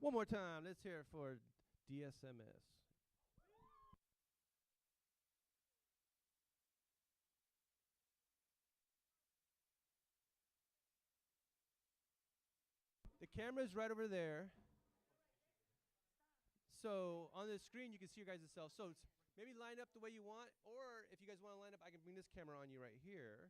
One more time. Let's hear it for DSMS. The camera's right over there. So on the screen, you can see your guys' self. So it's maybe line up the way you want, or if you guys want to line up, I can bring this camera on you right here.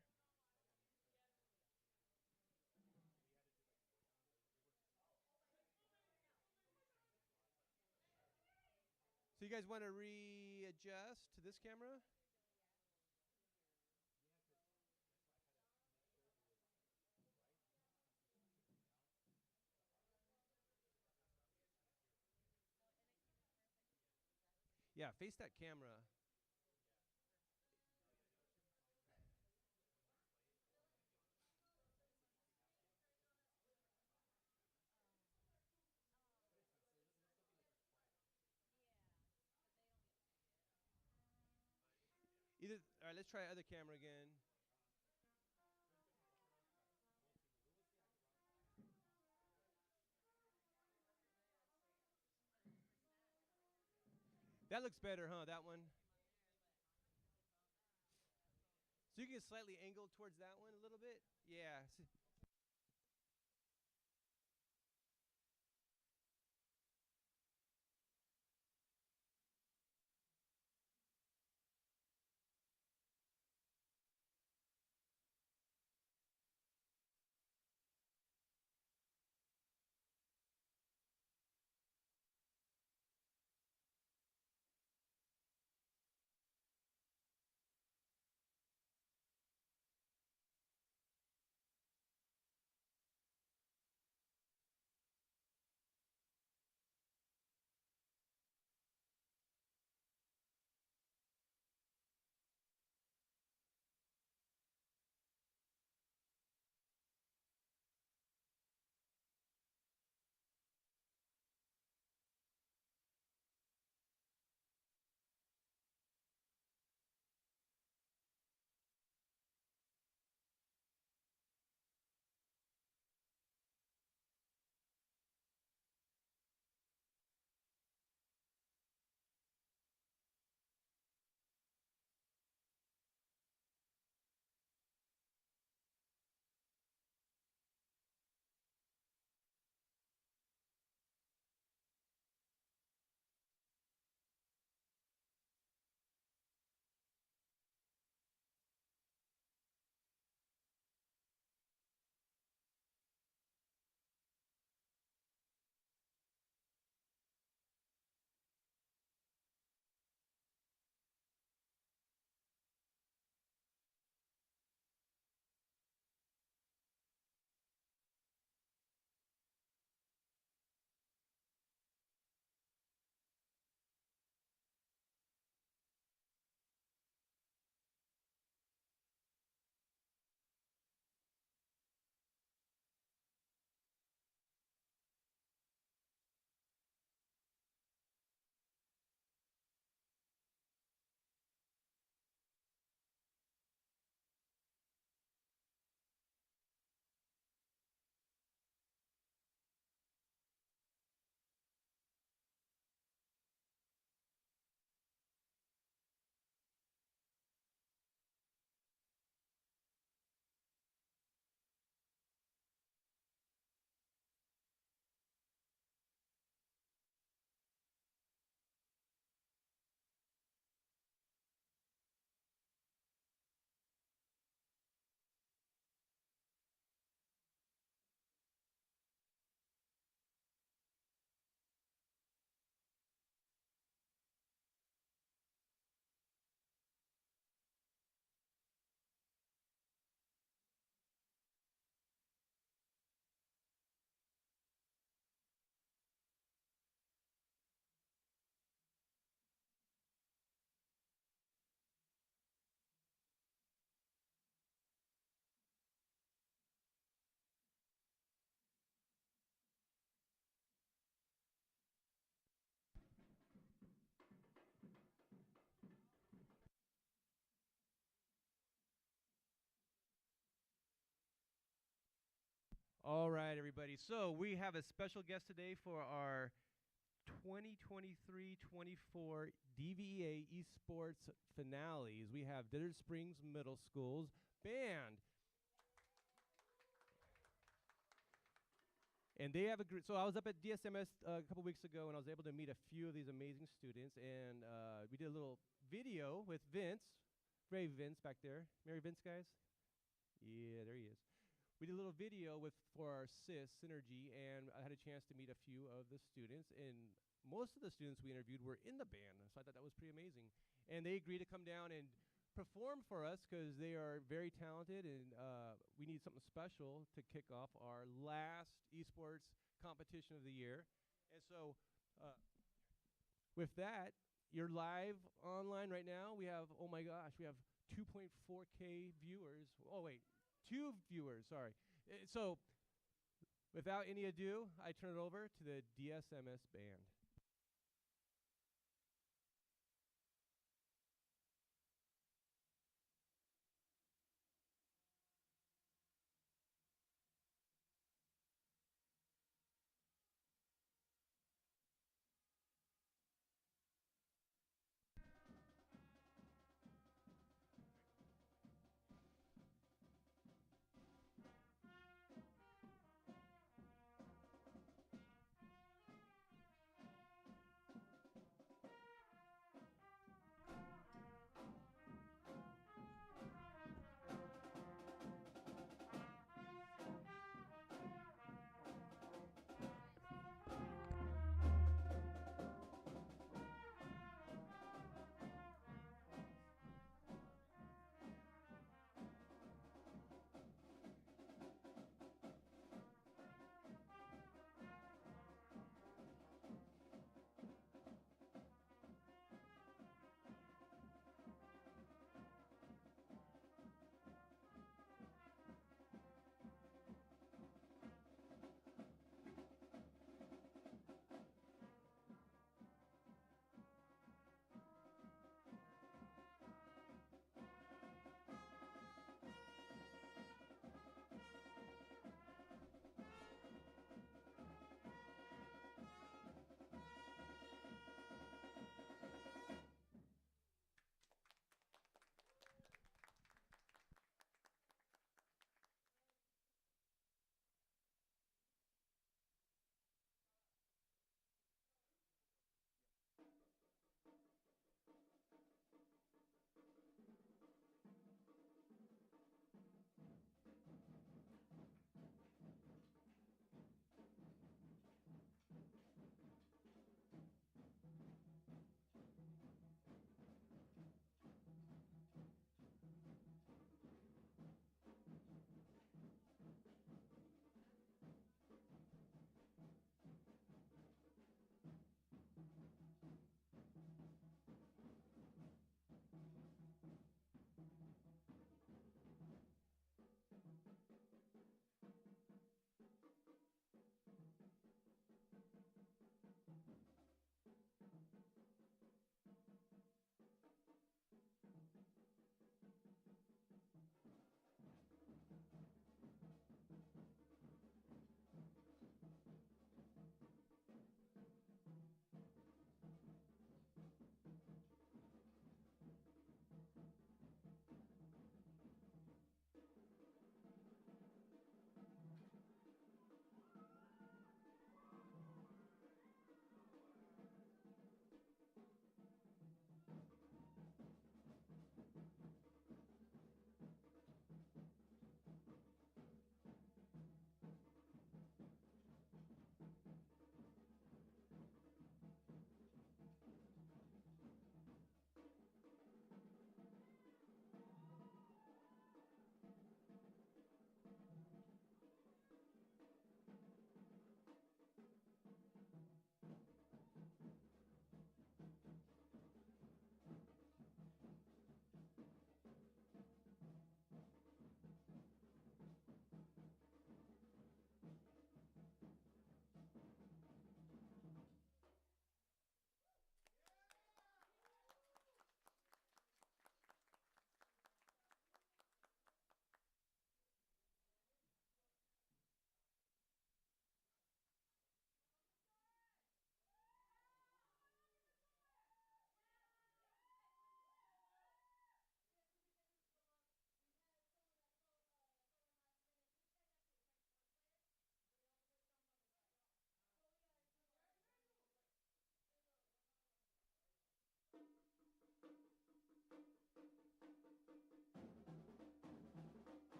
So you guys want to readjust to this camera? Yeah, face that camera. All right, let's try other camera again. That looks better, huh? That one. So you can slightly angle towards that one a little bit. Yeah. All right, everybody. So we have a special guest today for our 2023-24 DVEA Esports finales. We have Desert Springs Middle School's band. And they have a group. So I was up at DSMS a couple weeks ago, and I was able to meet a few of these amazing students. And we did a little video with Vince, Ray Vince back there. Merry Vince, guys? Yeah, there he is. We did a little video for our SIS Synergy, and I had a chance to meet a few of the students. And most of the students we interviewed were in the band, so I thought that was pretty amazing. And they agreed to come down and perform for us because they are very talented, and we need something special to kick off our last esports competition of the year. And so with that, you're live online right now. We have, oh my gosh, we have 2.4K viewers. Oh, wait, 2 viewers, sorry. So without any ado, I turn it over to the DSMS band.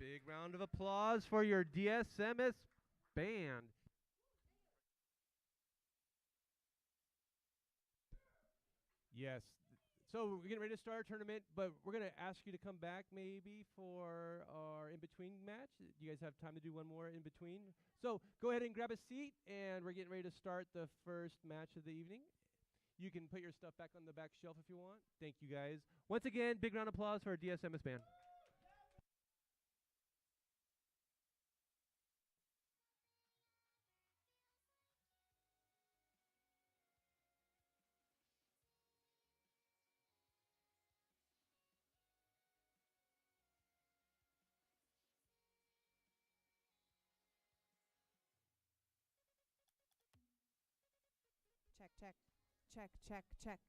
Big round of applause for your DSMS band. Yes. So we're getting ready to start our tournament, but we're going to ask you to come back maybe for our in-between match. Do you guys have time to do one more in-between? So go ahead and grab a seat, and we're getting ready to start the first match of the evening. You can put your stuff back on the back shelf if you want. Thank you, guys. Once again, big round of applause for our DSMS band. Check, check, check, check, check.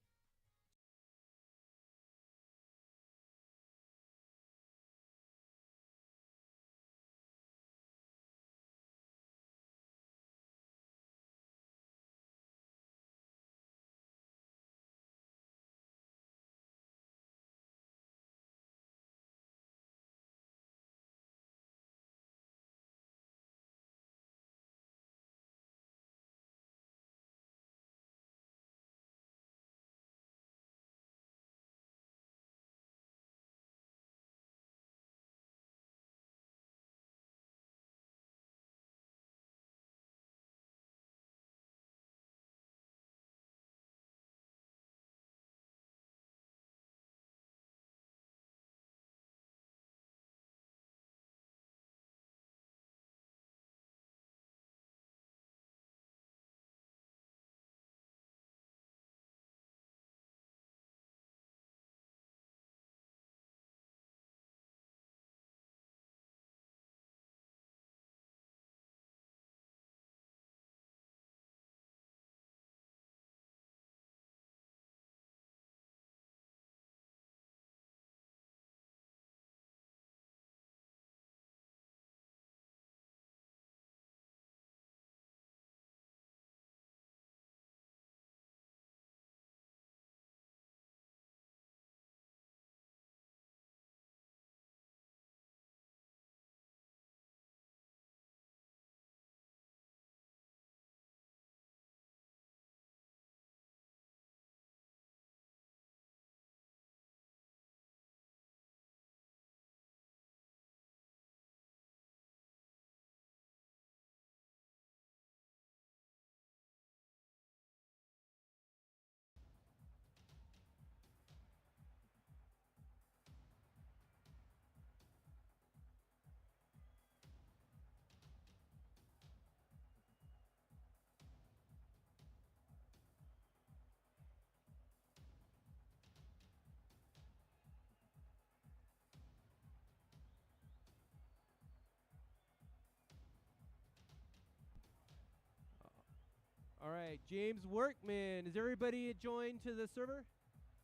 All right, James Workman. Is everybody joined to the server?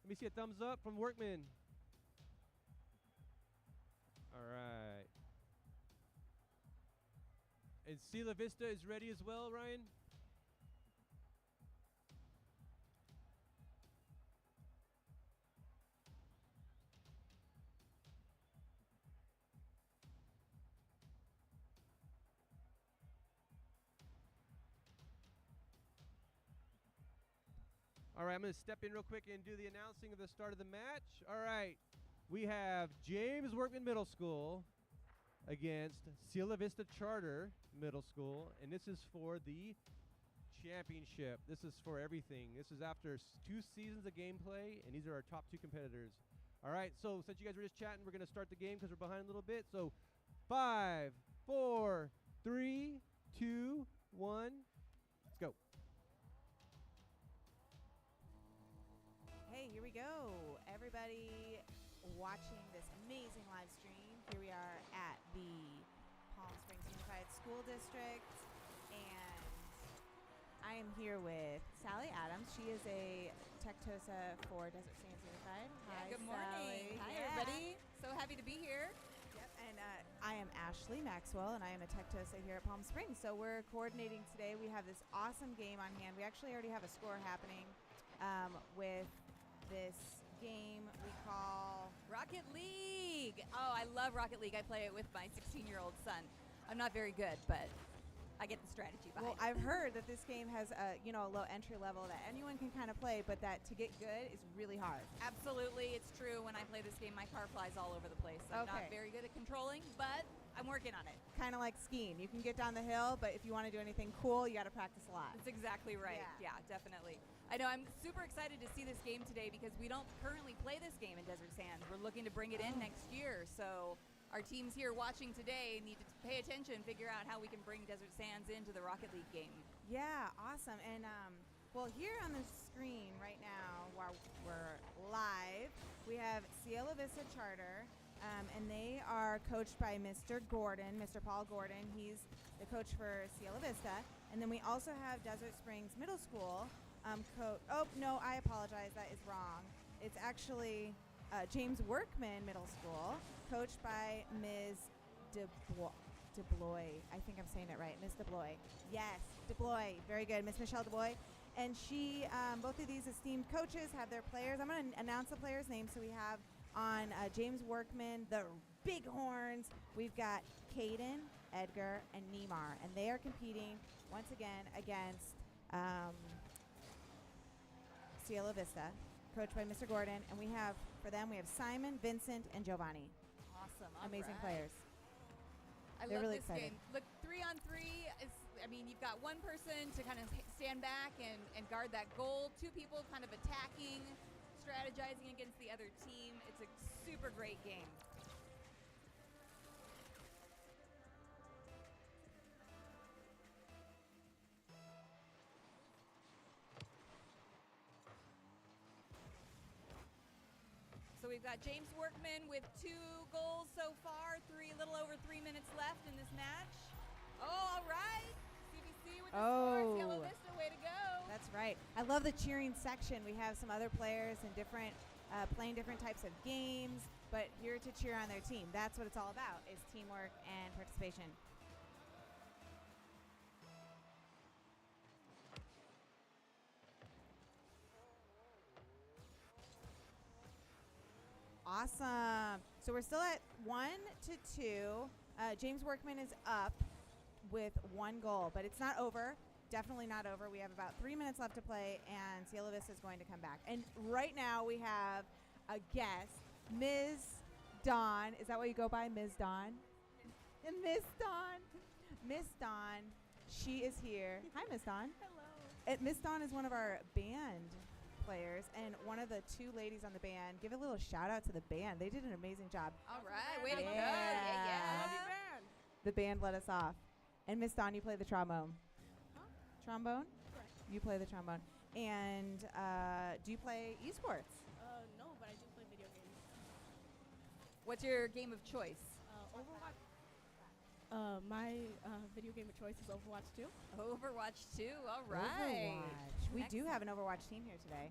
Let me see a thumbs up from Workman. All right. And Sila Vista is ready as well, Ryan? All right, I'm going to step in real quick and do the announcing of the start of the match. All right, we have James Workman Middle School against Sila Vista Charter Middle School, and this is for the championship. This is for everything. This is after 2 seasons of gameplay, and these are our top 2 competitors. All right, so since you guys were just chatting, we're going to start the game because we're behind a little bit. So 5, 4, 3, 2, 1, let's go. Hey, here we go. Everybody watching this amazing live stream. Here we are at the Palm Springs Unified School District, and I am here with Sally Adams. She is a Tectosa for Desert Sands Unified. Hi, good morning. Sally. Hi, everybody. So happy to be here. Yep, and I am Ashley Maxwell, and I am a Tectosa here at Palm Springs. So we're coordinating today. We have this awesome game on hand. We actually already have a score happening with this game we call Rocket League. Oh, I love Rocket League. I play it with my 16-year-old son. I'm not very good, but I get the strategy behind Well, it. I've heard that this game has a low entry level that anyone can kind of play, but that to get good is really hard. Absolutely, it's true. When I play this game, my car flies all over the place. I'm not Okay. very good at controlling, but I'm working on it. Kind of like skiing. You can get down the hill, but if you want to do anything cool, you got to practice a lot. That's exactly right. Yeah. Yeah, definitely. I know I'm super excited to see this game today because we don't currently play this game in Desert Sands. We're looking to bring it in next year. So our teams here watching today need to pay attention, figure out how we can bring Desert Sands into the Rocket League game. Yeah, awesome. And well, here on the screen right now, while we're live, we have Cielo Vista Charter, and they are coached by Mr. Gordon, Mr. Paul Gordon. He's the coach for Cielo Vista. And then we also have Desert Springs Middle School coach. Oh, no, I apologize. That is wrong. It's actually James Workman Middle School, coached by Ms. DeBlois. I think I'm saying it right. Ms. DeBlois. Yes, DeBlois. Very good. Ms. Michelle DeBlois. And she, both of these esteemed coaches have their players. I'm going to announce the players' names. So we have on James Workman, the Bighorns, we've got Caden, Edgar, and Neymar. And they are competing, once again, against Cielo Vista, coached by Mr. Gordon. And we have Simon, Vincent, and Giovanni. Awesome. Amazing All right. players. I They're love really this excited. game. Look, 3-on-3 is, you've got one person to kind of stand back and guard that goal, two people kind of attacking, strategizing against the other team. It's a super great game. So we've got James Workman with 2 goals so far, a little over 3 minutes left in this match. Oh, all right. CBC with the score. Cielo Vista, way to go. That's right. I love the cheering section. We have some other players in playing different types of games, but here to cheer on their team. That's what it's all about, is teamwork and participation. Awesome. So we're still at 1-2. James Workman is up with 1 goal, but it's not over. Definitely not over. We have about 3 minutes left to play, and Cielo Vista is going to come back. And right now we have a guest, Ms. Dawn. Is that what you go by, Ms. Dawn? And Miss Dawn. Miss Dawn, she is here. Hi, Miss Dawn. Hello. Miss Dawn is one of our band players and one of the 2 ladies on the band. Give a little shout out to the band. They did an amazing job. All right, way to go. Yeah. Yeah. Love you, band. The band let us off. And Miss Dawn, you play the trombone. Huh? Trombone? Correct. You play the trombone. And do you play esports? No, but I do play video games. What's your game of choice? Overwatch. My video game of choice is Overwatch 2. Overwatch 2. All right. Overwatch. We do have an Overwatch team here today.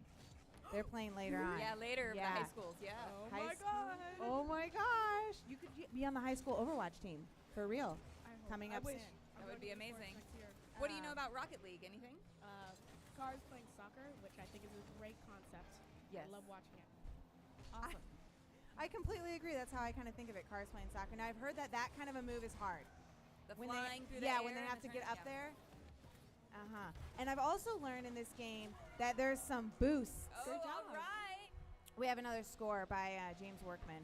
They're playing later on. Yeah, later Yeah. the high schools. Yeah. Oh High my school. god. Oh my gosh. You could be on the high school Overwatch team. For real. I hope. Coming I up wish. soon. I'm That would going be to esports amazing. Next year. What do you know Um, about Rocket League? Anything? Cars playing soccer, which I think is a great concept. Yes. I love watching it. Awesome. I completely agree. That's how I kind of think of it, cars playing soccer. Now, I've heard that kind of a move is hard. The When flying through the yeah, air when they and have the to get turn- up yeah. there. And I've also learned in this game that there's some boosts. Oh, all right. We have another score by James Workman.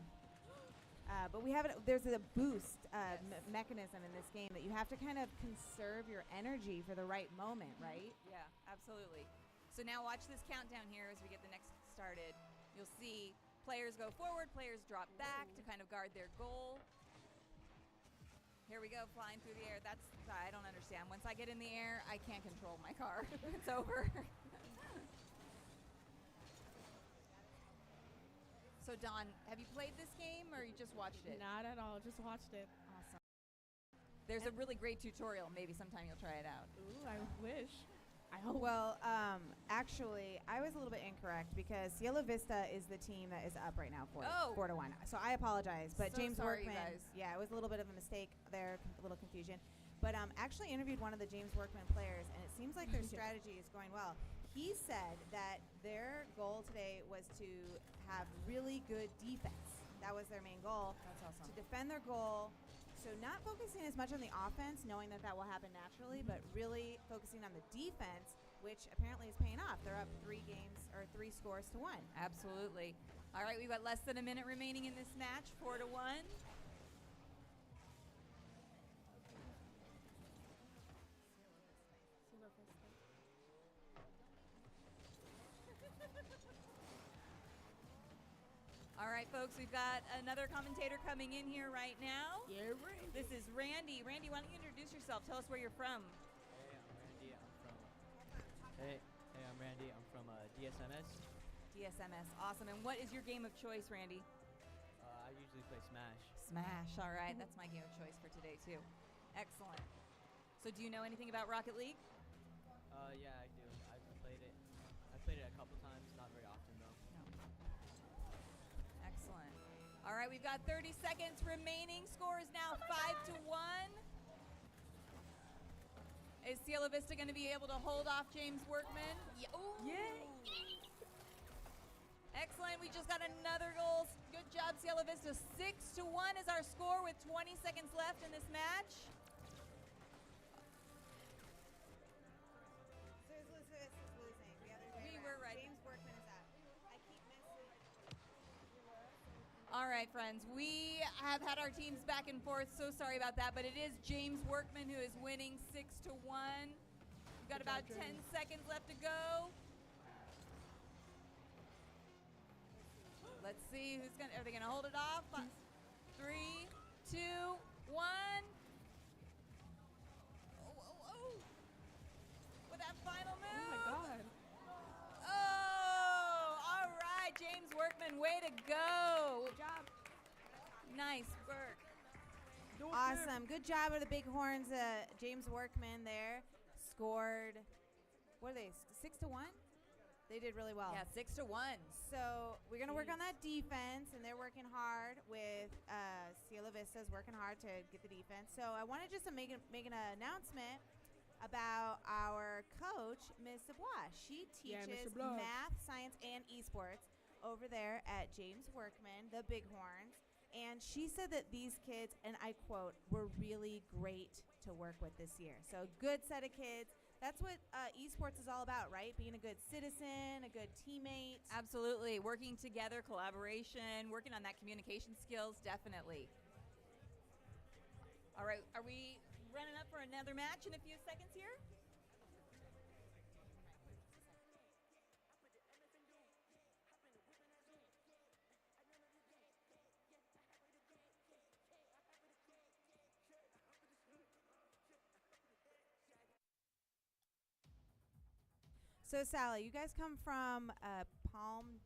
But there's a boost mechanism in this game that you have to kind of conserve your energy for the right moment, right? Yeah, absolutely. So now watch this countdown here as we get the next started. You'll see players go forward, players drop back to kind of guard their goal. Here we go, flying through the air. I don't understand. Once I get in the air, I can't control my car. It's over. So Dawn, have you played this game or you just watched it? Not at all. Just watched it. Awesome. There's a really great tutorial. Maybe sometime you'll try it out. Ooh, I wish. I hope. Well, actually, I was a little bit incorrect because Cielo Vista is the team that is up right now for Oh. 4-1. So I apologize, but So James sorry, you Workman, guys. yeah, it was a little bit of a mistake there, a little confusion. But actually interviewed one of the James Workman players, and it seems like their strategy is going well. He said that their goal today was to have really good defense. That was their main goal. That's awesome. To defend their goal. So not focusing as much on the offense, knowing that that will happen naturally, but really focusing on the defense, which apparently is paying off. They're up 3 scores to 1. Absolutely. All right, we've got less than a minute remaining in this match, 4-1. All right, folks, we've got another commentator coming in here right now. Yeah, right. This is Randy. Randy, why don't you introduce yourself? Tell us where you're from. Hey, I'm Randy. I'm from DSMS. DSMS, awesome. And what is your game of choice, Randy? I usually play Smash. Smash, all right. That's my game of choice for today, too. Excellent. So do you know anything about Rocket League? Yeah, I do. I've played it. I've played it a couple times, not very often though. No. Excellent. All right, we've got 30 seconds remaining. Score is now 5-1. Is Cielo Vista going to be able to hold off James Workman? Yay! Excellent. We just got another goal. Good job, Cielo Vista. 6-1 is our score with 20 seconds left in this match. So Elizabeth is losing. The other way We around. were right. James Workman is up. I keep missing. All right, friends. We have had our teams back and forth. So sorry about that, but it is James Workman who is winning 6-1. We've got about 10 seconds left to go. Let's see who's gonna. Are they gonna hold it off? 3, 2, 1. Oh. With that final Oh move. my God. Oh, all right, James Workman, way to go. Good job. Nice work. Awesome. Good job of the Bighorns. James Workman there scored, what are they, 6-1? They did really well. Yeah, 6-1. So we're going to work on that defense, and they're working hard with Cielo Vista's working hard to get the defense. So I wanted just to make an announcement about our coach, Ms. Dubois. She Yeah, Ms. teaches Dubois. math, science, and esports over there at James Workman, the Bighorns. And she said that these kids, and I quote, were really great to work with this year. So good set of kids. That's what esports is all about, right? Being a good citizen, a good teammate. Absolutely. Working together, collaboration, working on that communication skills, definitely. All right, are we running up for another match in a few seconds here? So, Sally, you guys come from Palm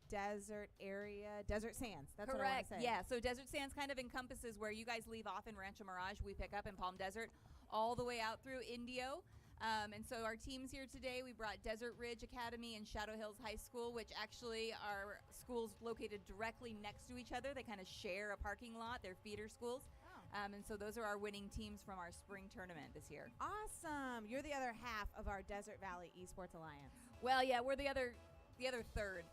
Desert area, Desert Sands. That's what I want Correct. to say. Yeah. So Desert Sands kind of encompasses where you guys leave off in Rancho Mirage. We pick up in Palm Desert, all the way out through Indio. And so our teams here today, we brought Desert Ridge Academy and Shadow Hills High School, which actually are schools located directly next to each other. They kind of share a parking lot. They're feeder schools. And so those are our winning teams from our spring tournament this year. Awesome. You're the other half of our Desert Valley Esports Alliance. Well, yeah, we're the other third.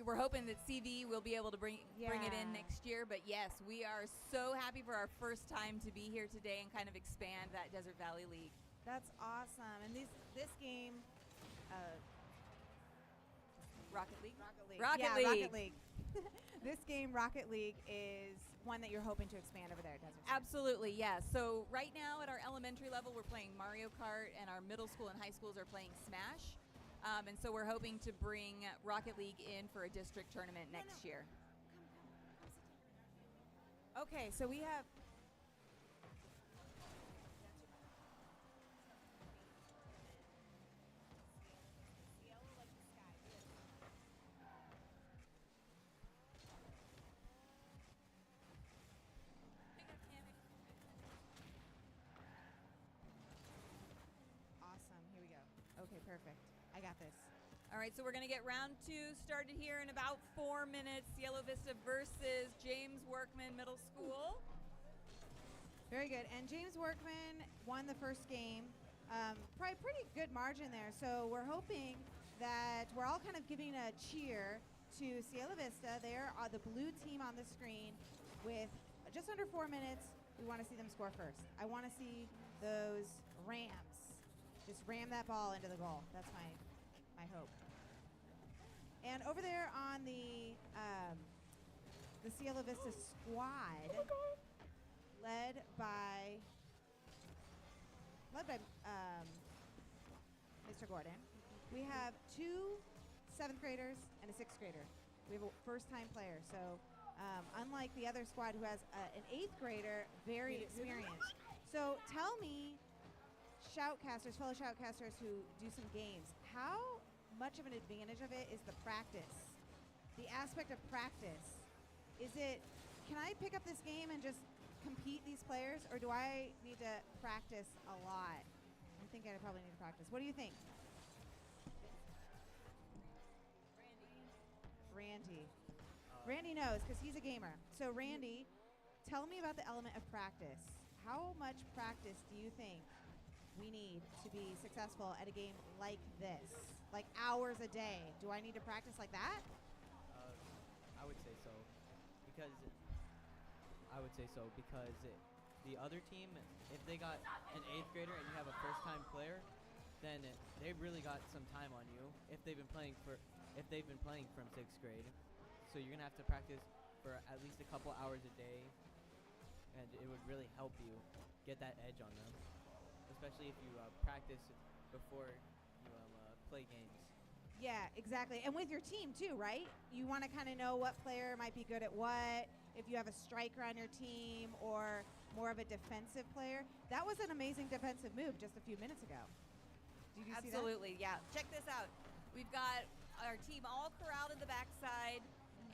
We're hoping that CV will be able to bring it in Yeah. next year. But yes, we are so happy for our first time to be here today and kind of expand that Desert Valley League. That's awesome. And this game, Rocket League? Rocket League. Rocket yeah, League. Rocket League. This game, Rocket League, is one that you're hoping to expand over there, Desert Sands. Absolutely, yes. So right now at our elementary level, we're playing Mario Kart, and our middle school and high schools are playing Smash. And so we're hoping to bring Rocket League in for a district tournament next year. Okay, so we have. Awesome. Here we go. Okay, perfect. I got this. All right, so we're going to get round 2 started here in about 4 minutes. Cielo Vista versus James Workman Middle School. Very good. And James Workman won the first game. Probably pretty good margin there. So we're hoping that we're all kind of giving a cheer to Cielo Vista. They're the blue team on the screen with just under 4 minutes. We want to see them score first. I want to see those Rams just ram that ball into the goal. That's my hope. And over there on the Cielo Vista squad, led by Mr. Gordon, we have 2 7th graders and a 6th grader. We have a first-time player. So unlike the other squad who has an 8th grader, very experienced. So tell me, shoutcasters, fellow shoutcasters who do some games, how much of an advantage of it is the practice? The aspect of practice. Is it, can I pick up this game and just compete these players, or do I need to practice a lot? I think I probably need to practice. What do you think? Randy knows because he's a gamer. So Randy, tell me about the element of practice. How much practice do you think we need to be successful at a game like this? Like hours a day. Do I need to practice like that? I would say so. Because the other team, if they got an 8th grader and you have a first-time player, then they really got some time on you if they've been playing from 6th grade. So you're gonna have to practice for at least a couple hours a day, and it would really help you get that edge on them, especially if you practice before you play games. Yeah, exactly. And with your team too, right? You want to kind of know what player might be good at what. If you have a striker on your team or more of a defensive player. That was an amazing defensive move just a few minutes ago. Did you see that? Absolutely, yeah. Check this out. We've got our team all corralled in the backside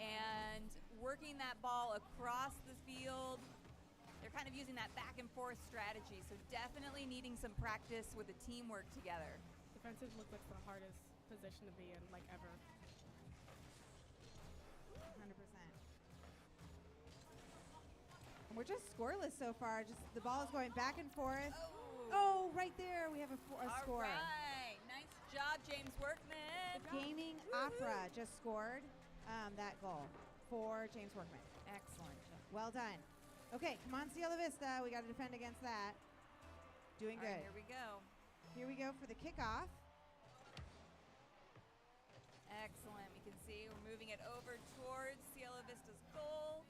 and working that ball across the field. They're kind of using that back and forth strategy, so definitely needing some practice with the teamwork together. Defensive looked like the hardest position to be in, like ever. 100%. And we're just scoreless so far. Just the ball is going back and forth. Oh, right there we have a score. All right, nice job, James Workman. Gaming Opera just scored that goal for James Workman. Excellent. Well done. Okay, come on, Cielo Vista. We got to defend against that. Doing All good. right, here we go. Here we go for the kickoff. Excellent. We can see we're moving it over towards Cielo Vista's goal.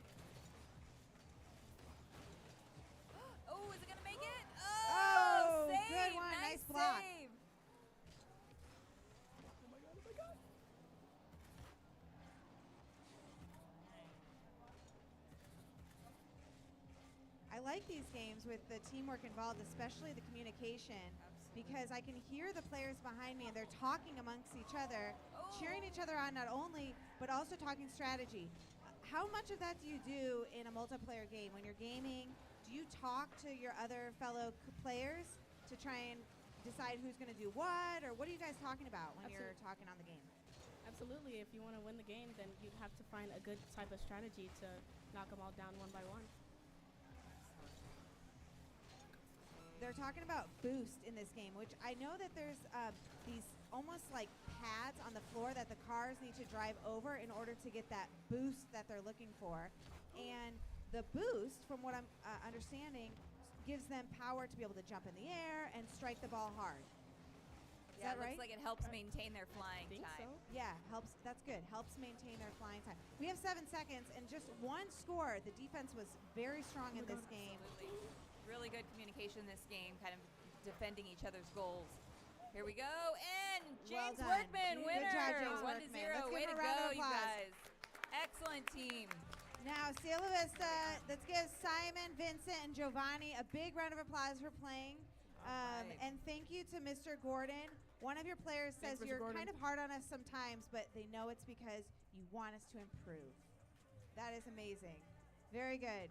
Oh, is it going to make it? Oh, save. Good one. Nice block. Save. I like these games with the teamwork involved, especially the communication, because I can hear the players behind me and they're talking amongst each other, cheering each other on not only, but also talking strategy. How much of that do you do in a multiplayer game? When you're gaming, do you talk to your other fellow players to try and decide who's going to do what, or what are you guys talking about when you're talking on the game? Absolutely. If you want to win the game, then you'd have to find a good type of strategy to knock them all down one by one. They're talking about boost in this game, which I know that there's these almost like pads on the floor that the cars need to drive over in order to get that boost that they're looking for. And the boost, from what I'm understanding, gives them power to be able to jump in the air and strike the ball hard. Is Yeah, that right? looks like it helps maintain their flying I think time. so. Yeah, helps. That's good. Helps maintain their flying time. We have 7 seconds and just one score. The defense was very strong in this game. Absolutely. Really good communication in this game, kind of defending each other's goals. Here we go, and James done. Workman, Good winner. job, James 1-0. Workman. Let's Way give to him a round go, of you applause. guys. Excellent team. Now, Cielo Vista, let's give Simon, Vincent, and Giovanni a big round of applause for playing. Right. And thank you to Mr. Gordon. One of your players says Mr. you're Gordon. kind of hard on us sometimes, but they know it's because you want us to improve. That is amazing. Very good.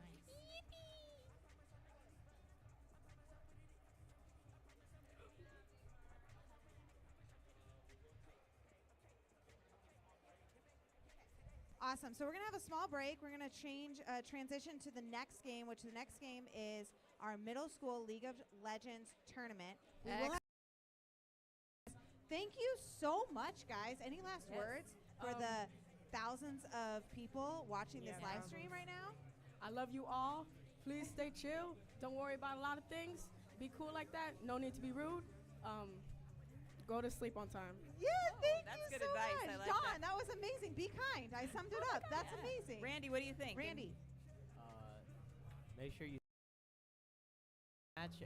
Awesome. So we're going to have a small break. We're going to transition to the next game, which the next game is our middle school League of Legends tournament. We will have Thank you so much, guys. Any last Yes. words for the thousands of people watching this Yeah, live thousands. stream right now. I love you all. Please stay chill. Don't worry about a lot of things. Be cool like that. No need to be rude. Go to sleep on time. Yeah, thank that's you good so advice. much. I like Dawn, that. that was amazing. Be kind. I summed it up. That's amazing. Randy, what do you think? Randy. Make sure you match.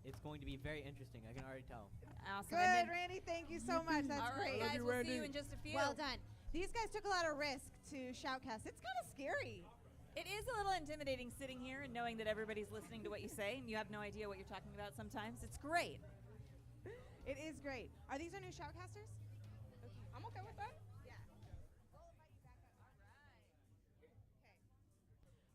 It's going to be very interesting. I can already tell. Awesome. Good, And then- Randy. Thank you so much. That's all right, great. guys, you, we'll see Randy. you in just a few. Well done. These guys took a lot of risk to shoutcast. It's kind of scary. It is a little intimidating sitting here and knowing that everybody's listening to what you say and you have no idea what you're talking about sometimes. It's great. It is great. Are these our new shoutcasters? I'm okay with that.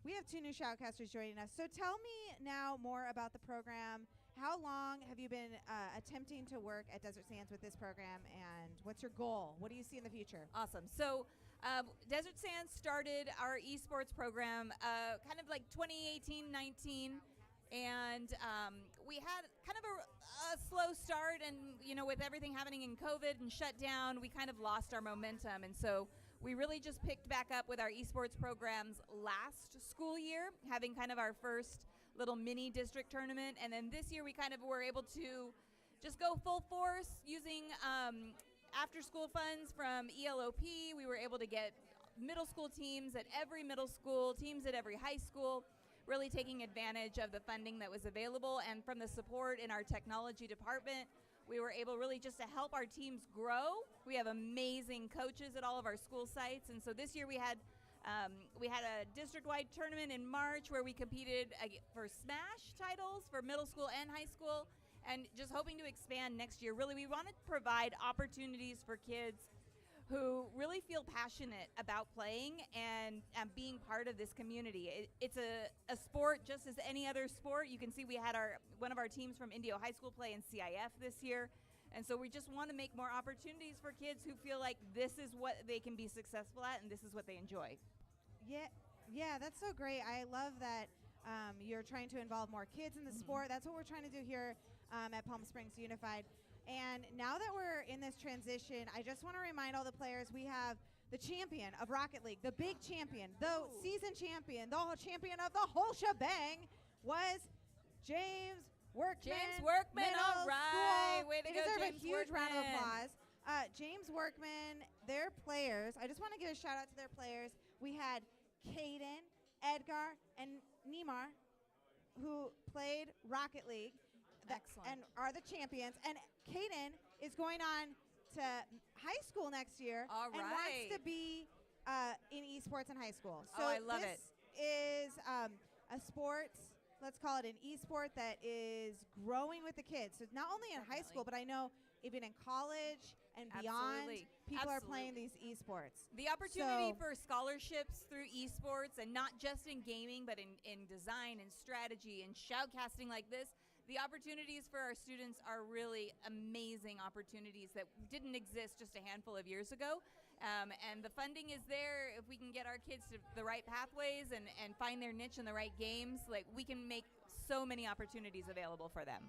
We have two new shoutcasters joining us. So tell me now more about the program. How long have you been attempting to work at Desert Sands with this program, and what's your goal? What do you see in the future? Awesome. So Desert Sands started our esports program kind of like 2018-19, and we had kind of a slow start, and with everything happening in COVID and shutdown, we kind of lost our momentum, and so we really just picked back up with our esports programs last school year, having kind of our first little mini district tournament, and then this year we kind of were able to just go full force using after school funds from ELOP. We were able to get middle school teams at every middle school, teams at every high school, really taking advantage of the funding that was available, and from the support in our technology department, we were able really just to help our teams grow. We have amazing coaches at all of our school sites, and so this year we had a district-wide tournament in March where we competed for Smash titles for middle school and high school, and just hoping to expand next year. Really, we want to provide opportunities for kids who really feel passionate about playing and being part of this community. It's a sport just as any other sport. You can see we had one of our teams from Indio High School play in CIF this year. And so we just want to make more opportunities for kids who feel like this is what they can be successful at and this is what they enjoy. Yeah, that's so great. I love that you're trying to involve more kids in the sport. That's what we're trying to do here at Palm Springs Unified. And now that we're in this transition, I just want to remind all the players we have the champion of Rocket League, the big champion, the season champion, the whole champion of the whole shebang was James Workman. James Workman, all right. School. Way to They go, deserve James a huge round of Workman. applause. James Workman, their players, I just want to give a shout out to their players. We had Caden, Edgar, and Neymar, who played Rocket League. Excellent. And are the champions. And Caden is going on to high school next year All and wants right. to be in esports in high school. Oh, So I love it. this is a sports, let's call it an esport that is growing with the kids. So not only in high Definitely. school, but I know even in college and beyond, Absolutely. people are Absolutely. playing these esports. The opportunity So- for scholarships through esports, and not just in gaming, but in design and strategy and shoutcasting like this, the opportunities for our students are really amazing opportunities that didn't exist just a handful of years ago. And the funding is there. If we can get our kids to the right pathways and find their niche in the right games, like we can make so many opportunities available for them.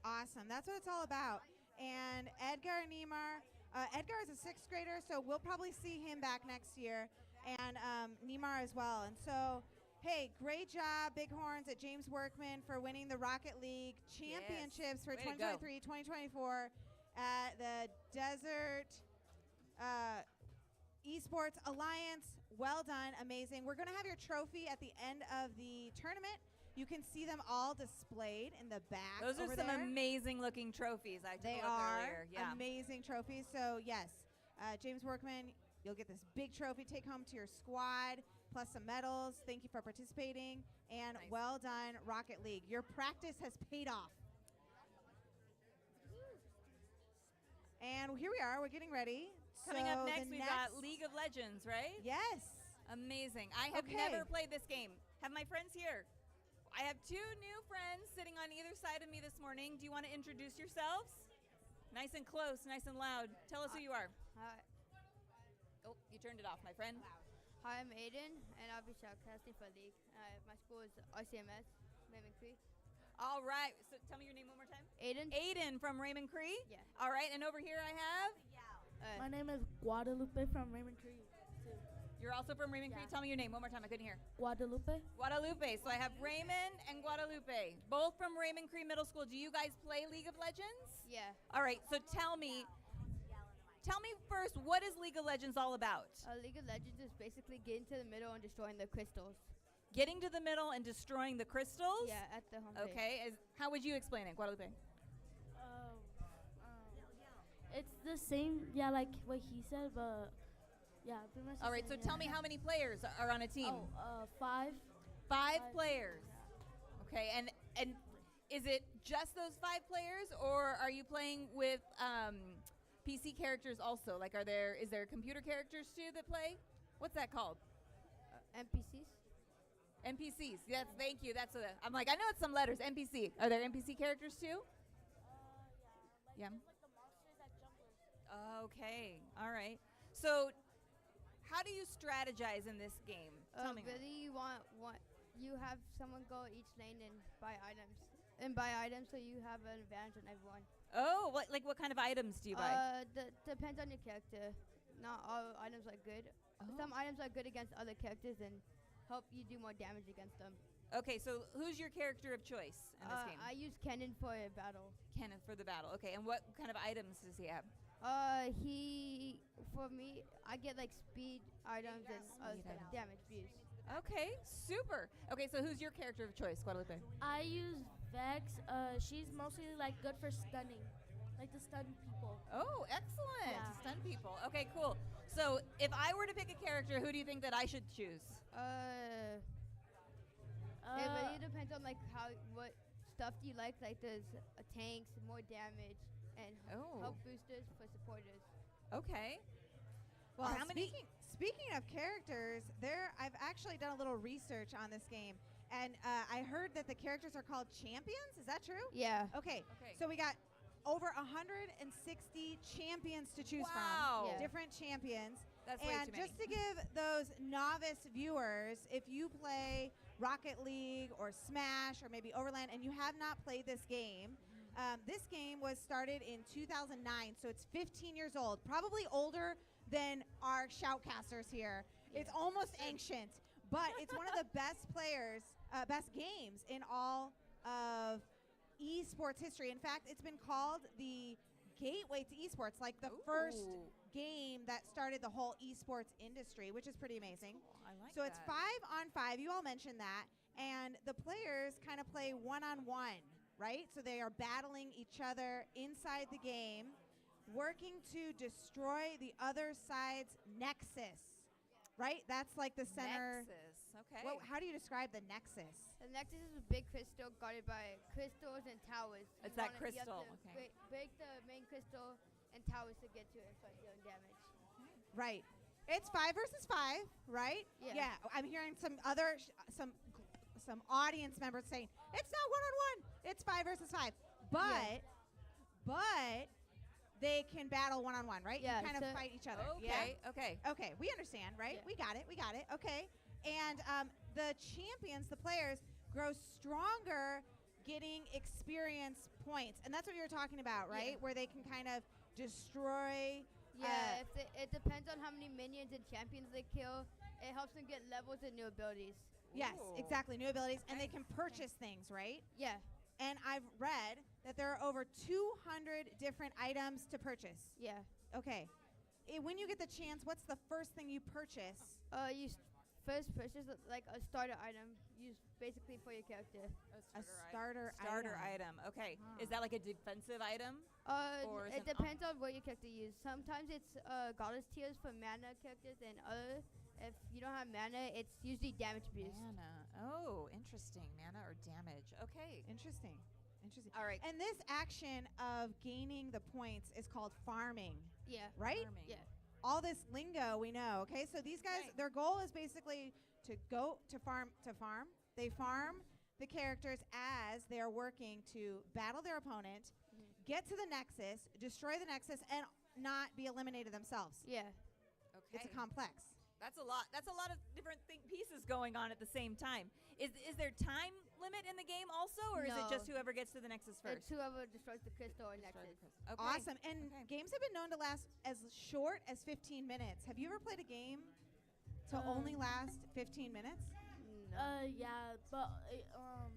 Awesome. That's what it's all about. And Edgar and Neymar, Edgar is a sixth grader, so we'll probably see him back next year, and Neymar as well. And so, hey, great job, Bighorns at James Workman for winning the Rocket League championships for Way to go. 2023-2024 at the Desert Esports Alliance. Well done, amazing. We're going to have your trophy at the end of the tournament. You can see them all displayed in the back. Those are over some there. amazing looking trophies. I took They a look are earlier. Yeah. amazing trophies. So yes, James Workman, you'll get this big trophy, take home to your squad, plus some medals. Thank you for participating, and Nice. well done, Rocket League. Your practice has paid off. And here we are. We're getting ready. Coming So up the next, we've got League of Legends, right? Yes. Amazing. I have Okay. never played this game. Have my friends here. I have two new friends sitting on either side of me this morning. Do you want to introduce yourselves? Nice and close, nice and loud. Tell us who you are. Hi, Oh, you turned it off, my friend. hi, I'm Aiden, and I'll be shoutcasting for League. My school is ICMS, Raymond Cree. All right. So tell me your name one more time. Aiden? Aiden from Raymond Cree. Yeah. All right. And over here I have My name is Guadalupe from Raymond Tree. You're also from Raymond Creek. Yeah. Tell me your name one more time. I couldn't hear. Guadalupe? Guadalupe. So I have Raymond and Guadalupe, both from Raymond Cree Middle School. Do you guys play League of Legends? Yeah. All right. So tell me first, what is League of Legends all about? League of Legends is basically getting to the middle and destroying the crystals. Getting to the middle and destroying the crystals? Yeah, at the home page. Okay. How would you explain it, Guadalupe? It's the same, like what he said, but yeah, pretty much. All right. So tell me how many players are on a team? 5. Five players. Okay. And is it just those 5 players, or are you playing with PC characters also? Like, is there computer characters too that play? What's that called? NPCs. NPCs. Yes, thank you. I'm like, I know it's some letters. NPC. Are there NPC characters too? Yeah. Like the monsters at junglers. Okay. All right. So, how do you strategize in this game? Tell me. Really, you have someone go each lane and buy items. So you have an advantage on everyone. Oh, what kind of items do you buy? Depends on your character. Not all items are good. Oh. Some items are good against other characters and help you do more damage against them. Okay, so who's your character of choice in this game? I use Kennen for a battle. Kenneth for the battle. Okay, and what kind of items does he have? For me, I get like speed items and damage boost. Okay, super. Okay, so who's your character of choice, Guadalupe? I use Vex. She's mostly like good for stunning, like to stun people. Oh, excellent. Yeah. To stun people. Okay, cool. So if I were to pick a character, who do you think that I should choose? It really depends on like what stuff do you like there's tanks, more damage, and health boosters for supporters. Okay. Well, How many? Speaking of characters, I've actually done a little research on this game, and I heard that the characters are called champions. Is that true? Yeah. Okay. Okay. So we got over 160 champions to choose Wow. from. Yeah. Different champions. That's way And too many. just to give those novice viewers, if you play Rocket League or Smash or maybe Overland and you have not played this game was started in 2009, so it's 15 years old, probably older than our shoutcasters here. It's almost ancient, but it's one of the best games in all of esports history. In fact, it's been called the gateway to esports, like the first game that started the whole esports industry, which is pretty amazing. Cool. I like So that. it's 5-on-5. You all mentioned that. And the players kind of play one-on-one, right? So they are battling each other inside the game, working to destroy the other side's nexus, right? That's like the center. Nexus. Okay. How do you describe the nexus? The Nexus is a big crystal guarded by crystals and towers. It's You that wanna- you have crystal, to okay. break the main crystal and towers to get to it and start dealing damage. Right. It's 5 versus 5, right? Yeah. I'm hearing some other some audience members saying it's not one-on-one. It's 5 versus 5. But they can battle one-on-one, right? Yeah, You kind of so- fight each other. Okay. Yeah? Okay. Okay, we understand, right? Yeah. We got it. Okay. And the champions, the players, grow stronger getting experience points. And that's what you were talking about, right? Yeah. Where they can kind of destroy. Yeah, it depends on how many minions and champions they kill. It helps them get levels and new abilities. Yes, Ooh. exactly. New abilities. And they Okay. can purchase things, right? Yeah, And I've read that there are over 200 different items to purchase. yeah. Okay. When you get the chance, what's the first thing you purchase? You first purchase like a starter item used basically for your character. A starter item. Okay. Huh. Is that like a defensive item? Or is It it depends on what your character uses. Sometimes it's goddess tiers for mana characters, and if you don't have mana, it's usually damage boost. Mana. Oh, interesting. Mana or damage. Okay. Interesting. All right. And this action of gaining the points is called farming, Yeah. right? Farming. Yeah. All this lingo we know. Okay, so these guys, Right. their goal is basically to go to farm. They farm the characters as they are working to battle their opponent, get to the nexus, destroy the nexus, and not be eliminated themselves. Yeah. Okay. It's a complex. That's a lot. That's a lot of different pieces going on at the same time. Is there time limit in the game also, or is it No. just whoever gets to the Nexus first? It's whoever destroys the crystal or Destroy the nexus. crystal. Okay. Awesome. And Okay. games have been known to last as short as 15 minutes. Have you ever played a game to only last 15 minutes? No. Yeah, but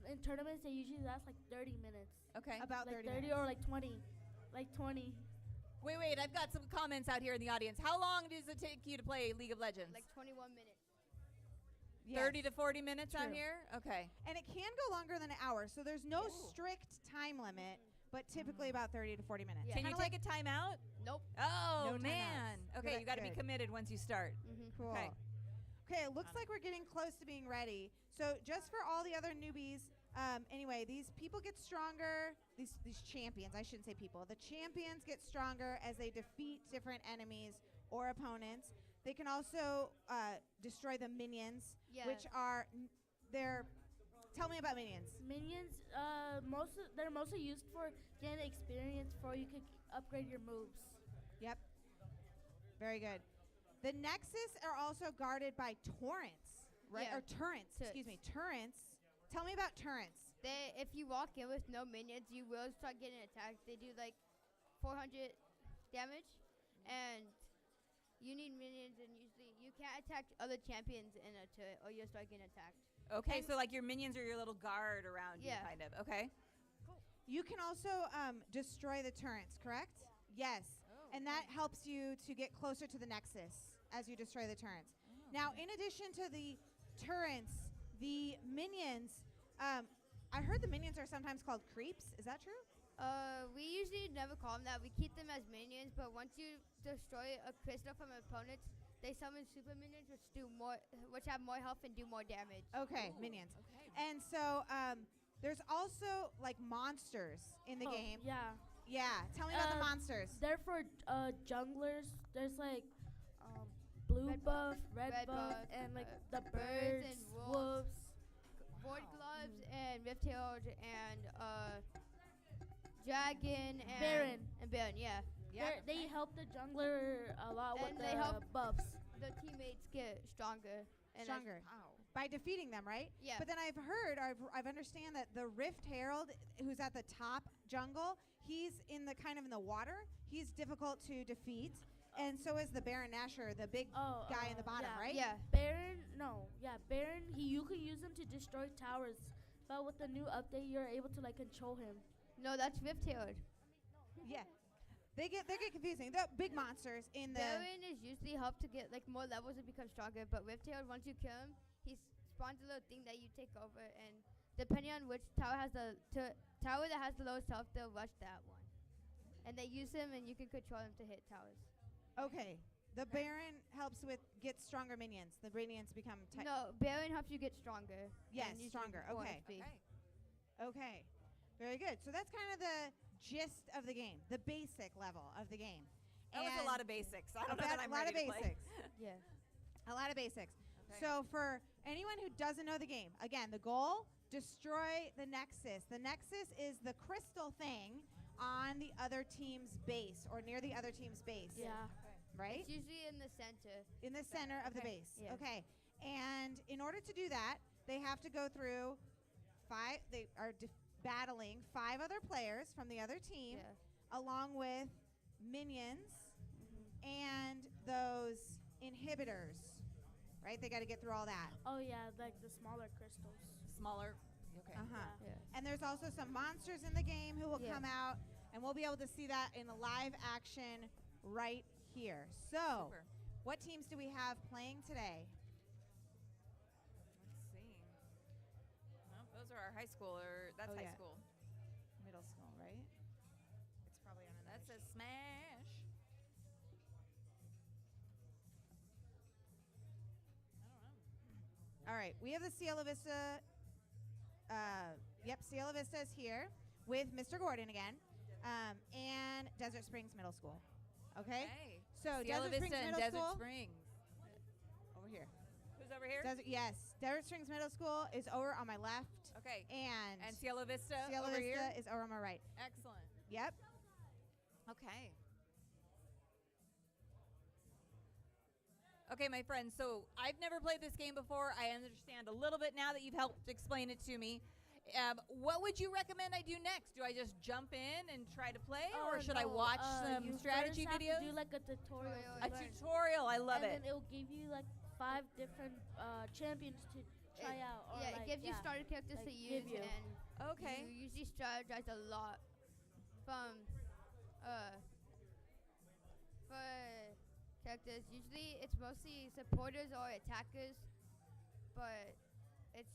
in tournaments they usually last like 30 minutes. Okay. About Like 30 30 minutes. or like 20. Like 20. Wait, I've got some comments out here in the audience. How long does it take you to play League of Legends? Like 21 minutes. Yes. 30 to 40 minutes out True. here? Okay. And it can go longer than an hour, so there's no Ooh. strict time limit, but typically about 30 to 40 minutes. Yeah. Can you Kinda take a timeout? Nope. Oh, No man. timeouts. Okay, Good, you got to be good. committed once you start. Mm-hmm. Cool. Okay. Okay, it looks like we're getting close to being ready. So just for all the other newbies, anyway, these people get stronger. These champions, I shouldn't say people. The champions get stronger as they defeat different enemies or opponents. They can also destroy the minions, Yeah. which are they're. Tell me about minions. Minions, they're mostly used for getting experience for you could upgrade your moves. Yep. Very good. The Nexus are also guarded by torrents, right? Yeah. Or turrets. Excuse me, turrets. Tell me about turrets. If you walk in with no minions, you will start getting attacked. They do like 400 damage, and you need minions. And usually, you can't attack other champions in a turret, or you'll start getting attacked. Okay, And- so like your minions are your little guard around Yeah. you, kind of. Okay. You can also destroy the turrets, correct? Yes. And that helps you to get closer to the Nexus as you destroy the turrets. Now, in addition to the turrets, the minions, I heard the minions are sometimes called creeps. Is that true? We usually never call them that. We keep them as minions, but once you destroy a crystal from opponents, they summon super minions, which have more health and do more damage. Okay, Ooh, minions. Okay. And so there's also like monsters in the Oh, game. Yeah. Yeah. Tell me about the monsters. They're for junglers. There's like blue Red buff, buff, red red buff, buff, and like the the birds birds, and wolves. Void gloves and rift-tailed and dragon and Baron. and Baron. Yeah. They help the jungler a lot And with they the help- buffs. The teammates get stronger. And Stronger. Wow. By defeating them, right? Yeah. But then I've understand that the Rift Herald, who's at the top jungle, he's in the water. He's difficult to defeat, and so is the Baron Nashor, the big guy in the bottom, yeah. right? Yeah. Baron, Baron. You could use him to destroy towers, but with the new update, you're able to like control him. No, that's rift-tailed. Yeah. They get confusing. The big monsters in the Baron is usually helped to get like more levels and become stronger, but rift-tailed, once you kill him, he spawns a little thing that you take over, and depending on which tower has the tower that has the lowest health, they'll rush that one. And they use him, and you can control him to hit towers. Okay. The Baron helps with get stronger minions. The minions become No, Baron helps you get stronger. Yes, and usually stronger. more Okay. HP. Okay. Very good. So that's kind of the gist of the game, the basic level of the game. That was a And lot of basics. I don't know that I'm a lot ready of to play. basics. Yeah. A lot of basics. Okay. So for anyone who doesn't know the game, again, the goal, destroy the Nexus. The Nexus is the crystal thing on the other team's base or near the other team's base. Yeah. Right? It's usually in the center. In the center of the Okay. base. Yeah. Okay. And in order to do that, they have to go through they are battling 5 other players from the other team, Yeah. along with minions and those inhibitors. Right? They got to get through all that. Oh yeah, like the smaller crystals. Smaller. Okay. Uh-huh. Yeah. And there's also some monsters in the game who will Yeah. come out, and we'll be able to see that in a live action right here. So, Super. what teams do we have playing today? Let's see. Well, those are our high school, or that's Oh, high yeah. school. Middle school, right? It's probably on another That's a sheet. smash. All right, we have the Cielo Vista. Cielo Vista is here with Mr. Gordon again, and Desert Springs Middle School. Okay. Hey. So Cielo Desert Vista Springs and Middle Desert School Springs. over here. Who's over here? Yes, Desert Springs Middle School is over on my left, Okay. and And Cielo Vista Cielo over Vista here. is over on my right. Excellent. Yep. Okay. Okay, my friends, so I've never played this game before. I understand a little bit now that you've helped explain it to me. What would you recommend I do next? Do I just jump in and try to play, or should I watch some you strategy first videos? Have to do like a tutorial. A tutorial, I love and it. then it'll give you like 5 different champions to try out. Or Yeah, like, it gives you starter characters like to use, you. and Okay. you usually strategize a lot from for characters. Usually, it's mostly supporters or attackers, but it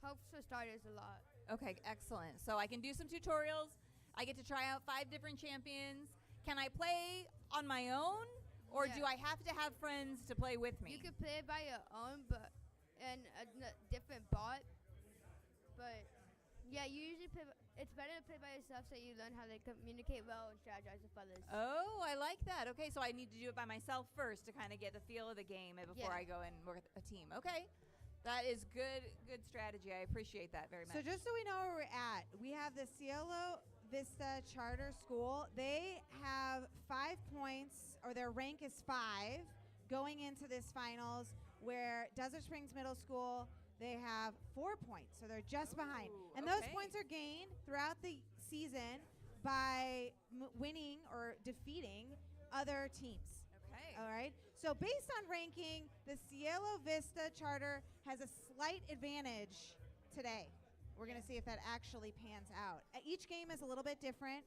helps for starters a lot. Okay, excellent. So I can do some tutorials. I get to try out 5 different champions. Can I play on my own, or do I have to have friends to play with me? You can play it by your own, but and a different bot. But yeah, you usually play. It's better to play by yourself so you learn how to communicate well and strategize with others. Oh, I like that. Okay, so I need to do it by myself first to kind of get the feel of the game before I go and work with a team. Okay, that is good strategy. I appreciate that very much. So just so we know where we're at, we have the Cielo Vista Charter School. They have 5 points, or their rank is 5, going into this finals, where Desert Springs Middle School, they have 4 points, so they're just behind. And those points are gained throughout the season by winning or defeating other teams. Okay. All right. So based on ranking, the Cielo Vista Charter has a slight advantage today. We're going to see if that actually pans out. Each game is a little bit different.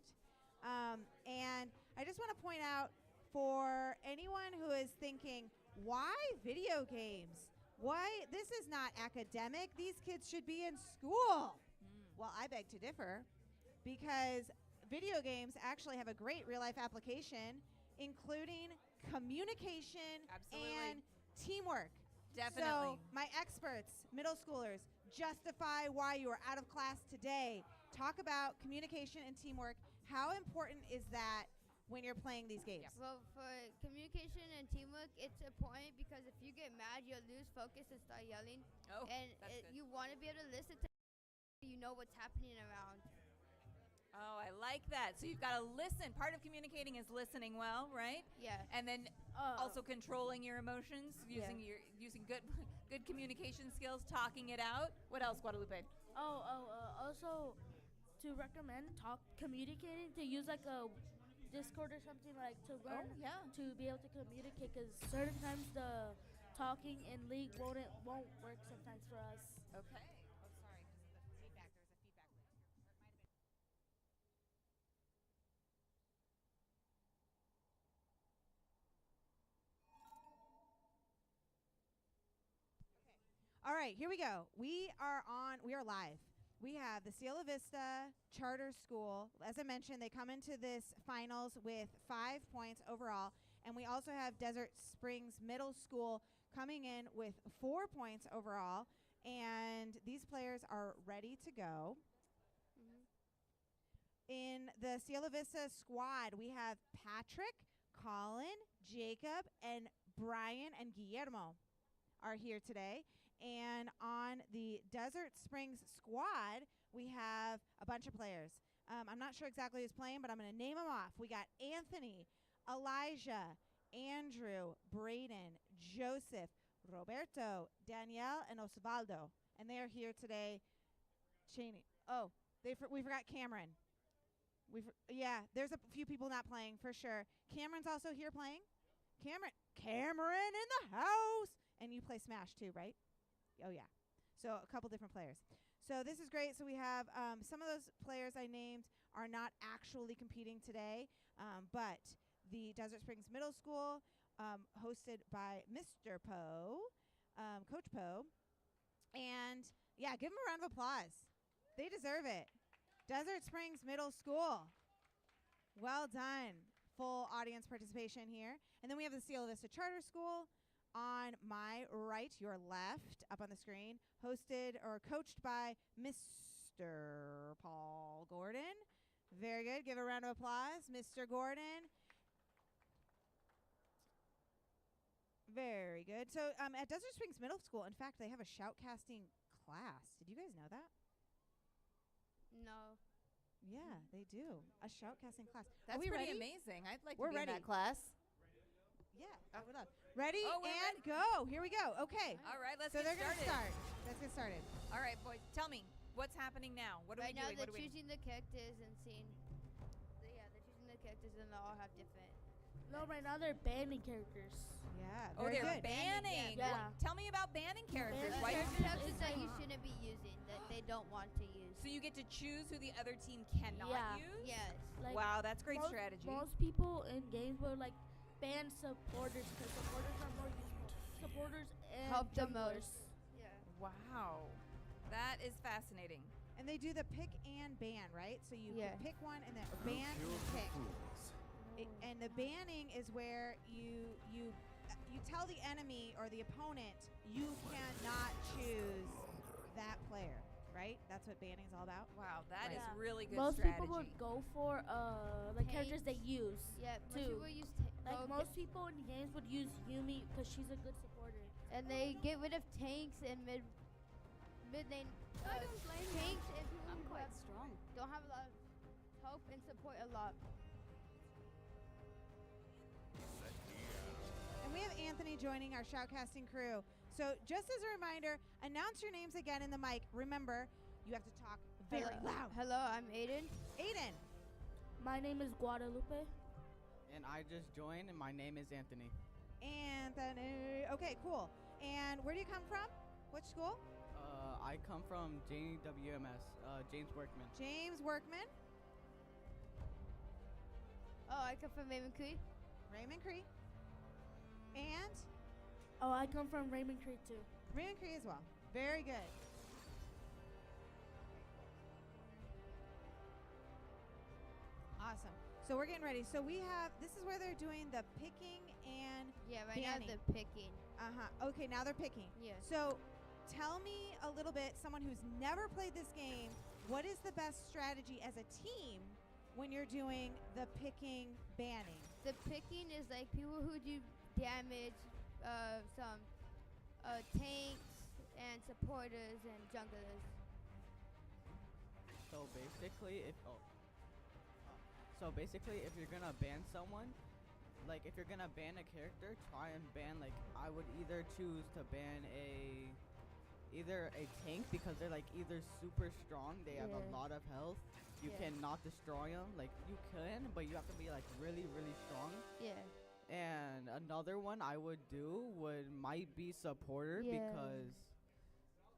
And I just want to point out, for anyone who is thinking, why video games? Why? This is not academic. These kids should be in school. Well, I beg to differ, because video games actually have a great real-life application, including communication and teamwork. Definitely. So my experts, middle schoolers, justify why you are out of class today. Talk about communication and teamwork. How important is that when you're playing these games? Well, for communication and teamwork, it's important because if you get mad, you'll lose focus and start yelling. Oh, and that's good. you want to be able to listen to what's happening around. Oh, I like that. So you've got to listen. Part of communicating is listening well, right? Yeah. And then also controlling your emotions, using good communication skills, talking it out. What else, Guadalupe? Also to recommend communicating, to use like a Discord or something, like to learn to be able to communicate, because certain times the talking in League won't work sometimes for us. Okay. Oh, sorry, because of the feedback. There's a feedback loop here. All right, here we go. We are live. We have the Cielo Vista Charter School. As I mentioned, they come into this finals with 5 points overall. And we also have Desert Springs Middle School coming in with 4 points overall. And these players are ready to go. In the Cielo Vista squad, we have Patrick, Colin, Jacob, and Brian and Guillermo are here today. And on the Desert Springs squad, we have a bunch of players. I'm not sure exactly who's playing, but I'm going to name them off. We got Anthony, Elijah, Andrew, Braden, Joseph, Roberto, Danielle, and Osvaldo. And they are here today. Cheney. Oh, we forgot Cameron. There's a few people not playing for sure. Cameron's also here playing. Cameron in the house. And you play Smash too, right? Oh, yeah. So a couple different players. So this is great. So we have some of those players I named are not actually competing today, but the Desert Springs Middle School, hosted by Mr. Poe, Coach Poe. And, yeah, give them a round of applause. They deserve it. Desert Springs Middle School. Well done. Full audience participation here. And then we have the Cielo Vista Charter School. On my right, your left, up on the screen, hosted or coached by Mr. Paul Gordon. Very good. Give a round of applause, Mr. Gordon. Very good. So at Desert Springs Middle School, in fact, they have a shoutcasting class. Did you guys know that? No. Yeah, they do. A shoutcasting class. That's Are we pretty ready? amazing. I'd like We're to be ready. in that class. Yeah, I would love. Ready Oh, we're and go. Here we go. Okay. All right, let's So get they're going started. to start. Let's get started. All right, boys, tell me, what's happening now? What are Right we now doing? they're What are we choosing the characters and seeing. They're choosing the characters and they all have different. No, right now they're banning characters. Yeah. Oh, very they're good. banning. Yeah. What- Tell me about banning characters. Banning Why do Certain you, characters that you It's- shouldn't be using that they don't want to use. so you get to choose who the other team cannot Yeah. use? Yes. Like Wow, that's great most, strategy. Most people in games will like ban supporters because supporters are more useful. Supporters and Help the junglers. most. Yeah. Wow. That is fascinating. And they do the pick and ban, right? So you Yeah. pick one and then ban and pick. And the banning is where you tell the enemy or the opponent you cannot choose that player, right? That's what banning is all about. Wow, that is Yeah. really good Most strategy. people would go for the characters they use. Yeah. Most Too. people use Like most people in games would use Yumi because she's a good supporter. and they get rid of tanks and mid lane tanks and people who have strong. don't have a lot of help and support a lot. And we have Anthony joining our shoutcasting crew. So just as a reminder, announce your names again in the mic. Remember, you have to talk very loud. Hello, I'm Aiden. Aiden. My name is Guadalupe. And I just joined, and my name is Anthony. Anthony. Okay, cool. And where do you come from? Which school? I come from JWMS, James Workman. James Workman. Oh, I come from Raymond Cree. Raymond Cree. And Oh, I come from Raymond Creek too. Raymond Cree as well. Very good. Awesome. So we're getting ready. So we have, this is where they're doing the picking and, Yeah, right Banning. now they're picking. okay, now they're picking. Yeah. So tell me a little bit, someone who's never played this game, what is the best strategy as a team when you're doing the picking banning? The picking is like people who do damage, some tanks and supporters and junglers. So basically, if you're gonna ban someone, like if you're gonna ban a character, try and ban like I would either choose to ban either a tank because they're like either super strong, they have a Yeah. lot of health, you Yeah. cannot destroy them. Like you can, but you have to be like really really strong. Yeah. And another one I would do might be supporter Yeah.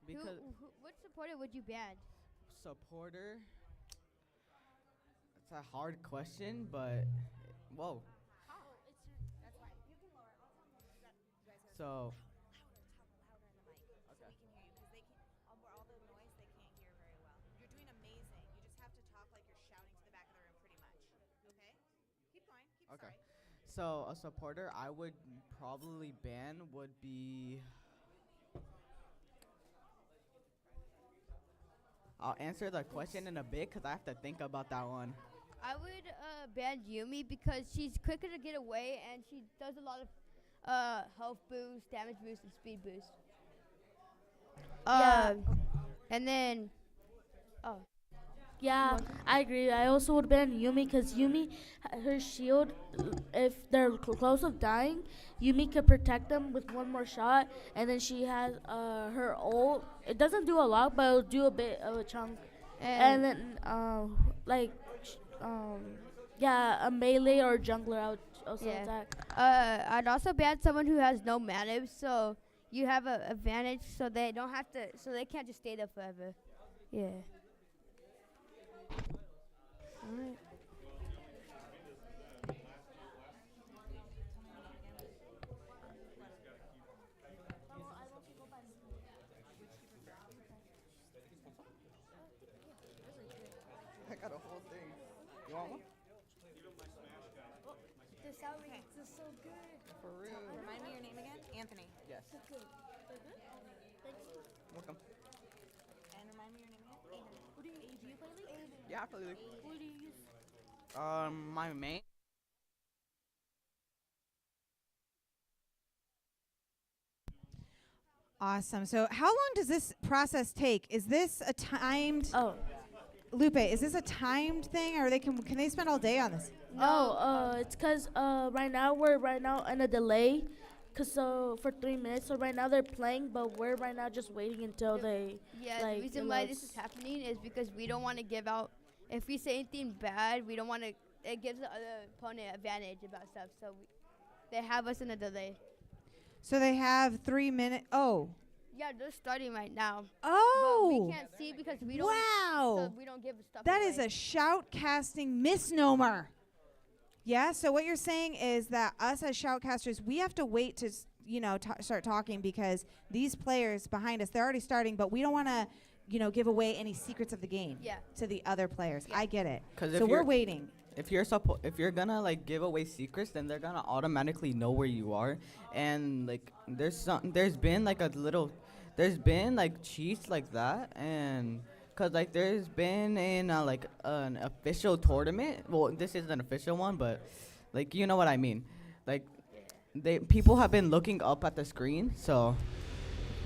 because What supporter would you ban? supporter. It's a hard question, but whoa. That's fine. You can lower it. You guys gotta So louder in the mic so Okay. we can hear you because they can't, all the noise they can't hear very well. You're doing amazing. You just have to talk like you're shouting to the back of the room pretty much. Okay? Keep going. Okay. Sorry. So a supporter I would probably ban would be. I'll answer the question in a bit because I have to think about that one. I would ban Yumi because she's quicker to get away and she does a lot of health boost, damage boost, and speed boost. Yeah. And then Yeah, I agree. I also would ban Yumi because Yumi, her shield, if they're close of dying, Yumi could protect them with one more shot. And then she has her ult. It doesn't do a lot, but it'll do a bit of a chunk. And then, yeah, a melee or jungler I would also Yeah. attack. I'd also ban someone who has no mana, so you have an advantage, so they don't have to, so they can't just stay there forever. Yeah. Alright. I got a whole thing. You want one? This outreach is so good. For real? Remind me your name again? Anthony. Yes. Welcome. And remind me your name again? Who do you play League? Yeah, I play League. Who do you use? My main. Awesome. So how long does this process take? Is this a timed Oh. Lupe, is this a timed thing or can they spend all day on this? No, it's because we're right now in a delay for 3 minutes. So right now they're playing, but we're right now just waiting until they. Yeah, like, the reason why this is happening is because we don't want to give out. If we say anything bad, we don't want to. It gives the other opponent advantage about stuff. So they have us in a delay. So they have 3 minutes. Oh. Yeah, they're starting right now. Oh. But we can't see because we don't. Wow. So we don't give stuff That away. is a shoutcasting misnomer. Yeah. So what you're saying is that us as shoutcasters, we have to wait to start talking because these players behind us, they're already starting, but we don't want to give away any secrets of the game to the other players. I get it. So we're waiting. If you're gonna like give away secrets, then they're gonna automatically know where you are, and like there's been like cheats like that, and cause like there's been in like an official tournament. Well, this is an official one, but like you know what I mean. Like people have been looking up at the screen, so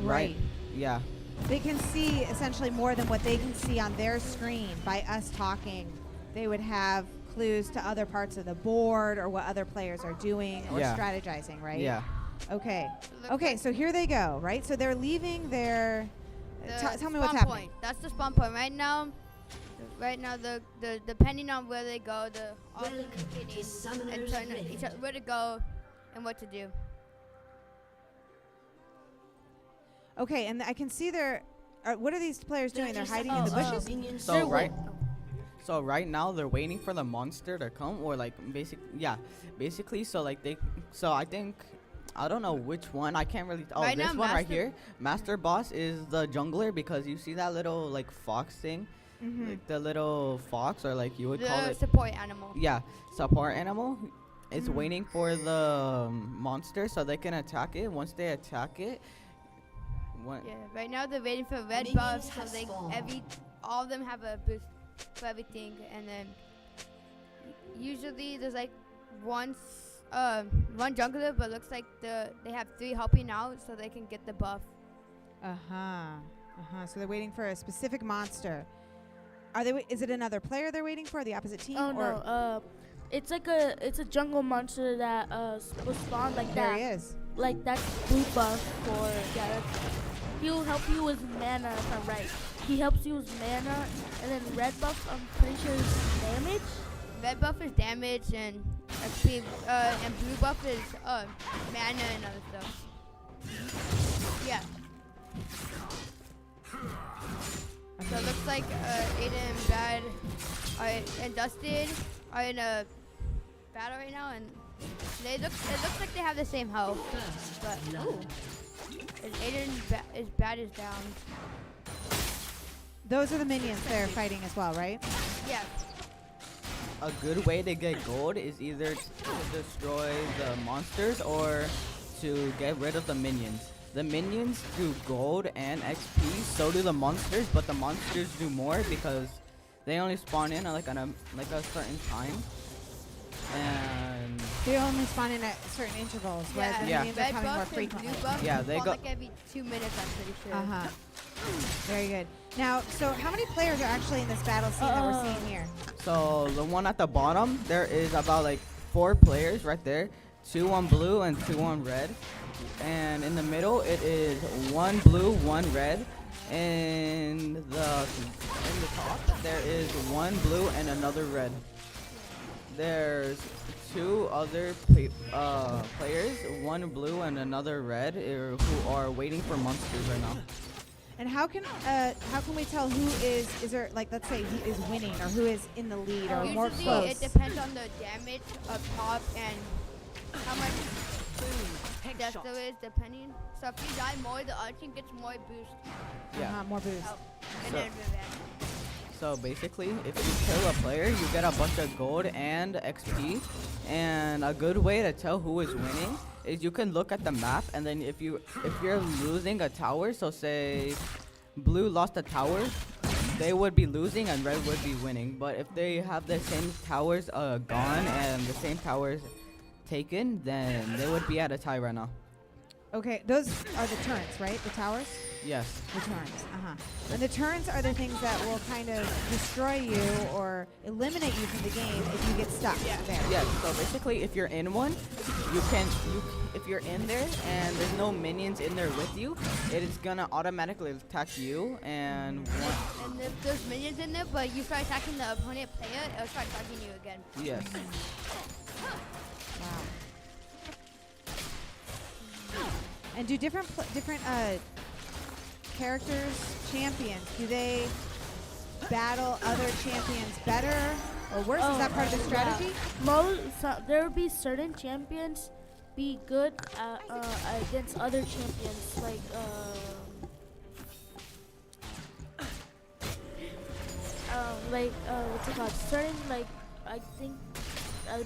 Right. Yeah. They can see essentially more than what they can see on their screen by us talking. They would have clues to other parts of the board or what other players are doing or strategizing, right? Yeah. Okay. Okay, so here they go, right? So they're leaving their tell me what's spawn happening. point. That's the spawn point right now. Right now, the depending on where they go, the all communicating and trying to each other where to go and what to do. Okay, and I can see what are these players doing? They're hiding in the bushes? So right now they're waiting for the monster to come, or like basically. So like I think I don't know which one. I can't really. Oh, right this now, one right here, Master Boss is the jungler because you see that little like fox thing, like the little fox, or like you would call it support animal. Yeah, support animal. It's waiting for the monster so they can attack it. Once they attack it. Yeah, right now they're waiting for red buffs, so all of them have a boost for everything, and then usually there's like one jungler, but looks like they have 3 helping out, so they can get the buff. So they're waiting for a specific monster. Is it another player they're waiting for? The opposite team? Oh no, it's a jungle monster that will spawn like that. There he is. Like that's blue buff for he'll help you with mana if I'm right. He helps you with mana, and then red buff I'm pretty sure is damage. Red buff is damage and XP, and blue buff is mana and other stuff. Yeah. So it looks like Aiden, Bad, and Dustin are in a battle right now, and it looks like they have the same health. But Aiden is Bad is down. Those are the minions they're fighting as well, right? Yeah. A good way to get gold is either to destroy the monsters or to get rid of the minions. The minions do gold and XP, so do the monsters, but the monsters do more because they only spawn in like a certain time. And they only spawn in at certain intervals, whereas the minions are coming more frequently. They go like every 2 minutes, I'm pretty sure. Very good. Now, so how many players are actually in this battle scene that we're seeing here? So the one at the bottom, there is about like 4 players right there, 2 on blue and 2 on red. And in the middle, it is 1 blue, 1 red. In the top, there is 1 blue and another red. There's 2 other players, 1 blue and another red, who are waiting for monsters right now. And how can we tell who is there, like, let's say who is winning or who is in the lead or more close? Usually it depends on the damage up top and how much death there is, depending. So if you die more, the other team gets more boost. More boost. So basically, if you kill a player, you get a bunch of gold and XP. And a good way to tell who is winning is you can look at the map, and then if you're losing a tower, so say blue lost a tower, they would be losing and red would be winning. But if they have the same towers gone and the same towers taken, then they would be at a tie right now. Okay, those are the turrets, right? The towers? Yes. The turns. And the turns are the things that will kind of destroy you or eliminate you from the game if you get stuck there. Yes. So basically, if you're in one, if you're in there and there's no minions in there with you, it is gonna automatically attack you and. And if there's minions in there, but you start attacking the opponent player, it'll start attacking you again. Yes. Wow. And do different characters, champions, do they battle other champions better or worse? Is that part of the strategy? There will be certain champions be good against other champions, like what's it called? Certain, like, I think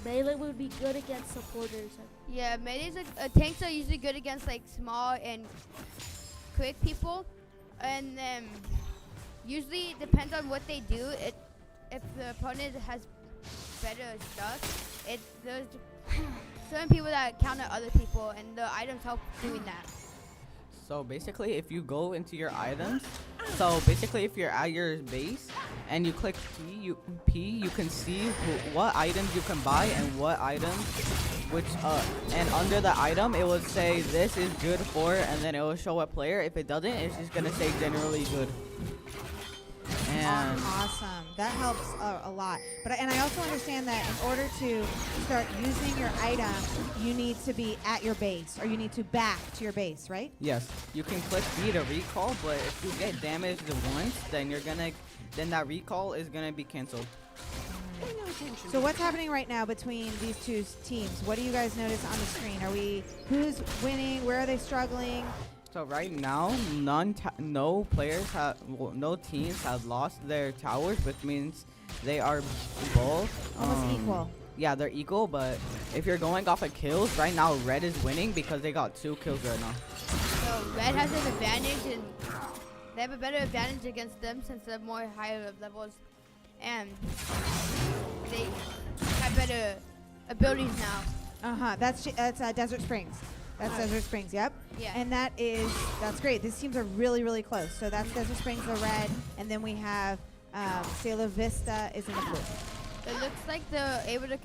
melee would be good against supporters. Yeah, melee's tanks are usually good against like small and quick people, and usually it depends on what they do. If the opponent has better stuff, there's certain people that counter other people, and the items help doing that. So basically, if you go into your items, if you're at your base and you click P, you can see what items you can buy and what items, and under the item, it will say this is good for, and then it will show what player. If it doesn't, it's just gonna say generally good. And awesome. That helps a lot. And I also understand that in order to start using your item, you need to be at your base, or you need to back to your base, right? yes, you can click B to recall, but if you get damaged once, then that recall is gonna be canceled. So what's happening right now between these two teams? What do you guys notice on the screen? Who's winning? Where are they struggling? So right now, no teams have lost their towers, which means they are both Almost equal. Yeah, they're equal, but if you're going off of kills, right now Red is winning because they got 2 kills right now. So Red has an advantage, and they have a better advantage against them since they're more higher levels, and they have better abilities now. That's Desert Springs. That's Desert Springs, yep. Yeah. And that's great. These teams are really, really close. So that's Desert Springs, the red, and then we have Cielo Vista is in the blue. It looks like they're able to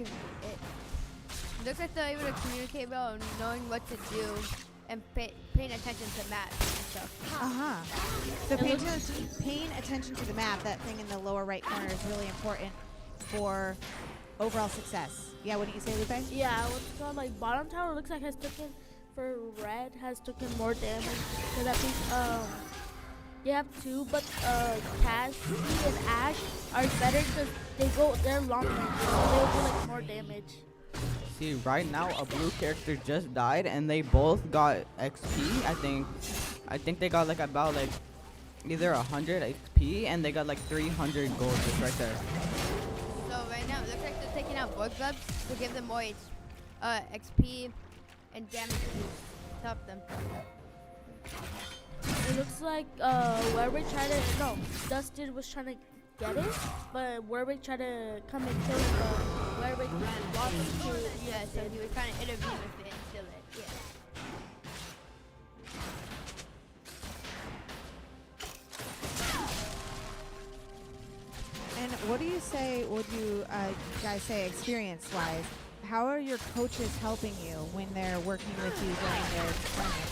communicate well and knowing what to do and paying attention to maps and stuff. So paying attention to the map, that thing in the lower right corner, is really important for overall success. Yeah, what do you say, Lupe? Yeah, what's it called? Like, bottom tower looks like Red has taken more damage because I think they have 2, but Cassie and Ash are better because they're long range, so they'll do like more damage. See, right now a blue character just died and they both got XP. I think they got about either 100 XP and they got 300 gold just right there. So right now it looks like they're taking out Void Gloves to give them more XP and damage to help them. It looks like Dustin was trying to get it, but Warwick tried to come and kill him, but Warwick lost him to so he was trying to intervene with it and kill it. And what do you say, guys say experience-wise? How are your coaches helping you when they're working with you during their tournament?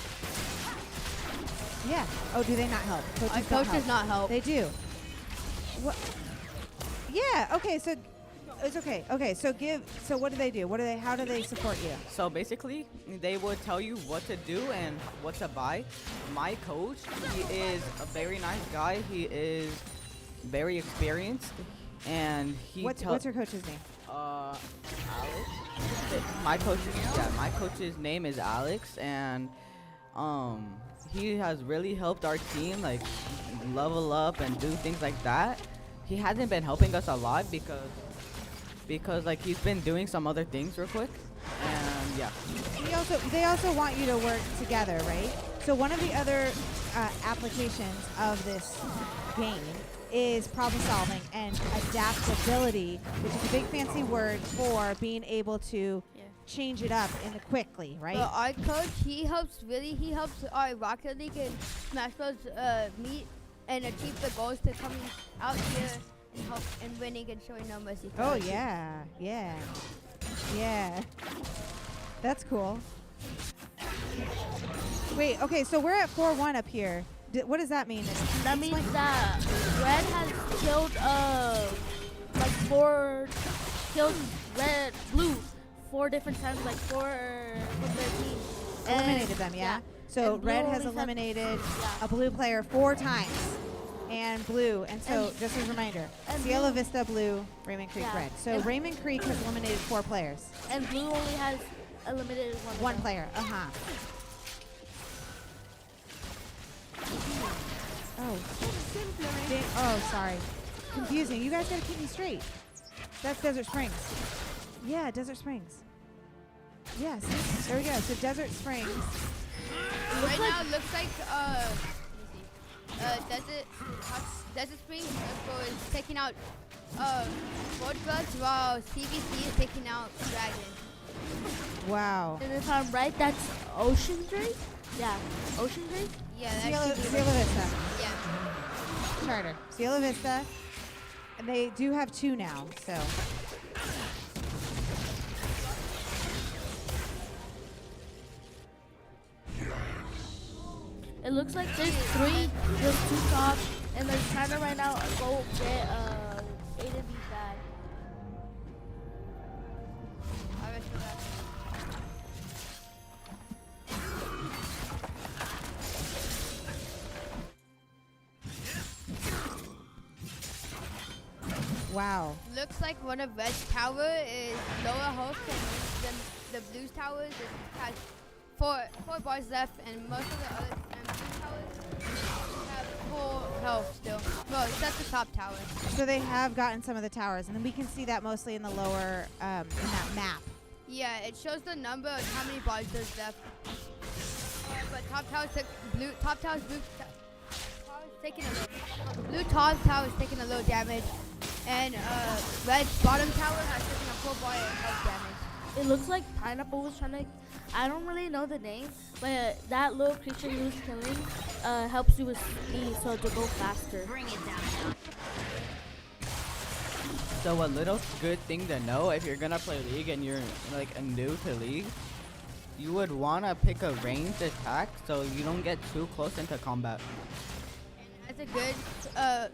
Yeah. Oh, do they not help? Coaches not help. They do. What? Yeah. Okay. So it's okay. Okay. So what do they do? How do they support you? So basically, they would tell you what to do and what to buy. My coach, he is a very nice guy. He is very experienced, and what's your coach's name? Alex. My coach's name is Alex, and he has really helped our team level up and do things like that. He hasn't been helping us a lot because he's been doing some other things real quick, and yeah. They also want you to work together, right? So one of the other applications of this game is problem solving and adaptability, which is a big fancy word for being able to change it up in the quickly, right? But our coach, he helps our Rocket League and Smash Bros. Meet and achieve the goals to coming out here and help and winning and showing no mercy. for Oh our team. yeah. That's cool. Wait, okay, so we're at 4-1 up here. What does that mean? That means that Red has killed like blue 4 different times, like 4 from their team. Eliminated them, yeah? So And blue red has only has- eliminated yeah. a blue player 4 times. And blue, and so just as a reminder, and Cielo blue- Vista blue, Raymond Creek Yeah. red. So And- Raymond Creek has eliminated 4 players. And blue only has eliminated one. of One them. player, Oh. Oh, sorry. Confusing. You guys gotta keep me straight. That's Desert Springs. Yeah, Desert Springs. Yes. There we go. So Desert Springs. Right now, it looks like Desert Springs is taking out Gold Bloods while CBC is taking out Dragon. Wow. And if I'm right, that's Ocean Drake? Yeah, Ocean Drake? Yeah, that Cielo should be Cielo Vista. Yeah. Charter. Cielo Vista. And they do have 2 now, so. It looks like there's 3, there's 2 top, and they're trying to right now go get A to B bad. I wish for that. Wow. Looks like one of Red's tower is lower host and the Blues towers has four bars left, and most of the other Blue towers have full health still. Well, except the top tower. So they have gotten some of the towers, and then we can see that mostly in the lower, in that map. Yeah, it shows the number of how many bars there's left. But top tower's blue top tower's taking a little. Blue top tower is taking a little damage, and red bottom tower has taken a full bar of damage. It looks like Pineapple was trying to, I don't really know the name, but that little creature he was killing helps you with speed, so to go faster. Bring it down. So a little good thing to know if you're gonna play League and you're like new to League, you would wanna pick a ranged attack so you don't get too close into combat. That's a good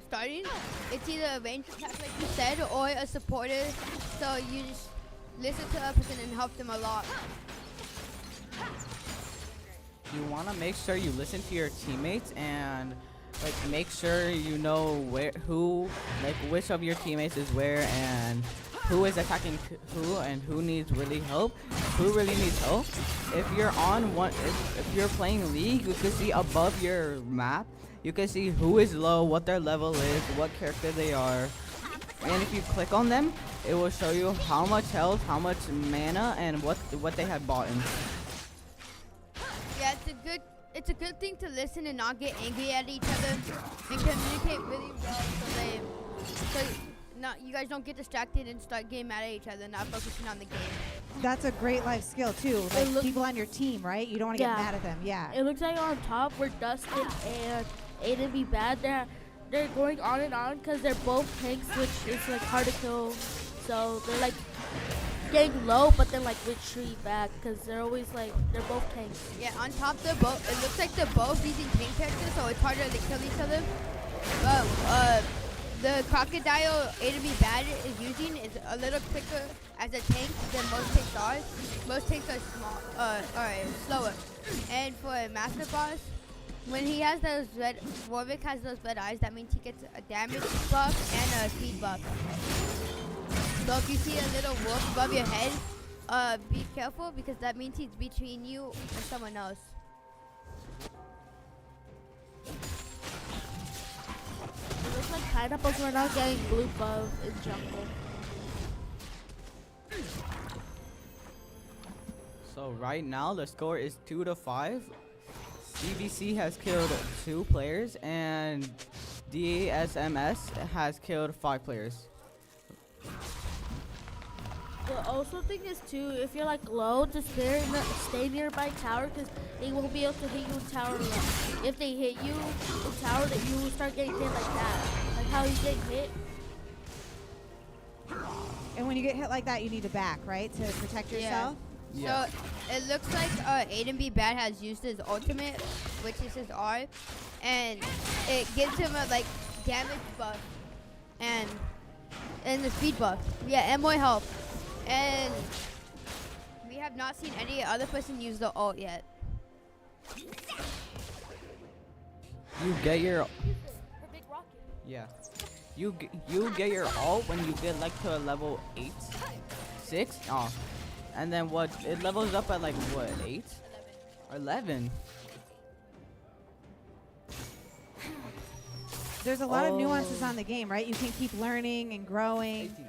starting. It's either a range attack like you said, or a supporter, so you just listen to a person and help them a lot. You wanna make sure you listen to your teammates and like make sure you know which of your teammates is where and who is attacking who and who needs really help, who really needs help. If you're on one, if you're playing League, you can see above your map. You can see who is low, what their level is, what character they are, and if you click on them, it will show you how much health, how much mana, and what they have bought in. Yeah, it's a good thing to listen and not get angry at each other and communicate really well so you guys don't get distracted and start getting mad at each other, not focusing on the game. That's a great life skill too. Like people on your team, right? You don't want to get Yeah. mad at them. Yeah. It looks like on top where Dustin and Aiden be bad, they're going on and on because they're both tanks, which is like hard to kill. So they're like getting low, but then like retreat back because they're always like they're both tanks. Yeah, on top they're both. It looks like they're both using tank characters, so it's harder to kill each other. But the crocodile A to B bad is using is a little quicker as a tank than most tanks are. Most tanks are slower. And for a master boss, when he has those Warwick has those red eyes, that means he gets a damage buff and a speed buff. So if you see a little wolf above your head, be careful because that means he's between you and someone else. It looks like Pineapples are not getting blue buff in jungle. So right now the score is 2-5. CBC has killed 2 players and DSMS has killed 5 players. The also think is too, if you're like low, just stay nearby tower because they won't be able to hit you in tower. If they hit you in tower, that you will start getting hit like that, like how you get hit. And when you get hit like that, you need to back, right, to protect yourself. So it looks like Aiden B. Bad has used his ultimate, which is his R, and it gives him a like damage buff and the speed buff. Yeah, and more health. And we have not seen any other person use the ult yet. You get your Big rocket. yeah. You get your ult when you get like to a level 8, 6. Oh, and then what? It levels up at like what 8 or 11. There's a lot of nuances on the game, right? You can keep learning and growing 18.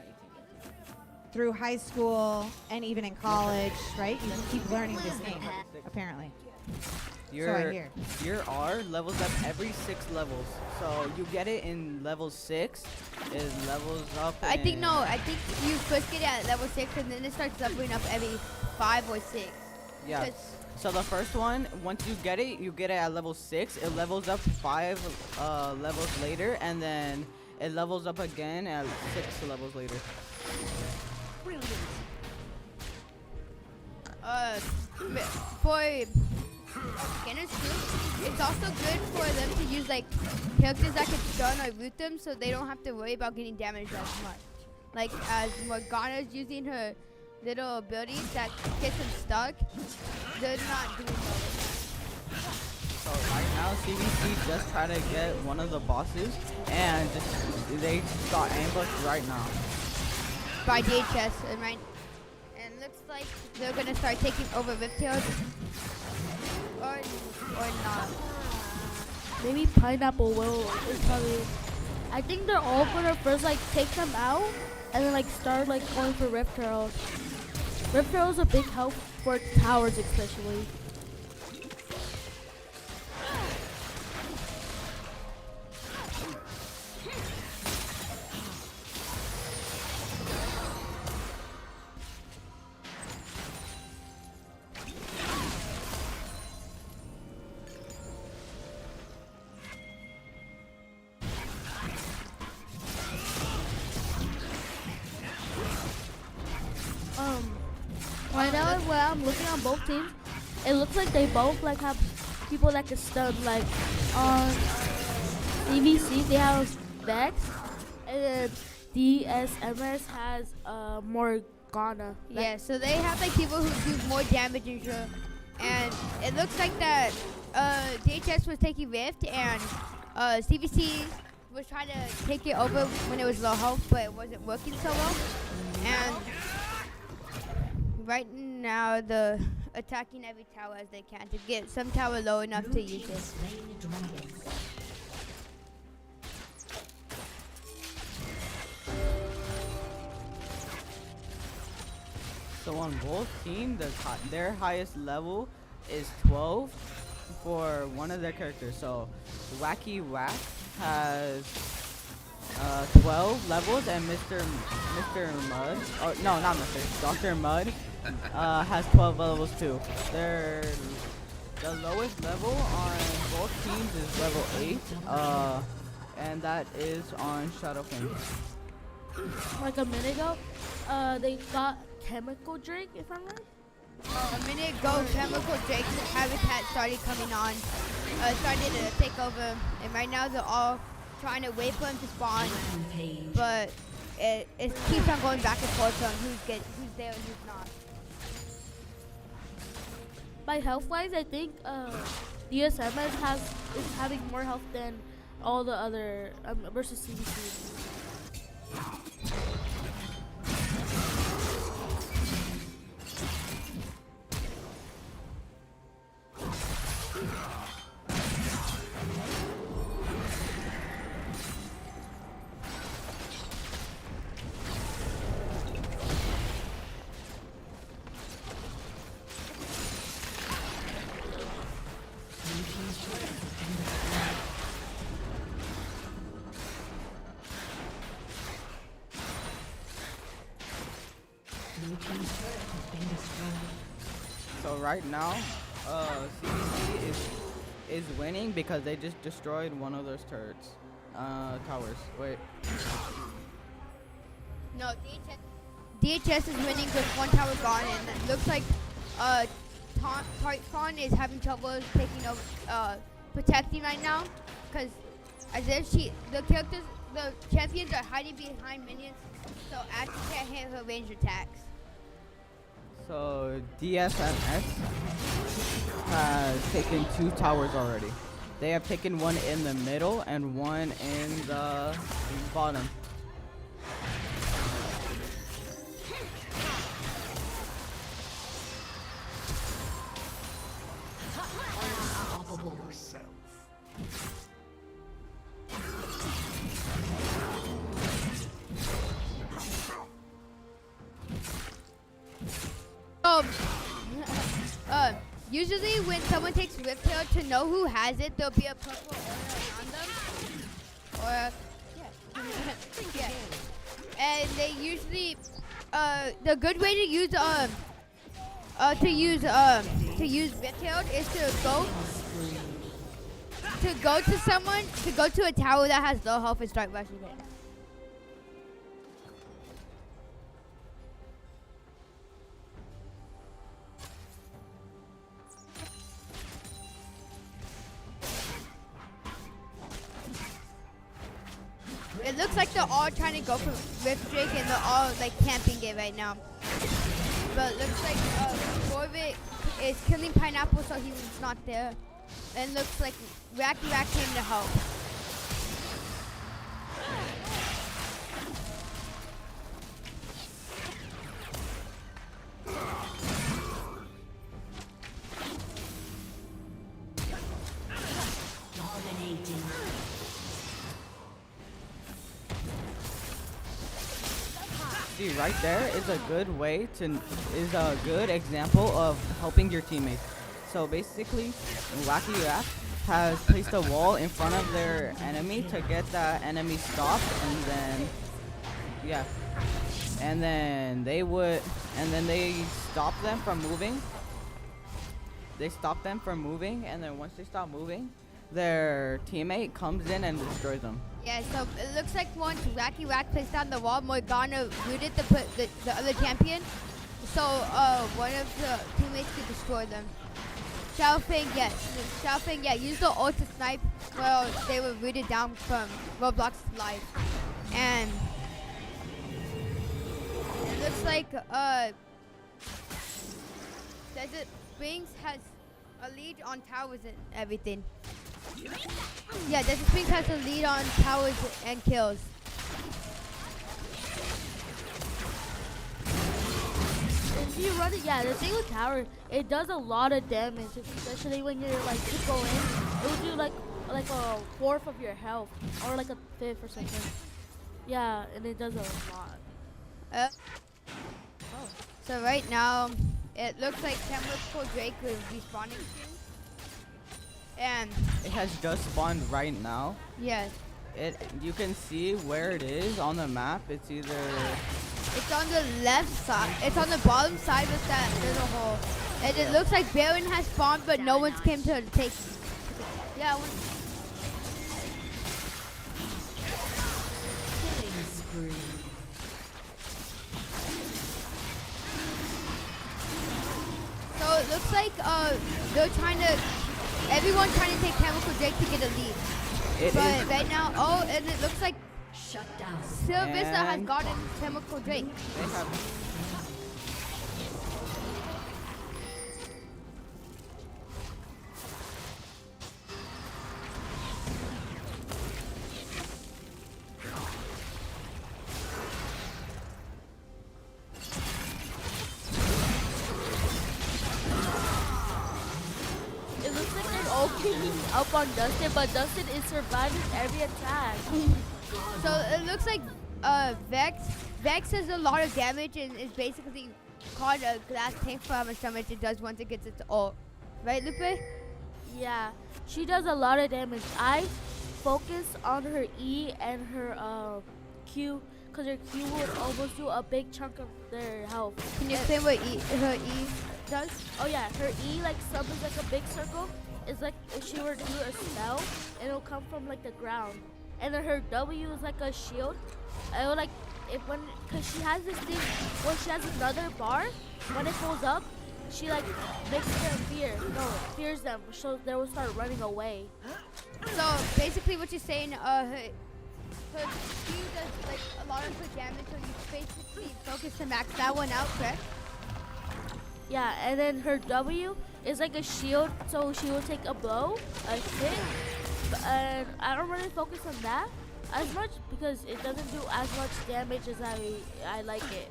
through high school and even in college, right? You can keep learning this game, apparently. So I hear. Your R levels up every 6 levels. So you get it in level 6. It levels up. I think you first get it at level 6 and then it starts leveling up every 5 or 6. Yeah. So the first one, once you get it at level 6. It levels up 5 levels later, and then it levels up again at 6 levels later. For beginners too, it's also good for them to use like characters that can stun or root them, so they don't have to worry about getting damaged as much. Like as Morgana's using her little abilities that gets them stuck, they're not doing well with that. So right now, CBC just tried to get one of the bosses, and they got ambushed right now. By DHS and looks like they're gonna start taking over Riftails or not. Maybe Pineapple will. Probably. I think they're all gonna first like take them out and then like start like going for Rift Herald. Rift Herald is a big help for towers especially. Right now, when I'm looking on both teams, it looks like they both like have people that can stun. Like on DVC, they have Vex, and then DSMS has Morgana. Yeah, so they have like people who do more damage and it looks like that DHS was taking Rift and CVC was trying to take it over when it was low health, but it wasn't working so well. And right now, they're attacking every tower as they can to get some tower low enough to use it. So on both teams, their highest level is 12 for one of their characters. So Wacky Whack has 12 levels, and Mr. Mud, oh no, not Mr. Dr. Mud has 12 levels too. The lowest level on both teams is level 8, and that is on Shadowfin. Like a minute ago, they got Chemical Drake, if I'm right. A minute ago, Chemical Drake's habitat started coming on, started to take over, and right now they're all trying to wait for him to spawn, but it keeps on going back and forth on who's there and who's not. By health-wise, I think DSMS is having more health than all the other versus CBC. So right now, CBC is winning because they just destroyed one of those turrets, towers. Wait. No, DHS is winning with one tower gone, and it looks like Tarkon is having trouble taking over, protecting right now, because as if the champions are hiding behind minions, so Ashley can't hit her range attacks. So DSMS has taken 2 towers already. They have taken one in the middle and one in the bottom. Usually when someone takes Rift Tail, to know who has it, there'll be a purple aura on them. Or, yeah. And they usually, the good way to use Rift Tail is to go to a tower that has low health and start rushing it. It looks like they're all trying to go for Rift Drake and they're all like camping it right now. But it looks like Corvette is killing Pineapple, so he was not there. And looks like Racky Rack came to help. See, right there is a good example of helping your teammates. So basically, Wacky Rap has placed a wall in front of their enemy to get that enemy stopped, and then they stop them from moving. They stop them from moving, and then once they stop moving, their teammate comes in and destroys them. Yeah, so it looks like once Wacky Rack placed down the wall, Morgana rooted the other champion, so one of the teammates could destroy them. Xiaofeng, used the ult to snipe while they were rooted down from Roblox's life. And it looks like Desert Springs has a lead on towers and everything. Yeah, Desert Springs has a lead on towers and kills. If you run it, yeah, the thing with tower, it does a lot of damage, especially when you're like to go in. It will do like a fourth of your health, or like a fifth or something. Yeah, and it does a lot. So right now, it looks like Chemical Drake is respawning soon. And it has just spawned right now. Yes. You can see where it is on the map. It's on the left side. It's on the bottom side of that little hole. And it looks like Baron has spawned, but no one's came to take. Yeah. So it looks like everyone's trying to take Chemical Drake to get a lead. But right now, and it looks like Sylvester has gotten Chemical Drake. Up on Dustin, but Dustin is surviving every attack. So it looks like Vex has a lot of damage and is basically called a glass tank for how much damage it does once it gets its ult. Right, Lupe? Yeah, she does a lot of damage. I focus on her E and her Q because her Q would almost do a big chunk of their health. Can you explain what her E does? Oh yeah, her E like summons like a big circle. It's like if she were to do a spell, and it'll come from like the ground. And then her W is like a shield. It will like cause she has this thing where she has another bar. When it pulls up, she like makes them fears them, so they will start running away. So basically, what you're saying, her Q does like a lot of her damage, so you basically focus to max that one out, correct? Yeah, and then her W is like a shield, so she will take a blow, a hit, and I don't really focus on that as much because it doesn't do as much damage as I like it.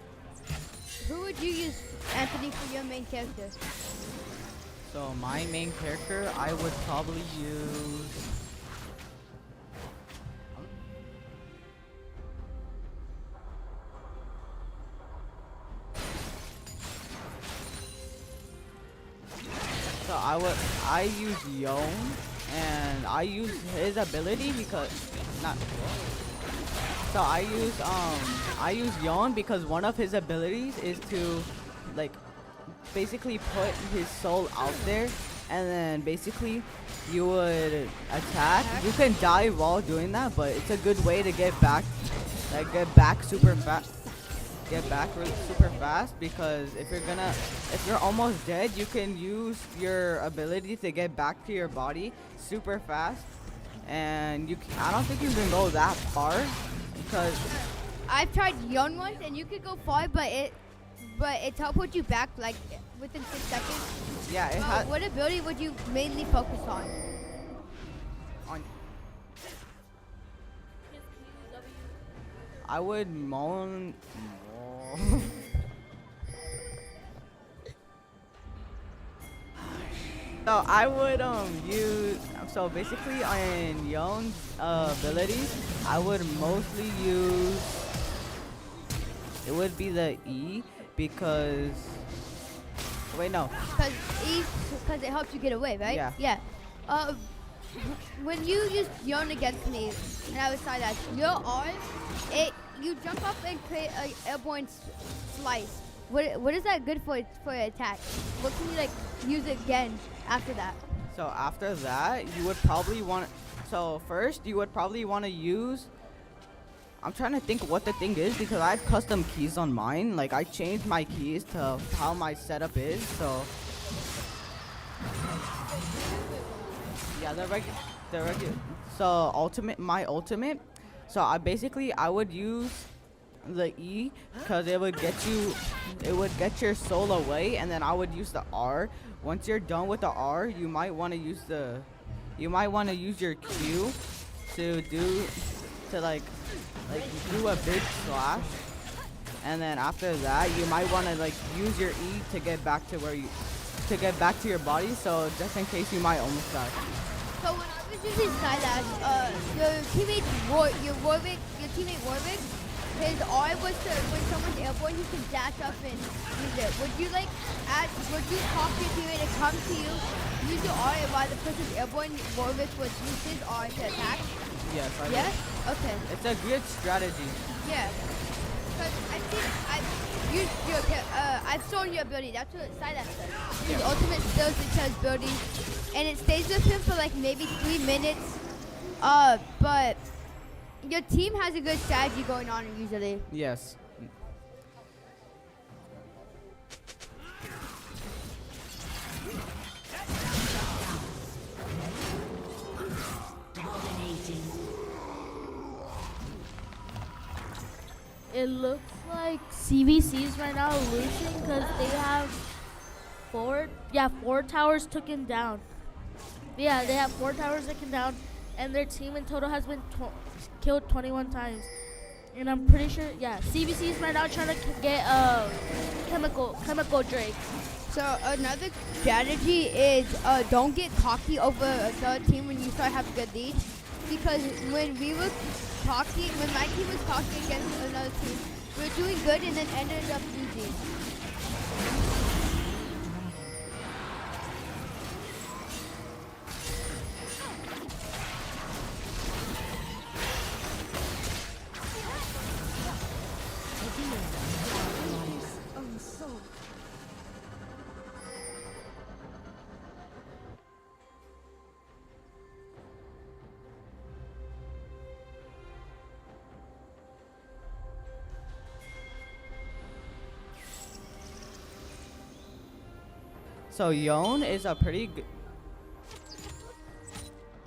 Who would you use, Anthony, for your main character? So my main character, I would probably use. So I use Yon, and I use his ability because So I use Yon because one of his abilities is to like basically put his soul out there, and then basically you would attack. You can die while doing that, but it's a good way to get back super fast. Get back super fast, because if you're almost dead, you can use your ability to get back to your body super fast, and I don't think you can go that far because I've tried Yon once, and you could go far, but it teleports you back like within 6 seconds. Yeah, it has. What ability would you mainly focus on? I would moan. So I would use, so basically on Yon's abilities, I would mostly use, it would be the E, because wait, no, Because it helps you get away, right? Yeah. Yeah. When you use Yon against me, and I was side dash, your R, you jump up and create an airborne slice. What is that good for attack? What can you like use again after that? So after that, you would probably want. So first, you would probably want to use. I'm trying to think what the thing is, because I have custom keys on mine. Like I changed my keys to how my setup is. So yeah, the regular. So my ultimate. So I would use the E, because it would get your soul away, and then I would use the R. Once you're done with the R, you might want to use your Q to do a big slash, and then after that you might want to like use your E to get back to your body, so just in case you might almost die. So when I was using Skydash, your teammate Warwick, his R was to, when someone's airborne, he can dash up and use it. Would you talk to your teammate to come to you, use your R, and while the person's airborne, Warwick would use his R to attack? Yes, I Yes? do. Okay. It's a good strategy. Yeah. Because I've shown your ability. That's what Skydash does. His ultimate skills into his ability, and it stays with him for like maybe 3 minutes. But your team has a good strategy going on usually. Yes. It looks like CVCs right now are losing because they have four towers taken down. Yeah, they have 4 towers taken down, and their team in total has been killed 21 times. And I'm pretty sure, CVCs right now trying to get chemical Drake. So another strategy is don't get cocky over the team when you start having good leads, because when my team was cocky against another team, we were doing good and then ended up losing. So Yon is a pretty good.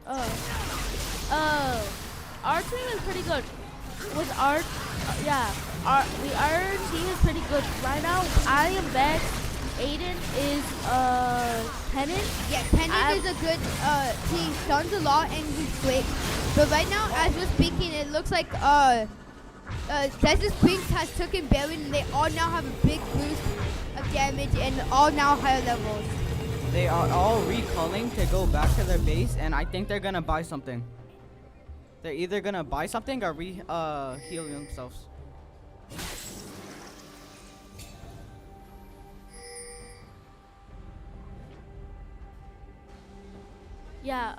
Our team is pretty good. With our, our team is pretty good. Right now, I am Bex. Aiden is Tennant. Yeah, Tennant is a good he stuns a lot and he's quick. But right now, as we're speaking, it looks like Desert Springs has taken Baron and they all now have a big boost of damage and all now higher levels. They are all recalling to go back to their base, and I think they're gonna buy something. They're either gonna buy something or heal themselves. Yeah,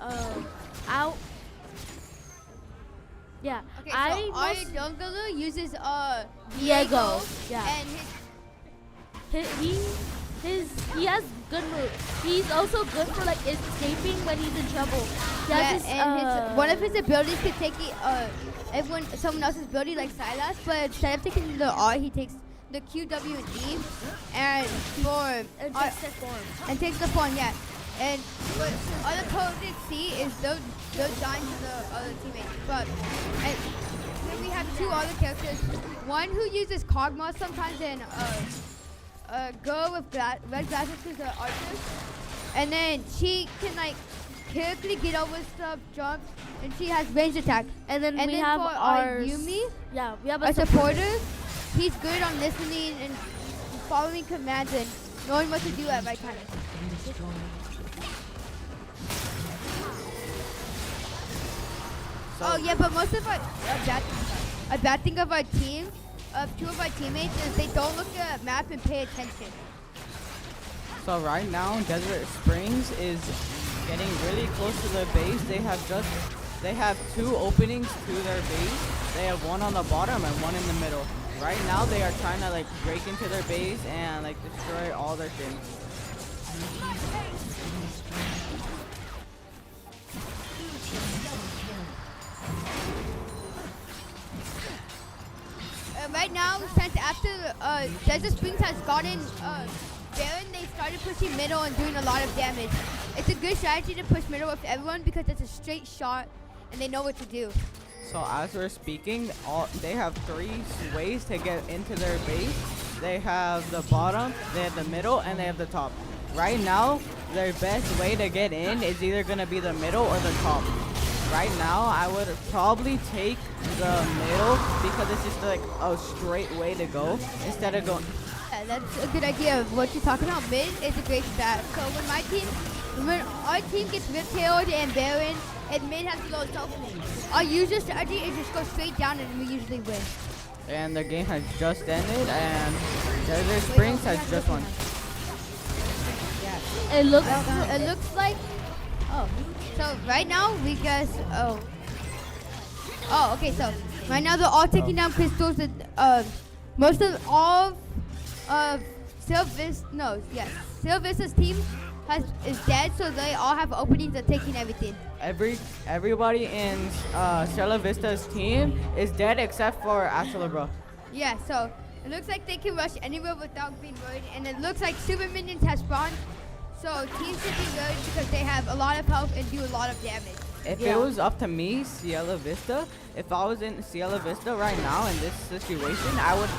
yeah, Okay, so our jungler uses Diego. Yeah. And He has good moves. He's also good for like escaping when he's in trouble. One of his abilities could take someone else's ability like Silas, but instead of taking the R, he takes the Q, W, and E, and takes the form, yeah. And what other opponents see is those dying to the other teammates. But then we have two other characters. One who uses Kog'Maw sometimes and girl with red glasses who's an archer. And then she can like quickly get over stuff, jump, and she has range attack. And then we have for our Yumi, we have a supporter. He's good on listening and following commands and knowing what to do at right time. Oh yeah, but most of a bad thing of our team, two of our teammates, is they don't look at the map and pay attention. So right now, Desert Springs is getting really close to their base. They have two openings to their base. They have one on the bottom and one in the middle. Right now, they are trying to like break into their base and like destroy all their things. Right now, since after Desert Springs has gotten Baron, they started pushing middle and doing a lot of damage. It's a good strategy to push middle with everyone because it's a straight shot and they know what to do. So as we're speaking, they have three ways to get into their base. They have the bottom, they have the middle, and they have the top. Right now, their best way to get in is either going to be the middle or the top. Right now, I would probably take the middle because it's just like a straight way to go instead of going. Yeah, that's a good idea. What you're talking about, mid is a great stat. So when our team gets Riptailed and Baron, and mid has the lowest health, our usual strategy is just go straight down and we usually win. And the game has just ended, and Desert Springs has just won. Yeah. It looks like. Oh. So right now we guess okay, so right now they're all taking down crystals and most of all Sylvista's team is dead, so they all have openings and taking everything. Everybody in Stella Vista's team is dead except for Astrolabra. Yeah, so it looks like they can rush anywhere without being worried, and it looks like super minions have spawned. So teams should be good because they have a lot of health and do a lot of damage. If it was up to me, Ciela Vista, if I was in Ciela Vista right now in this situation, I would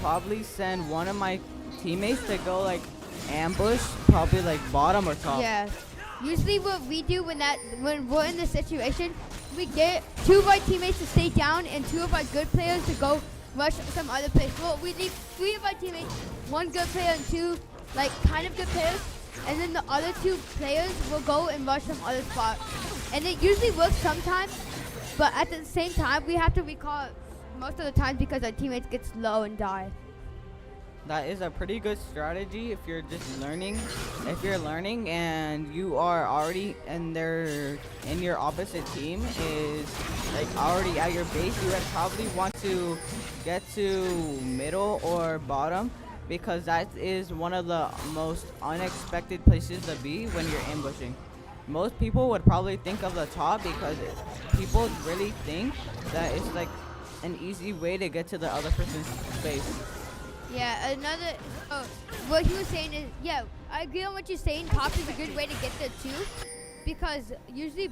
probably send one of my teammates to go like ambush, probably like bottom or top. Yeah. Usually what we do when we're in this situation, we get two of our teammates to stay down and two of our good players to go rush some other place. Well, we leave three of our teammates, one good player and two like kind of good players, and then the other two players will go and rush some other spot. And it usually works sometimes, but at the same time we have to recall most of the time because our teammates get slow and die. That is a pretty good strategy if you're just learning. If you're learning and you are already in your opposite team is like already at your base, you would probably want to get to middle or bottom, because that is one of the most unexpected places to be when you're ambushing. Most people would probably think of the top because people really think that it's like an easy way to get to the other person's base. Yeah, another. What he was saying is, yeah, I agree on what you're saying. Top is a good way to get there too, because usually,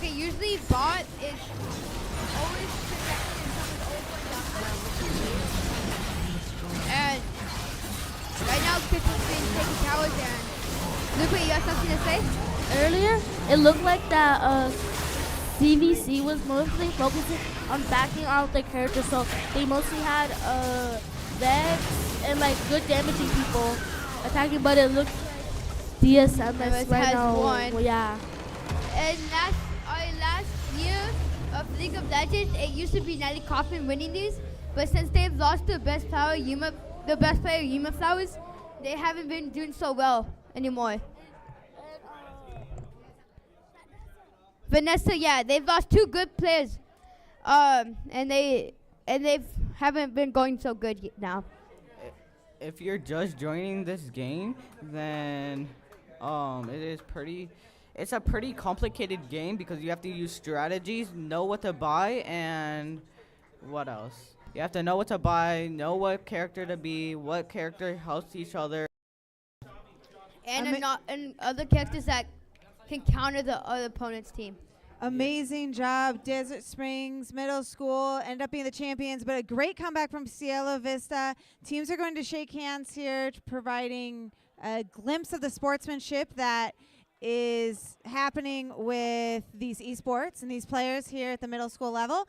usually bot is always protected and someone's always going down there. And right now, Kitchen's been taking towers and. Luca, you have something to say? Earlier, it looked like that DVC was mostly focusing on backing out their characters, so they mostly had Vex and like good damaging people attacking, but it looks like DSM has right now. won. Well, yeah. And last year of League of Legends, it used to be Nelly Kaufman winning these, but since they've lost the best player Yuma Flowers, they haven't been doing so well anymore. Vanessa, yeah, they've lost 2 good players, and they haven't been going so good now. If you're just joining this game, then it's a pretty complicated game because you have to use strategies, know what to buy, and what else? You have to know what to buy, know what character to be, what character helps each other. And other characters that can counter the other opponent's team. Amazing job, Desert Springs Middle School. End up being the champions, but a great comeback from Cielo Vista. Teams are going to shake hands here, providing a glimpse of the sportsmanship that is happening with these esports and these players here at the middle school level.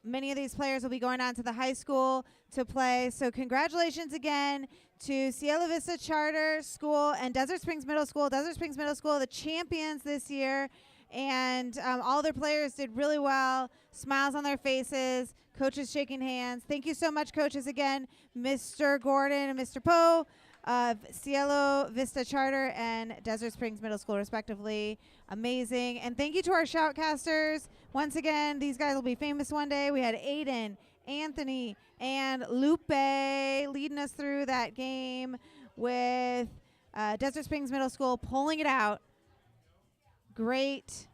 Many of these players will be going on to the high school to play. So congratulations again to Cielo Vista Charter School and Desert Springs Middle School. Desert Springs Middle School, the champions this year. And all their players did really well. Smiles on their faces. Coaches shaking hands. Thank you so much, coaches, again. Mr. Gordon and Mr. Poe of Cielo Vista Charter and Desert Springs Middle School, respectively. Amazing. And thank you to our shoutcasters. Once again, these guys will be famous one day. We had Aiden, Anthony, and Lupe leading us through that game with Desert Springs Middle School pulling it out. Great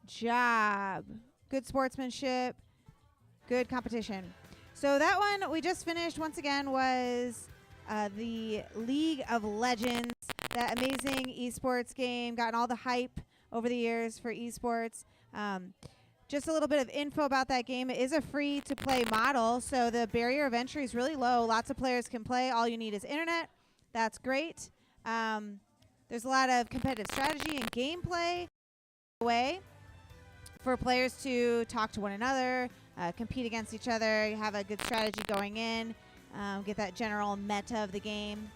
job. Good sportsmanship. Good competition. So that one we just finished once again was the League of Legends, that amazing esports game, gotten all the hype over the years for esports. Just a little bit of info about that game. It is a free-to-play model, so the barrier of entry is really low. Lots of players can play. All you need is internet. That's great. There's a lot of competitive strategy and gameplay way for players to talk to one another, compete against each other, have a good strategy going in, get that general meta of the game.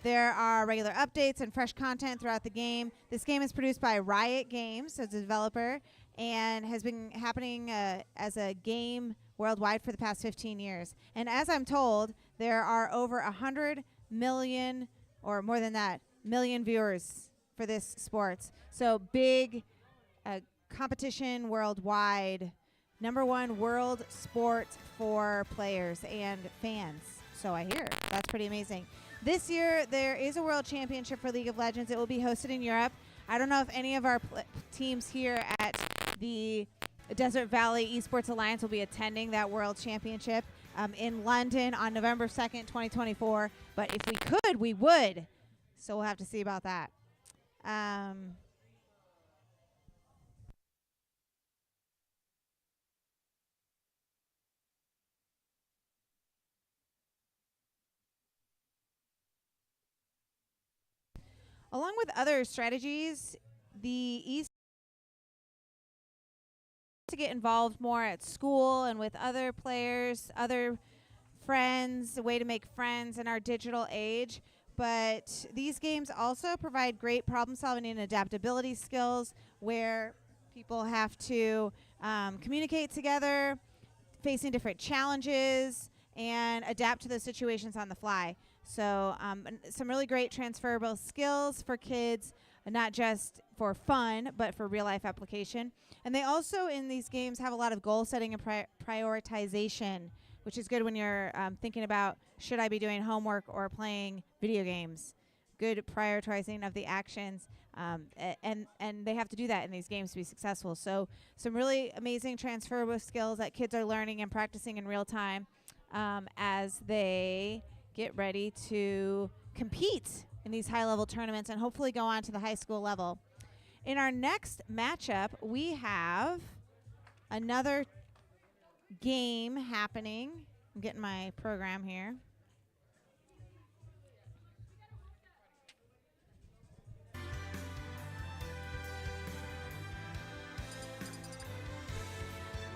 There are regular updates and fresh content throughout the game. This game is produced by Riot Games, so it's a developer, and has been happening as a game worldwide for the past 15 years. And as I'm told, there are over 100 million, or more than that, million viewers for this sports. So big competition worldwide. #1 world sport for players and fans. So I hear. That's pretty amazing. This year, there is a world championship for League of Legends. It will be hosted in Europe. I don't know if any of our teams here at the Desert Valley Esports Alliance will be attending that world championship in London on November 2nd, 2024. But if we could, we would. So we'll have to see about that. Along with other strategies, the East to get involved more at school and with other players, other friends, a way to make friends in our digital age. But these games also provide great problem solving and adaptability skills where people have to communicate together, facing different challenges, and adapt to those situations on the fly. So some really great transferable skills for kids, not just for fun, but for real life application. And they also, in these games, have a lot of goal setting and prioritization, which is good when you're thinking about, should I be doing homework or playing video games? Good prioritizing of the actions. And they have to do that in these games to be successful. So some really amazing transferable skills that kids are learning and practicing in real time. as they get ready to compete in these high-level tournaments and hopefully go on to the high school level. In our next matchup, we have another game happening. I'm getting my program here.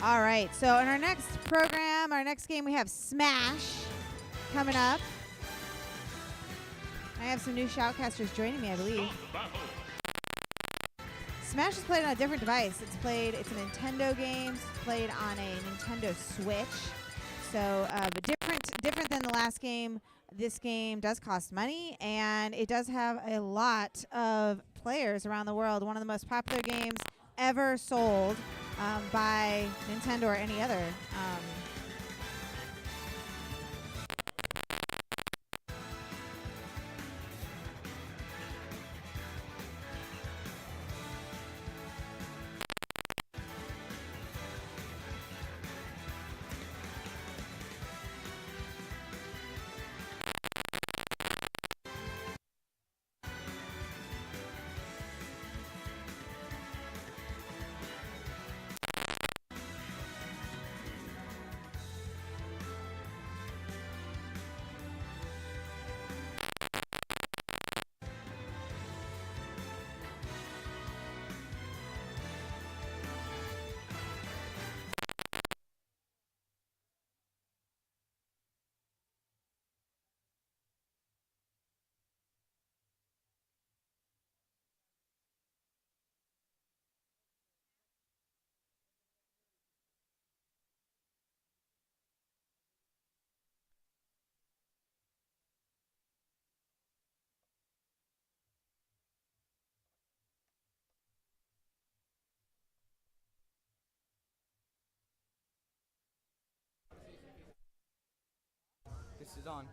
All right, so in our next program, our next game, we have Smash coming up. I have some new shoutcasters joining me, I believe. Smash is played on a different device. It's a Nintendo game. It's played on a Nintendo Switch. So but different than the last game. This game does cost money, and it does have a lot of players around the world. One of the most popular games ever sold by Nintendo or any other. This is on.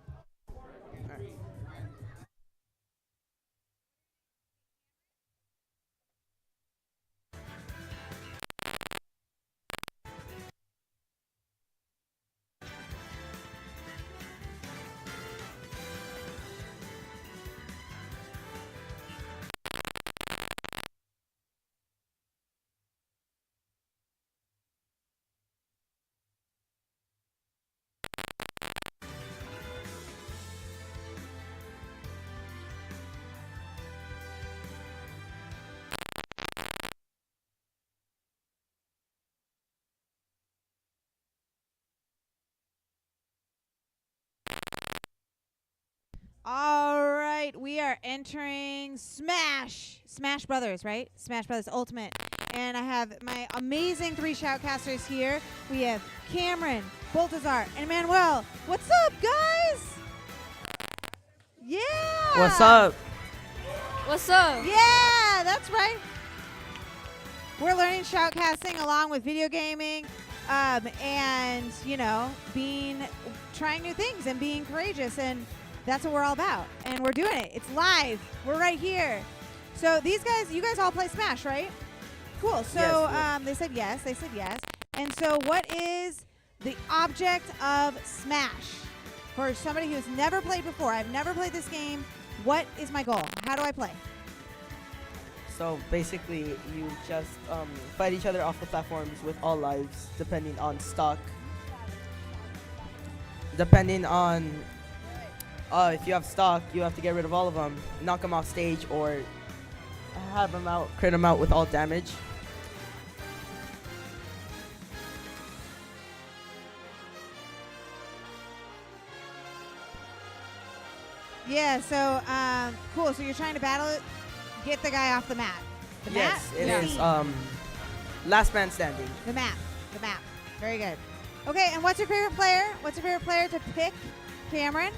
All right, we are entering Smash Brothers, right? Smash Brothers Ultimate. And I have my amazing 3 shoutcasters here. We have Cameron, Baltazar, and Manuel. What's up, guys? Yeah. What's up? What's up? Yeah, that's right. We're learning shoutcasting along with video gaming, and trying new things and being courageous, and that's what we're all about. And we're doing it. It's live. We're right here. So these guys, you guys all play Smash, right? Cool. So Yes, they said yes. They said yes. And so what is the object of Smash? For somebody who's never played before, I've never played this game. What is my goal? How do I play? So basically, you just fight each other off the platforms with all lives, depending on stock. Depending on if you have stock, you have to get rid of all of them, knock them off stage, or have them out, crit them out with all damage. Yeah, so cool. So you're trying to get the guy off the mat. The Yes, mat? it The is. scene. Last man standing. The map. The map. Very good. Okay, and what's your favorite player? What's your favorite player to pick? Cameron?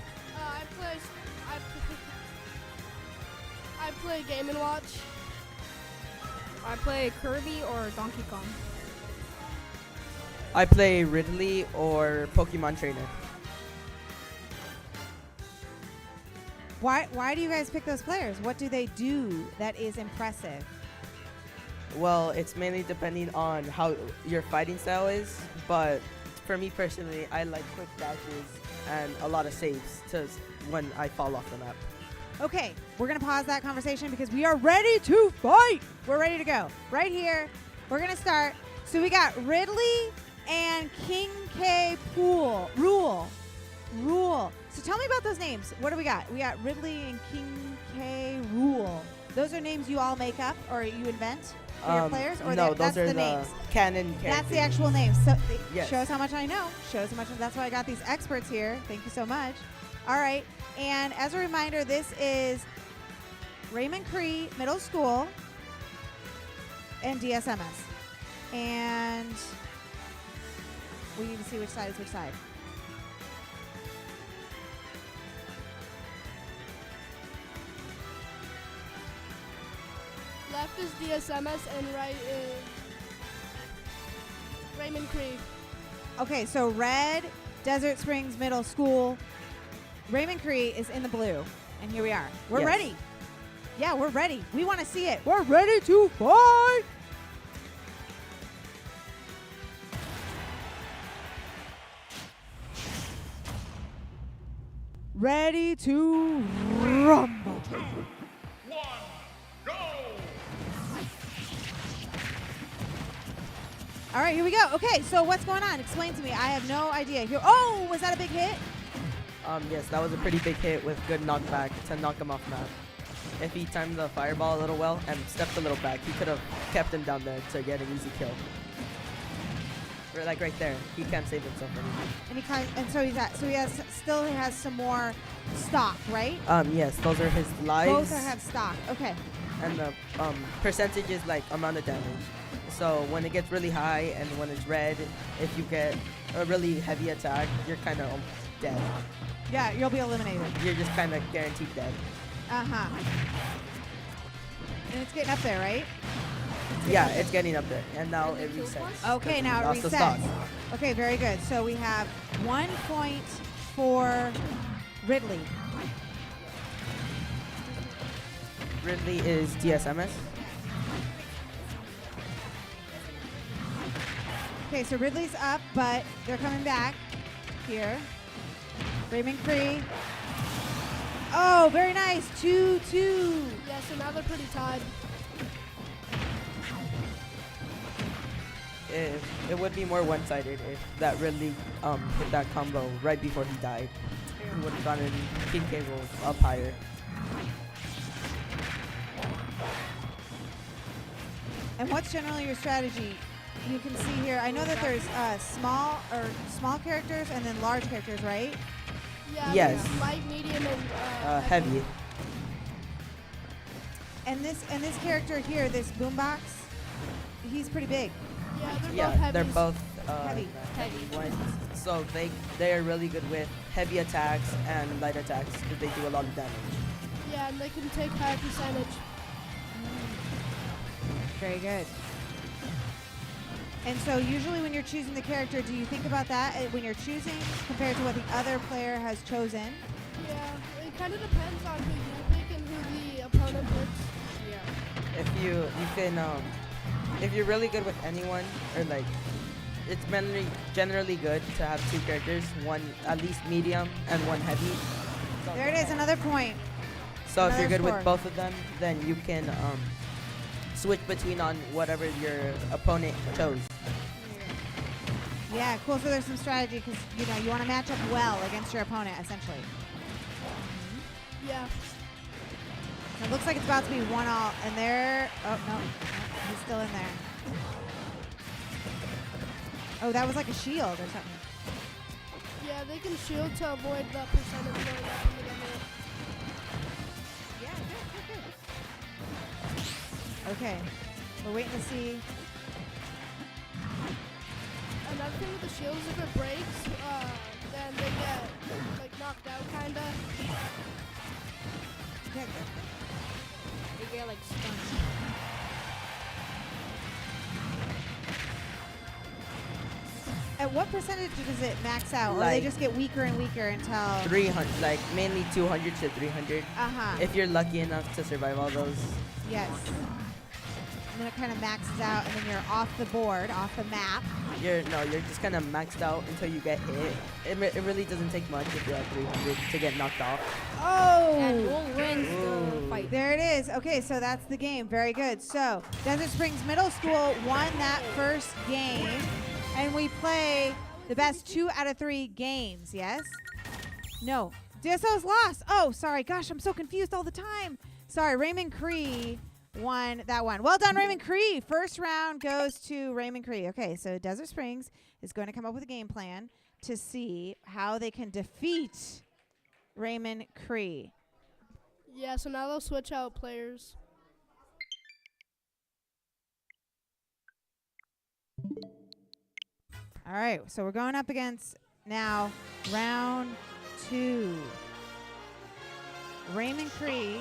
I play Game & Watch. I play Kirby or Donkey Kong. I play Ridley or Pokemon Trainer. Why do you guys pick those players? What do they do that is impressive? Well, it's mainly depending on how your fighting style is, but for me personally, I like quick dashes and a lot of saves when I fall off the map. Okay, we're going to pause that conversation because we are ready to fight. We're ready to go. Right here, we're going to start. So we got Ridley and King K Rule. So tell me about those names. What do we got? We got Ridley and King K Rule. Those are names you all make up or you invent for your players? Or no, that's those are the names? canon characters. That's the actual names. So Yes. shows how much I know. Shows how much. That's why I got these experts here. Thank you so much. All right. And as a reminder, this is Raymond Cree Middle School and DSMS. And we need to see which side is which side. Left is DSMS and right is Raymond Cree. Okay, so red, Desert Springs Middle School. Raymond Cree is in the blue. And here we are. We're Yes. ready. Yeah, we're ready. We want to see it. We're ready to fight. Ready to rumble. All right, here we go. Okay, so what's going on? Explain to me. I have no idea. Here. Oh, was that a big hit? Yes, that was a pretty big hit with good knockback to knock him off map. If he timed the fireball a little well and stepped a little back, he could have kept him down there to get an easy kill. Like right there, he can't save himself anymore. And so he still has some more stock, right? Yes, those are his lives. Both have stock. Okay. And the percentage is like amount of damage. So when it gets really high and when it's red, if you get a really heavy attack, you're kind of dead. Yeah, you'll be eliminated. You're just kind of guaranteed dead. Uh-huh. And it's getting up there, right? Yeah, it's getting up there. And now it resets. Okay, now it Lost the stock. resets. Okay, very good. So we have 1 point for Ridley. Ridley is DSMS. Okay, so Ridley's up, but they're coming back here. Raymond Cree. Oh, very nice. 2-2. Yeah, so now they're pretty tied. It would be more one-sided if that Ridley hit that combo right before he died. He would have gotten King K Roll up higher. And what's generally your strategy? You can see here, I know that there's small characters and then large characters, right? Yeah, Yes. there's light, medium, and Heavy. And this character here, this boombox, he's pretty big. Yeah, they're both Yeah, heavy. they're both Heavy. ones. So they are really good with heavy attacks and light attacks because they do a lot of damage. Yeah, and they can take high percentage. Very good. And so usually when you're choosing the character, do you think about that when you're choosing compared to what the other player has chosen? Yeah, it kind of depends on who you pick and who the opponent picks. Yeah. If you can if you're really good with anyone or like it's generally good to have two characters, one at least medium and one heavy. There it is, another point. So if you're Another good score. with both of them, then you can switch between on whatever your opponent chose. Yeah, cool. So there's some strategy because you want to match up well against your opponent, essentially. Yeah. It looks like it's about to be 1-all, and there. Oh no, he's still in there. Oh, that was like a shield or something. Yeah, they can shield to avoid the percentage going up into the hit. Yeah, good. Okay, we're waiting to see. Another thing with the shield is if it breaks, then they get like knocked out, kinda. Yeah, They get like stunned. At what percentage does it max out, or they Like just get weaker and weaker until? 300, like mainly 200 to 300. Uh huh. If you're lucky enough to survive all those. Yes. and then it kind of maxes out, and then you're off the board, off the map. You're just kind of maxed out until you get hit. It really doesn't take much if you're at 300 to get knocked off. Oh! And Bull wins the Ooh. fight. There it is. Okay, so that's the game. Very good. So Desert Springs Middle School won that first game, and we play the best 2 out of 3 games. Yes? No. DSO's lost. Oh, sorry. Gosh, I'm so confused all the time. Sorry, Raymond Cree won that one. Well done, Raymond Cree. First round goes to Raymond Cree. Okay, so Desert Springs is going to come up with a game plan to see how they can defeat Raymond Cree. Yeah, so now they'll switch out players. All right, so we're going up against now round 2. Raymond Cree.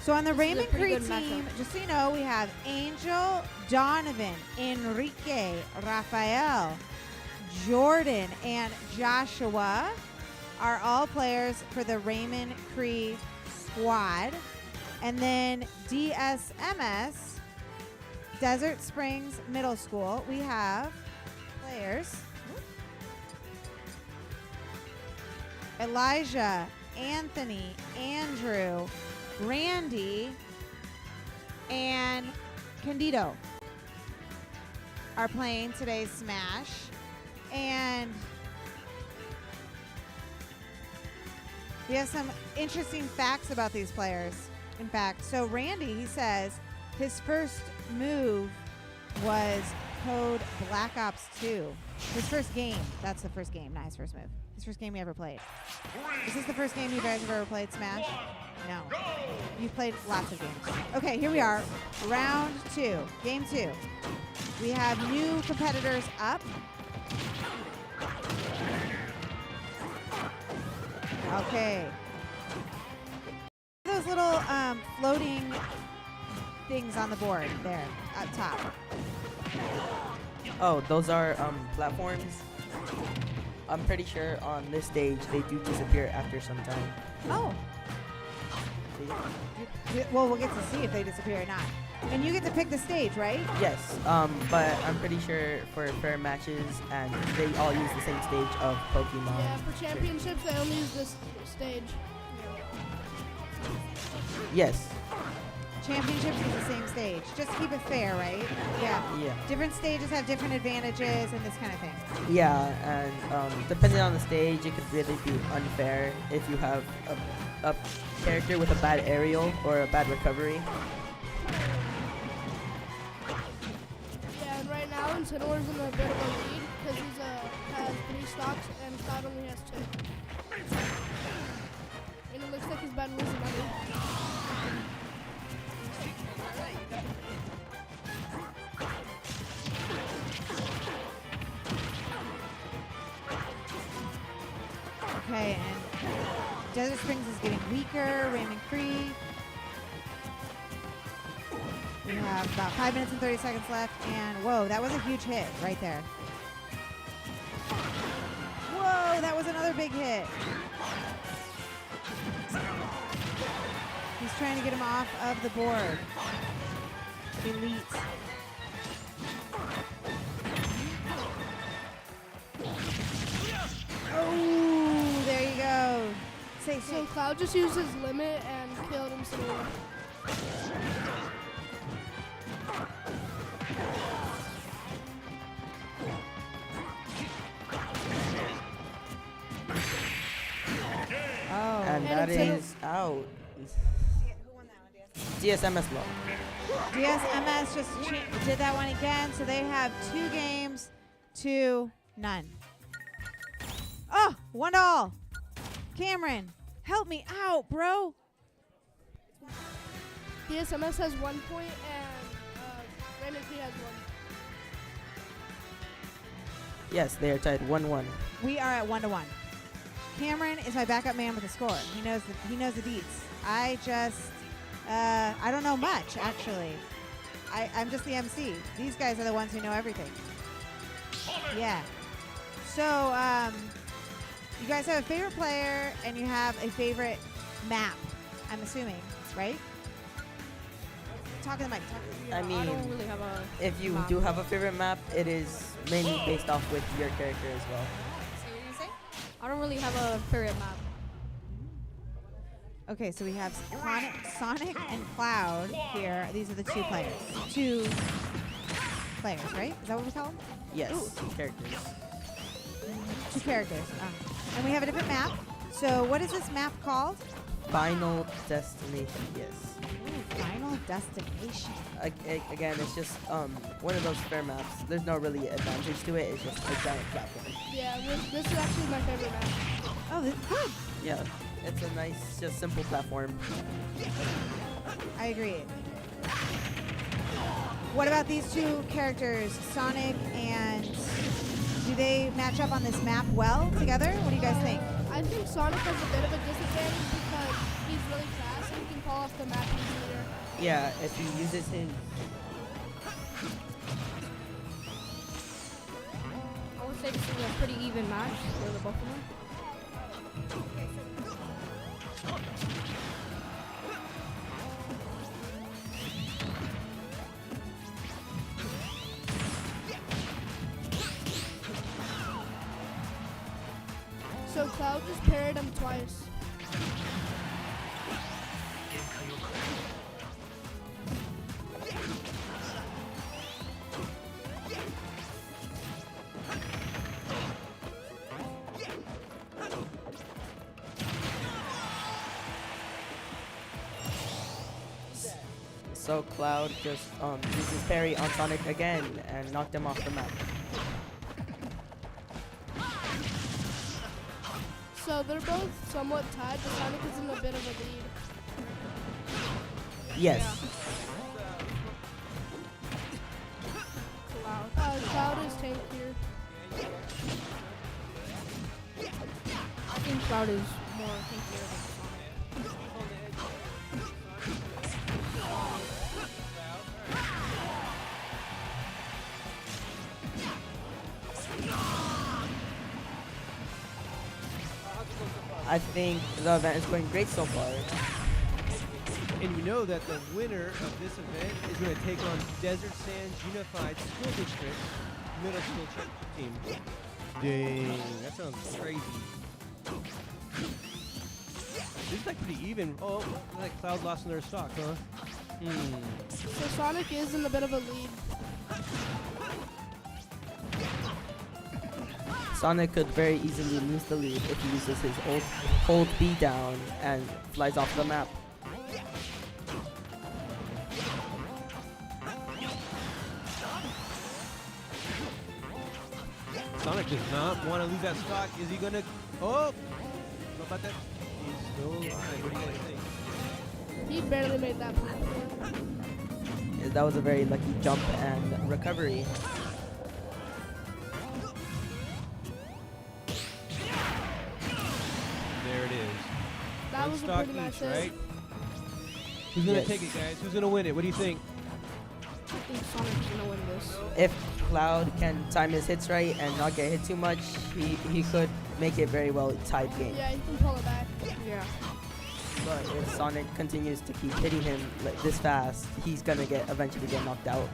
So on the This is a Raymond pretty Cree good team, matchup. just so you know, we have Angel, Donovan, Enrique, Rafael, Jordan, and Joshua are all players for the Raymond Cree squad. And then DSMS, Desert Springs Middle School, we have players Elijah, Anthony, Andrew, Randy, and Candido are playing today's Smash. And we have some interesting facts about these players. In fact, so Randy, he says his first move was code Black Ops 2. His first game. That's the first game, not his first move. His first game he ever played. Is this the first game you guys have ever played Smash? No. You've played lots of games. Okay, here we are. Round 2. Game 2. We have new competitors up. Okay. Those little floating things on the board there up top. Oh, those are platforms. I'm pretty sure on this stage they do disappear after some time. Oh. Well, we'll get to see if they disappear or not. And you get to pick the stage, right? Yes, but I'm pretty sure for fair matches and they all use the same stage of Pokemon. Yeah, for championships, they only use this stage. Yes. Championships is the same stage. Just to keep it fair, right? Yeah. Yeah. Different stages have different advantages and this kind of thing. Yeah, and depending on the stage, it could really be unfair if you have a character with a bad aerial or a bad recovery. Yeah, and right now, Incineroar's in a bit of a lead because he's has 3 stocks and Cloud only has 2. And it looks like he's about to lose another. Okay, and Desert Springs is getting weaker. Raymond Cree. We have about 5 minutes and 30 seconds left, and whoa, that was a huge hit right there. Whoa, that was another big hit. He's trying to get him off of the board. Elite. Oh, there you go. So Cloud just used his limit and killed Incineroar. Oh. And that is out. DSMS low. DSMS just did that one again, so they have 2 games to none. Oh, 1-all. Cameron, help me out, bro. DSMS has 1 point and Raymond Cree has 1. Yes, they are tied 1-1. We are at 1-1. Cameron is my backup man with the score. He knows the deets. I don't know much actually. I'm just the MC. These guys are the ones who know everything. Yeah. So, you guys have a favorite player and you have a favorite map, I'm assuming, right? Talk to the mic. I mean, I don't really have a. if you map. do have a favorite map, it is mainly based off with your character as well. See what you say? I don't really have a favorite map. Okay, so we have Sonic and Cloud here. These are the two players. Two players, right? Is that what we call them? Yes, characters. Two characters. And we have a different map. So what is this map called? Final Destination, yes. Ooh, Final Destination. Again, it's just one of those fair maps. There's no really advantage to it. It's just a giant platform. Yeah, this is actually my favorite map. Oh, this is good. Yeah, it's a nice, just simple platform. I agree. What about these two characters, Sonic and... Do they match up on this map well together? What do you guys think? I think Sonic has a bit of a disadvantage because he's really fast and he can fall off the map easier. Yeah, if he uses his... I would say this is a pretty even match for the both of them. So Cloud just parried him twice. So Cloud just uses parry on Sonic again and knocked him off the map. So they're both somewhat tied, but Sonic is in a bit of a lead. Yes. Cloud is tankier. I think Cloud is more tankier than Sonic. I think the event is going great so far. And you know that the winner of this event is going to take on Desert Sands Unified School District Middle School Team. Dang, that sounds crazy. This is like pretty even. Oh, like Cloud lost in their stock, huh? So Sonic is in a bit of a lead. Sonic could very easily lose the lead if he uses his hold B down and flies off the map. Sonic does not want to lose that stock. Is he going to... Oh! What about that? He's still alive. What do you guys think? He barely made that platform. That was a very lucky jump and recovery. There it is. That One was a stock pretty nice each, hit. right? Who's going to Yes. take it, guys? Who's going to win it? What do you think? I think Sonic's gonna win this. If Cloud can time his hits right and not get hit too much, he could make it very well tied game. Yeah, he can pull it back. Yeah. But if Sonic continues to keep hitting him like this fast, he's gonna eventually get knocked out.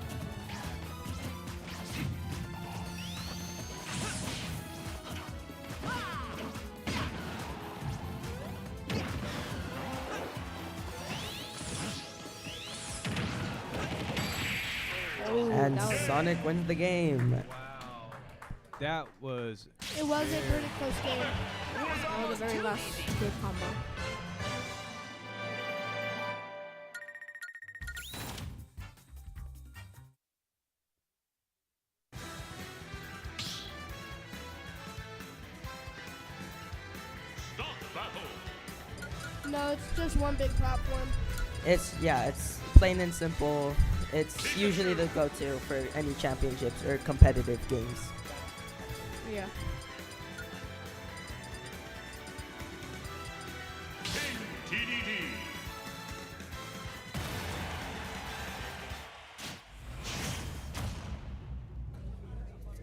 And that was- Sonic wins the game. Wow. That was... It was a pretty close game. That was the very last good combo. No, it's just one big platform. It's plain and simple. It's usually the go-to for any championships or competitive games. Yeah.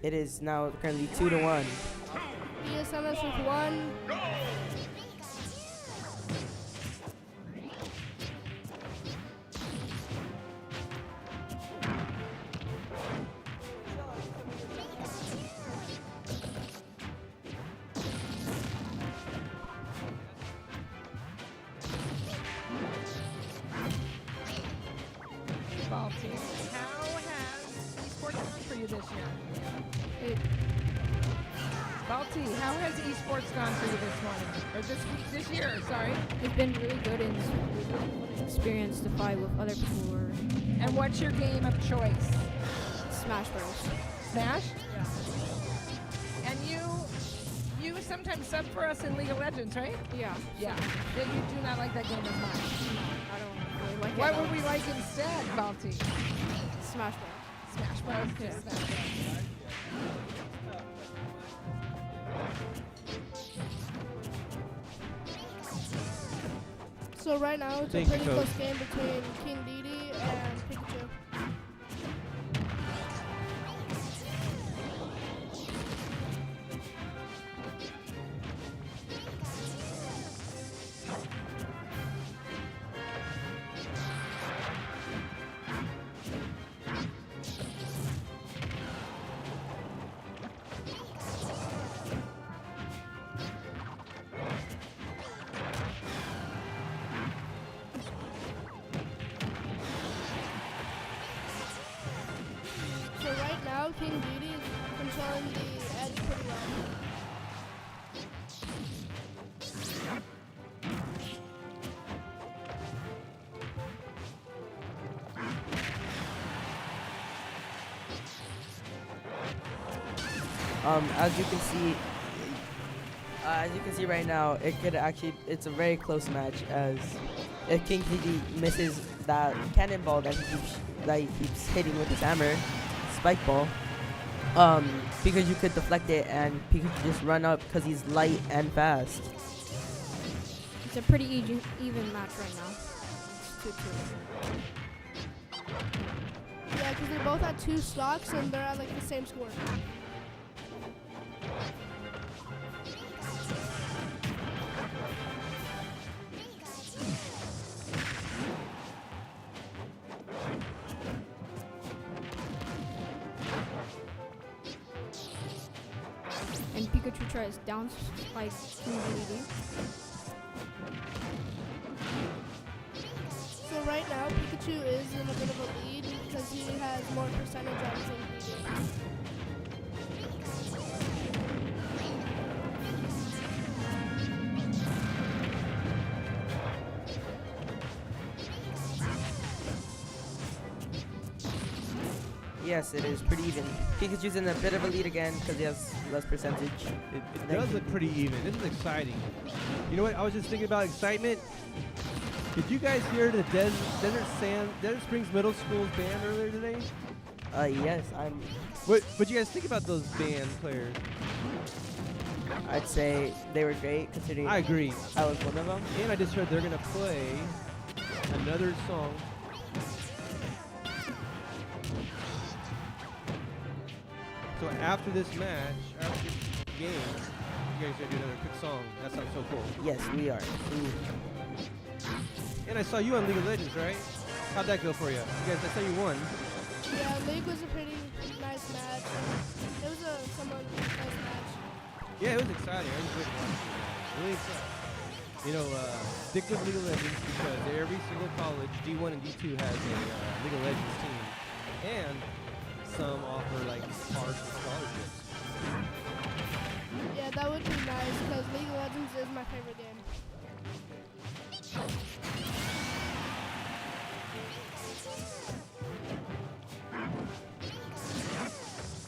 It is now currently 2-1. DSMS with 1. Ball team. How has esports gone for you this year? Balti, how has esports gone for you this morning? Or this year, sorry. It's been really good and it's really fun experience to fight with other people. And what's your game of choice? Smash Bros. Smash? Yeah. And you sometimes sub for us in League of Legends, right? Yeah. Yeah. Then you do not like that game as much. No, I don't really like it. What would we like instead, Balti? Smash Bros. Smash Bros. Yeah. Smash Bros. So right now it's Thank a you, pretty Coach. close game between King Dedede and Pikachu. So right now King Dedede is controlling the edge pretty well. As you can see right now, it's a very close match as if King Dedede misses that cannonball that he keeps hitting with his hammer, spike ball, Pikachu could deflect it and Pikachu just run up because he's light and fast. It's a pretty even match right now. It's 2-2. Yeah, because they're both at 2 stocks and they're at like the same score. And Pikachu tries down spike King Dedede. So right now Pikachu is in a bit of a lead because he has more percentage on King Dedede. Yes, it is pretty even. Pikachu's in a bit of a lead again because he has less percentage. It does look pretty even. This is exciting. You know what? I was just thinking about excitement. Did you guys hear the Desert Springs Middle School's band earlier today? Yes, What you guys think about those band players? I'd say they were great considering I agree. I was one of them. And I just heard they're gonna play another song. So after this match, after this game, you guys gonna do another quick song. That sounds so cool. Yes, we are. And I saw you on League of Legends, right? How'd that go for you? You guys, I saw you won. Yeah, League was a pretty nice match. It was a somewhat nice match. Yeah, it was exciting. I enjoyed watching it. Really exciting. You know, stick with League of Legends because every single college, D1 and D2, has a League of Legends team. And some offer like partial scholarships. Yeah, that would be nice because League of Legends is my favorite game.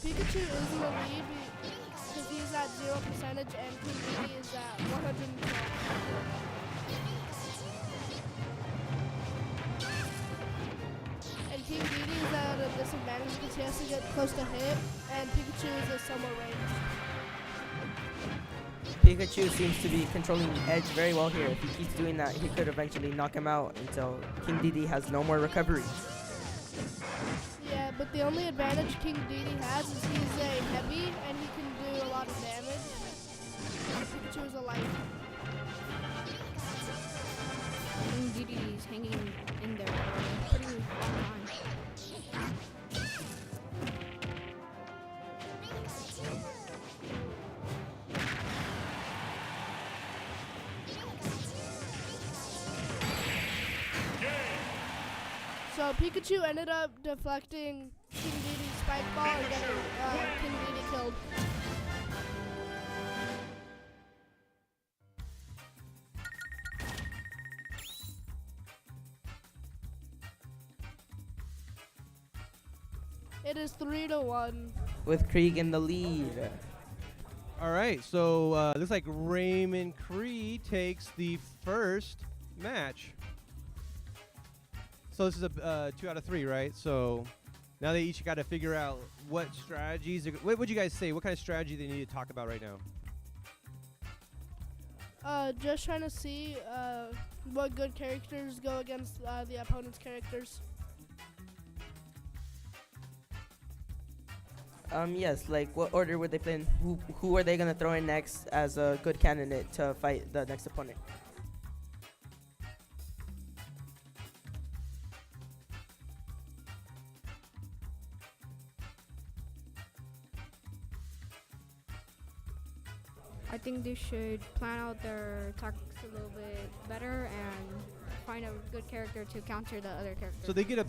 Pikachu is in the lead because he's at 0% and King Dedede is at 112. And King Dedede is at a disadvantage because he has to get close to hit, and Pikachu is at somewhat range. Pikachu seems to be controlling Edge very well here. If he keeps doing that, he could eventually knock him out until King Dedede has no more recovery. Yeah, but the only advantage King Dedede has is he's a heavy and he can do a lot of damage. Pikachu is a light. King Dedede's hanging in there for a pretty long time. So Pikachu ended up deflecting King Dedede's spike ball and getting King Dedede killed. It is 3-1. With Krieg in the lead. All right, so looks like Raymond Cree takes the first match. So this is a 2 out of 3, right? So now they each got to figure out what strategies. What would you guys say? What kind of strategy they need to talk about right now? Just trying to see what good characters go against the opponent's characters. Yes, like what order would they play in? Who are they gonna throw in next as a good candidate to fight the next opponent? I think they should plan out their tactics a little bit better and find a good character to counter the other character. So they get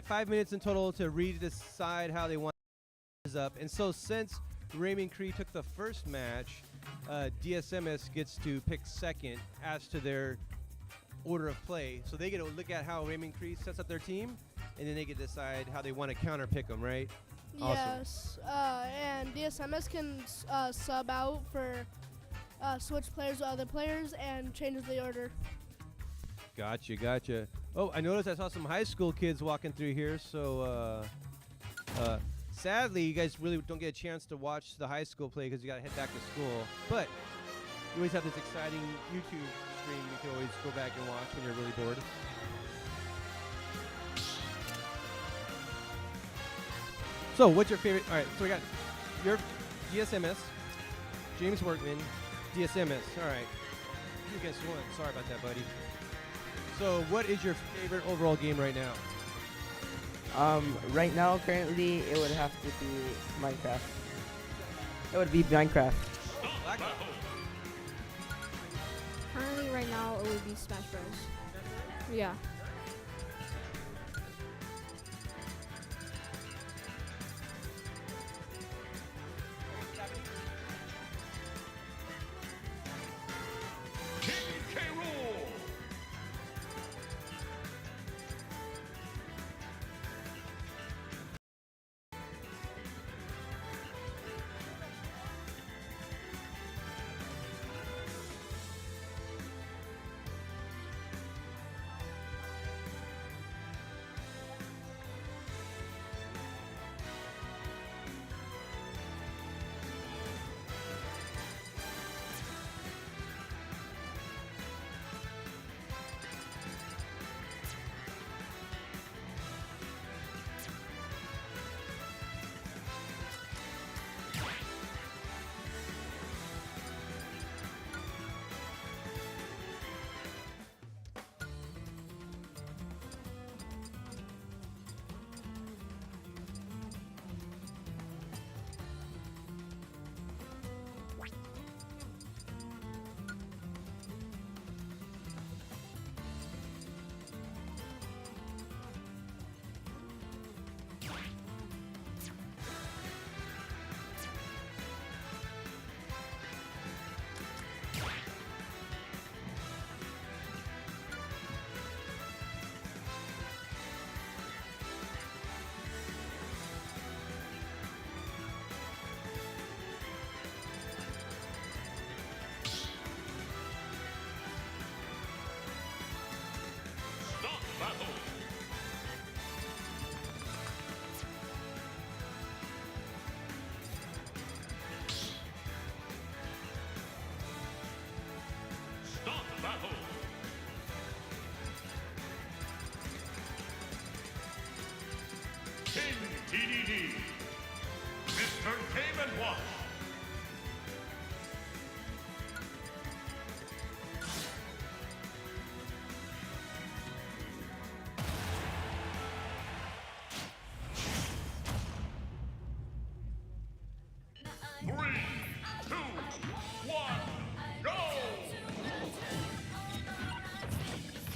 5 minutes in total to decide how they want up. And so since Raymond Cree took the first match, DSMS gets to pick second as to their order of play. So they get to look at how Raymond Cree sets up their team, and then they get to decide how they want to counter pick them, right? Yes, and DSMS can sub out for switch players to other players and changes the order. Gotcha. Oh, I noticed I saw some high school kids walking through here, so sadly, you guys really don't get a chance to watch the high school play because you got to head back to school. But you always have this exciting YouTube stream you can always go back and watch when you're really bored. So, what's your favorite? All right, so we got your DSMS, James Workman, DSMS. All right, you against one. Sorry about that, buddy. So, what is your favorite overall game right now? Right now, currently, it would have to be Minecraft. It would be Minecraft. Currently, right now, it would be Smash Bros. Yeah.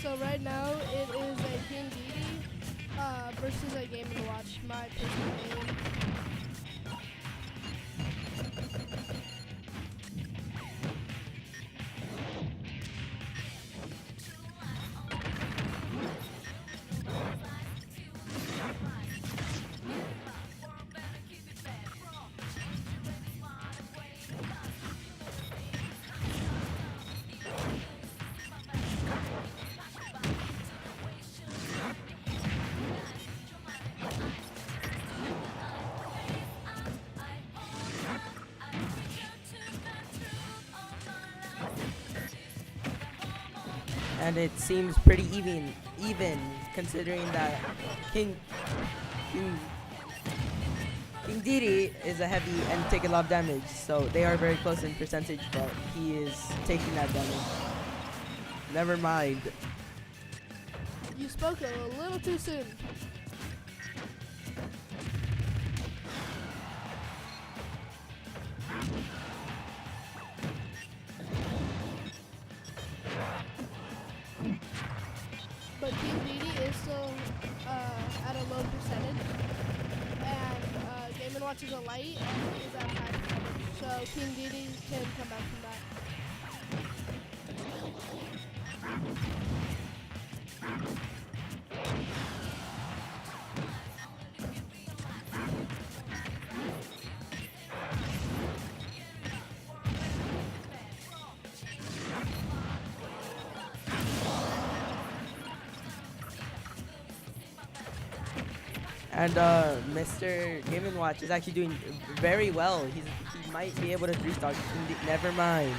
So right now it is a King DD versus a Game & Watch. My personal name. And it seems pretty even considering that King Didi is a heavy and take a lot of damage, so they are very close in percentage, but he is taking that damage. Never mind. You spoke a little too soon. But King Didi is still at a low percentage, and Game & Watch is a light, and he's at high percentage. So King Didi can come back from that. And Mr. Game & Watch is actually doing very well. He might be able to 3-stock. Never mind.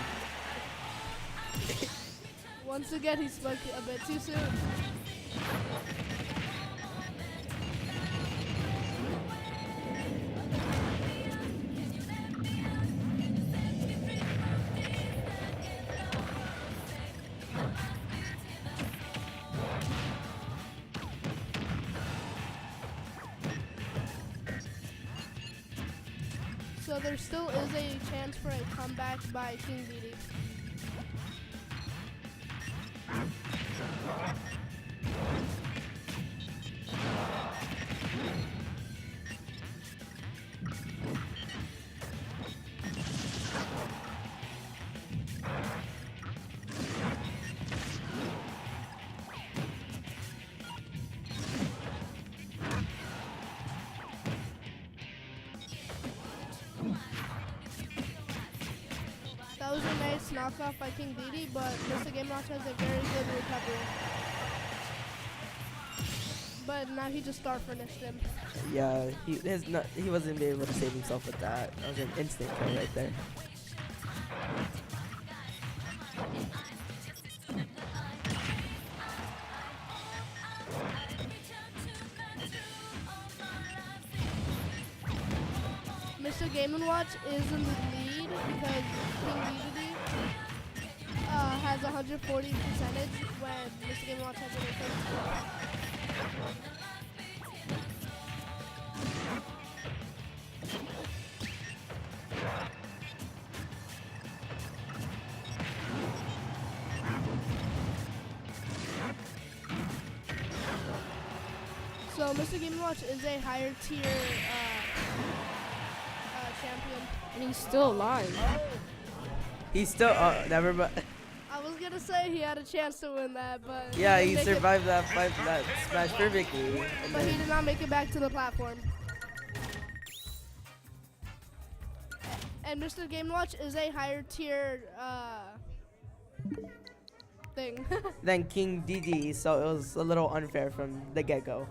Once again, he spoke a bit too soon. So there still is a chance for a comeback by King Didi. That was a nice knockoff by King Didi, but Mr. Game Watch has a very good recovery. But now he just star finished him. Yeah, he wasn't able to save himself with that. That was an instant kill right there. Mr. Game & Watch is in the lead because King Didi has 140 percentage when Mr. Game & Watch has 130. So Mr. Game & Watch is a higher tier champion. And he's still alive. He's still, never mind. I was gonna say he had a chance to win that, but Yeah, he didn't make survived that fight, that smash perfectly. And but he then did not make it back to the platform. And Mr. Game & Watch is a higher tier thing. then King Didi, so it was a little unfair from the get-go.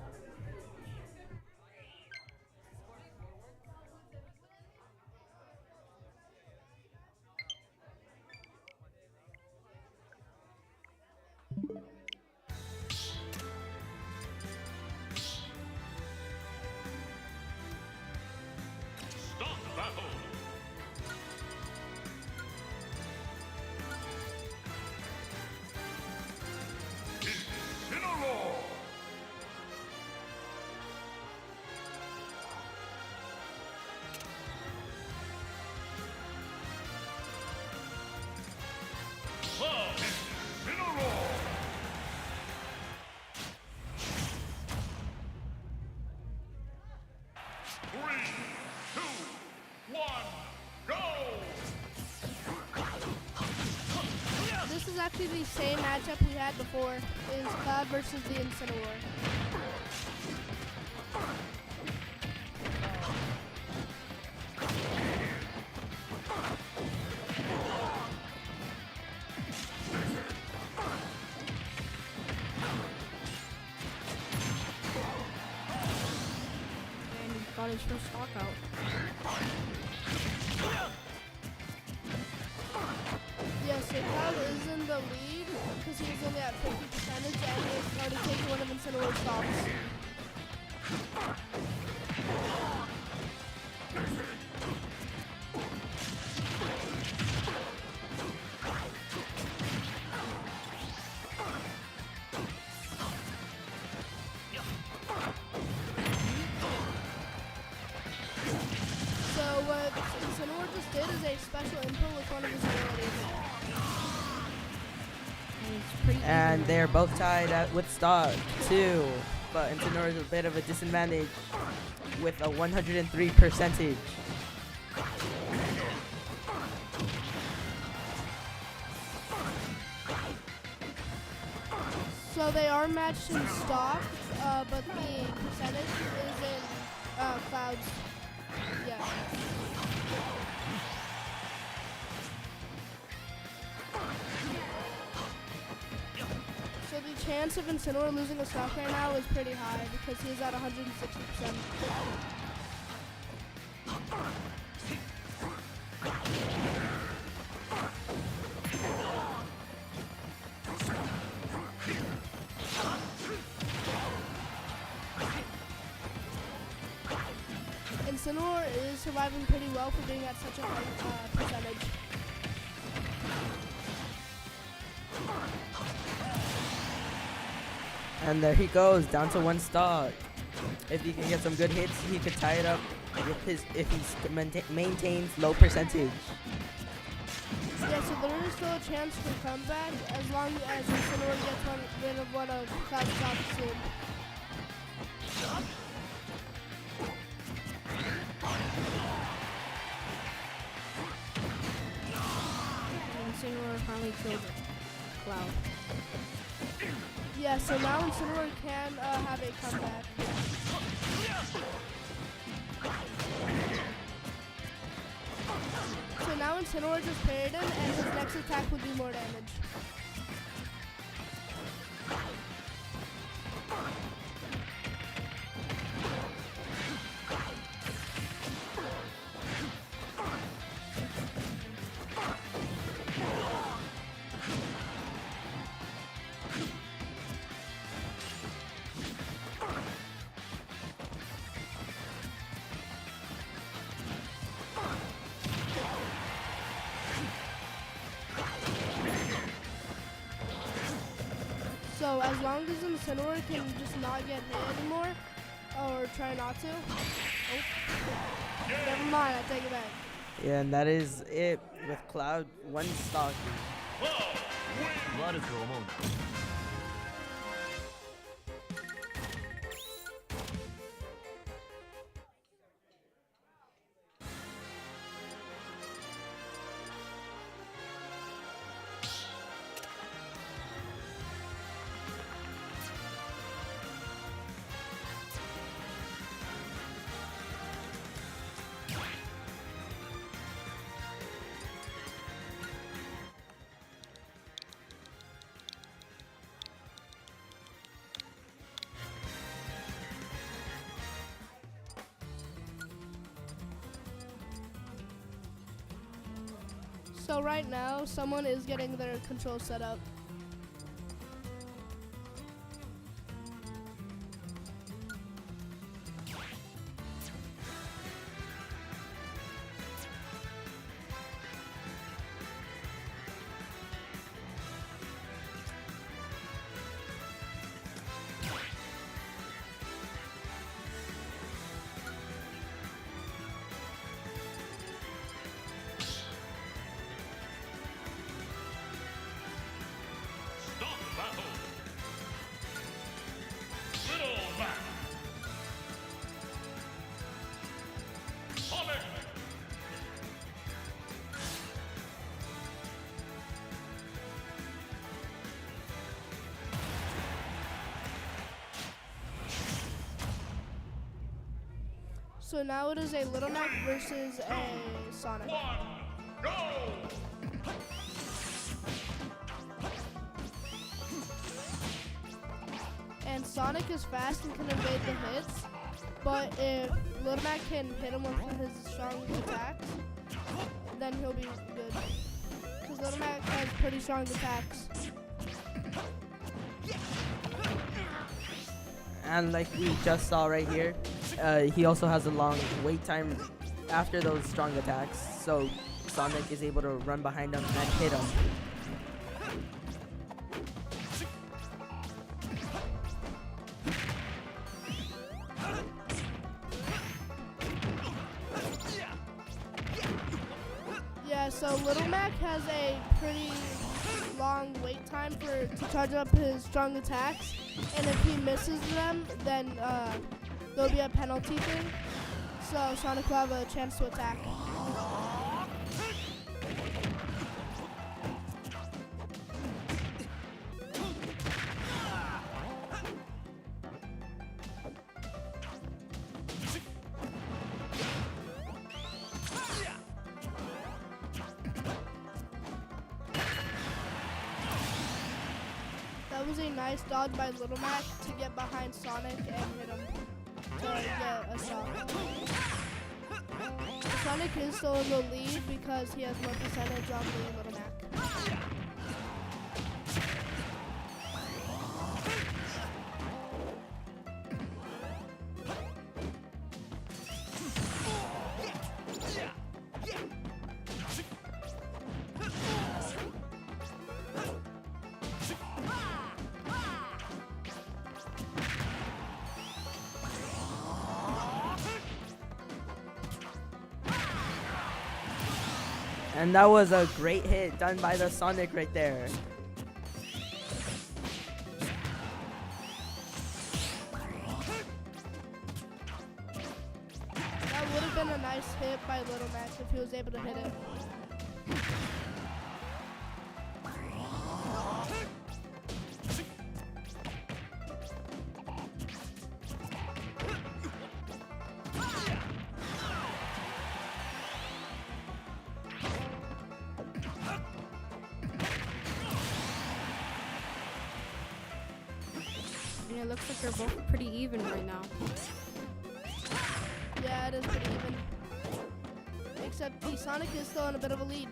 Stop battle! actually the same matchup we had before. Is Cloud versus the Incineroar. And he got his first stock out. Yes, so Cloud is in the lead because he's only at 50% and he's already taken one of Incineroar's stocks. So what Incineroar just did is a special input with one of his abilities. And they're both tied with stock too, but Incineroar is a bit of a disadvantage with a 103 percentage. So they are matched in stock, but the percentage is in Cloud's. Yeah. So the chance of Incineroar losing a stock right now is pretty high because he's at 160%. Incineroar is surviving pretty well for being at such a high percentage. And there he goes, down to one stock. If he can get some good hits, he could tie it up with his if he maintains low percentage. Yeah, so there is still a chance for comeback as long as Incineroar gets rid of one of Cloud's stocks soon. Incineroar finally killed Cloud. Yeah, so now Incineroar can have a comeback. So now Incineroar just parried him, and his next attack would do more damage. So as long as Incineroar can just not get hit anymore, or try not to. Oh, never mind, I take it back. Yeah, and that is it with Cloud one stock. So right now, someone is getting their control set up. So now it is a Little Mac versus a Sonic. And Sonic is fast and can evade the hits, but if Little Mac can hit him with his strong attacks, then he'll be good. Because Little Mac has pretty strong attacks. And like we just saw right here, he also has a long wait time after those strong attacks, so Sonic is able to run behind him and hit him. Yeah, so Little Mac has a pretty long wait time to charge up his strong attacks, and if he misses them, then there'll be a penalty thing, so Sonic will have a chance to attack. That was a nice dodge by Little Mac to get behind Sonic and hit him to get a stop. Sonic is still in the lead because he has more percentage on the Little Mac. And that was a great hit done by the Sonic right there. That would have been a nice hit by Little Mac if he was able to hit it. And it looks like they're both pretty even right now. Yeah, it is pretty even. Except the Sonic is still in a bit of a lead.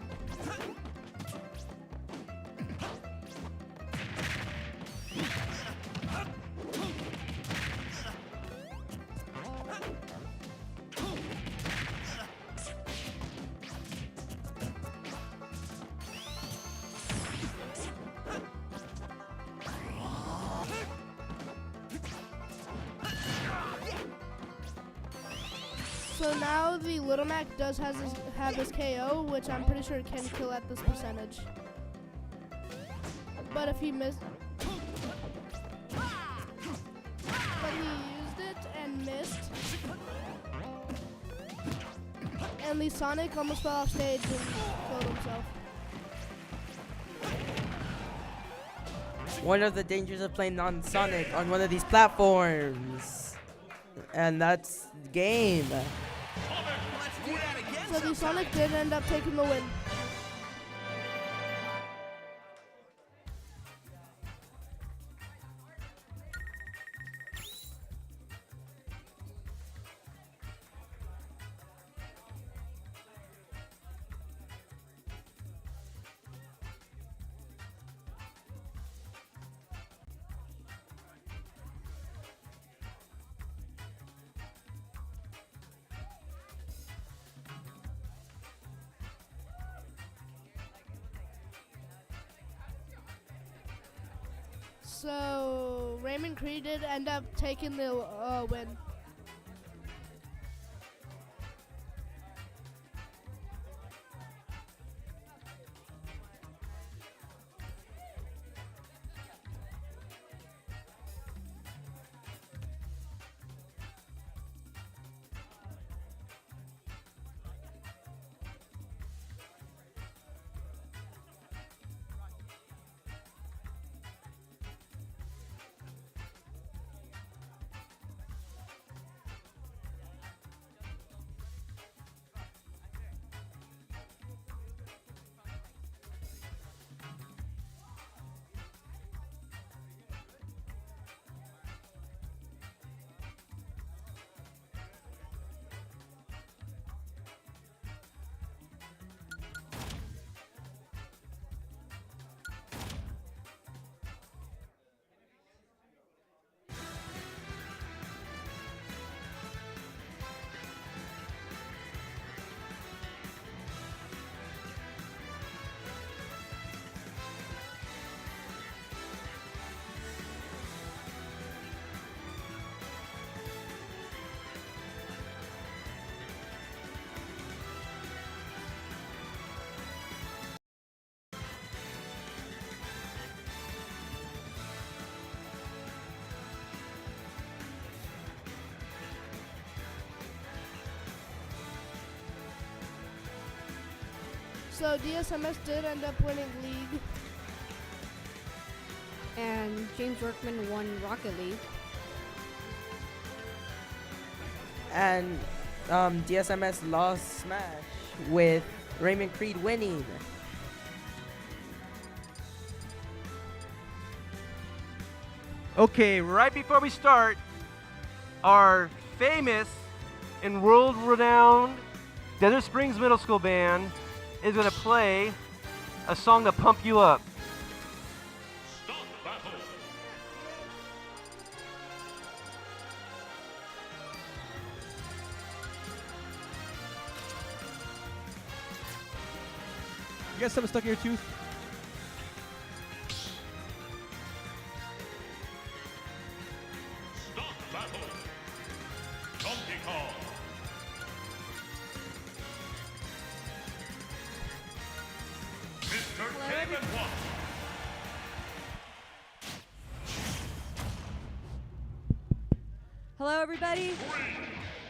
So now the Little Mac does have his KO, which I'm pretty sure can kill at this percentage. But if he missed, but he used it and missed, and the Sonic almost fell off stage and killed himself. One of the dangers of playing non-Sonic on one of these platforms. And that's game. So the Sonic did end up taking the win. So Raymond Cree did end up taking the win. So DSMS did end up winning League. And James Workman won Rocket League. And DSMS lost Smash with Raymond Creed winning. Okay, right before we start, our famous and world-renowned Desert Springs Middle School band is going to play a song to pump you up. You got something stuck in your tooth? Hello, everybody.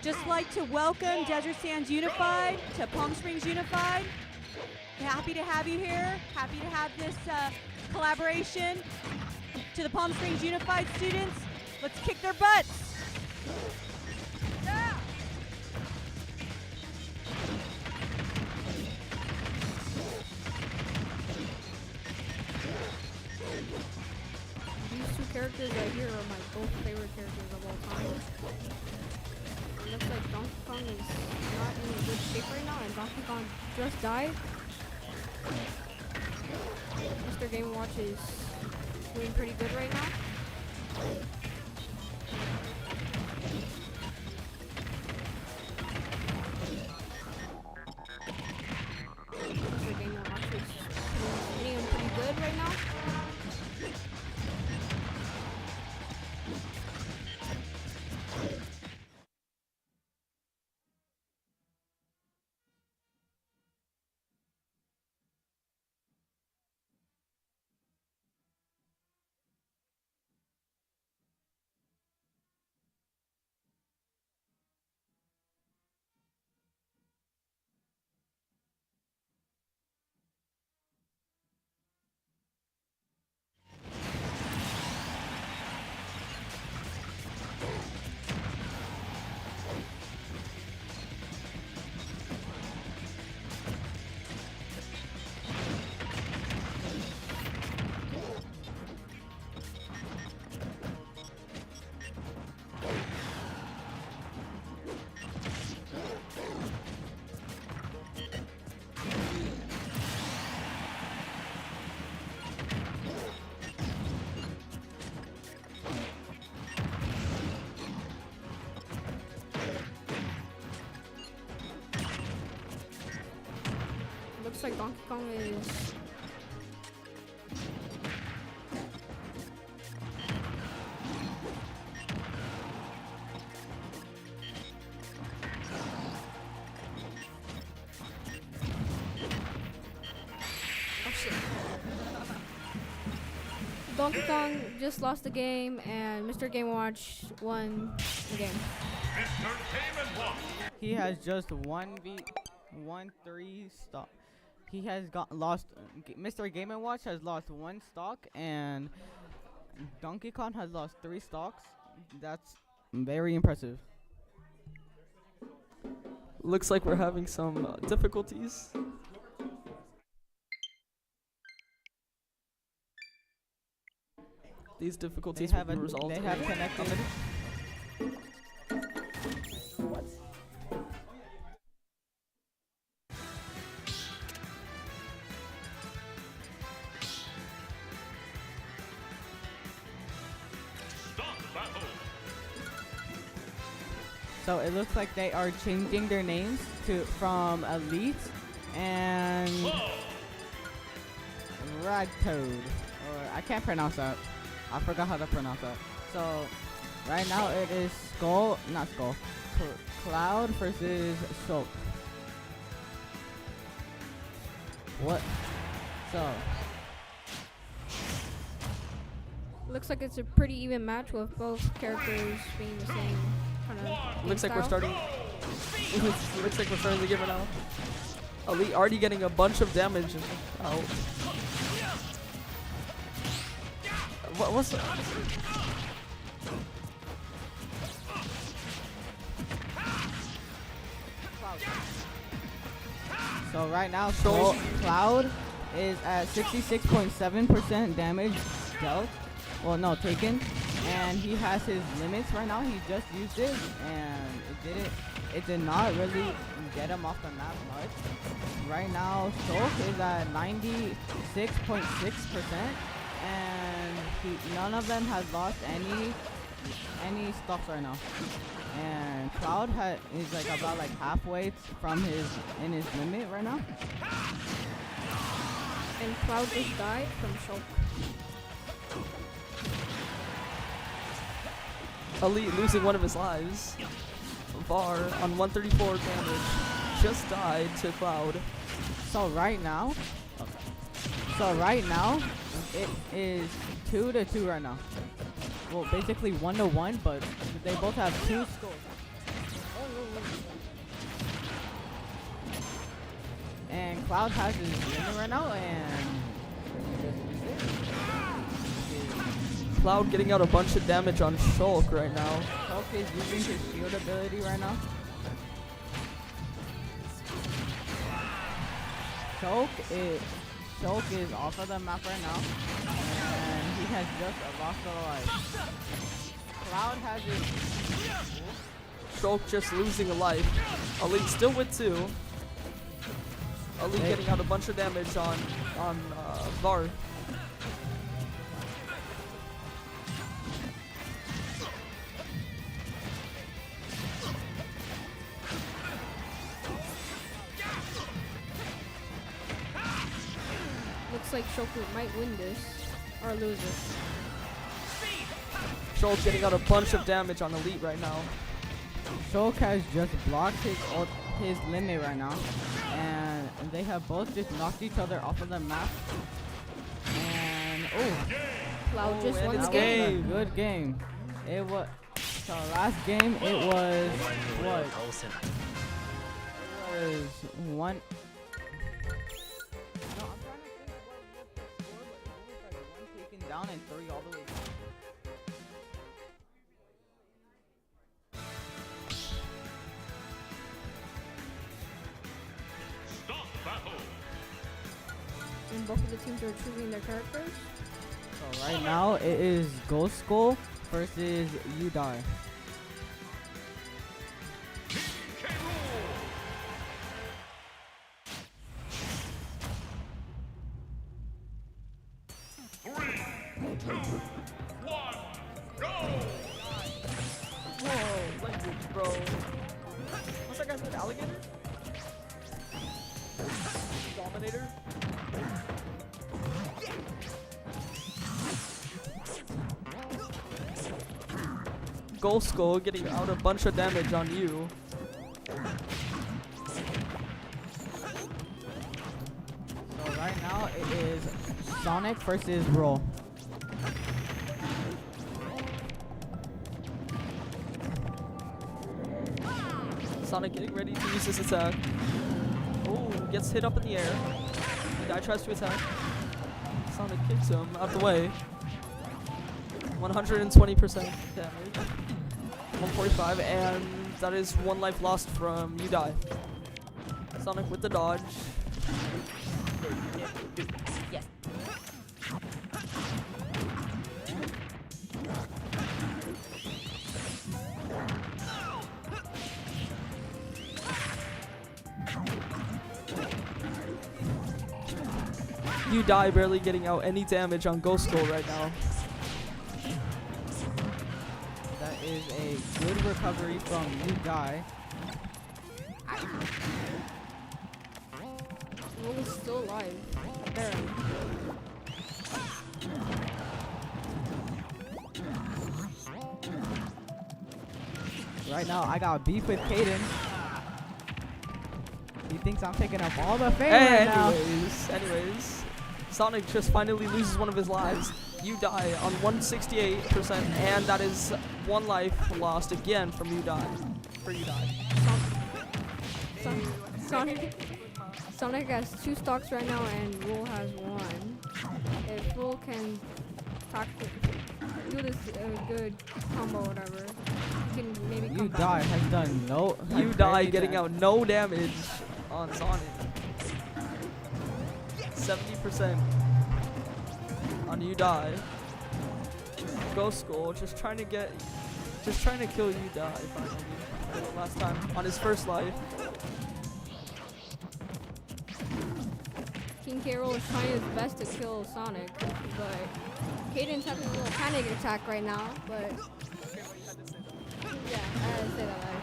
Just like to welcome Desert Sands Unified to Palm Springs Unified. Happy to have you here. Happy to have this collaboration. To the Palm Springs Unified students, let's kick their butts. Yeah. These two characters right here are my both favorite characters of all time. It looks like Donkey Kong is not in a good shape right now, and Donkey Kong just died. Mr. Game & Watch is doing pretty good right now. Mr. Game & Watch is doing pretty good right now. Looks like Donkey Kong is Donkey Kong just lost the game, and Mr. Game & Watch won the game. He has just 1-3 stock. He has lost. Mr. Game & Watch has lost 1 stock, and Donkey Kong has lost 3 stocks. That's very impressive. Looks like we're having some difficulties. These difficulties will be resolved. They have connected. So it looks like they are changing their names from Elite and Ragtoad. Or I can't pronounce that. I forgot how to pronounce that. So right now it is Cloud versus Shulk. What? So looks like it's a pretty even match with both characters being the same kind of Looks like we're starting. Looks like we're starting to give it out. Elite already getting a bunch of damage out. What's the... So right now, Cloud is at 66.7% damage dealt. Well, no, taken. And he has his limits right now. He just used it, and it did not really get him off the map much. Right now, Shulk is at 96.6%, and none of them has lost any stocks right now. And Cloud is like about like halfway from his limit right now. And Cloud just died from Shulk. Elite losing one of his lives. Var on 134 damage just died to Cloud. So right now, it is 2-2 right now. Well, basically 1-1, but they both have 2 scores. And Cloud has his limit right now, and Cloud getting out a bunch of damage on Shulk right now. Shulk is using his shield ability right now. Shulk is off of the map right now, and he has just lost a life. Cloud has his... Shulk just losing a life. Elite still with 2. Elite getting out a bunch of damage on Var. Looks like Shulk might win this or lose this. Shulk getting out a bunch of damage on Elite right now. Shulk has just blocked his limit right now, and they have both just knocked each other off of the map. And Cloud just won the game. Good game. It was last game. It was what? It was 1. No, I'm trying to think what the score, but it was like 1 taken down and 3 all the way down. And both of the teams are choosing their characters. So right now it is Ghost Skull versus U.S.D. Whoa, language, bro. What's that guy's name? Alligator? Dominator? Ghost Skull getting out a bunch of damage on you. So right now it is Sonic versus Roll. Sonic getting ready to use his attack. Oh, gets hit up in the air. The guy tries to attack. Sonic kicks him out the way. 120% damage. 145, and that is 1 life lost from U.S.D. Sonic with the dodge. Yes. U.S.D. barely getting out any damage on Ghost Skull right now. That is a good recovery from U.S.D. Roll is still alive. Barely. Right now I got beef with Caden. He thinks I'm taking up all the fame right now. Anyways, Sonic just finally loses one of his lives. U.S.D. on 168%, and that is 1 life lost again from U.S.D. For U.S.D. Sonic. Sonic has 2 stocks right now, and Roll has 1. If Roll can do this good combo, whatever, he can maybe come U.S.D back. has done no. U.S.D getting out no damage on Sonic. 70% on U.S.D. Ghost Skull just trying to kill U.S.D finally for the last time on his first life. King K. Rool is trying his best to kill Sonic, but Caden's having a little panic attack right now, but yeah, I had to say that live.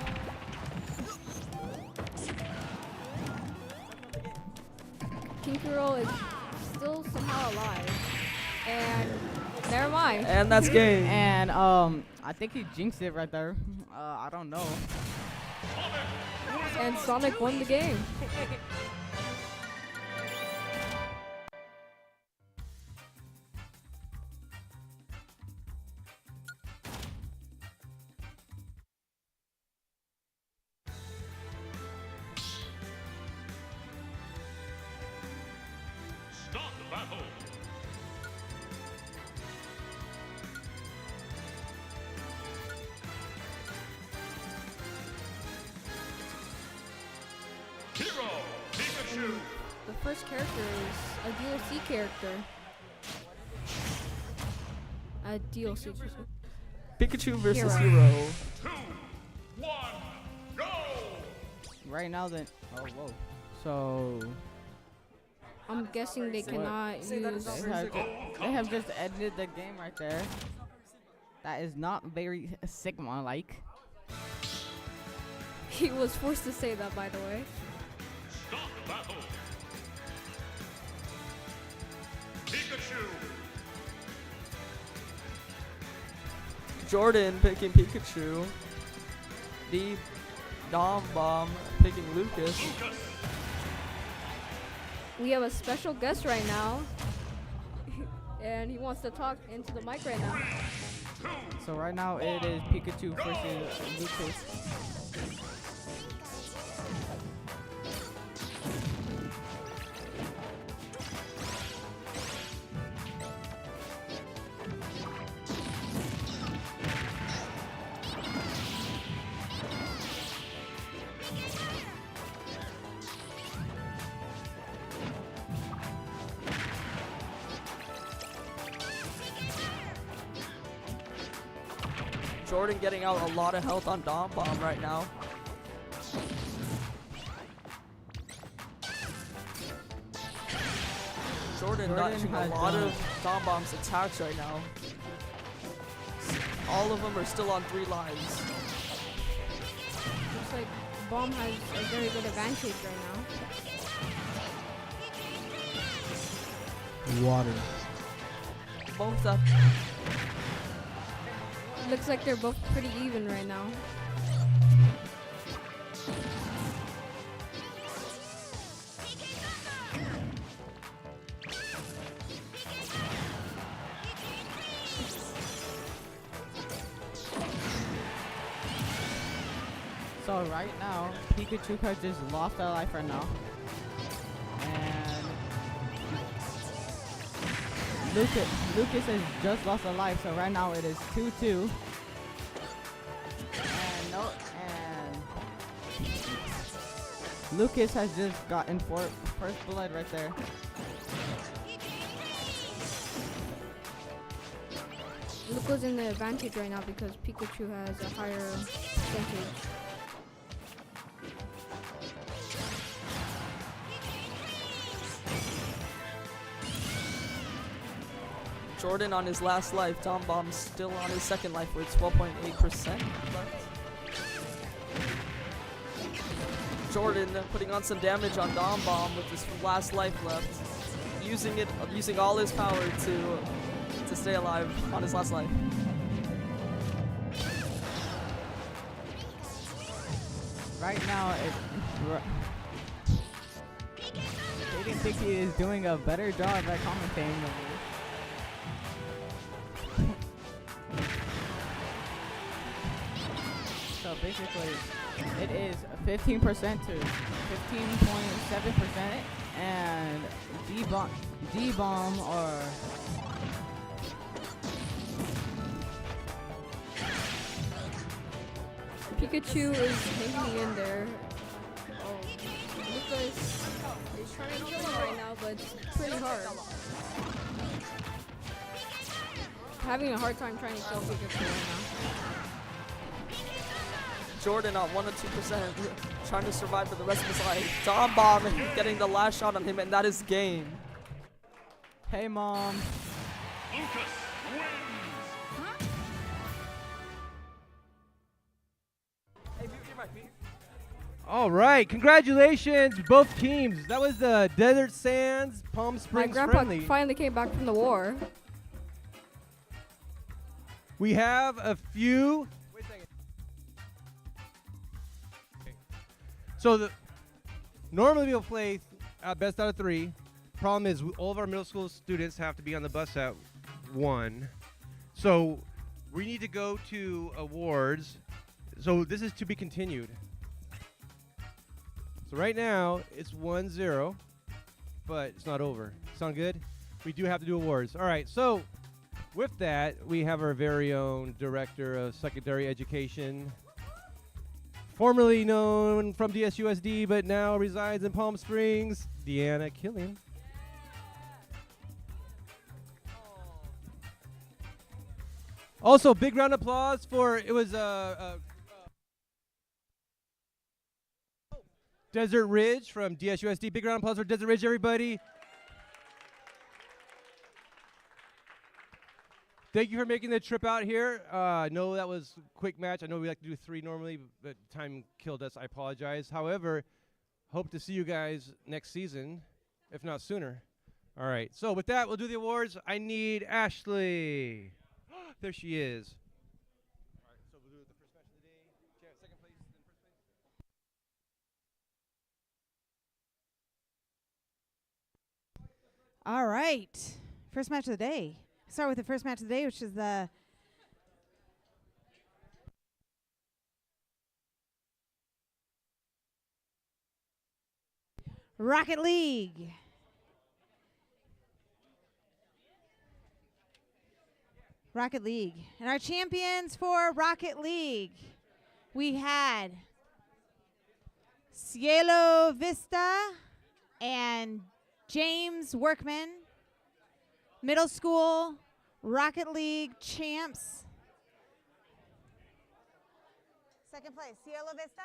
King K. Rool is still somehow alive, and never mind. And that's game. And I think he jinxed it right there. I don't know. And Sonic won the game. Start the battle. Hero Pikachu. The first character is a DLC character. A DLC. Pikachu versus Hero. Hero. 2, 1, go! Right now, then. Oh, whoa. So I'm guessing they cannot use. they have just ended the game right there. That is not very Sigma-like. He was forced to say that, by the way. Start the battle. Pikachu. Jordan picking Pikachu. The Dom Bomb picking Lucas. We have a special guest right now, and he wants to talk into the mic right now. So right now it is Pikachu versus Lucas. Jordan getting out a lot of health on Dom Bomb right now. Jordan dodging a lot of Dom Bomb's attacks right now. All of them are still on 3 lives. Looks like Bomb has a very good advantage right now. Water. Both up. Looks like they're both pretty even right now. So right now, Pikachu has just lost their life right now. And Lucas has just lost a life, so right now it is 2-2. And Lucas has just gotten first blood right there. Lucas in the advantage right now because Pikachu has a higher percentage. Jordan on his last life. Dom Bomb's still on his second life with 12.8% left. Jordan putting on some damage on Dom Bomb with his last life left. Using all his power to stay alive on his last life. Right now, Kaden Picky is doing a better job at commentating than me. So basically, It is 15% to 15.7%, and D-bomb or Pikachu is hanging in there. Oh, Lucas is trying to kill him right now, but it's pretty hard. Having a hard time trying to kill Pikachu right now. Jordan on 1 or 2%, trying to survive for the rest of his life. Dom Bomb and getting the last shot on him, and that is game. Hey, Mom. Lucas wins. All right, congratulations, both teams. That was the Desert Sands Palm My Springs grandpa friendly. finally came back from the war. We have a few. Wait a second. Okay. So normally we'll play best out of 3. Problem is all of our middle school students have to be on the bus at 1. So we need to go to awards. So this is to be continued. So right now it's 1-0, but it's not over. Sound good? We do have to do awards. All right, so with that, we have our very own Director of Secondary Education, formerly known from U.S.D, but now resides in Palm Springs, Deanna Killian. Also, big round of applause for, it was Desert Ridge from U.S.D. Big round of applause for Desert Ridge, everybody. Thank you for making the trip out here. I know that was a quick match. I know we like to do 3 normally, but time killed us. I apologize. However, hope to see you guys next season, if not sooner. All right. So with that, we'll do the awards. I need Ashley. There she is. All right. So we'll do the first match of the day. Second place, then first place. All right. First match of the day. Start with the first match of the day, which is the Rocket League. Rocket League. And our champions for Rocket League, we had Cielo Vista and James Workman, middle school Rocket League champs. Second place, Cielo Vista.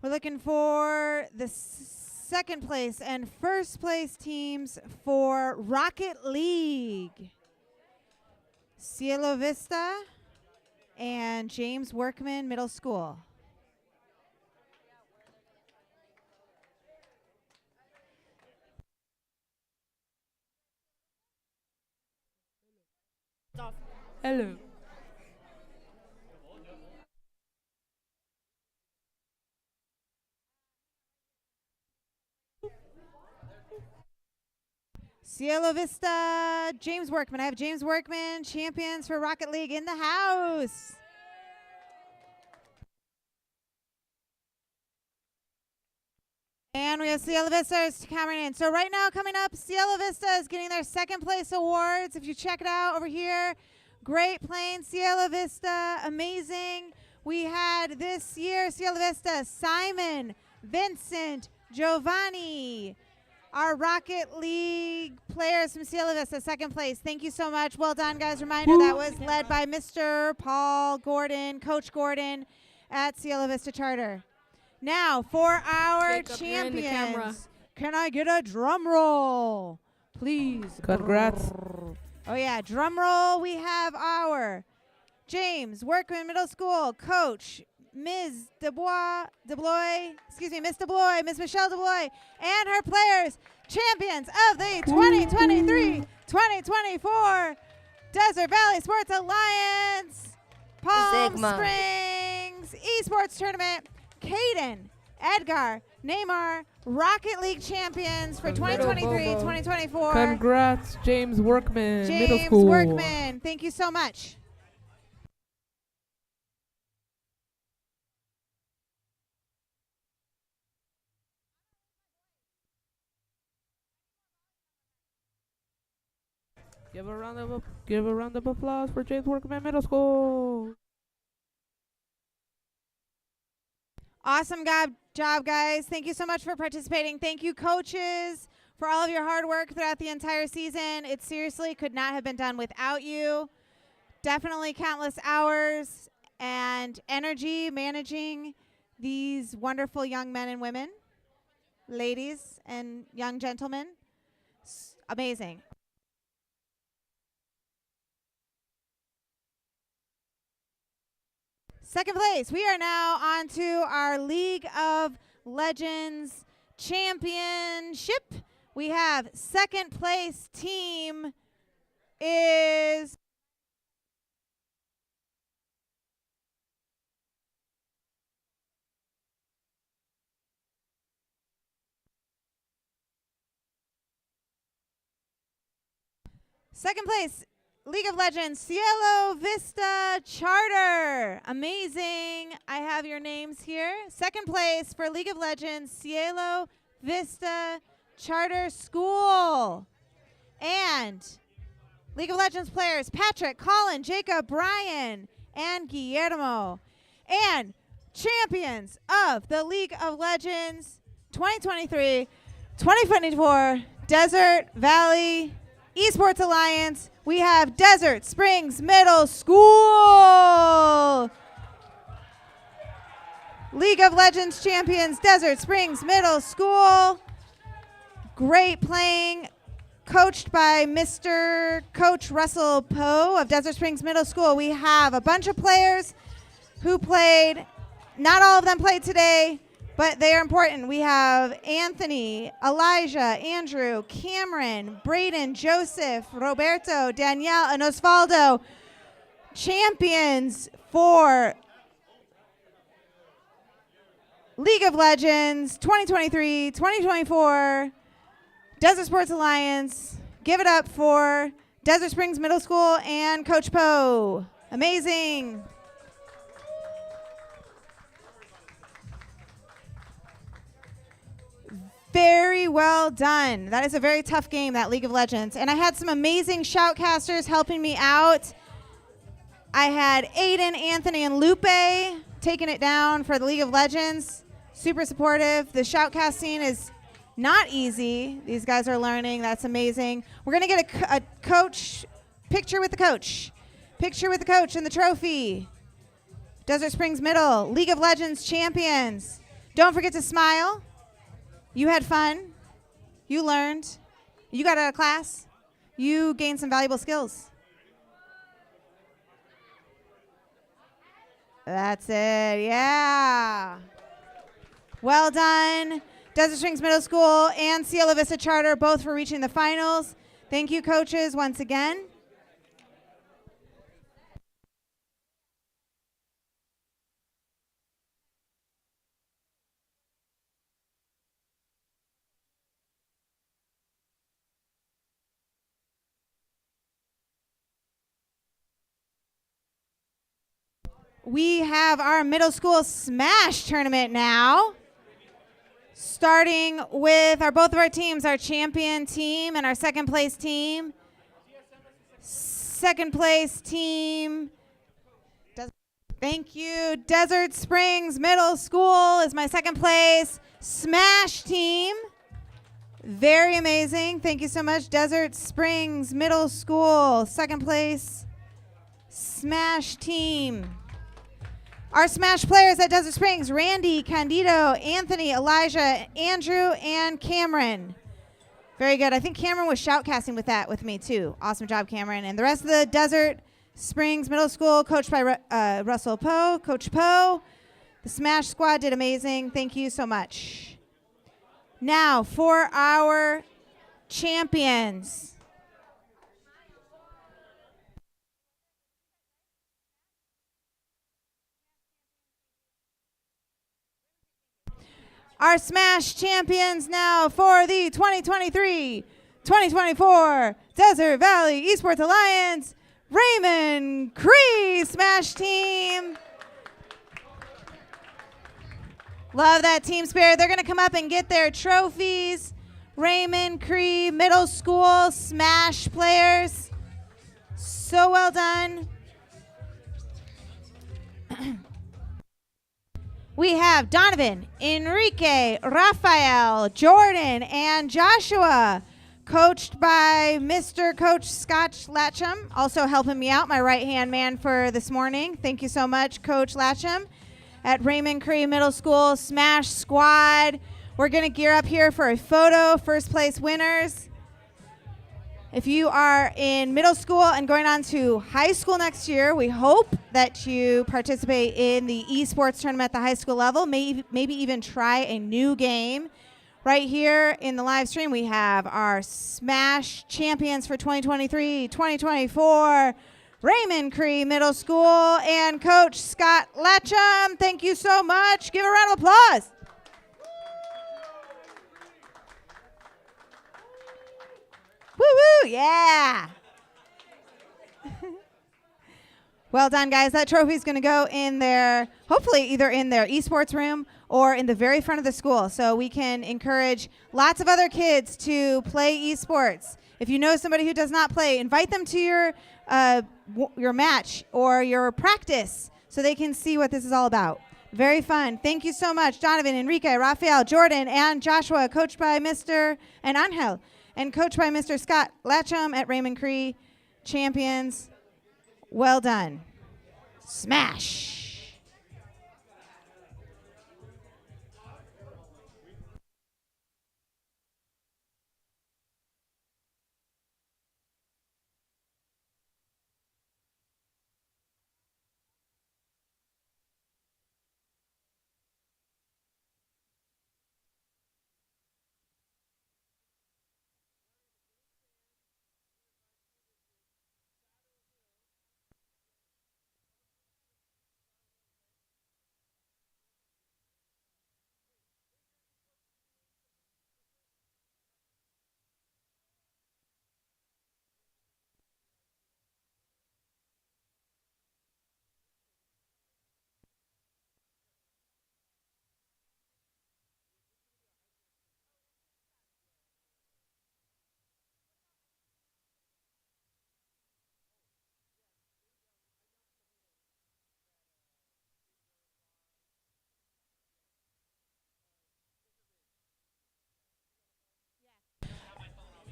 We're looking for the second place and first place teams for Rocket League. Cielo Vista and James Workman Middle School. Hello. Cielo Vista, James Workman. I have James Workman, champions for Rocket League in the house. And we have Cielo Vista coming in. So right now coming up, Cielo Vista is getting their second place awards. If you check it out over here, Great Plains, Cielo Vista, amazing. We had this year, Cielo Vista, Simon, Vincent, Giovanni, our Rocket League players from Cielo Vista, second place. Thank you so much. Well done, guys. Reminder, that was led by Mr. Paul Gordon, Coach Gordon at Cielo Vista Charter. Now, for our Jacob, you're in the camera. champions, can I get a drum roll, please? Congrats. Oh, yeah, drum roll. We have our James Workman Middle School coach, Ms. Miss DeBlois, Miss Michelle DeBlois, and her players, champions of the 2023-2024 Desert Valley Sports Alliance Palm Sigma. Springs Esports Tournament, Caden, Edgar, Neymar, Rocket League champions for 2023-2024. Congrats, James Workman, Middle James School. Workman, thank you so much. Give a round of applause for James Workman Middle School. Awesome job, guys. Thank you so much for participating. Thank you, coaches, for all of your hard work throughout the entire season. It seriously could not have been done without you. Definitely countless hours and energy managing these wonderful young men and women, ladies and young gentlemen. Amazing. Second place, we are now on to our League of Legends Championship. We have second place team is second place, League of Legends, Cielo Vista Charter. Amazing. I have your names here. Second place for League of Legends, Cielo Vista Charter School. And League of Legends players, Patrick, Colin, Jacob, Brian, and Guillermo. And champions of the League of Legends 2023-2024 Desert Valley Esports Alliance, we have Desert Springs Middle School. League of Legends champions, Desert Springs Middle School. Great playing, coached by Mr. Coach Russell Poe of Desert Springs Middle School. We have a bunch of players who played. Not all of them played today, but they are important. We have Anthony, Elijah, Andrew, Cameron, Braden, Joseph, Roberto, Danielle, and Osvaldo. Champions for League of Legends 2023-2024 Desert Sports Alliance. Give it up for Desert Springs Middle School and Coach Poe. Amazing. Very well done. That is a very tough game, that League of Legends. And I had some amazing shoutcasters helping me out. I had Aiden, Anthony, and Lupe taking it down for the League of Legends. Super supportive. The shoutcast scene is not easy. These guys are learning. That's amazing. We're going to get a coach, picture with the coach. Picture with the coach and the trophy. Desert Springs Middle, League of Legends champions. Don't forget to smile. You had fun. You learned. You got out of class. You gained some valuable skills. That's it. Yeah. Well done. Desert Springs Middle School and Cielo Vista Charter, both for reaching the finals. Thank you, coaches, once again. We have our middle school Smash tournament now. Starting with both of our teams, our champion team and our second place team. Second place team. Thank you. Desert Springs Middle School is my second place Smash team. Very amazing. Thank you so much. Desert Springs Middle School, second place Smash team. Our Smash players at Desert Springs, Randy, Candido, Anthony, Elijah, Andrew, and Cameron. Very good. I think Cameron was shoutcasting with me, too. Awesome job, Cameron. And the rest of the Desert Springs Middle School, coached by Russell Poe, Coach Poe. The Smash squad did amazing. Thank you so much. Now for our champions. Our Smash champions now for the 2023-2024 Desert Valley Esports Alliance, Raymond Cree Smash team. Love that team spirit. They're going to come up and get their trophies. Raymond Cree Middle School Smash players. So well done. We have Donovan, Enrique, Rafael, Jordan, and Joshua, coached by Mr. Coach Scott Latcham, also helping me out, my right-hand man for this morning. Thank you so much, Coach Latcham, at Raymond Cree Middle School Smash Squad. We're going to gear up here for a photo, first place winners. If you are in middle school and going on to high school next year, we hope that you participate in the esports tournament at the high school level, maybe even try a new game. Right here in the live stream, we have our Smash champions for 2023-2024, Raymond Cree Middle School and Coach Scott Latcham. Thank you so much. Give a round of applause. Woo-woo, yeah. Well done, guys. That trophy is going to go in there, hopefully either in their esports room or in the very front of the school, so we can encourage lots of other kids to play esports. If you know somebody who does not play, invite them to your match or your practice so they can see what this is all about. Very fun. Thank you so much, Donovan, Enrique, Rafael, Jordan, and Joshua, coached by Mr. and Angel, and coached by Mr. Scott Latcham at Raymond Cree. Champions, well done. Smash.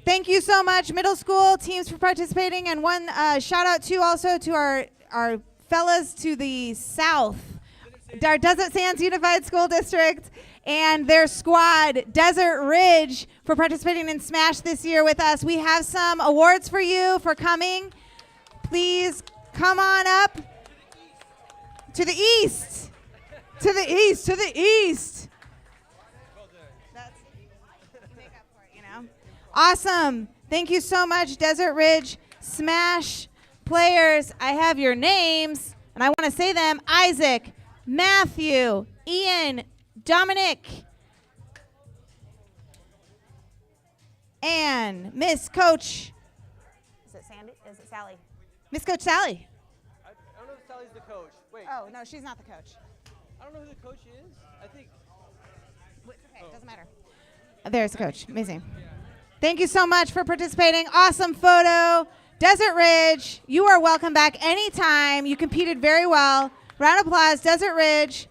Thank you so much, middle school teams, for participating. And one shout out to also to our fellas to the south, our Desert Sands Unified School District and their squad, Desert Ridge, for participating in Smash this year with us. We have some awards for you for coming. Please come on up to the east, to the east, to the east. Awesome. Thank you so much, Desert Ridge Smash players. I have your names, and I want to say them. Isaac, Matthew, Ian, Dominic, and Miss Coach. Is it Sandy? Is it Sally? Miss Coach Sally. I don't know if Sally's the coach. Wait. Oh, no, she's not the coach. I don't know who the coach is. I think. Okay, doesn't matter. There's the coach. Amazing. Thank you so much for participating. Awesome photo. Desert Ridge, you are welcome back anytime. You competed very well. Round of applause, Desert Ridge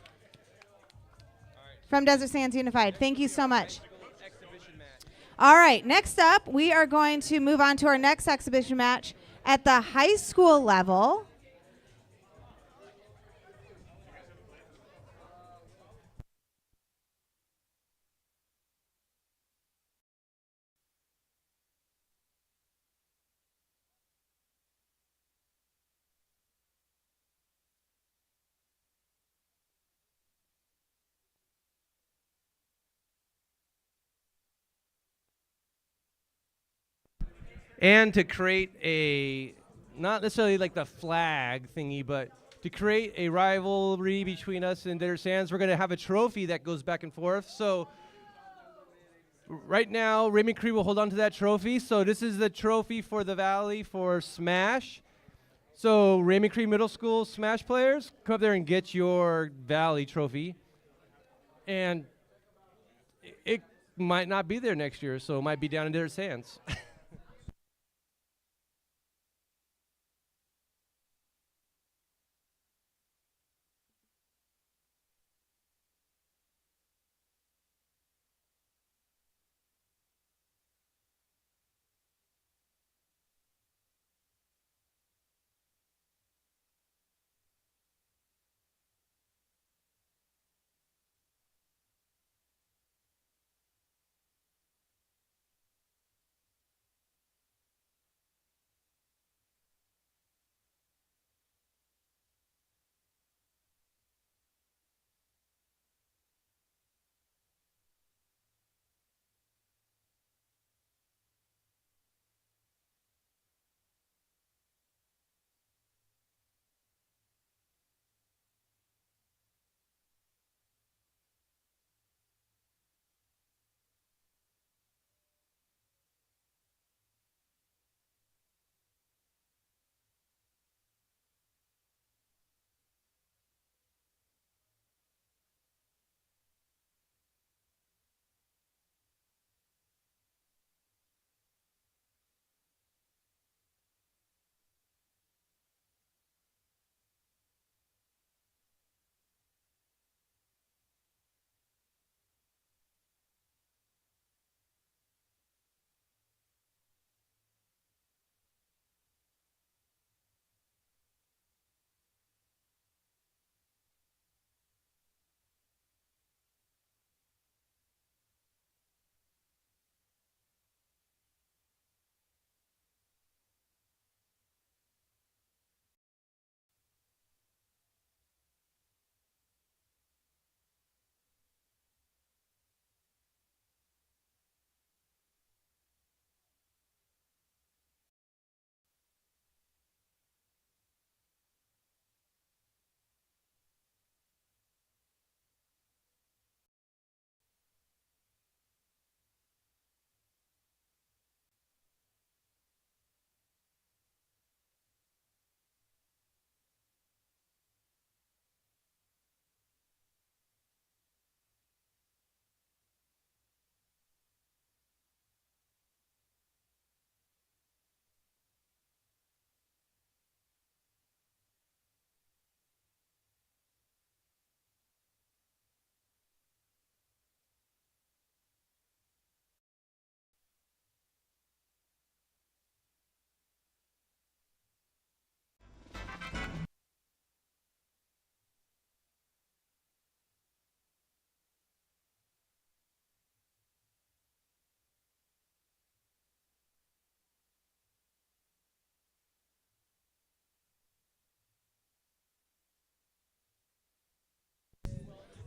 from Desert Sands Unified. Thank you so much. All right, next up, we are going to move on to our next exhibition match at the high school level. and to create a, not necessarily like the flag thingy, but to create a rivalry between us and Desert Sands. We're going to have a trophy that goes back and forth. So right now, Raymond Cree will hold on to that trophy. So this is the trophy for the Valley for Smash. So Raymond Cree Middle School Smash players, come up there and get your Valley trophy. And it might not be there next year, so it might be down in Desert Sands.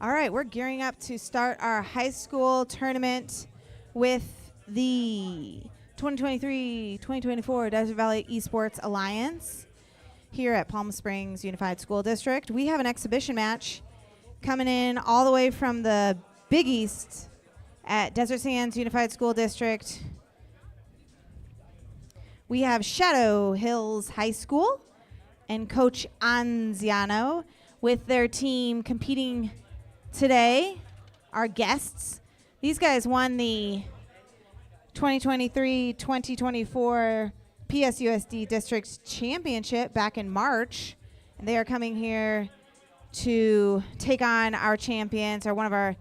All right, we're gearing up to start our high school tournament with the 2023-2024 Desert Valley Esports Alliance here at Palm Springs Unified School District. We have an exhibition match coming in all the way from the Big East at Desert Sands Unified School District. We have Shadow Hills High School and Coach Anziano with their team competing today. Our guests, these guys won the 2023-2024 PSUSD District Championship back in March, and they are coming here to take on our champions, or one of our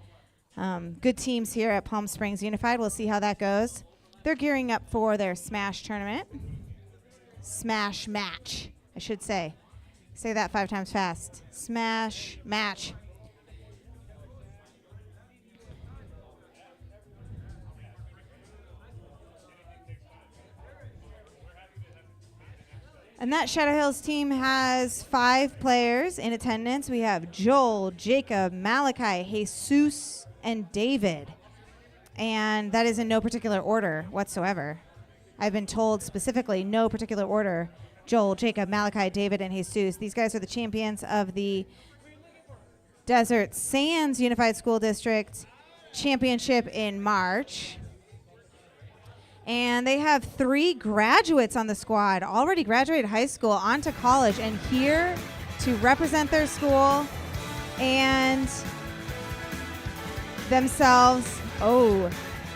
good teams here at Palm Springs Unified. We'll see how that goes. They're gearing up for their Smash tournament. Smash match, I should say. Say that 5 times fast. Smash match. And that Shadow Hills team has 5 players in attendance. We have Joel, Jacob, Malachi, Jesus, and David. And that is in no particular order whatsoever. I've been told specifically, no particular order. Joel, Jacob, Malachi, David, and Jesus. These guys are the champions of the Desert Sands Unified School District Championship in March. And they have 3 graduates on the squad, already graduated high school, on to college, and here to represent their school and themselves. Oh,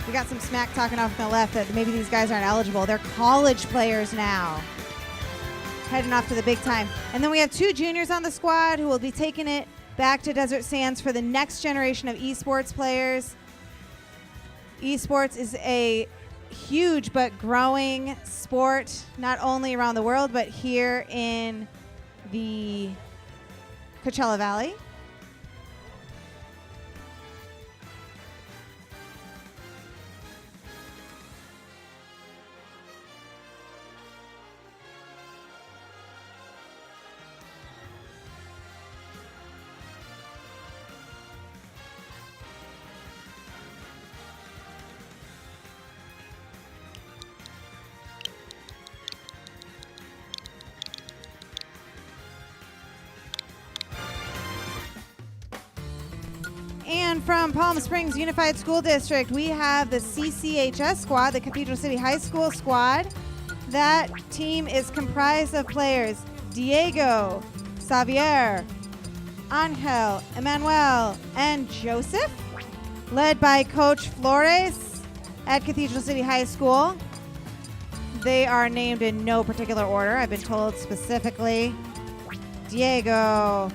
we got some smack talking off on the left that maybe these guys aren't eligible. They're college players now, heading off to the big time. And then we have 2 juniors on the squad who will be taking it back to Desert Sands for the next generation of esports players. Esports is a huge but growing sport, not only around the world, but here in the Coachella Valley. And from Palm Springs Unified School District, we have the CCHS squad, the Cathedral City High School squad. That team is comprised of players Diego, Xavier, Angel, Emmanuel, and Joseph, led by Coach Flores at Cathedral City High School. They are named in no particular order. I've been told specifically Diego,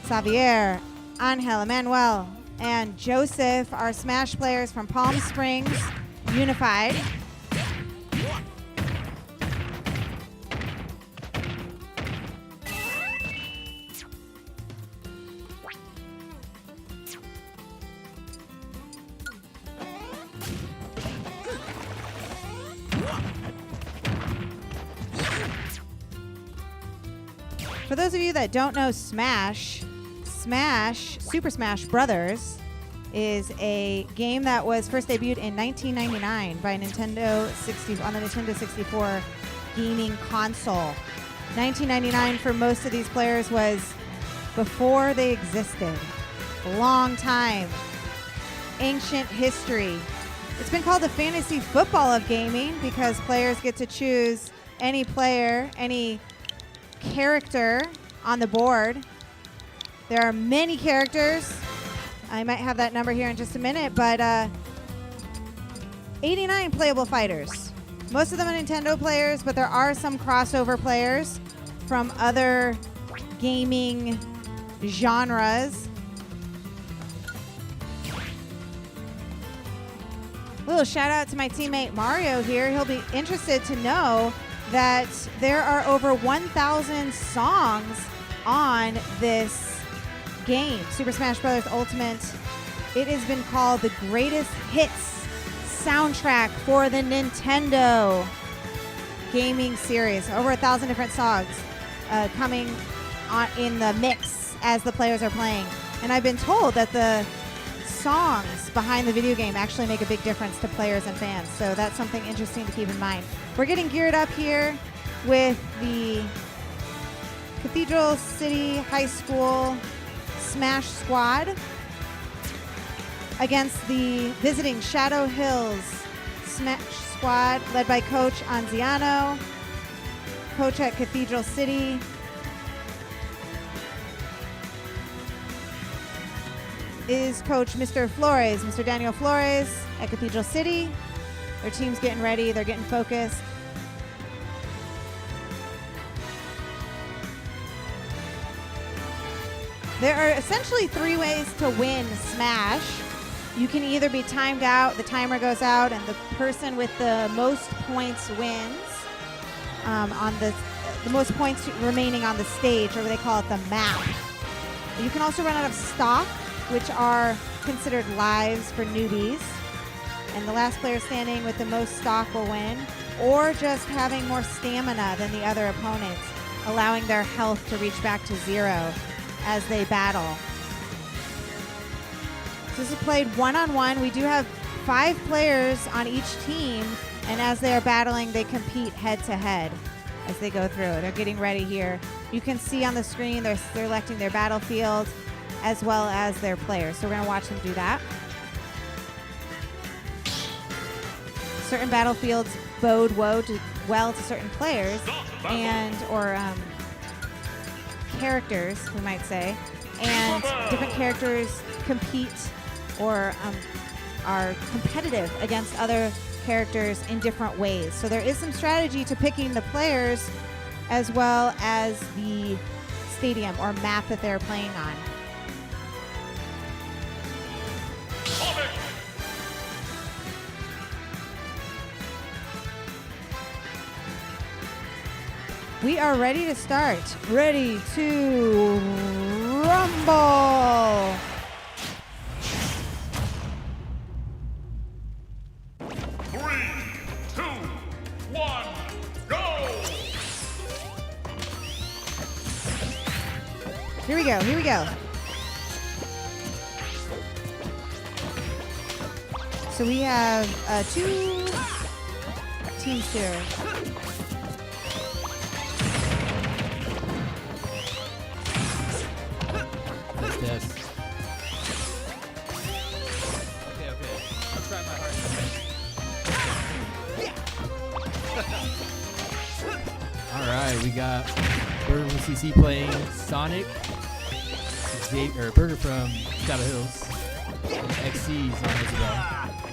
Xavier, Angel, Emmanuel, and Joseph are Smash players from Palm Springs Unified. For those of you that don't know Smash, Super Smash Brothers is a game that was first debuted in 1999 by on the Nintendo 64 gaming console. 1999 for most of these players was before they existed. Long time. Ancient history. It's been called the fantasy football of gaming because players get to choose any player, any character on the board. There are many characters. I might have that number here in just a minute, but 89 playable fighters. Most of them are Nintendo players, but there are some crossover players from other gaming genres. Little shout out to my teammate Mario here. He'll be interested to know that there are over 1,000 songs on this game, Super Smash Bros. Ultimate. It has been called the greatest hits soundtrack for the Nintendo gaming series. Over 1,000 different songs coming on in the mix as the players are playing. And I've been told that the songs behind the video game actually make a big difference to players and fans. So that's something interesting to keep in mind. We're getting geared up here with the Cathedral City High School Smash squad against the visiting Shadow Hills Smash squad led by Coach Anziano, coach at Cathedral City. Is Coach Mr. Flores, Mr. Daniel Flores at Cathedral City. Their team's getting ready, they're getting focused. There are essentially 3 ways to win Smash. You can either be timed out, the timer goes out, and the person with the most points wins on the most points remaining on the stage, or they call it the map. You can also run out of stock, which are considered lives for newbies. And the last player standing with the most stock will win, or just having more stamina than the other opponents, allowing their health to reach back to 0 as they battle. This is played one-on-one. We do have 5 players on each team And as they are battling, they compete head to head as they go through. They're getting ready here. You can see on the screen they're selecting their battlefield as well as their players. So we're going to watch them do that. Certain battlefields bode well to certain players and or characters, we might say. And different characters compete or are competitive against other characters in different ways. So there is some strategy to picking the players as well as the stadium or map that they're playing on. We are ready to start. Ready to rumble. Here we go, here we go. So we have 2 teams here. Yes. Okay. I'll try my hardest. All right, we got Burger from CC playing Sonic. Burger from Shadow Hills. XC's on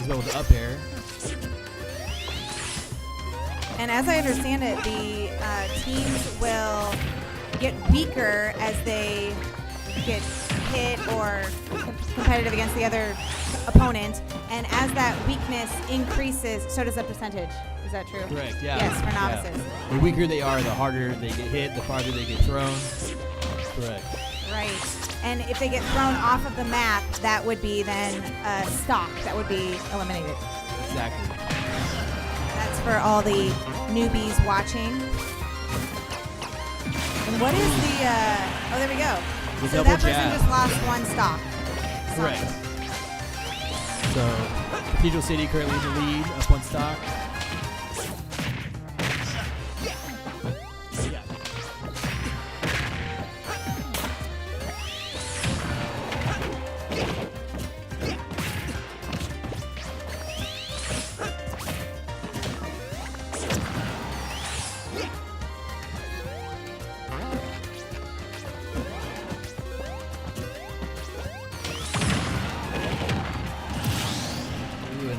Isabel with the up air. And as I understand it, the teams will get weaker as they get hit or competitive against the other opponent. And as that weakness increases, so does the percentage. Is that true? Correct, yeah. Yes, for novices. Yeah. The weaker they are, the harder they get hit, the farther they get thrown. Correct. Right. And if they get thrown off of the map, that would be then stock. That would be eliminated. Exactly. That's for all the newbies watching. And what is the... oh, there we go. The so that person just lost 1 stock. Correct. So, Cathedral City currently in the lead, up 1 stock.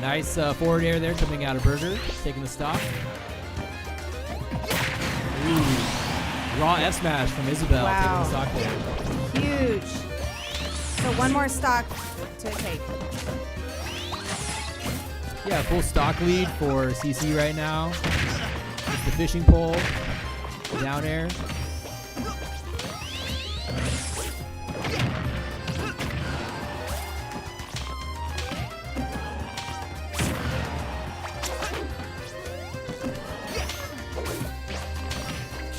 Nice forward air there coming out of Burger, taking the stock. Ooh, raw F smash from Isabel, taking the stock there. Huge. So 1 more stock to take. Yeah, full stock lead for CC right now. It's the fishing pole, down air.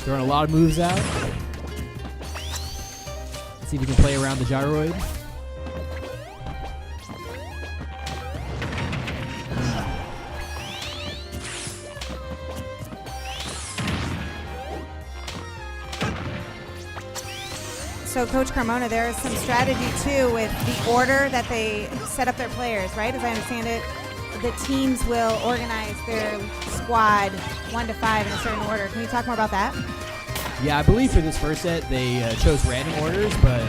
Throwing a lot of moves out. Let's see if we can play around the gyroid. So, Coach Carmona, there is some strategy, too, with the order that they set up their players, right? As I understand it, the teams will organize their squad 1 to 5 in a certain order. Can you talk more about that? Yeah, I believe for this first set they chose random orders, but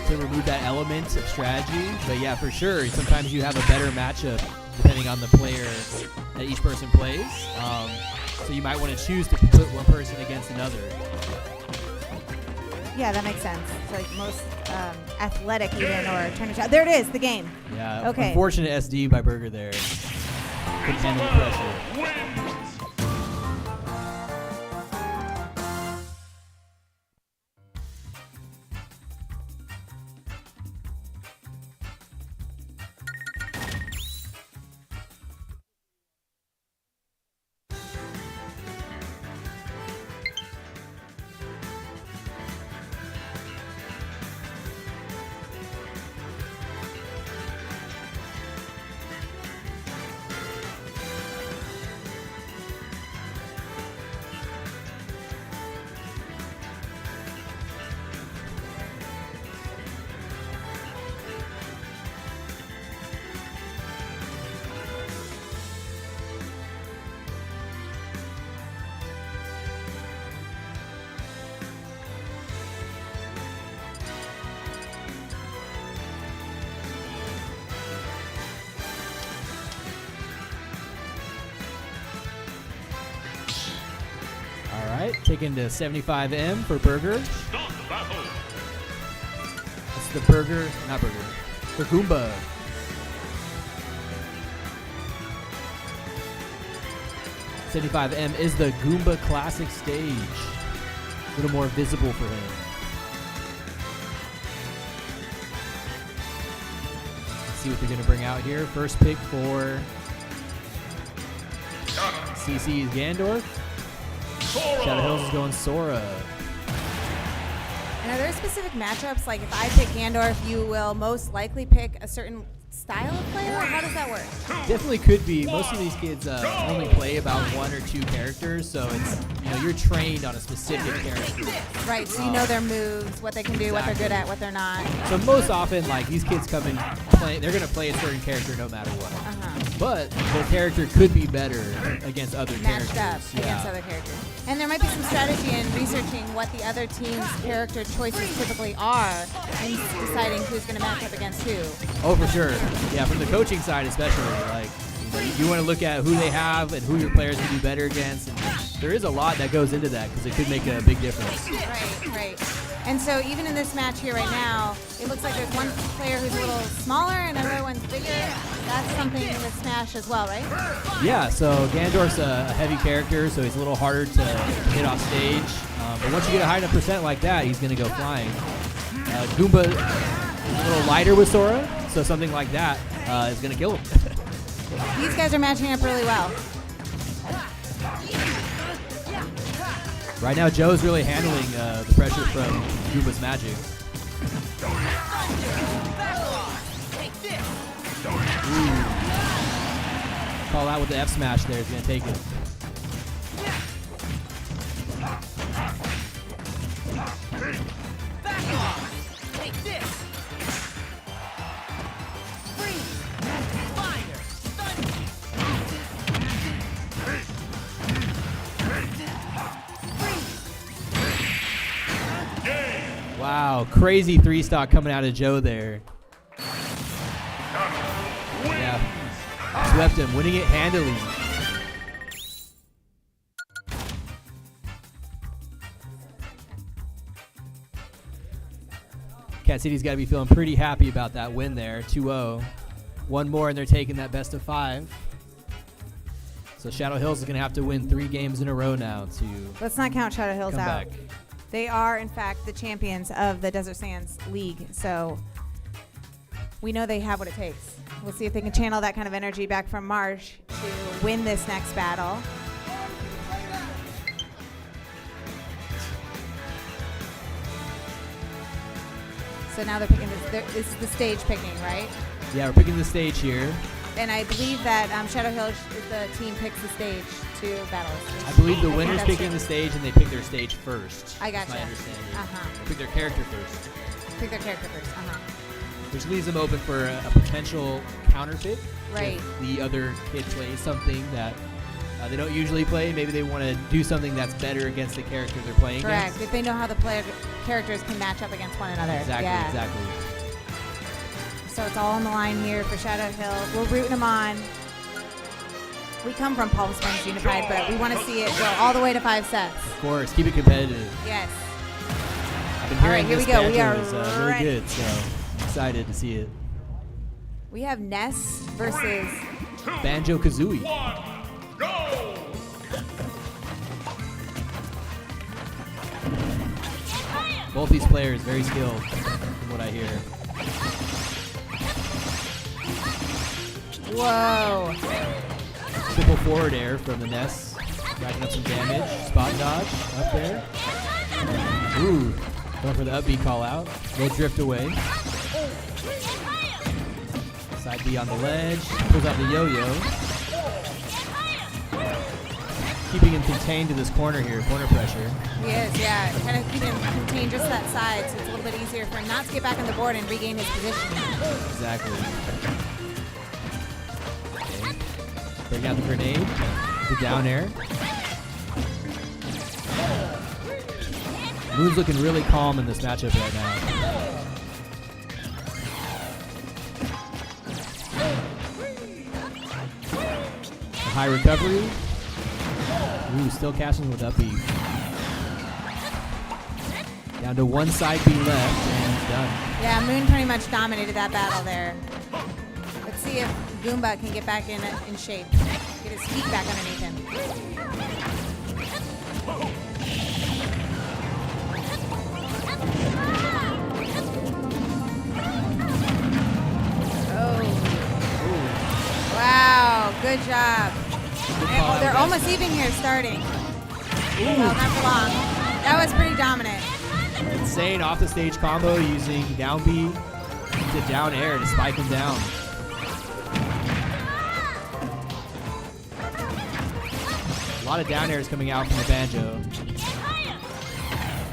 to remove that element of strategy. But yeah, for sure, sometimes you have a better matchup depending on the player that each person plays. So you might want to choose to put one person against another. Yeah, that makes sense. It's like most athletic even or turn it. There it is, the game. Yeah. Okay. Unfortunate SD by Burger there. Couldn't handle the pressure. right, taking to 75M for Burger. Start battle. That's the Burger, not Burger, the Goomba. $75M is the Goomba Classic stage. A little more visible for him. Let's see what they're going to bring out here. First pick for CC's Gandorf. Shadow Hills is going Sora. And are there specific matchups? Like if I pick Gandorf, you will most likely pick a certain style of player? Or how does that work? Definitely could be. Most of these kids only play about 1 or 2 characters, so it's you're trained on a specific character. Right, so you know their moves, what they can do, what they're good at, what they're not. So most often, like these kids come and play, they're gonna play a certain character no matter what. But their character could be better against other Matched characters. up against other characters. And there might be some strategy in researching what the other team's character choices typically are and deciding who's going to match up against who. Oh, for sure. Yeah, from the coaching side especially, like you want to look at who they have and who your players can do better against. And there is a lot that goes into that because it could make a big difference. Right. And so even in this match here right now, it looks like there's one player who's a little smaller and another one's bigger. That's something in the Smash as well, right? Yeah, so Gandorf's a heavy character, so he's a little harder to hit off stage. But once you get a high enough percent like that, he's going to go flying. Goomba is a little lighter with Sora, so something like that is going to kill him. These guys are matching up really well. Right now, Joe's really handling the pressure from Goomba's magic. Ooh. Call out with the F smash there. He's going to take it. Wow, crazy 3-stock coming out of Joe there. Yeah, swept him, winning it handily. Cat City's got to be feeling pretty happy about that win there, 2-0. One more and they're taking that best of 5. So Shadow Hills is going to have to win 3 games in a row now to Let's not count Shadow Hills come out. back. They are, in fact, the champions of the Desert Sands League, so we know they have what it takes. We'll see if they can channel that kind of energy back from Marsh to win this next battle. So now they're picking this is the stage picking, right? Yeah, we're picking the stage here. And I believe that Shadow Hills, the team picks the stage to battle. I believe the winner's picking the stage and they pick their stage first. I gotcha. That's my understanding. Uh-huh. Pick their character first. Pick their character first. Which leaves them open for a potential counter pick. Right. If the other kid plays something that they don't usually play, maybe they want to do something that's better against the character they're playing Correct. against. If they know how the characters can match up against one another. Exactly. So it's all on the line here for Shadow Hills. We're rooting them on. We come from Palm Springs Unified, but we want to see it go all the way to 5 sets. Of course, keep it competitive. Yes. I've been All hearing right, here this we go. We banjo are is really ready. good, so I'm excited to see it. We have Ness versus Banjo-Kazooie. Both these players very skilled, from what I hear. Whoa. Triple forward air from the Ness, racking up some damage. Spot dodge up there. Ooh, going for the up B call out. Little drift away. Side B on the ledge. Pulls out the yo-yo. Keeping him contained to this corner here, corner pressure. He is, yeah. Kind of keeping him contained just that side, so it's a little bit easier for him not to get back on the board and regain his position. Exactly. Okay. Bring out the grenade. The down air. Moon's looking really calm in this matchup right now. A high recovery. Ooh, still catching with up B. Down to one side B left and done. Yeah, Moon pretty much dominated that battle there. Let's see if Goomba can get back in shape. Get his feet back underneath him. Oh. Wow, good job. And they're almost even here starting. Well, not for long. That was pretty dominant. Insane off the stage combo using down B to down air to spike him down. A lot of down airs coming out from the banjo.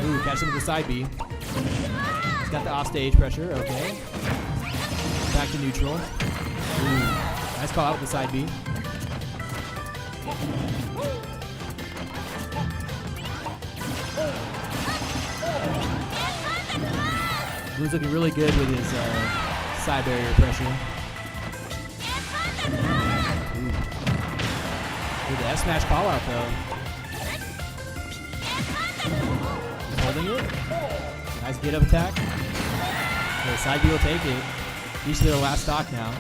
Ooh, catch him with the side B. He's got the off stage pressure, okay. Back to neutral. Ooh, nice call out with the side B. Blue's looking really good with his side barrier pressure. Ooh, the S-smash call out though. He's holding it. Nice get up attack. The side B will take it. Reach to their last stock now.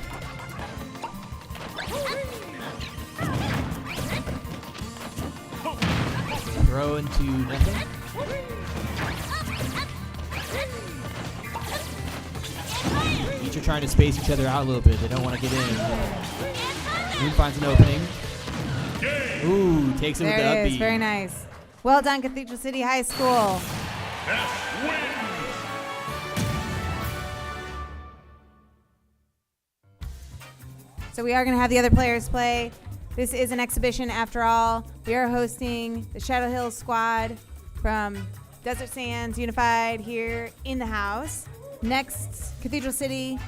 Throw into nothing. Each are trying to space each other out a little bit. They don't want to get in. Moon finds an opening. Ooh, takes it with the up There it B. is. Very nice. Well done, Cathedral City High School. So we are going to have the other players play. This is an exhibition after all. We are hosting the Shadow Hills squad from Desert Sands Unified here in the house. Next, Cathedral City.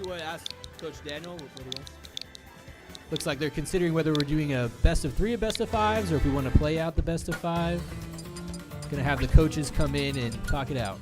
You want to ask Coach Daniel what he wants? Looks like they're considering whether we're doing a best of 3 or best of 5s, or if we want to play out the best of 5. Gonna have the coaches come in and talk it out.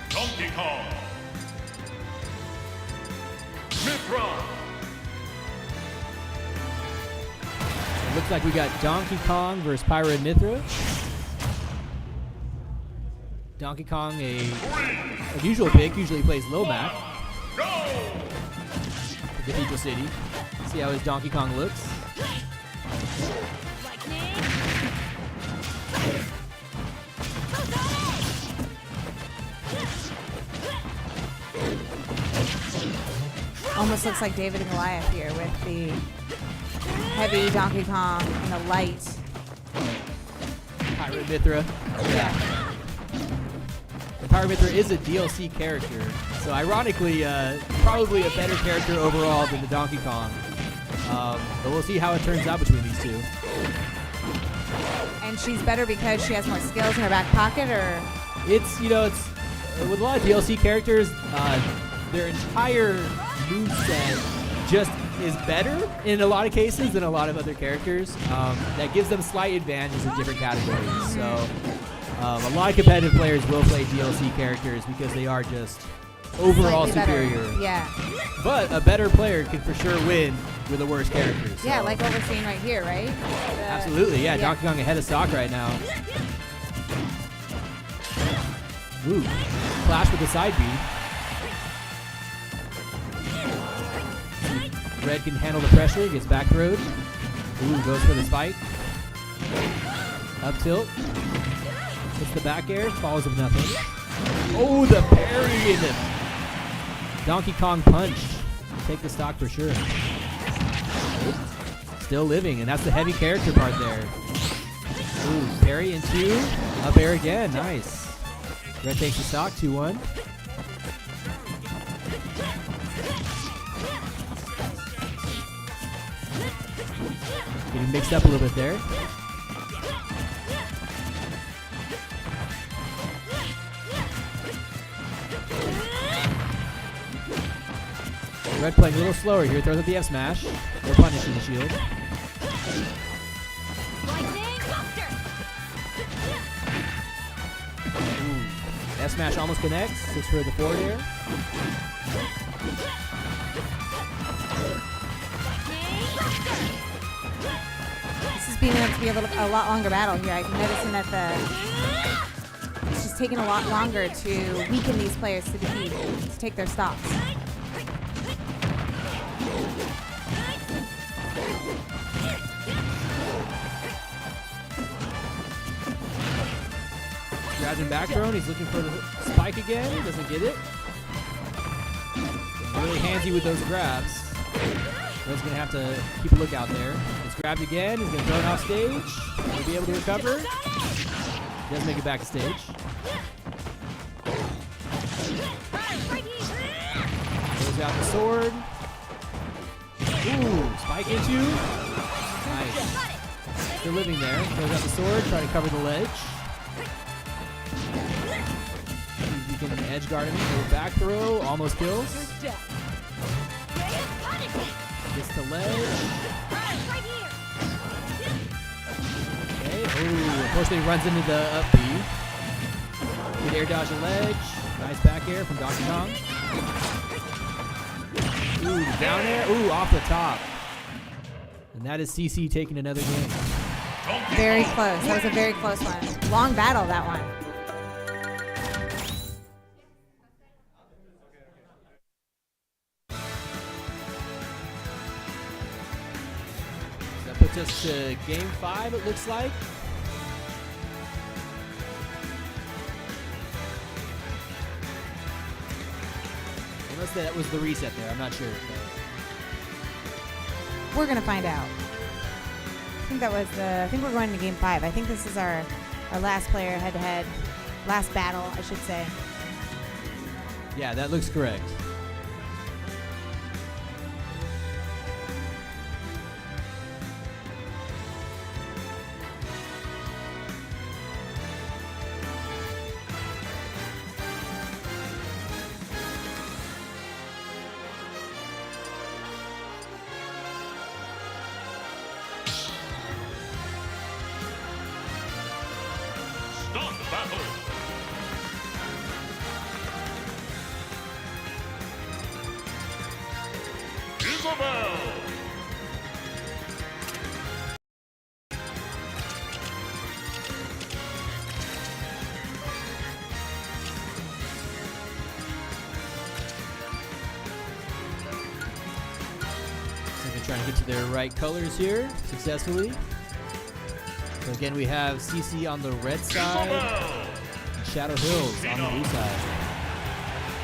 Donkey Kong. Mithra. It looks like we got Donkey Kong versus Pyra and Mithra. Donkey Kong a unusual pick. Usually plays low map. Cathedral City. See how his Donkey Kong looks. Almost looks like David and Goliath here with the heavy Donkey Kong and the light. Pirate Mithra. Yeah. And Pirate Mithra is a DLC character, so ironically, probably a better character overall than the Donkey Kong. But we'll see how it turns out between these two. And she's better because she has more skills in her back pocket, or? It's, it's with a lot of DLC characters, their entire moveset just is better in a lot of cases than a lot of other characters. That gives them slight advantages in different categories. So a lot of competitive players will play DLC characters because they are just overall superior. Yeah. But a better player can for sure win with the worst characters. Yeah, like what we're seeing right here, right? Absolutely, yeah. Donkey Kong ahead of stock right now. Ooh, Clash with the side B. Red can handle the pressure, gets back throwed. Ooh, goes for the spike. Up tilt. Hits the back air, follows with nothing. Oh, the parry in the Donkey Kong punch. Take the stock for sure. Still living, and that's the heavy character part there. Ooh, parry into up air again. Nice. Red takes the stock, 2-1. Getting mixed up a little bit there. Red playing a little slower here. Throws up the F smash. They're punishing the shield. Ooh. F smash almost connects. 6 for the forward air. This is being able to be a lot longer battle here. I'm noticing that it's just taking a lot longer to weaken these players to defeat, to take their stops. Grabs back thrown. He's looking for the spike again. He doesn't get it. Really handsy with those grabs. Red's going to have to keep a lookout there. He's grabbed again. He's going to throw it off stage. Will be able to recover. He does make it back to stage. Throws out the sword. Ooh, spike into. Nice. Still living there. Throws out the sword. Trying to cover the ledge. You can edge guard him. Go back throw. Almost kills. Gets to ledge. Okay. Ooh, unfortunately runs into the up B. Good air dodge the ledge. Nice back air from Donkey Kong. Ooh, down air. Ooh, off the top. And that is CC taking another game. Very close. That was a very close one. Long battle, that one. That puts us to game 5, it looks like. Unless that was the reset there, I'm not sure. We're gonna find out. I think we're going to game 5. I think this is our last player head-to-head, last battle, I should say. Yeah, that looks correct. They're trying to get to their right colors here successfully. So again, we have CC on the red side and Shadow Hills on the blue side.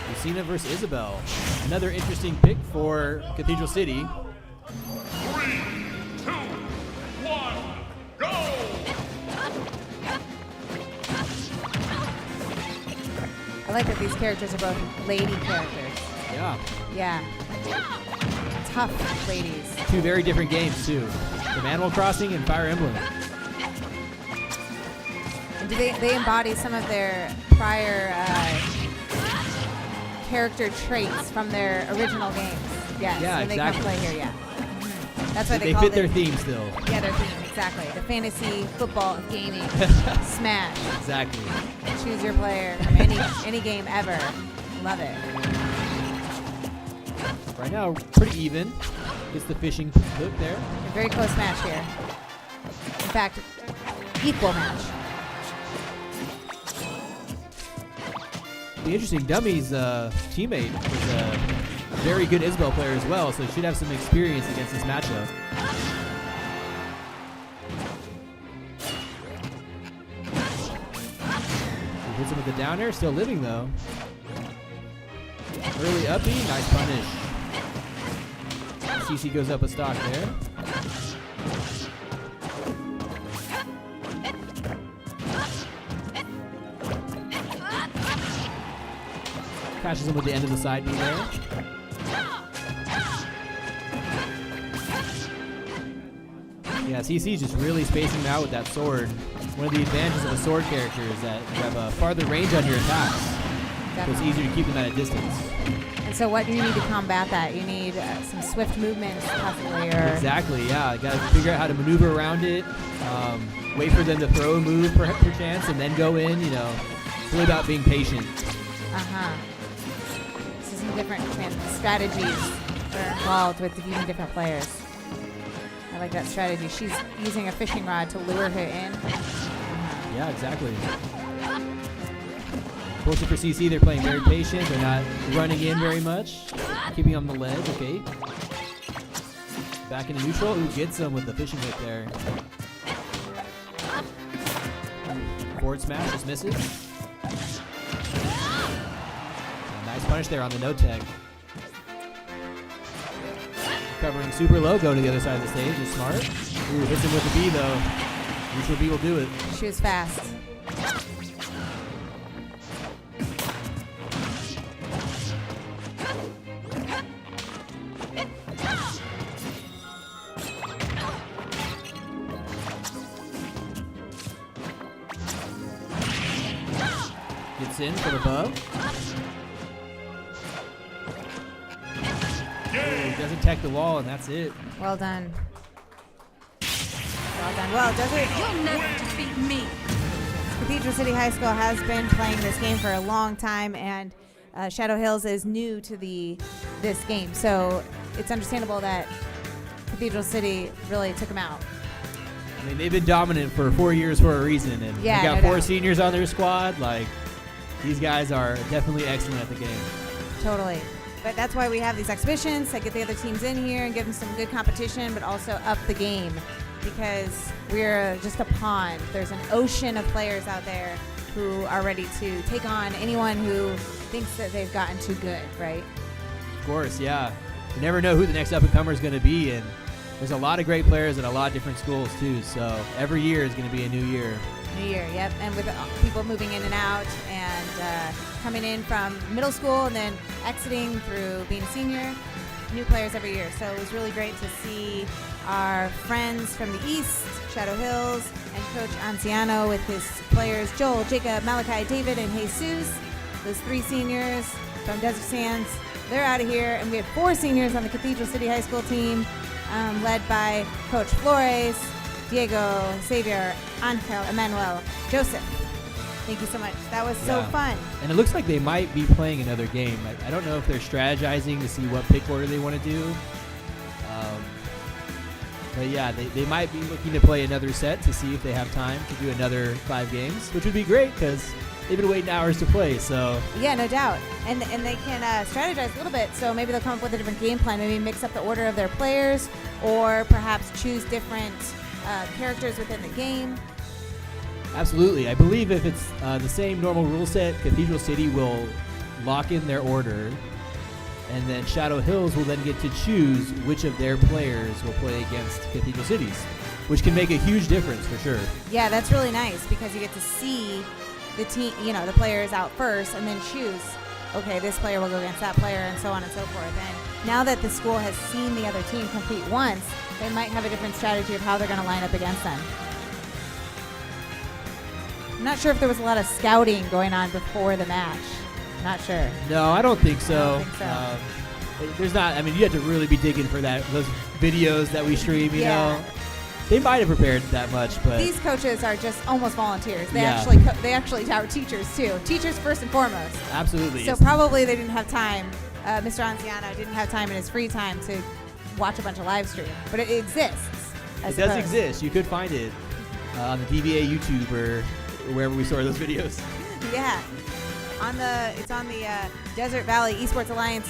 Lucina versus Isabel. Another interesting pick for Cathedral City. 3, 2, 1, go! I like that these characters are both lady characters. Yeah. Yeah. Tough ladies. Two very different games too. From Animal Crossing and Fire Emblem. And do they embody some of their prior character traits from their original games? Yes. Yeah, when they exactly. come play here, yeah. That's why They call fit it their theme still. Yeah, their theme, exactly. The fantasy football of gaming. Smash. Exactly. Choose your player from any game ever. Love it. Right now, pretty even. Gets the fishing hook there. A very close match here. In fact, equal match. The interesting, Dummy's teammate is a very good Isabel player as well, so should have some experience against this matchup. He hits him with the down air, still living though. Early uppy, nice punish. CC goes up a stock there. Catches him with the end of the side B there. Yeah, CC's just really spacing him out with that sword. One of the advantages of a sword character is that you have a farther range on your attacks. So it's easier to keep them at a distance. And so what do you need to combat that? You need some swift movements, possibly, or... Exactly, yeah. Got to figure out how to maneuver around it. Wait for them to throw a move per chance and then go in, you know. It's really about being patient. Uh-huh. So some different strategies are involved with defeating different players. I like that strategy. She's using a fishing rod to lure her in. Yeah, exactly. Fortunately for CC, they're playing very patient. They're not running in very much. Keeping on the ledge, okay. Back into neutral. Ooh, gets him with the fishing hook there. Forward smash, just misses. Nice punish there on the no tech. Covering super low, going to the other side of the stage is smart. Ooh, hits him with the B though. Neutral B will do it. She was fast. Gets in from above. Ooh, doesn't tech the wall, and that's it. Well done. Well done. Well, Desert, you'll never defeat me. Cathedral City High School has been playing this game for a long time, and Shadow Hills is new to this game, so it's understandable that Cathedral City really took them out. I mean, they've been dominant for 4 years for a reason, and yeah, they got no 4 doubt. seniors on their squad. Like, these guys are definitely excellent at the game. Totally. But that's why we have these exhibitions, to get the other teams in here and give them some good competition, but also up the game, because we're just a pond. There's an ocean of players out there who are ready to take on anyone who thinks that they've gotten too good, right? Of course, yeah. You never know who the next up-and-comer is going to be, and there's a lot of great players at a lot of different schools, too, so every year is going to be a new year. New year, yep. And with people moving in and out and coming in from middle school and then exiting through being a senior, new players every year. So it was really great to see our friends from the East, Shadow Hills, and Coach Anciano with his players, Joel, Jacob, Malachi, David, and Jesus. Those 3 seniors from Desert Sands, they're out of here. And we have 4 seniors on the Cathedral City High School team, led by Coach Flores, Diego, Xavier, Angel, Emmanuel, Joseph. Thank you so much. That was so fun. And it looks like they might be playing another game. I don't know if they're strategizing to see what pick order they want to do. But yeah, they might be looking to play another set to see if they have time to do another 5 games, which would be great because they've been waiting hours to play. So Yeah, no doubt. And they can strategize a little bit. So maybe they'll come up with a different game plan. Maybe mix up the order of their players, or perhaps choose different characters within the game. absolutely, I believe if it's the same normal rule set, Cathedral City will lock in their order, and then Shadow Hills will then get to choose which of their players will play against Cathedral Cities, which can make a huge difference for sure. Yeah, that's really nice because you get to see the team, the players out first, and then choose. Okay, this player will go against that player, and so on and so forth. And now that the school has seen the other team compete once, they might have a different strategy of how they're going to line up against them. I'm not sure if there was a lot of scouting going on before the match. Not sure. No, I don't think so. I don't think so. There's not. I mean, you have to really be digging for those videos that we stream. You know, they might have prepared that much, but These coaches are just almost volunteers. They Yeah. they actually are teachers too. Teachers first and foremost. absolutely. So probably they didn't have time. Mr. Anciano didn't have time in his free time to watch a bunch of live stream, but it exists. I it does suppose. exist. You could find it on the DVEA YouTube or wherever we store those videos. Yeah, it's on the Desert Valley Esports Alliance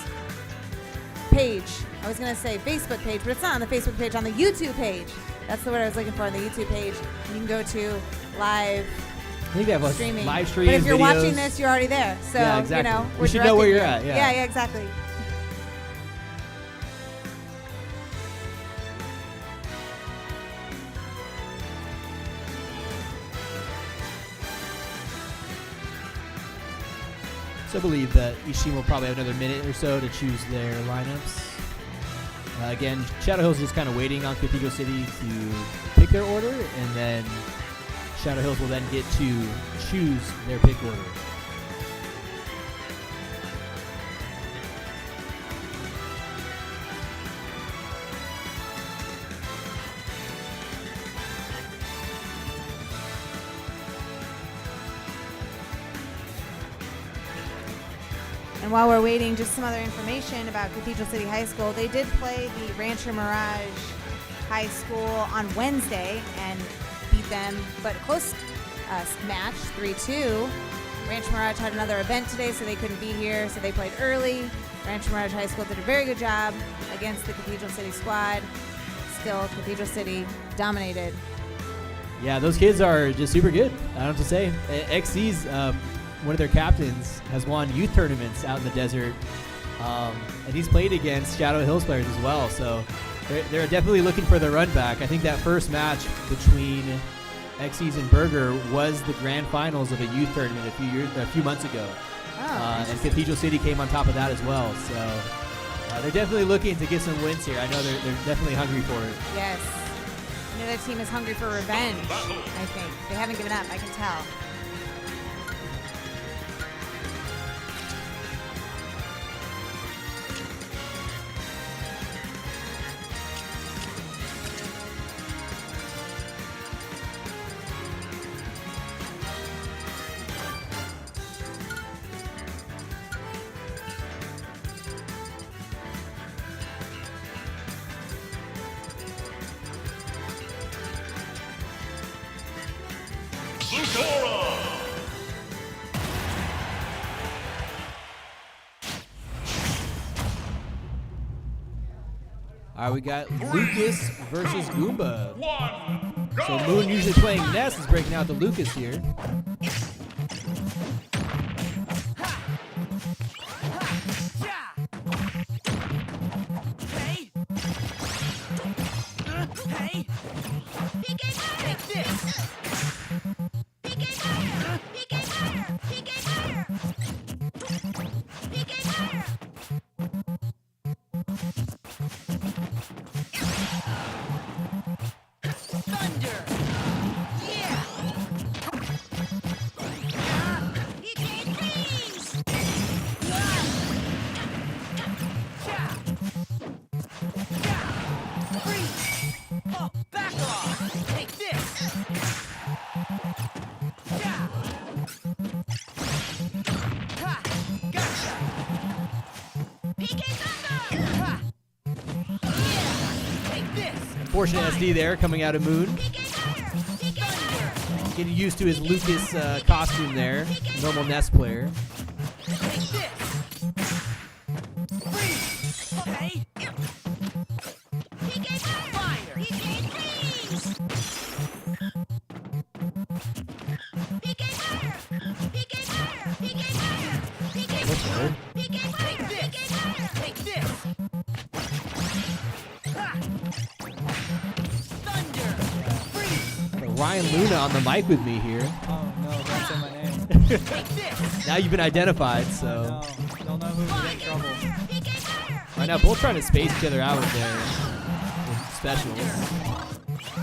page. I was gonna say Facebook page, but it's not on the Facebook page. On the YouTube page. That's the word I was looking for. On the YouTube page, you can go to live. I think they have streaming. live streams. But if you're videos. watching this, you're already there. So Yeah, exactly. we're You should know where directing you're you. at, yeah. Yeah, exactly. So I believe that each team will probably have another minute or so to choose their lineups. Again, Shadow Hills is kind of waiting on Cathedral City to pick their order, and then Shadow Hills will then get to choose their pick order. And while we're waiting, just some other information about Cathedral City High School. They did play the Rancho Mirage High School on Wednesday and beat them, but a close match, 3-2. Rancho Mirage had another event today, so they couldn't be here, so they played early. Rancho Mirage High School did a very good job against the Cathedral City squad. Still, Cathedral City dominated. Yeah, those kids are just super good. I don't have to say. XC's one of their captains has won youth tournaments out in the desert, and he's played against Shadow Hills players as well. So they're definitely looking for the run back. I think that first match between XC's and Burger was the grand finals of a youth tournament a few months ago, and Cathedral City came on top of that as well. So they're definitely looking to get some wins here. I know they're definitely hungry for it. Yes. I know their team is hungry for revenge, I think. They haven't given up, I can tell. All right, we got Lucas versus Goomba. So Moon usually playing Ness is breaking out the Lucas here. Unfortunate SD there coming out of Moon. Getting used to his Lucas costume there. Normal Nest player. Ryan Luna on the mic with me here. Oh no, don't say my name. Now you've been identified, so. They'll know who's in trouble. Right now, both trying to space each other out with their specials. Yeah,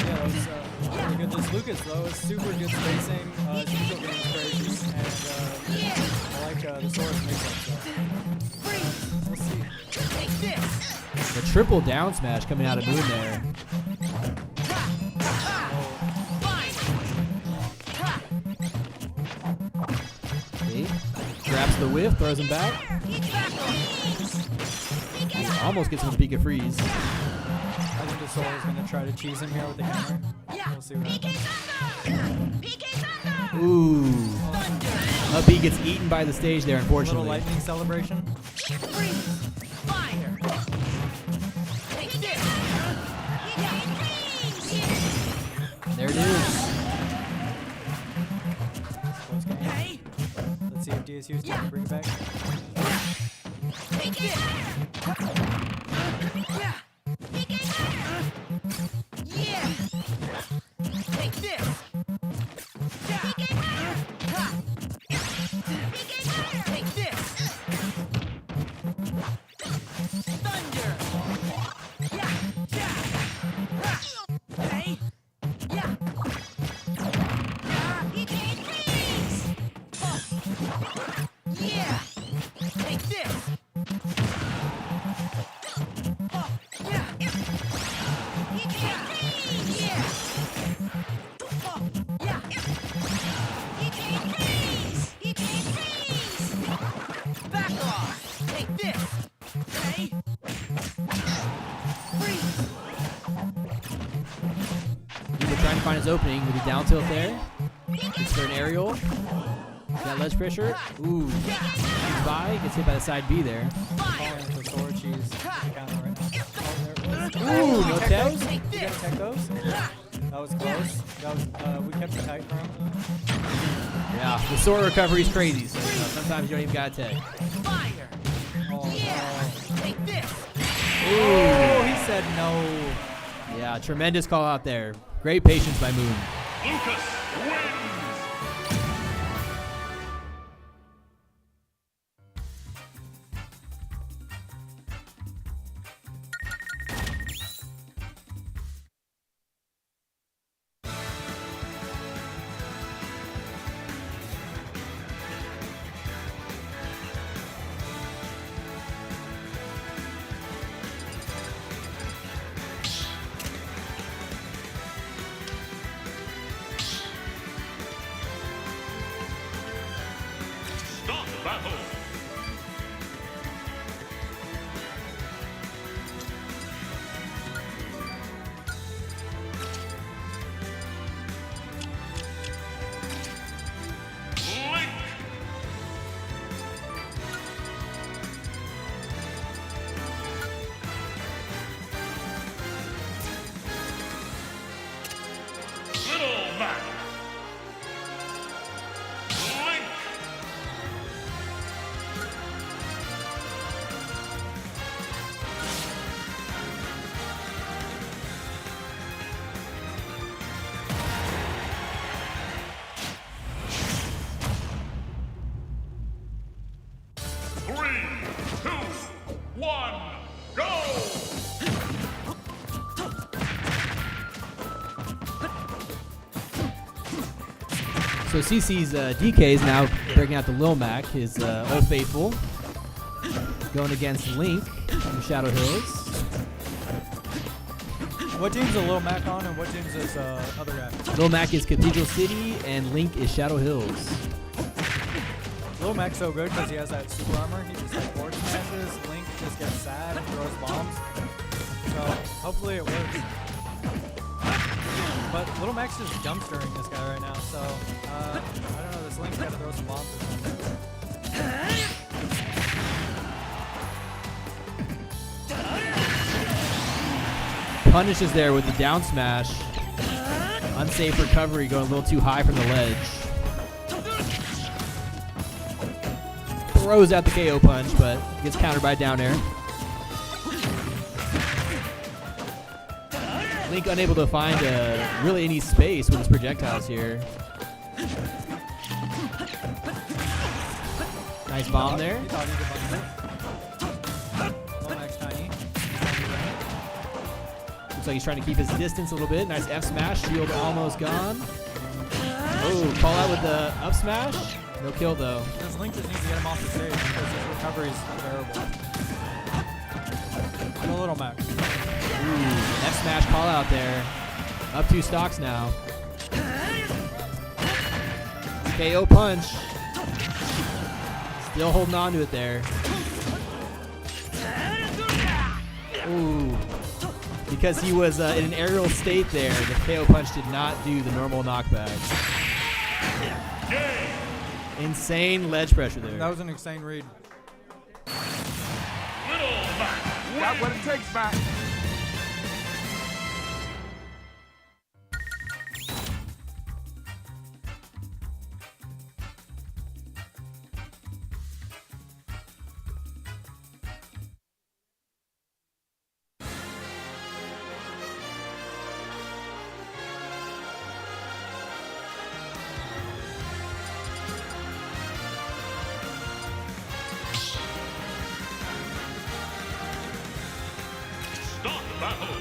that was really good. This Lucas, though, is super good spacing. His neutral game is crazy. And I like the Source mix-up. So. We'll see. The triple down smash coming out of Moon there. Grabs the whiff, throws him back. Almost gets him with a Pika Freeze. I think the Soul is going to try to cheese him here with the hammer. We'll see what happens. Ooh. Up B gets eaten by the stage there, unfortunately. A little lightning celebration. There it is. Let's see if DSU can bring it back. Find his opening with a down tilt there. Looks for an aerial. Got ledge pressure. Ooh. He's by. Gets hit by the side B there. Calling for sword cheese. Ooh, no tech. You gotta tech those. That was close. That was, we kept it tight for him. Yeah, the sword recovery is crazy. So sometimes you don't even gotta tech. Oh, Ooh. He said no. Yeah, tremendous call out there. Great patience by Moon. Lucas wins. Battle. Link. Little Mac. Link. So CC's DK is now breaking out the Lil Mac, his Old Faithful, going against Link from Shadow Hills. What team's a Lil Mac on and what team's this other guy? Lil Mac is Cathedral City and Link is Shadow Hills. Lil Mac's so good because he has that super armor. He just like forward smashes. Link just gets sad and throws bombs. So hopefully it works. But Little Max is dumpstering this guy right now, so I don't know. This Link's got to throw some bombs or something. Punishes there with the down smash. Unsafe recovery, going a little too high from the ledge. Throws out the KO punch, but gets countered by down air. Link unable to find really any space with his projectiles here. Nice bomb there. Looks like he's trying to keep his distance a little bit. Nice F smash. Shield almost gone. Oh, call out with the up smash. No kill though. This Link just needs to get him off the stage because his recovery is terrible. No Little Max. Ooh, F smash call out there. Up 2 stocks now. KO punch. Still holding on to it there. Ooh. Because he was in an aerial state there, the KO punch did not do the normal knockback. Insane ledge pressure there. That was an insane read. Got what it takes back. Start battle.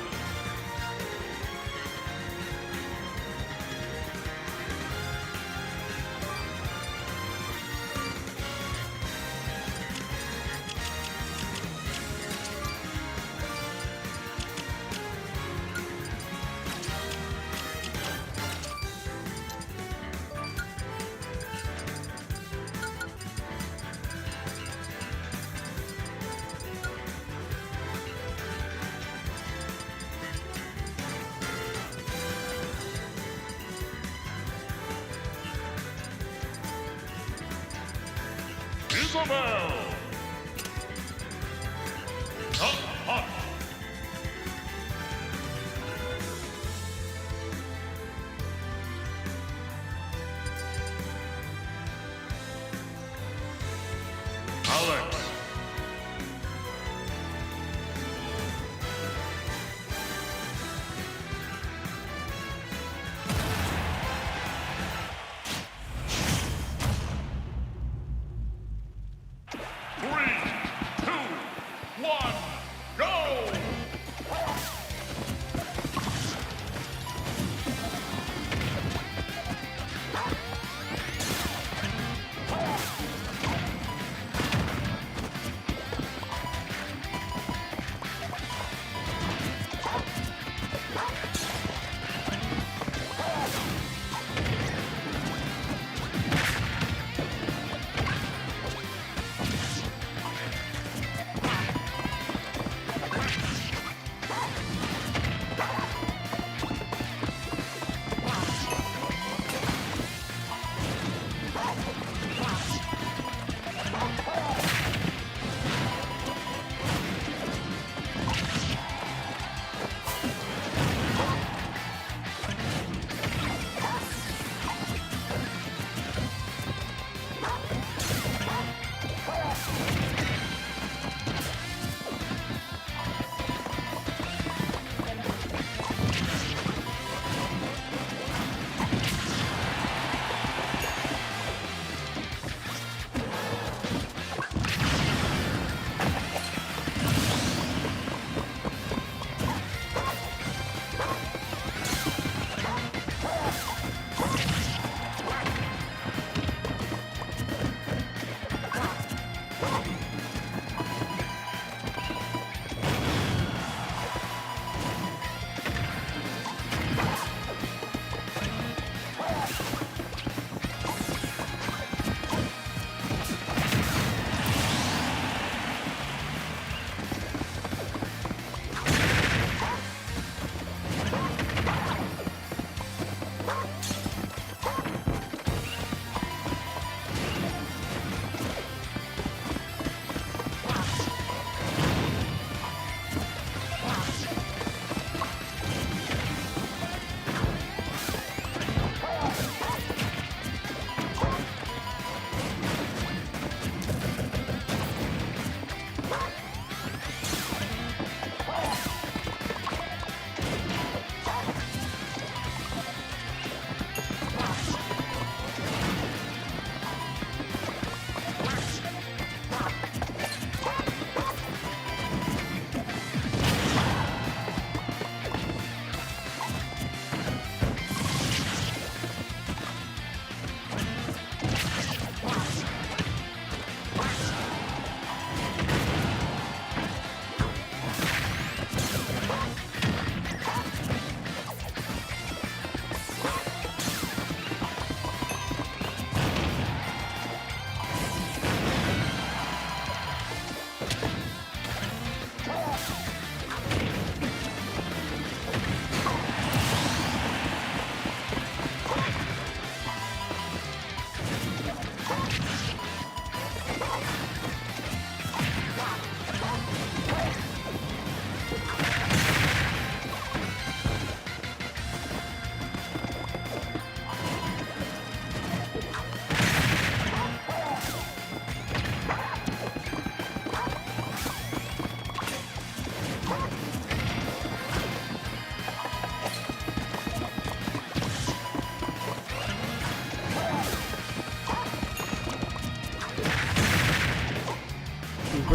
Isabel. Hot. Alex.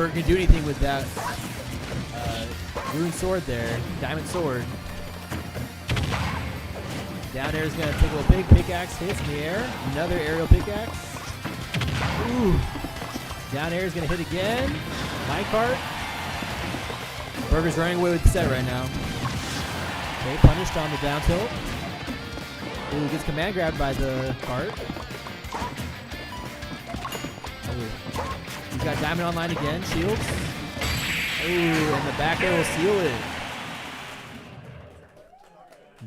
Burger can do anything with that rune sword there, diamond sword. Down air is going to take a little big pickaxe hits in the air. Another aerial pickaxe. Ooh. Down air is going to hit again. Minecart. Burger's running away with the set right now. Okay, punished on the down tilt. Ooh, gets command grabbed by the cart. Ooh. He's got diamond online again. Shields. Ooh, and the back air will seal it.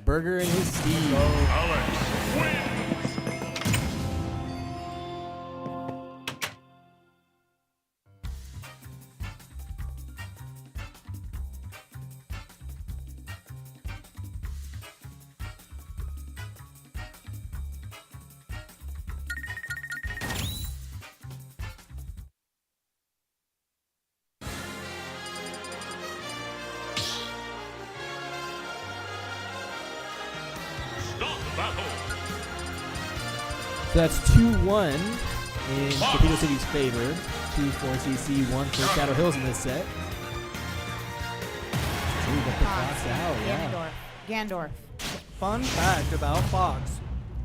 Burger and his Steve. So that's 2-1 in Cathedral City's favor. 2 for CC, 1 for Shadow Hills in this set. Ooh, got the Fox out, yeah. Gandorf. Fun fact about Fox,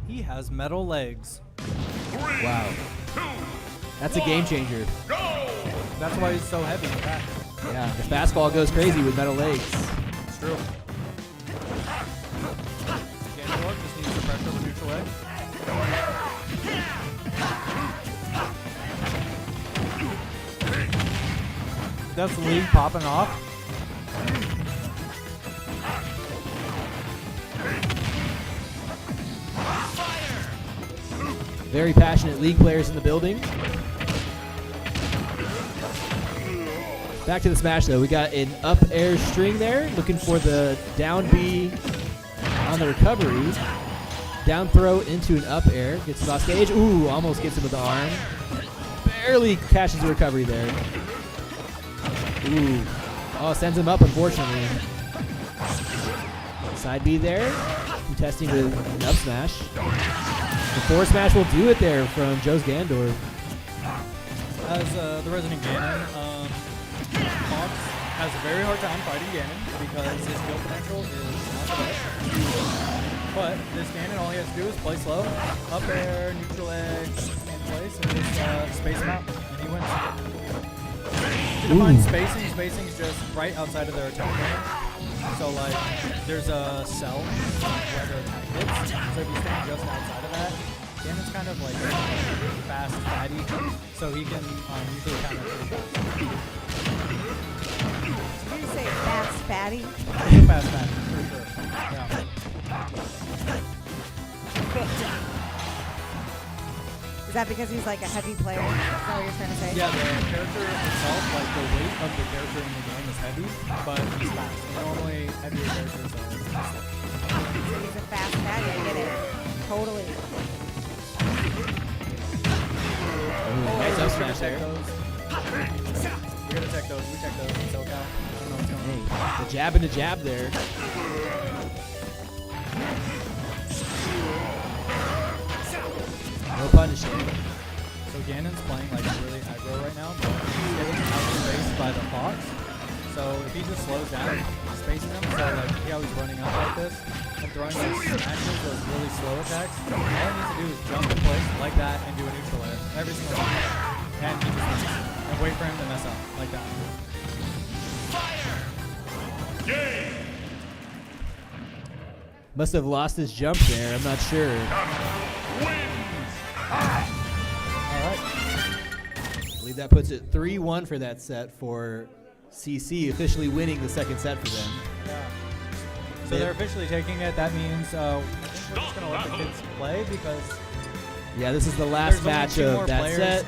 he has metal legs. Wow. That's a game changer. That's why he's so heavy. Yeah, the fastball goes crazy with metal legs. It's true. Gandorf just needs to pressure the neutral edge. That's Lee popping off. Very passionate League players in the building. Back to the smash though. We got an up air string there, looking for the down B on the recovery. Down throw into an up air. Gets it off stage. Ooh, almost gets him with the arm. Barely catches the recovery there. Ooh. Oh, sends him up, unfortunately. Side B there. Contesting with an up smash. The forward smash will do it there from Joe's Gandorf. As the resident Ganon, Fox has a very hard time fighting Ganon because his skill potential is not the best. But this Ganon, all he has to do is play slow, up air, neutral edge, in place, and just space him out, and he wins. To define spacing is just right outside of their attack range. So like, there's a cell where their attack hits, so if you stand just outside of that, Ganon's kind of like fast, fatty, so he can usually counter pretty fast. Did you say fast, fatty? He's a fast fatty, for sure. Yeah. Is that because he's like a heavy player? Is that what you're trying to say? Yeah, the character itself, like the weight of the character in the game is heavy, but he's fast. Normally, heavier characters are fast. He's a fast fatty, I get it. Totally. Nice up smash there. We're gonna tech those. We tech those in SoCal. I don't know what's going on. The jab and the jab there. No punish here. So Ganon's playing like really aggro right now, but he's getting out-spaced by the Fox. So if he just slows down, spacing him, so like see how he's running up like this, and throwing those smashes, those really slow attacks, all he needs to do is jump in place like that and do a neutral air every single time. And he just misses. And wait for him to mess up like that. Must have lost his jump there, I'm not sure. Alright. I believe that puts it 3-1 for that set for CC, officially winning the second set for them. Yeah. So they're officially taking it. That means we're just going to let the kids play because yeah, this is the last match of that set.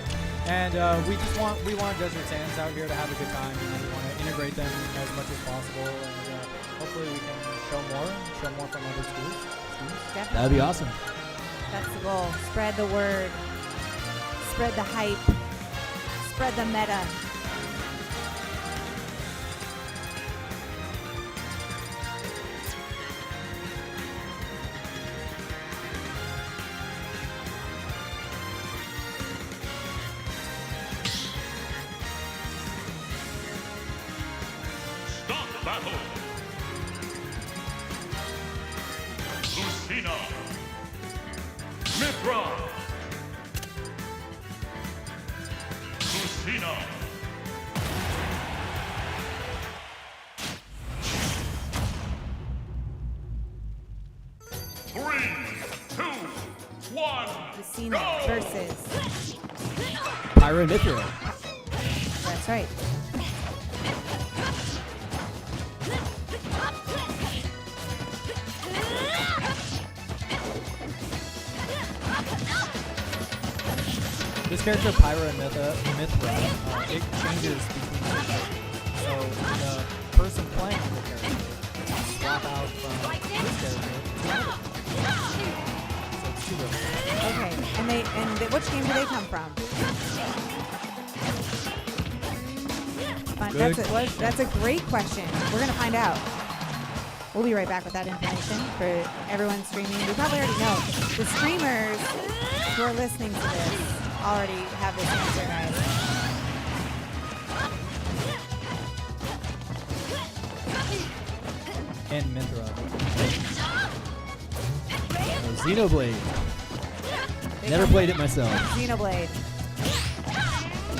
And we want Desert Sands out here to have a good time, and we want to integrate them as much as possible, and hopefully we can show more from other schools. Definitely. That would be awesome. That's the goal. Spread the word. Spread the hype. Spread the meta. battle. Lucina. Mithra. Lucina. Three, two, one, Lucina go! versus. Pyra and Mithra. That's right. This character, Pyra and Mithra, it changes between each other. So the person playing the character can swap out from this character to another. So it's two rows. Okay, which game do they come from? Good question. That's a great question. We're gonna find out. We'll be right back with that information for everyone streaming. We probably already know. The streamers who are listening to this already have this answer, guys. And Mithra. Xenoblade. Never played it myself. Xenoblade.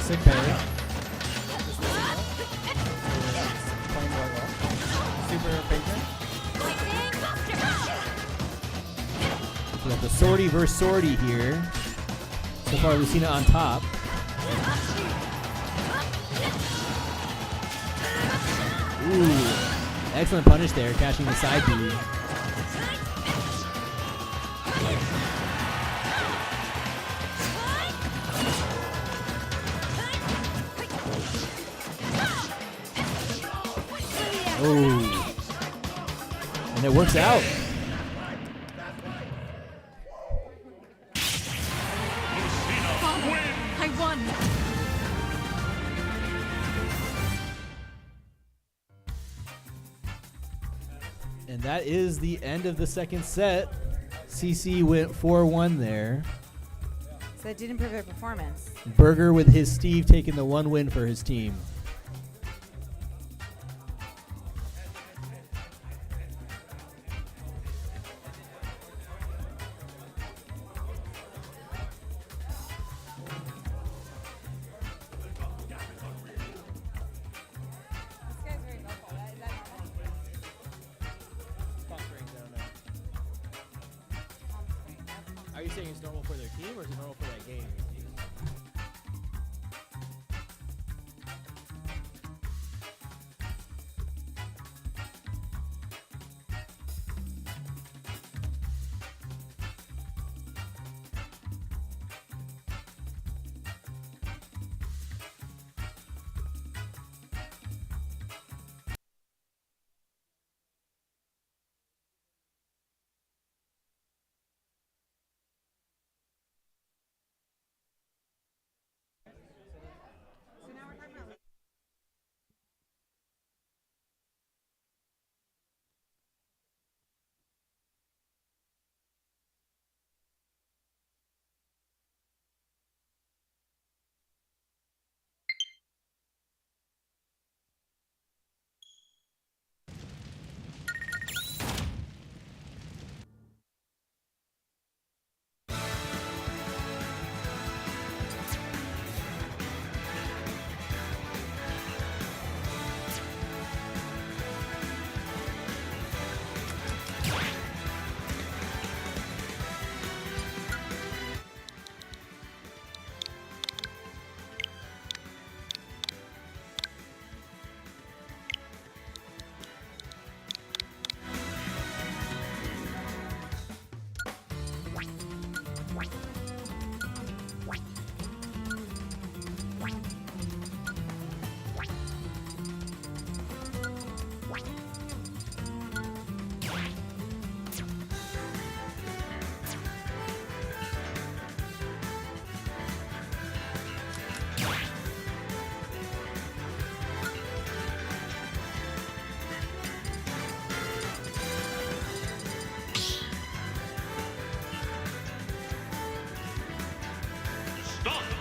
Sick parry. Playing quite well. Super patient. We got the Swordy versus Swordy here. So far, Lucina on top. Ooh, excellent punish there, catching the side B. Oh, and it works out. I won. And that is the end of the second set. CC went 4-1 there. So it did improve their performance. Berger with his Steve taking the one win for his team. Are you saying it's normal for their team or is it normal for that game?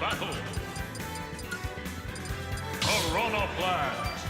battle. Corona Blast.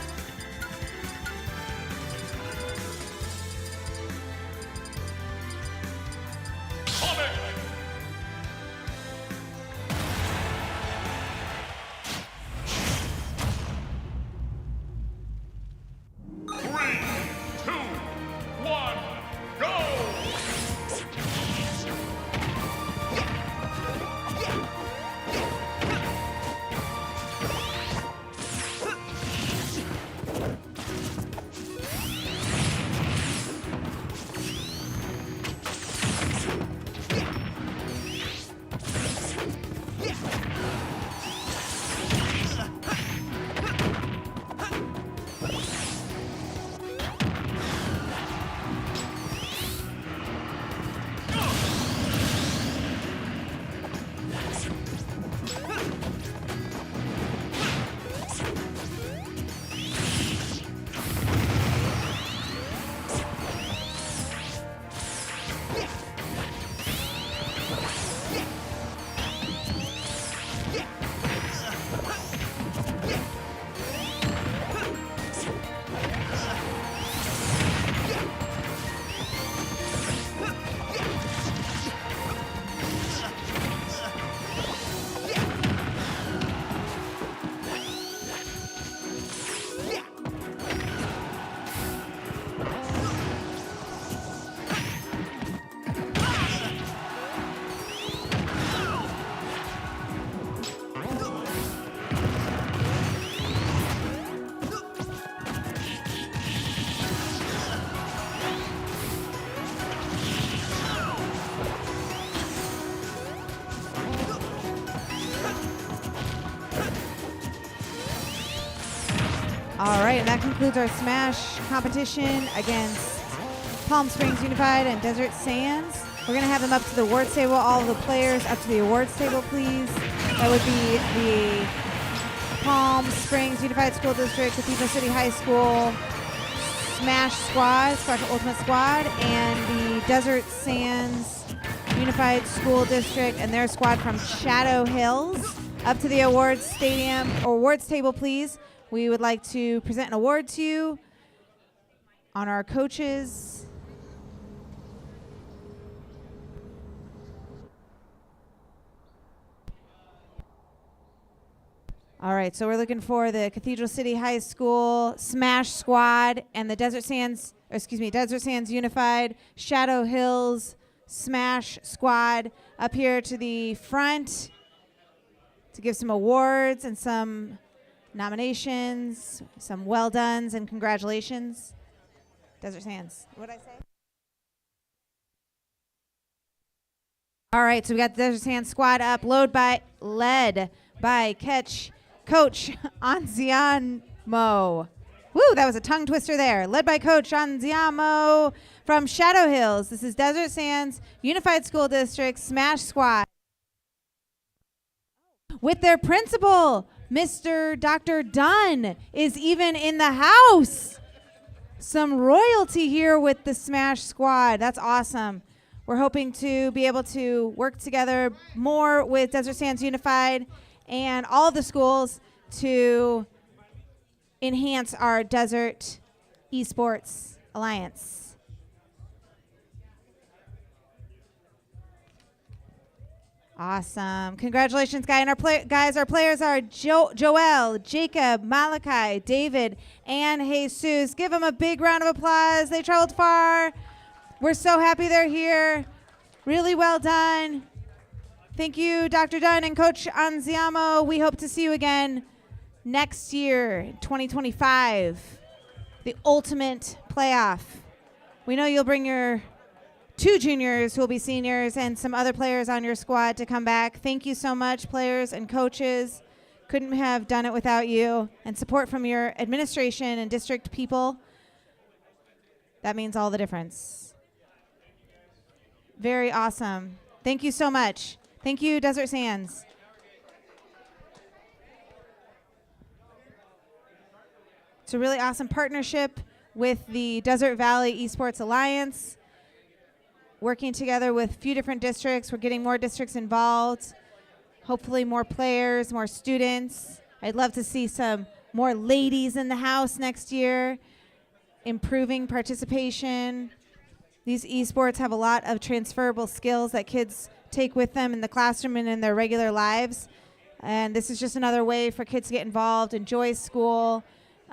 All right, and that concludes our Smash competition against Palm Springs Unified and Desert Sands. We're going to have them up to the awards table. All of the players up to the awards table, please. That would be the Palm Springs Unified School District, Cathedral City High School, Smash Squad, Squad Ultimate Squad, and the Desert Sands Unified School District and their squad from Shadow Hills. Up to the awards stadium or awards table, please. We would like to present an award to you on our coaches. All right, so we're looking for the Cathedral City High School Smash Squad and the Desert Sands Unified Shadow Hills Smash Squad up here to the front to give some awards and some nominations, some well dones, and congratulations. Desert Sands. What did I say? All right, so we got the Desert Sands squad up, led by Coach Anziamo. Woo, that was a tongue twister there. Led by Coach Anziamo from Shadow Hills. This is Desert Sands Unified School District Smash Squad. With their principal, Mr. Dr. Dunn is even in the house. Some royalty here with the Smash Squad. That's awesome. We're hoping to be able to work together more with Desert Sands Unified and all of the schools to enhance our Desert Esports Alliance. Awesome. Congratulations, guys. And our players are Joel, Jacob, Malachi, David, and Jesus. Give them a big round of applause. They traveled far. We're so happy they're here. Really well done. Thank you, Dr. Dunn and Coach Anziamo. We hope to see you again next year, 2025, the ultimate playoff. We know you'll bring your 2 juniors who will be seniors and some other players on your squad to come back. Thank you so much, players and coaches. Couldn't have done it without you. And support from your administration and district people. That means all the difference. Very awesome. Thank you so much. Thank you, Desert Sands. It's a really awesome partnership with the Desert Valley Esports Alliance. Working together with a few different districts. We're getting more districts involved. Hopefully more players, more students. I'd love to see some more ladies in the house next year. Improving participation. These esports have a lot of transferable skills that kids take with them in the classroom and in their regular lives. And this is just another way for kids to get involved, enjoy school,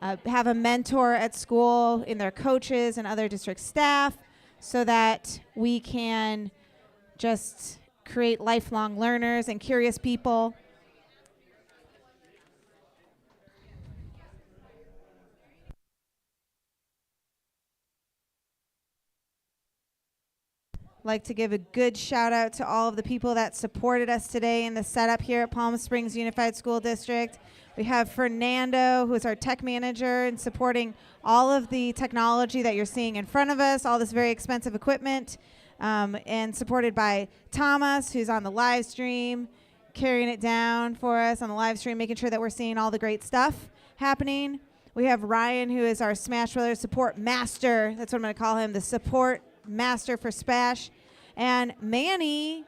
have a mentor at school in their coaches and other district staff, so that we can just create lifelong learners and curious people. Like to give a good shout out to all of the people that supported us today in the setup here at Palm Springs Unified School District. We have Fernando, who is our tech manager and supporting all of the technology that you're seeing in front of us, all this very expensive equipment, and supported by Thomas, who's on the live stream, carrying it down for us on the live stream, making sure that we're seeing all the great stuff happening. We have Ryan, who is our Smash Brothers support master. That's what I'm going to call him, the support master for Smash. And Manny,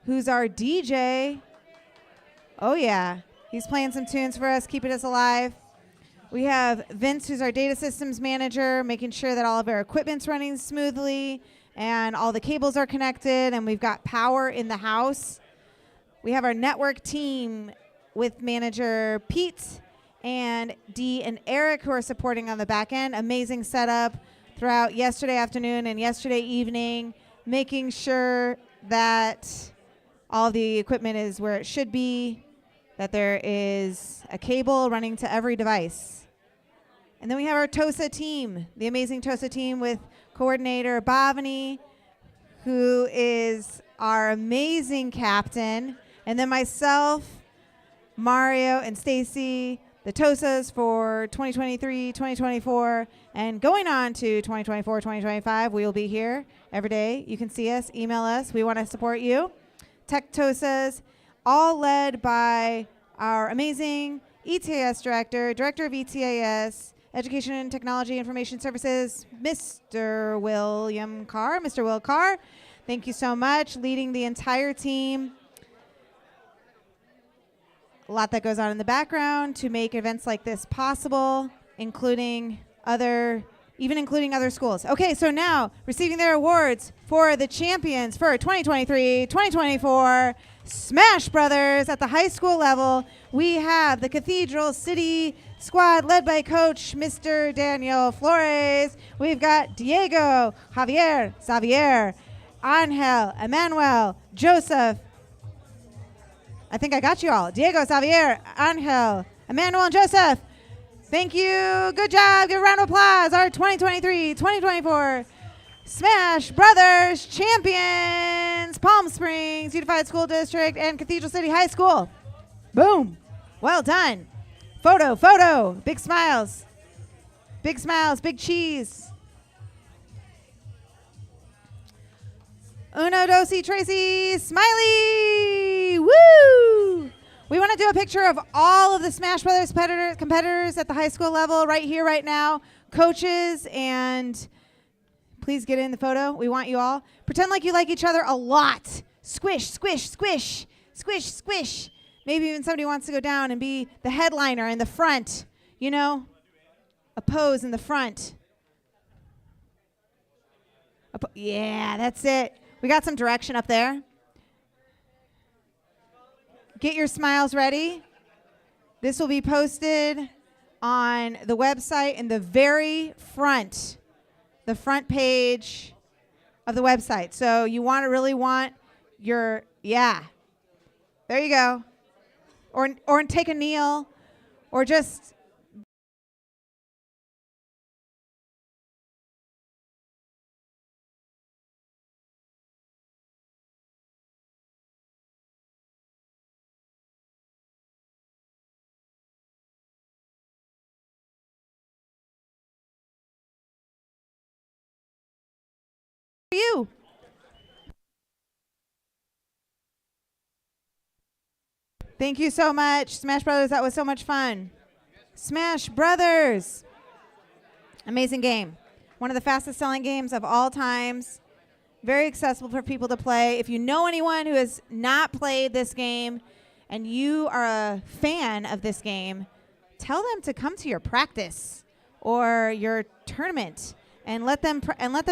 who's our DJ. Oh, yeah. He's playing some tunes for us, keeping us alive. We have Vince, who's our data systems manager, making sure that all of our equipment's running smoothly and all the cables are connected and we've got power in the house. We have our network team with manager Pete and Dee and Eric, who are supporting on the back end. Amazing setup throughout yesterday afternoon and yesterday evening, making sure that all the equipment is where it should be, that there is a cable running to every device. And then we have our TOSA team, the amazing TOSA team with coordinator Bhavani, who is our amazing captain, and then myself, Mario, and Stacy, the TOSAs for 2023, 2024, and going on to 2024, 2025. We will be here every day. You can see us, email us. We want to support you. Tech TOSAs, all led by our amazing ETAS director, director of ETAS, Education and Technology Information Services, Mr. William Carr. Mr. Will Carr, thank you so much, leading the entire team. A lot that goes on in the background to make events like this possible, including other schools. Okay, so now receiving their awards for the champions for 2023-2024 Smash Brothers at the high school level. We have the Cathedral City squad led by coach Mr. Daniel Flores. We've got Diego, Javier, Xavier, Angel, Emmanuel, Joseph. I think I got you all. Diego, Xavier, Angel, Emmanuel, and Joseph. Thank you. Good job. Give a round of applause. Our 2023-2024 Smash Brothers champions, Palm Springs Unified School District and Cathedral City High School. Boom. Well done. Photo, photo. Big smiles. Big smiles, big cheese. Uno, dosi, Tracy, smiley. Woo! We want to do a picture of all of the Smash Brothers competitors at the high school level right here, right now. Coaches, and please get in the photo. We want you all. Pretend like you like each other a lot. Squish, squish, squish, squish, squish. Maybe even somebody wants to go down and be the headliner in the front. You know, a pose in the front. Yeah, that's it. We got some direction up there. Get your smiles ready. This will be posted on the website in the very front, the front page of the website. So you really want your, yeah. There you go. Or take a kneel, or just you. Thank you so much, Smash Brothers. That was so much fun. Smash Brothers. Amazing game. One of the fastest selling games of all times. Very accessible for people to play. If you know anyone who has not played this game and you are a fan of this game, tell them to come to your practice or your tournament and let them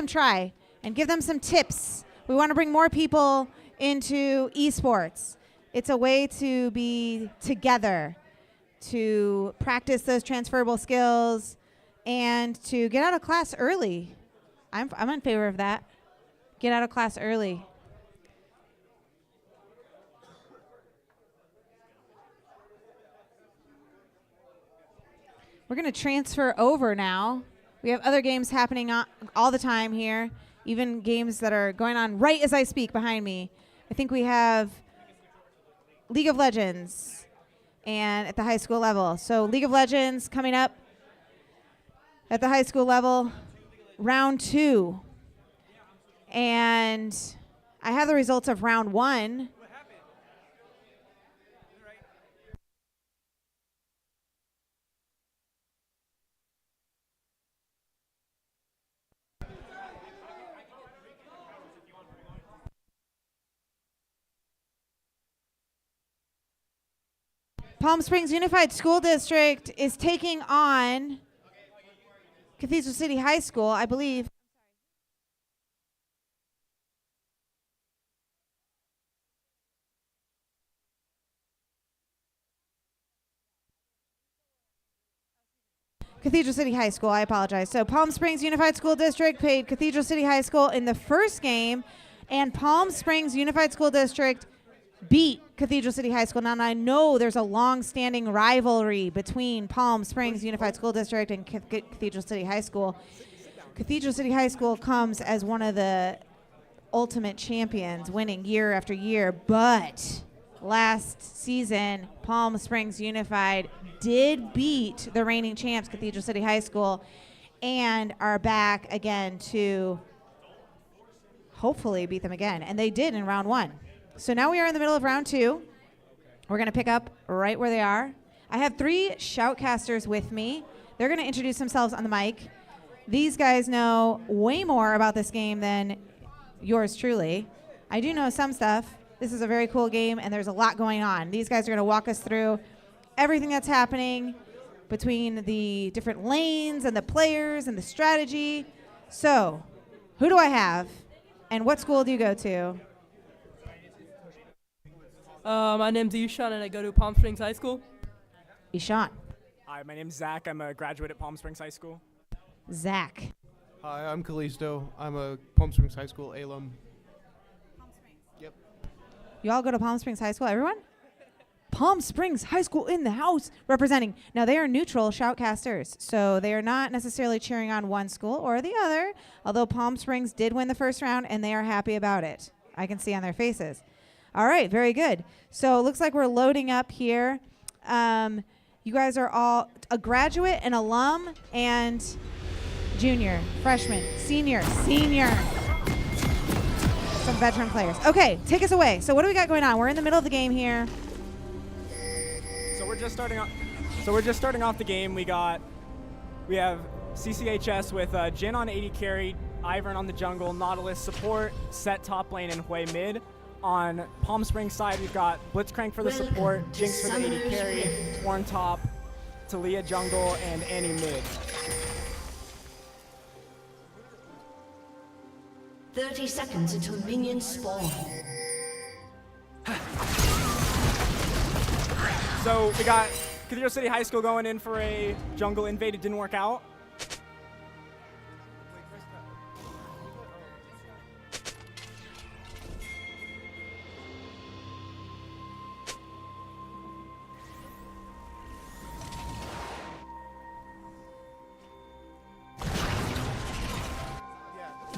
try and give them some tips. We want to bring more people into esports. It's a way to be together, to practice those transferable skills, and to get out of class early. I'm in favor of that. Get out of class early. We're going to transfer over now. We have other games happening all the time here, even games that are going on right as I speak behind me. I think we have League of Legends and at the high school level. So League of Legends coming up at the high school level, round 2. And I have the results of round 1. Palm Springs Unified School District is taking on Cathedral City High School, I believe. Cathedral City High School, I apologize. So Palm Springs Unified School District played Cathedral City High School in the first game, and Palm Springs Unified School District beat Cathedral City High School. Now, I know there's a long-standing rivalry between Palm Springs Unified School District and Cathedral City High School. Cathedral City High School comes as one of the ultimate champions, winning year after year, but last season, Palm Springs Unified did beat the reigning champs, Cathedral City High School, and are back again to hopefully beat them again. And they did in round 1. So now we are in the middle of round 2. We're going to pick up right where they are. I have 3 shoutcasters with me. They're going to introduce themselves on the mic. These guys know way more about this game than yours truly. I do know some stuff. This is a very cool game, and there's a lot going on. These guys are going to walk us through everything that's happening between the different lanes and the players and the strategy. So, who do I have, and what school do you go to? My name's Ishan, and I go to Palm Springs High School. Ishan. Hi, my name's Zach. I'm a graduate at Palm Springs High School. Zach. Hi, I'm Callisto. I'm a Palm Springs High School alum. Yep. You all go to Palm Springs High School, everyone? Palm Springs High School in the house representing. Now, they are neutral shoutcasters, so they are not necessarily cheering on one school or the other, although Palm Springs did win the first round, and they are happy about it. I can see on their faces. All right, very good. So it looks like we're loading up here. You guys are all a graduate, an alum, and junior, freshman, senior. Some veteran players. Okay, take us away. So what do we got going on? We're in the middle of the game here. So we're just starting off the game. We have CCHS with Jin on 80 carry, Ivern on the jungle, Nautilus support, Set top lane, and Hui mid. On Palm Springs side, we've got Blitzcrank for the support, Jinx for the 80 carry, Warren top, Talia jungle, and Annie mid. 30 seconds until minions spawn. So we got Cathedral City High School going in for a jungle invade. It didn't work out.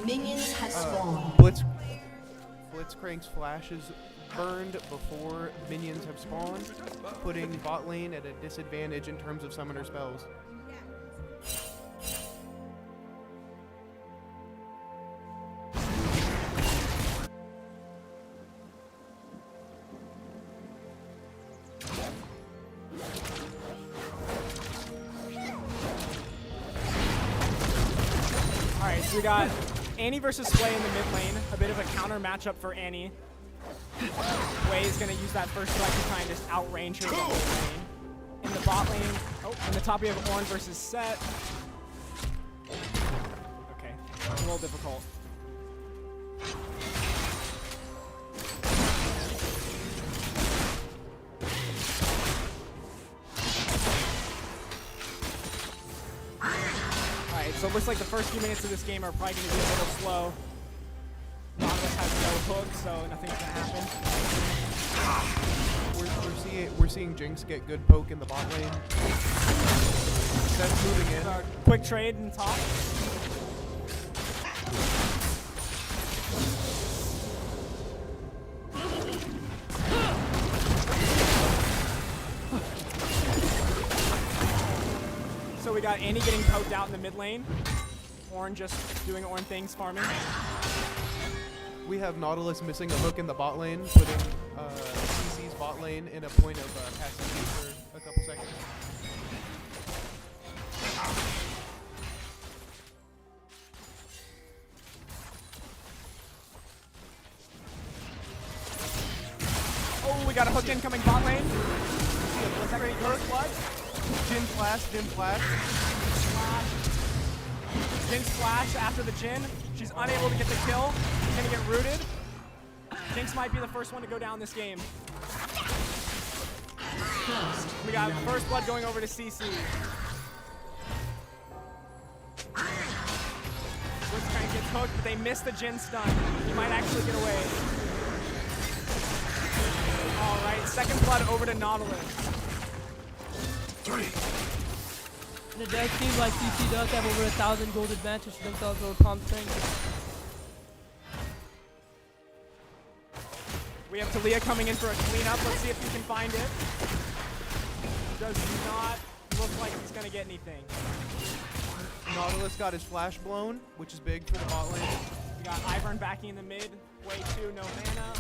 Minions has spawned. Blitzcrank's flash is burned before minions have spawned, putting bot lane at a disadvantage in terms of summoner spells. Alright, so we got Annie versus Sway in the mid lane. A bit of a counter matchup for Annie. Wei is going to use that first strike to try and just outrange her in the mid lane. In the bot lane, in the top we have Ornn versus Set. Okay, a little difficult. Alright, so it looks like the first few minutes of this game are probably going to be a little slow. Nautilus has no hook, so nothing's going to happen. We're seeing Jinx get good poke in the bot lane. That's moving in. Quick trade in top. So we got Annie getting poked out in the mid lane. Ornn just doing Ornn things, farming. We have Nautilus missing a hook in the bot lane, putting CC's bot lane in a point of passive for a couple seconds. Oh, we got a hook incoming bot lane. see a Blitzcrank hook. Jin flash. Jinx flash after the Jin. She's unable to get the kill. She's gonna get rooted. Jinx might be the first one to go down this game. We got first blood going over to CC. Blitzcrank gets hooked, but they miss the Jin stun. He might actually get away. All right, second blood over to Nautilus. And it does seem like CC does have over 1,000 gold advantage to themselves over Palm Springs. We have Talia coming in for a cleanup. Let's see if he can find it. Does not look like he's going to get anything. Nautilus got his flash blown, which is big for the bot lane. We got Ivern backing in the mid. Way 2, no mana.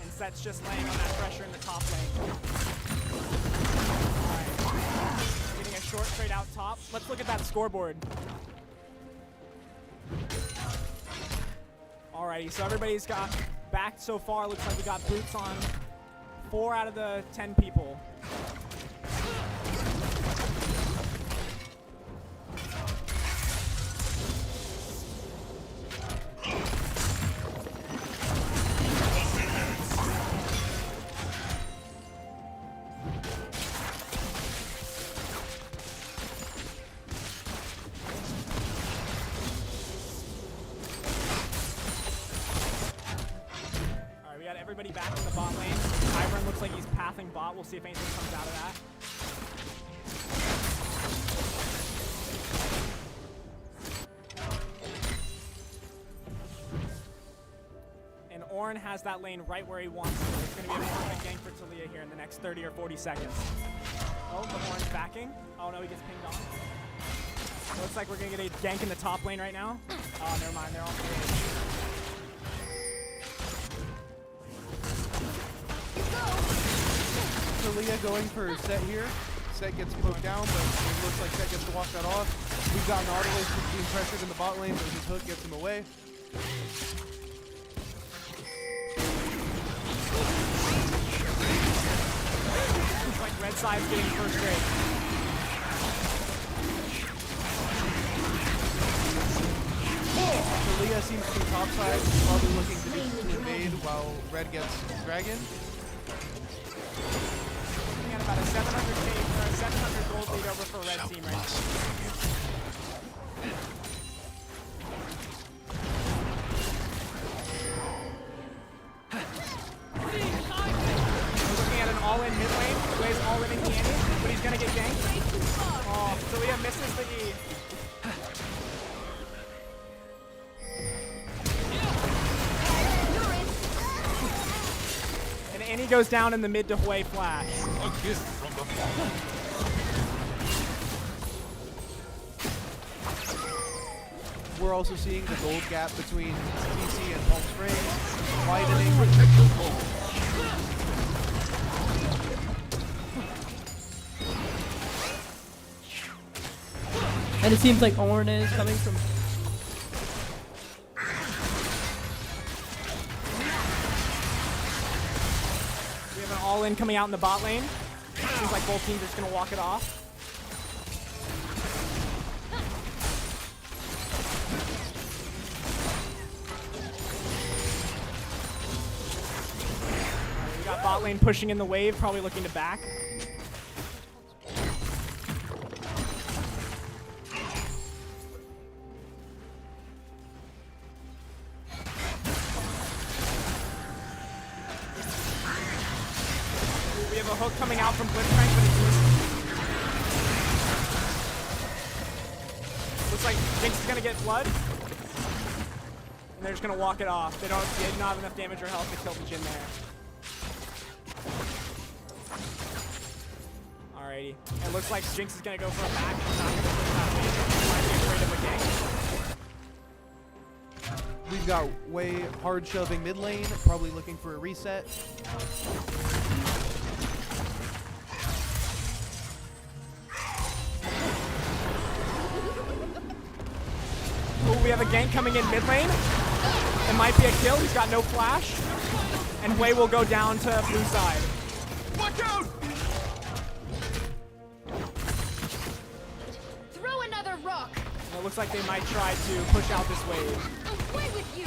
And Set's just laying on that pressure in the top lane. Alright. Getting a short trade out top. Let's look at that scoreboard. Alrighty, so everybody's got backed so far. Looks like we got boots on 4 out of the 10 people. Everybody back in the bot lane. Ivern looks like he's pathing bot. We'll see if anything comes out of that. And Ornn has that lane right where he wants it. It's going to be a perfect gank for Talia here in the next 30 or 40 seconds. Oh, but Ornn's backing. Oh no, he gets pinged on. Looks like we're going to get a gank in the top lane right now. Oh, never mind. They're all free. Talia going for Set here. Set gets poked down, but it looks like Set gets to walk that off. We've got Nautilus being pressured in the bot lane, but his hook gets him away. Looks like red side's getting first rate. Talia seems to be top side, probably looking to invade while red gets dragon. About a 700k or a 700 gold lead over for red team right now. We're looking at an all-in mid lane. Plays all-in in Candy, but he's gonna get ganked. Oh, Talia misses the E. And Annie goes down in the mid to Hui flash. A gift from the Father. We're also seeing the gold gap between DC and Palm Springs widening. And it seems like Ornn is coming from... We have an all-in coming out in the bot lane. Seems like both teams are just going to walk it off. We got bot lane pushing in the wave, probably looking to back. We have a hook coming out from Blitzcrank, but it's missing. Looks like Jinx is gonna get blood. And they're just gonna walk it off. They don't have enough damage or health to kill the Jin there. Alrighty. It looks like Jinx is gonna go for a back. He's not gonna push that lane. He might be afraid of a gank. We've got way hard shoving mid lane, probably looking for a reset. Ooh, we have a gank coming in mid lane. It might be a kill. He's got no flash. And Hui will go down to blue side. Watch out! It looks like they might try to push out this wave. Away with you!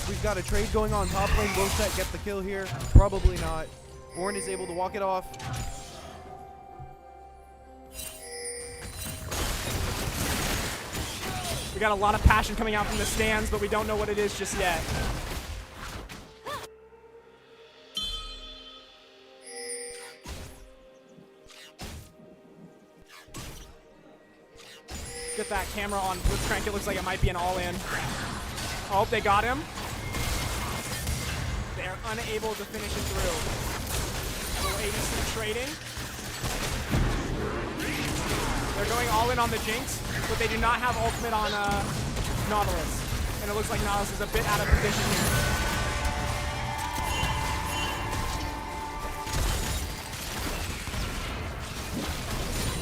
We've got a trade going on top lane. Will Set get the kill here? Probably not. Ornn is able to walk it off. We got a lot of passion coming out from the stands, but we don't know what it is just yet. Get that camera on Blitzcrank. It looks like it might be an all-in. Oh, they got him. They're unable to finish it through. Little ADC trading. They're going all in on the Jinx, but they do not have ultimate on Nautilus. And it looks like Nautilus is a bit out of position here.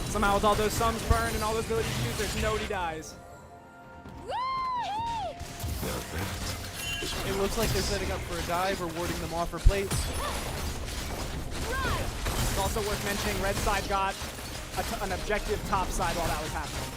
Somehow with all those sums burned and all those abilities used, there's nobody dies. It looks like they're setting up for a dive or warding them off for plates. It's also worth mentioning red side got an objective top side while that was happening.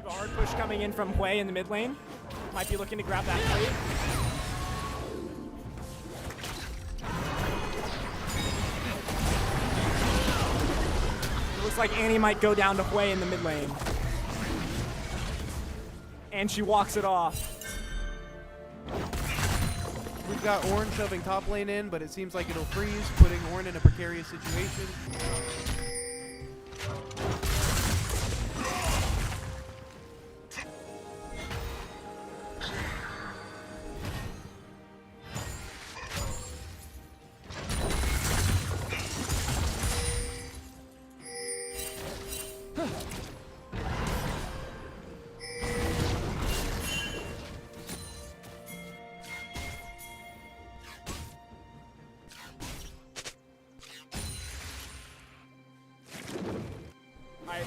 A hard push coming in from Hui in the mid lane. Might be looking to grab that plate. Looks like Annie might go down to Hui in the mid lane. And she walks it off. We've got Ornn shoving top lane in, but it seems like it'll freeze, putting Ornn in a precarious situation.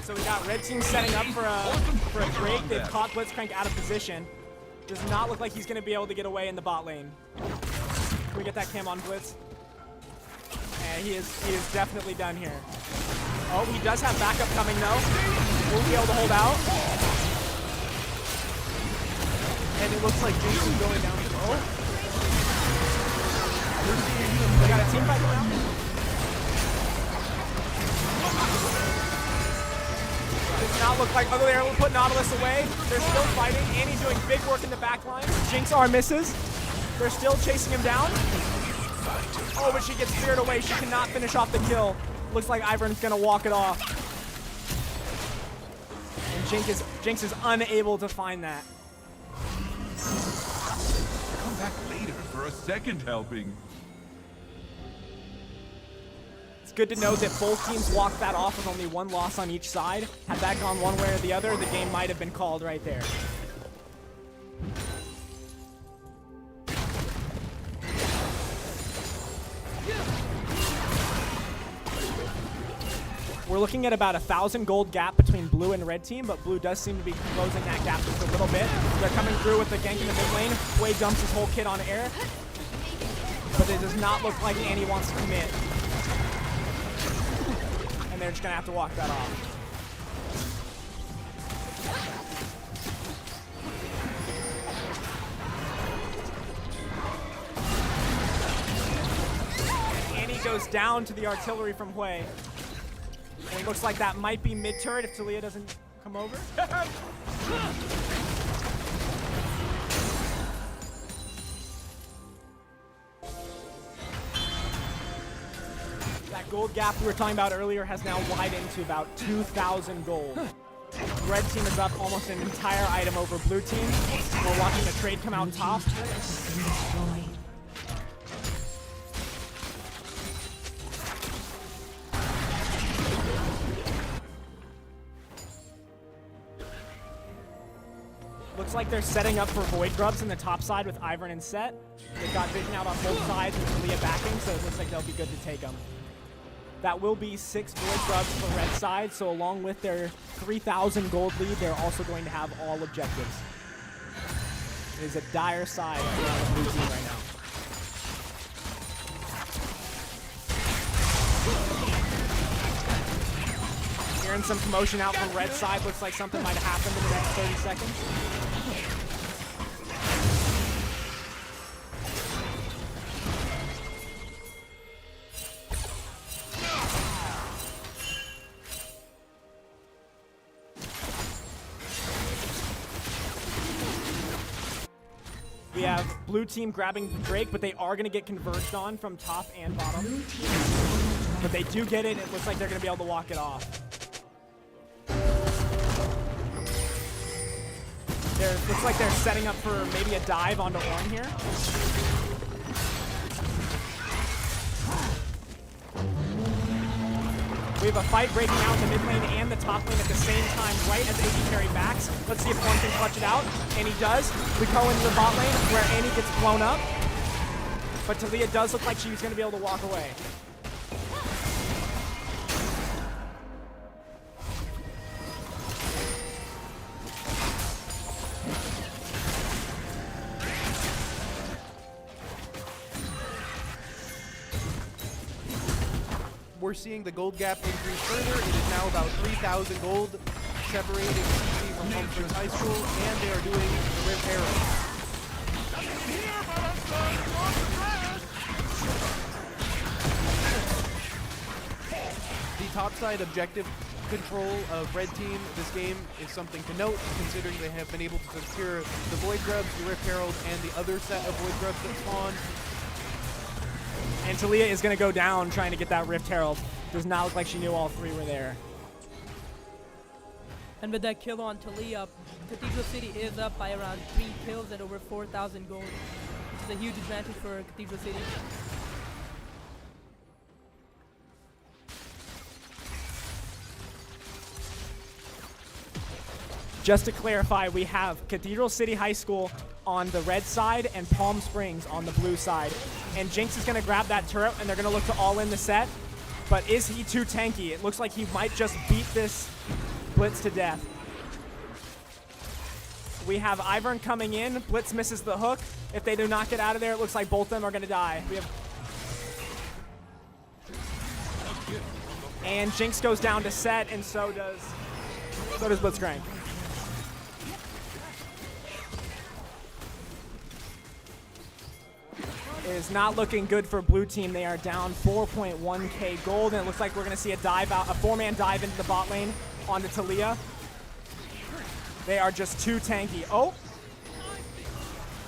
So we got red team setting up for a break. They've caught Blitzcrank out of position. Does not look like he's going to be able to get away in the bot lane. Can we get that cam on Blitz? And he is definitely done here. Oh, he does have backup coming though. Will he be able to hold out? And it looks like Jason going down to They got a team fight going on. Does not look like, they're able to put Nautilus away. They're still fighting. Annie doing big work in the back line. Jinx R misses. They're still chasing him down. Oh, but she gets speared away. She cannot finish off the kill. Looks like Ivern's gonna walk it off. And Jinx is unable to find that. Come back later for a second helping. It's good to know that both teams walked that off with only one loss on each side. Had that gone one way or the other, the game might have been called right there. We're looking at about 1,000 gold gap between blue and red team, but blue does seem to be closing that gap just a little bit. They're coming through with the gank in the mid lane. Hui dumps his whole kit on air, but it does not look like Annie wants to commit. And they're just gonna have to walk that off. And Annie goes down to the artillery from Hui. And it looks like that might be mid-turret if Talia doesn't come over. That gold gap we were talking about earlier has now widened to about 2,000 gold. Red team is up almost an entire item over blue team. We're watching the trade come out top. Looks like they're setting up for Void Grubs in the top side with Ivern and Set. They've got Vision out on both sides and Talia backing, so it looks like they'll be good to take them. That will be 6 Void Grubs for red side, so along with their 3,000 gold lead, they're also going to have all objectives. It is a dire side for the blue team right now. Hearing some commotion out from red side. Looks like something might have happened in the next 30 seconds. We have blue team grabbing Drake, but they are going to get converged on from top and bottom. But they do get it. It looks like they're going to be able to walk it off. Looks like they're setting up for maybe a dive onto Ornn here. We have a fight breaking out in the mid lane and the top lane at the same time, right as AD carry backs. Let's see if Ornn can clutch it out, and he does. We go into the bot lane where Annie gets blown up, but Talia does look like she's going to be able to walk away. We're seeing the gold gap increase further. It is now about 3,000 gold separating CC from Palm Springs High School, and they are doing the Rift Arrow. The topside objective control of red team this game is something to note, considering they have been able to secure the Void Grubs, the Rift Herald, and the other set of Void Grubs that spawn. And Talia is going to go down trying to get that Rift Herald. Does not look like she knew all 3 were there. And with that kill on Talia, Cathedral City is up by around 3 kills at over 4,000 gold, which is a huge advantage for Cathedral City. Just to clarify, we have Cathedral City High School on the red side and Palm Springs on the blue side. And Jinx is going to grab that turret, and they're going to look to all in the set. But is he too tanky? It looks like he might just beat this Blitz to death. We have Ivern coming in. Blitz misses the hook. If they do not get out of there, it looks like both of them are going to die. We have and Jinx goes down to set, and so does Blitzcrank. It is not looking good for blue team. They are down 4.1k gold, and it looks like we're going to see a dive out, a 4-man dive into the bot lane onto Talia. They are just too tanky. Oh,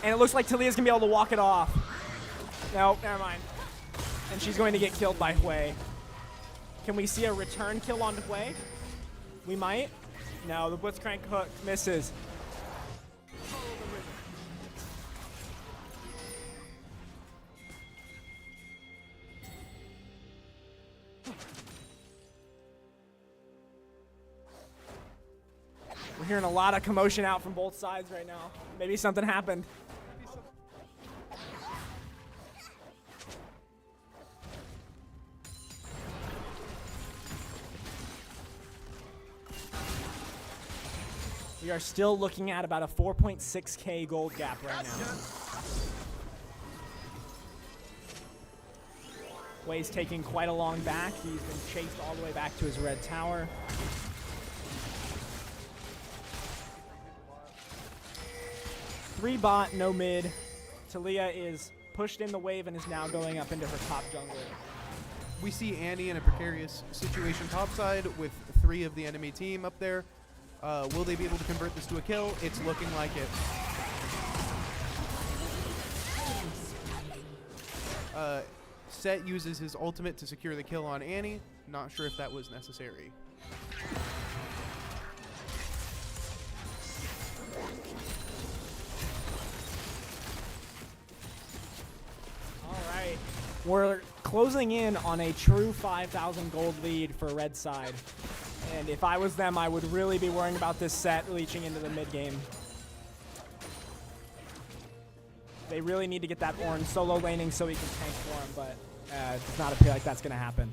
and it looks like Talia's going to be able to walk it off. No, never mind. And she's going to get killed by Hui. Can we see a return kill on Hui? We might. No, the Blitzcrank hook misses. We're hearing a lot of commotion out from both sides right now. Maybe something happened. We are still looking at about a 4.6k gold gap right now. Hui's taking quite a long back. He's been chased all the way back to his red tower. Three bot, no mid. Talia is pushed in the wave and is now going up into her top jungle. We see Annie in a precarious situation topside with 3 of the enemy team up there. Will they be able to convert this to a kill? It's looking like it. Set uses his ultimate to secure the kill on Annie. Not sure if that was necessary. We're closing in on a true 5,000 gold lead for red side. And if I was them, I would really be worrying about this set reaching into the mid game. They really need to get that orange solo laning so he can tank for him, but it does not appear like that's going to happen.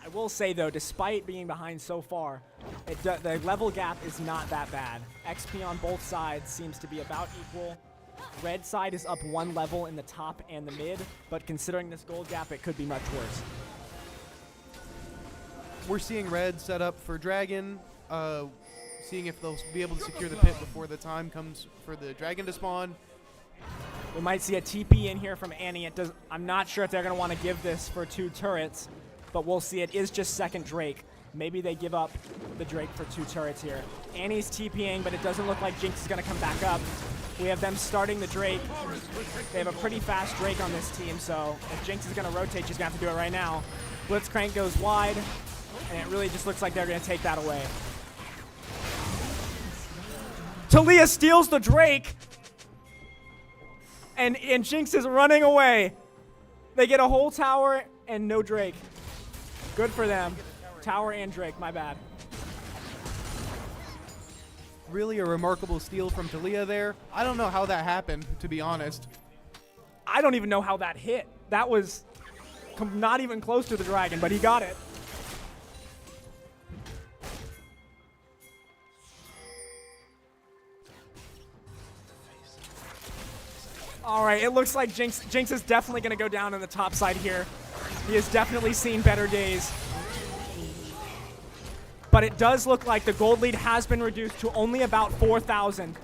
I will say, though, despite being behind so far, the level gap is not that bad. XP on both sides seems to be about equal. Red side is up 1 level in the top and the mid, but considering this gold gap, it could be much worse. We're seeing red set up for dragon, seeing if they'll be able to secure the pit before the time comes for the dragon to spawn. We might see a TP in here from Annie. I'm not sure if they're going to want to give this for 2 turrets, but we'll see. It is just second Drake. Maybe they give up the Drake for 2 turrets here. Annie's TPing, but it doesn't look like Jinx is going to come back up. We have them starting the Drake. They have a pretty fast Drake on this team, so if Jinx is going to rotate, she's going to have to do it right now. Blitzcrank goes wide, and it really just looks like they're going to take that away. Talia steals the Drake, and Jinx is running away. They get a whole tower and no Drake. Good for them. Tower and Drake, my bad. Really a remarkable steal from Talia there. I don't know how that happened, to be honest. I don't even know how that hit. That was not even close to the dragon, but he got it. All right, it looks like Jinx is definitely going to go down on the top side here. He has definitely seen better days. But it does look like the gold lead has been reduced to only about 4,000.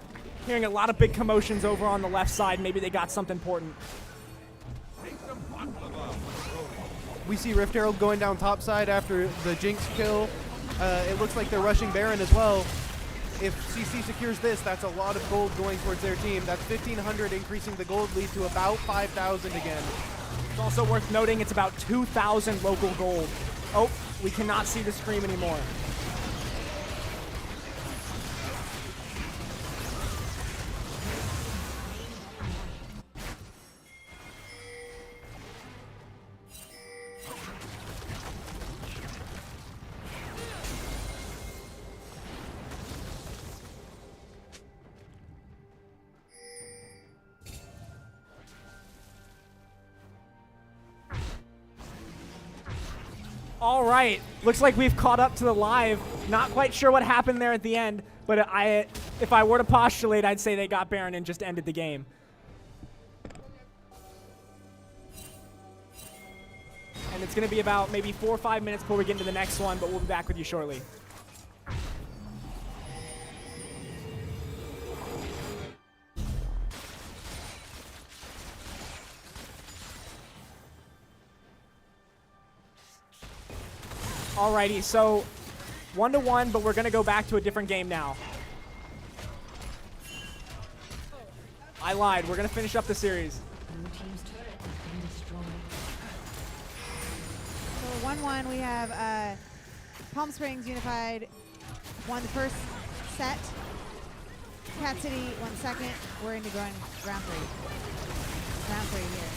Hearing a lot of big commotions over on the left side. Maybe they got something important. We see Rift Herald going down top side after the Jinx kill. It looks like they're rushing Baron as well. If CC secures this, that's a lot of gold going towards their team. That's 1,500, increasing the gold lead to about 5,000 again. It's also worth noting it's about 2,000 local gold. Oh, we cannot see the scream anymore. All right, looks like we've caught up to the live. Not quite sure what happened there at the end, but if I were to postulate, I'd say they got Baron and just ended the game. And it's going to be about maybe 4 or 5 minutes before we get into the next one, but we'll be back with you shortly. Alrighty, so 1-1, but we're going to go back to a different game now. I lied. We're going to finish up the series. So 1-1, we have Palm Springs Unified won the first set. Cat City won second. We're into going round 3. Round 3 here.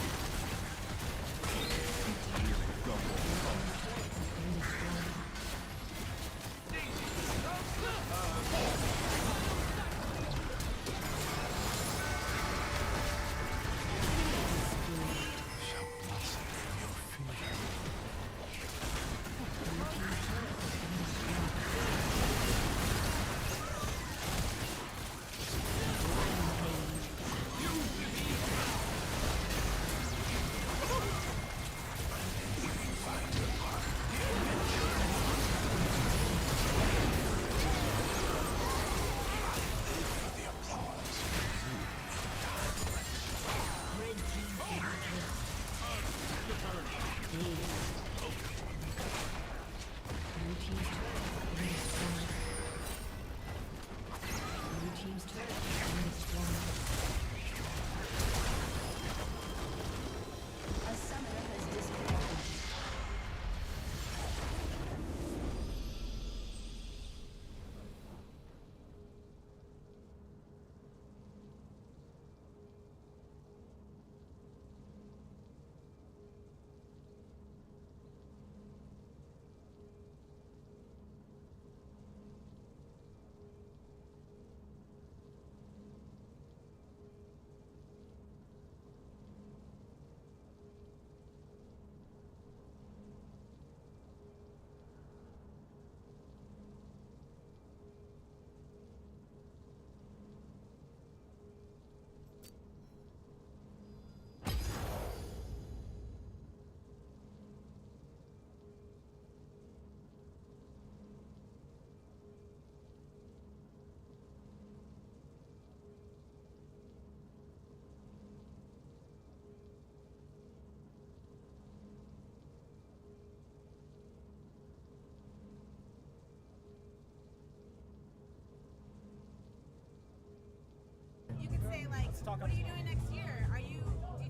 What are you doing next year? Are you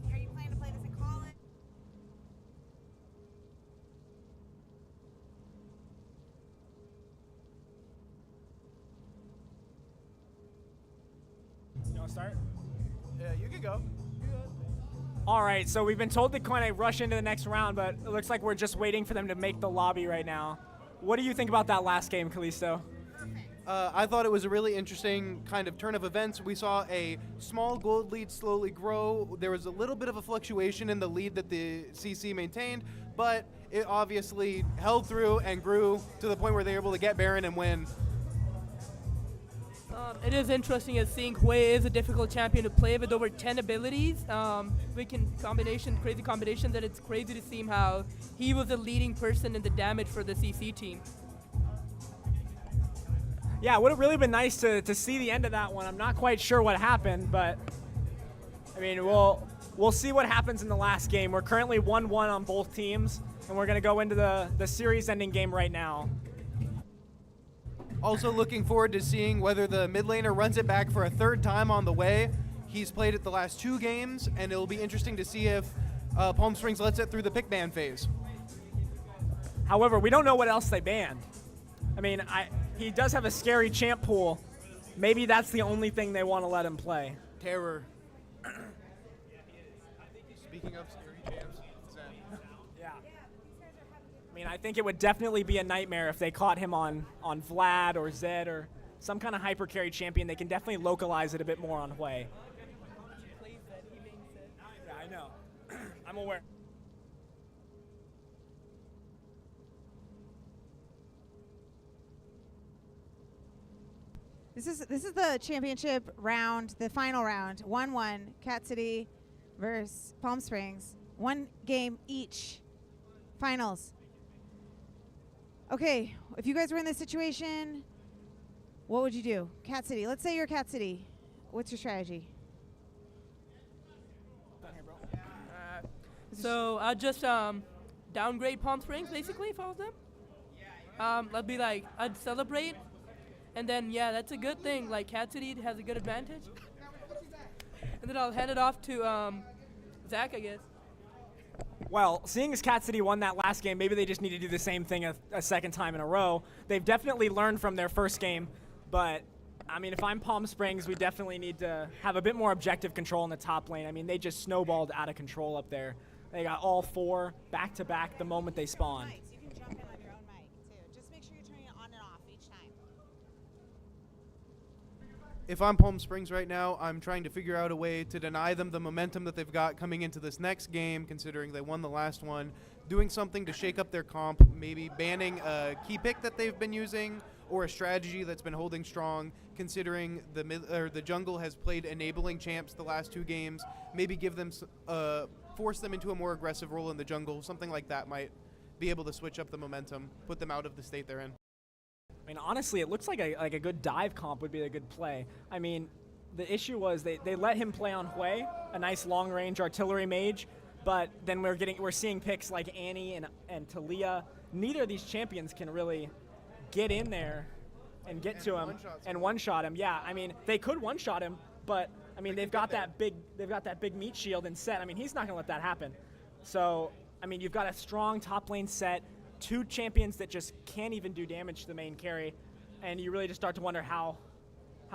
planning to play this in college? You want to start? Yeah, you can go. All right, so we've been told to kind of rush into the next round, but it looks like we're just waiting for them to make the lobby right now. What do you think about that last game, Kalisto? I thought it was a really interesting kind of turn of events. We saw a small gold lead slowly grow. There was a little bit of a fluctuation in the lead that the CC maintained, but it obviously held through and grew to the point where they were able to get Baron and win. It is interesting as seeing Hui is a difficult champion to play with over 10 abilities. Crazy combinations, that it's crazy to see how he was the leading person in the damage for the CC team. Yeah, it would have really been nice to see the end of that one. I'm not quite sure what happened, but I mean, we'll see what happens in the last game. We're currently 1-1 on both teams, and we're going to go into the series-ending game right now. Also looking forward to seeing whether the mid laner runs it back for a third time on the way. He's played it the last 2 games, and it'll be interesting to see if Palm Springs lets it through the pick ban phase. However, we don't know what else they banned. I mean, he does have a scary champ pool. Maybe that's the only thing they want to let him play. Terror. Speaking of scary champs, yeah. I mean, I think it would definitely be a nightmare if they caught him on Vlad or Zed or some kind of hyper carry champion. They can definitely localize it a bit more on Hui. Yeah, I know. I'm aware. This is the championship round, the final round. 1-1, Cat City versus Palm Springs. 1 game each. Finals. Okay, if you guys were in this situation, what would you do? Cat City. Let's say you're Cat City. What's your strategy? So I'd just downgrade Palm Springs, basically, if I was them. I'd be like, I'd celebrate. And then, yeah, that's a good thing. Like, Cat City has a good advantage. And then I'll hand it off to Zach, I guess. Well, seeing as Cat City won that last game, maybe they just need to do the same thing a second time in a row. They've definitely learned from their first game, but, I mean, if I'm Palm Springs, we definitely need to have a bit more objective control in the top lane. I mean, they just snowballed out of control up there. They got all 4 back-to-back the moment they spawned. You can jump in on your own mic, too. Just make sure you're turning it on and off each time. If I'm Palm Springs right now, I'm trying to figure out a way to deny them the momentum that they've got coming into this next game, considering they won the last one, doing something to shake up their comp, maybe banning a key pick that they've been using, or a strategy that's been holding strong, considering the jungle has played enabling champs the last 2 games, maybe give them force them into a more aggressive role in the jungle. Something like that might be able to switch up the momentum, put them out of the state they're in. I mean, honestly, it looks like a good dive comp would be a good play. I mean, the issue was they let him play on Hui, a nice long-range artillery mage, but then we're seeing picks like Annie and Talia. Neither of these champions can really get in there and get to him and one-shot him. Yeah, I mean, they could one-shot him, but I mean, they've got that big meat shield and set. I mean, he's not going to let that happen. So, I mean, you've got a strong top lane set, 2 champions that just can't even do damage to the main carry, and you really just start to wonder how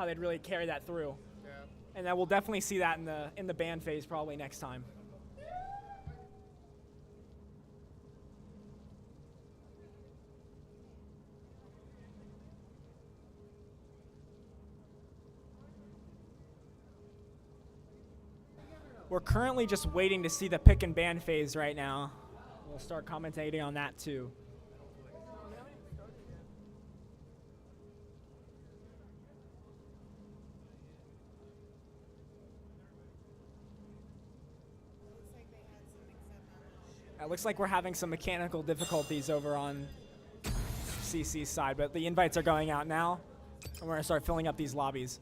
they'd really carry that through. Yeah. And then we'll definitely see that in the ban phase probably next time. We're currently just waiting to see the pick and ban phase right now. We'll start commentating on that too. It looks like we're having some mechanical difficulties over on CC's side, but the invites are going out now, and we're going to start filling up these lobbies.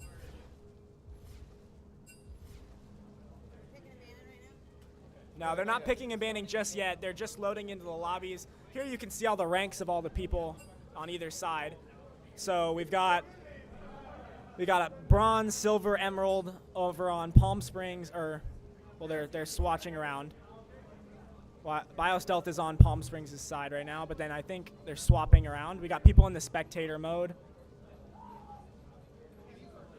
No, they're not picking and banning just yet. They're just loading into the lobbies. Here you can see all the ranks of all the people on either side. So we've got We got a bronze, silver, emerald over on Palm Springs, well, they're swatching around. BioStealth is on Palm Springs' side right now, but then I think they're swapping around. We got people in the spectator mode.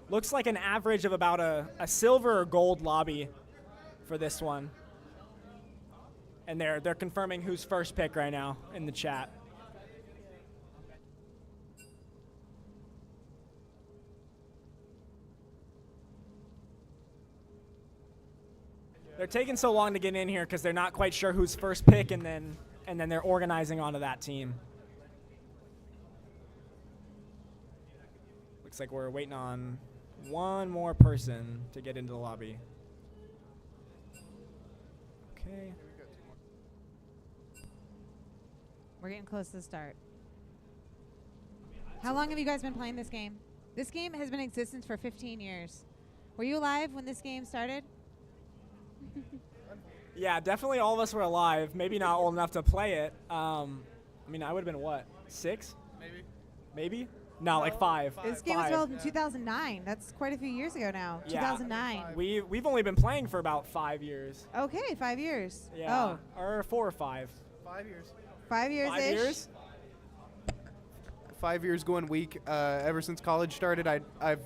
Looks like an average of about a silver or gold lobby for this one. And they're confirming who's first pick right now in the chat. They're taking so long to get in here because they're not quite sure who's first pick, and then they're organizing onto that team. Looks like we're waiting on one more person to get into the lobby. Okay. We're getting close to the start. How long have you guys been playing this game? This game has been in existence for 15 years. Were you alive when this game started? Yeah, definitely all of us were alive. Maybe not old enough to play it. I mean, I would have been what, 6? Maybe? No, like 5. This game was developed in 2009. That's quite a few years ago now. Yeah. 2009. We've only been playing for about 5 years. Okay, 5 years. Yeah. Or 4 or 5. 5 years. 5 years-ish. 5 years? 5 years going weak. Ever since college started, I've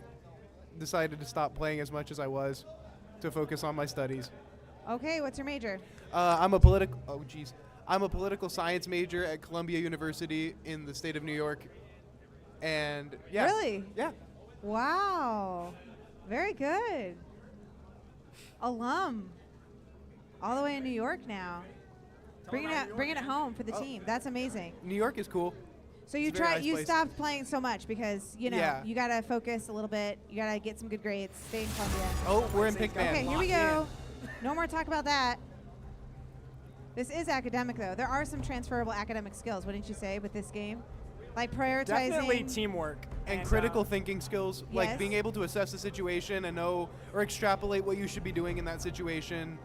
decided to stop playing as much as I was to focus on my studies. Okay, what's your major? I'm a political science major at Columbia University in the state of New York. And yeah. Really? Yeah. Wow. Very good. Alum. All the way in New York now. Bringing it home for the team. That's amazing. New York is cool. So you stopped playing so much because, you got to focus a little bit. You got to get some good grades. Stay in Columbia. Oh, we're in pick man. Okay, here we go. No more talk about that. This is academic, though. There are some transferable academic skills, wouldn't you say, with this game? Like prioritizing. Definitely teamwork. And critical thinking skills, like yes. being able to assess the situation and know or extrapolate what you should be doing in that situation.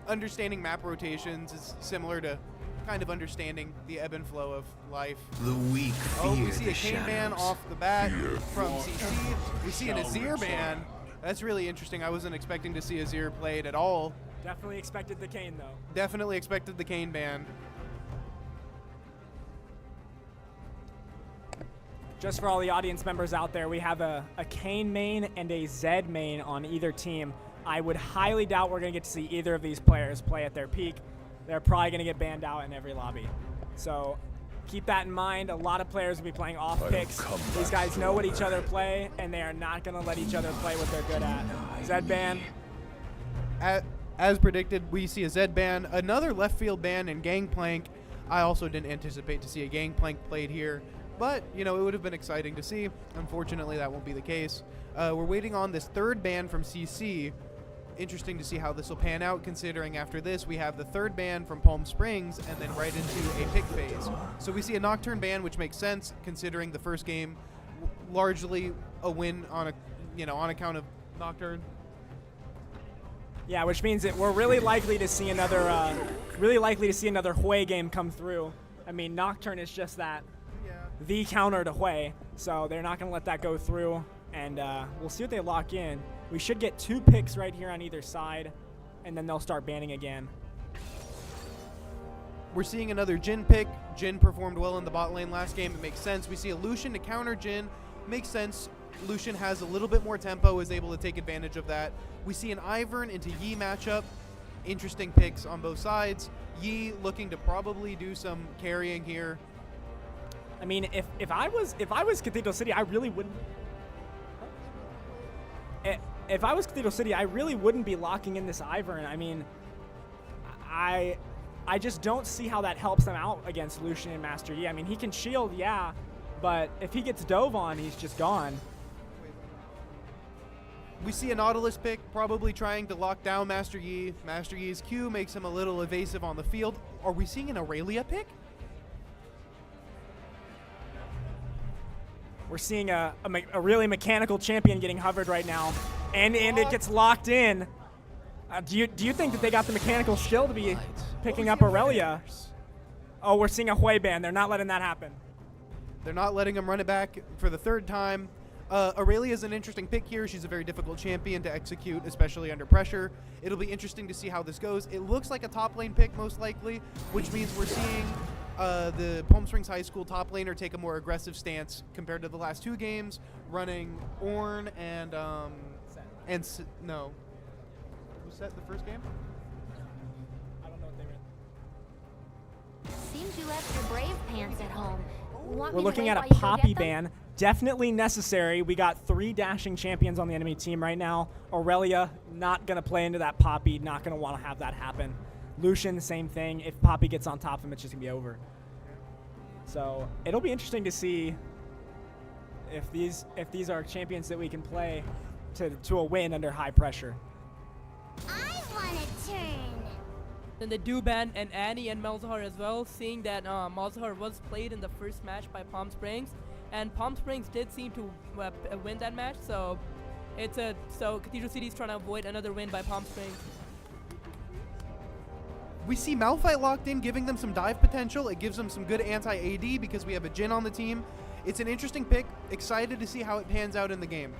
Understanding map rotations is similar to kind of understanding the ebb and flow of life. The weak fear we see a Kane ban off the bat from CC. We see an Azir ban. That's really interesting. I wasn't expecting to see Azir played at all. Definitely expected the Kane, though. Definitely expected the Kane ban. Just for all the audience members out there, we have a Kane main and a Zed main on either team. I would highly doubt we're going to get to see either of these players play at their peak. They're probably going to get banned out in every lobby. So keep that in mind. A lot of players will be playing off picks. These guys know what each other play, and they are not going to let each other play what they're good at. Zed ban. As predicted, we see a Zed ban, another left field ban, and Gangplank. I also didn't anticipate to see a Gangplank played here, but it would have been exciting to see. Unfortunately, that won't be the case. We're waiting on this third ban from CC. Interesting to see how this will pan out, considering after this we have the third ban from Palm Springs and then right into a pick phase. So we see a Nocturne ban, which makes sense considering the first game largely a win on account of Nocturne. Yeah, which means that we're really likely to see another Hui game come through. I mean, Nocturne is just that, the counter to Hui, so they're not going to let that go through, and we'll see what they lock in. We should get 2 picks right here on either side, and then they'll start banning again. We're seeing another Jhin pick. Jhin performed well in the bot lane last game. It makes sense. We see a Lucian to counter Jhin. Makes sense. Lucian has a little bit more tempo, is able to take advantage of that. We see an Ivern into Yi matchup. Interesting picks on both sides. Yi looking to probably do some carrying here. I mean, if I was Cathedral City, I really wouldn't. If I was Cathedral City, I really wouldn't be locking in this Ivern. I mean, I just don't see how that helps them out against Lucian and Master Yi. I mean, he can shield, yeah, but if he gets dove on, he's just gone. We see a Nautilus pick, probably trying to lock down Master Yi. Master Yi's Q makes him a little evasive on the field. Are we seeing an Aurelia pick? We're seeing a really mechanical champion getting hovered right now, and it gets locked in. Do you think that they got the mechanical shield to be picking up Aurelia? Oh, we're seeing a Hui ban. They're not letting that happen. They're not letting him run it back for the third time. Aurelia is an interesting pick here. She's a very difficult champion to execute, especially under pressure. It'll be interesting to see how this goes. It looks like a top lane pick, most likely, which means we're seeing the Palm Springs High School top laner take a more aggressive stance compared to the last 2 games, running Ornn and no. Who set the first game? I don't know what they were. Seems you left your brave pants at home. We're looking at a Poppy ban. Definitely necessary. We got 3 dashing champions on the enemy team right now. Aurelia not going to play into that Poppy, not going to want to have that happen. Lucian, same thing. If Poppy gets on top of him, it's just going to be over. So it'll be interesting to see if these are champions that we can play to a win under high pressure. I want to turn. Then they do ban and Annie and Malzahar as well, seeing that Malzahar was played in the first match by Palm Springs, and Palm Springs did seem to win that match. So so Cathedral City is trying to avoid another win by Palm Springs. We see Malphite locked in, giving them some dive potential. It gives them some good anti-AD because we have a Jhin on the team. It's an interesting pick. Excited to see how it pans out in the game.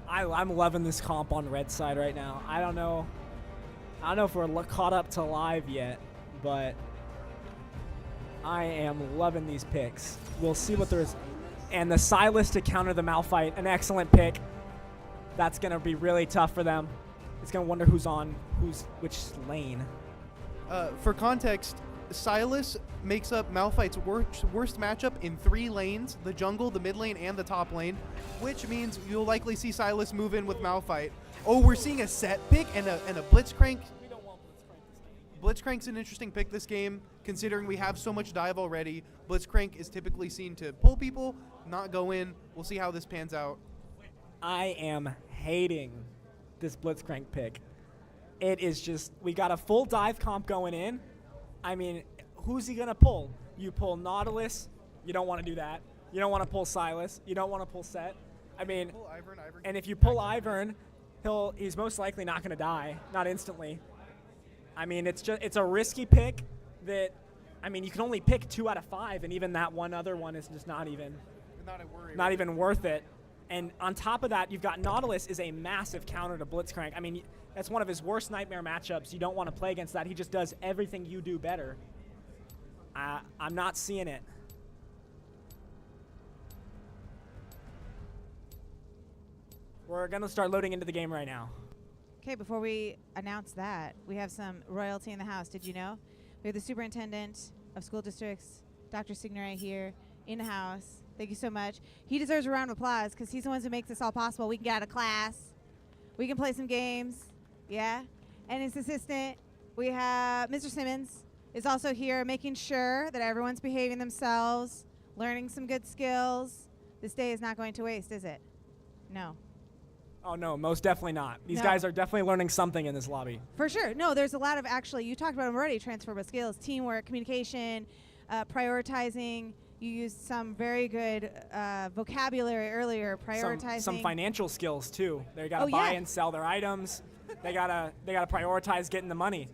I'm loving this comp on red side right now. I don't know if we're caught up to live yet, but I am loving these picks. We'll see what there's. And the Sylas to counter the Malphite, an excellent pick. That's going to be really tough for them. It's going to wonder which lane. For context, Sylas makes up Malphite's worst matchup in 3 lanes, the jungle, the mid lane, and the top lane, which means you'll likely see Sylas move in with Malphite. Oh, we're seeing a set pick and a Blitzcrank. We don't want Blitzcrank this game. Blitzcrank's an interesting pick this game, considering we have so much dive already. Blitzcrank is typically seen to pull people, not go in. We'll see how this pans out. I am hating this Blitzcrank pick. It is just, we got a full dive comp going in. I mean, who's he going to pull? You pull Nautilus, you don't want to do that. You don't want to pull Sylas, you don't want to pull Set. I mean, and if you pull Ivern, he's most likely not going to die, not instantly. I mean, it's a risky pick that, I mean, you can only pick 2 out of 5, and even that one other one is just not even worth it. And on top of that, you've got Nautilus is a massive counter to Blitzcrank. I mean, that's one of his worst nightmare matchups. You don't want to play against that. He just does everything you do better. I'm not seeing it. We're going to start loading into the game right now. Okay, before we announce that, we have some royalty in the house. Did you know? We have the superintendent of school districts, Dr. Signoret, here in the house. Thank you so much. He deserves a round of applause because he's the one who makes this all possible. We can get out of class. We can play some games. Yeah? And his assistant, we have Mr. Simmons, is also here making sure that everyone's behaving themselves, learning some good skills. This day is not going to waste, is it? No. Oh, no, most definitely not. These No. guys are definitely learning something in this lobby. For sure. No, there's a lot of actually, you talked about them already, transferable skills, teamwork, communication, prioritizing. You used some very good vocabulary earlier, prioritizing. Some financial skills, too. They got to buy and sell their items. They gotta prioritize getting the money.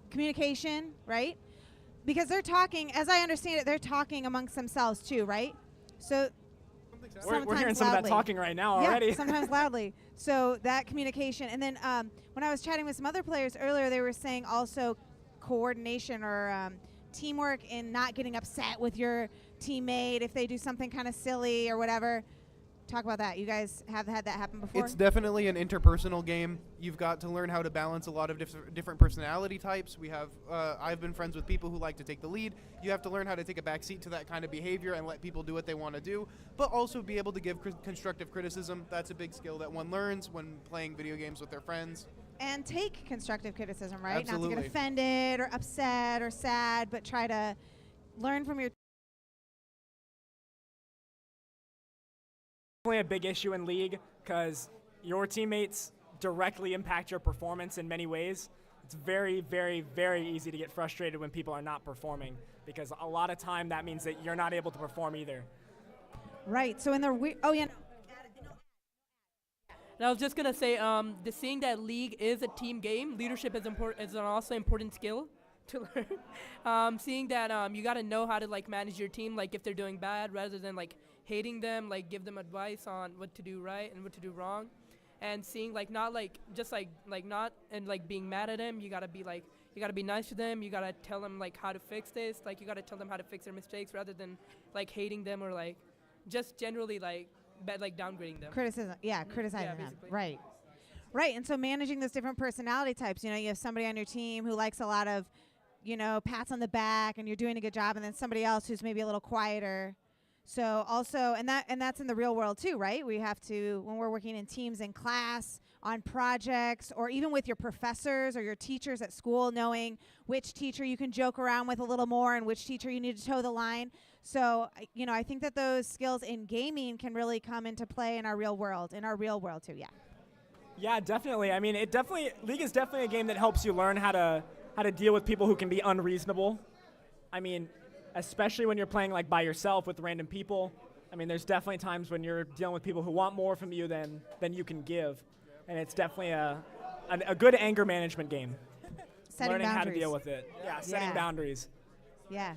Communication, right? Because they're talking, as I understand it, they're talking amongst themselves, too, right? So we're hearing some of that talking right now already. Yeah, sometimes loudly. So that communication. And then when I was chatting with some other players earlier, they were saying also coordination or teamwork in not getting upset with your teammate if they do something kind of silly or whatever. Talk about that. You guys have had that happen before? It's definitely an interpersonal game. You've got to learn how to balance a lot of different personality types. We have, I've been friends with people who like to take the lead. You have to learn how to take a backseat to that kind of behavior and let people do what they want to do, but also be able to give constructive criticism. That's a big skill that one learns when playing video games with their friends. And take constructive criticism, right? Absolutely. Not to get offended or upset or sad, but try to learn from your Definitely a big issue in League because your teammates directly impact your performance in many ways. It's very, very, very easy to get frustrated when people are not performing because a lot of time that means that you're not able to perform either. Right. So in the oh yeah. And I was just gonna say, seeing that League is a team game, leadership is also an important skill to learn. Seeing that you got to know how to like manage your team, like if they're doing bad, rather than like hating them, like give them advice on what to do right and what to do wrong, and seeing like not like just like not and like being mad at them. You gotta be like you gotta be nice to them. You gotta tell them like how to fix this. Like you gotta tell them how to fix their mistakes rather than like hating them or like just generally like downgrading them. Criticism, yeah, criticizing them, basically. right. Right, and so managing those different personality types, you know, you have somebody on your team who likes a lot of, you know, pats on the back and you're doing a good job, and then somebody else who's maybe a little quieter. So also, and that's in the real world too, right? We have to, when we're working in teams in class, on projects, or even with your professors or your teachers at school, knowing which teacher you can joke around with a little more and which teacher you need to toe the line. So, you know, I think that those skills in gaming can really come into play in our real world too, yeah. Yeah, definitely. I mean, League is definitely a game that helps you learn how to deal with people who can be unreasonable. I mean, especially when you're playing like by yourself with random people. I mean, there's definitely times when you're dealing with people who want more from you than you can give, and it's definitely a good anger management game. Setting Learning boundaries. how to deal with it. Yeah, setting boundaries. Yeah.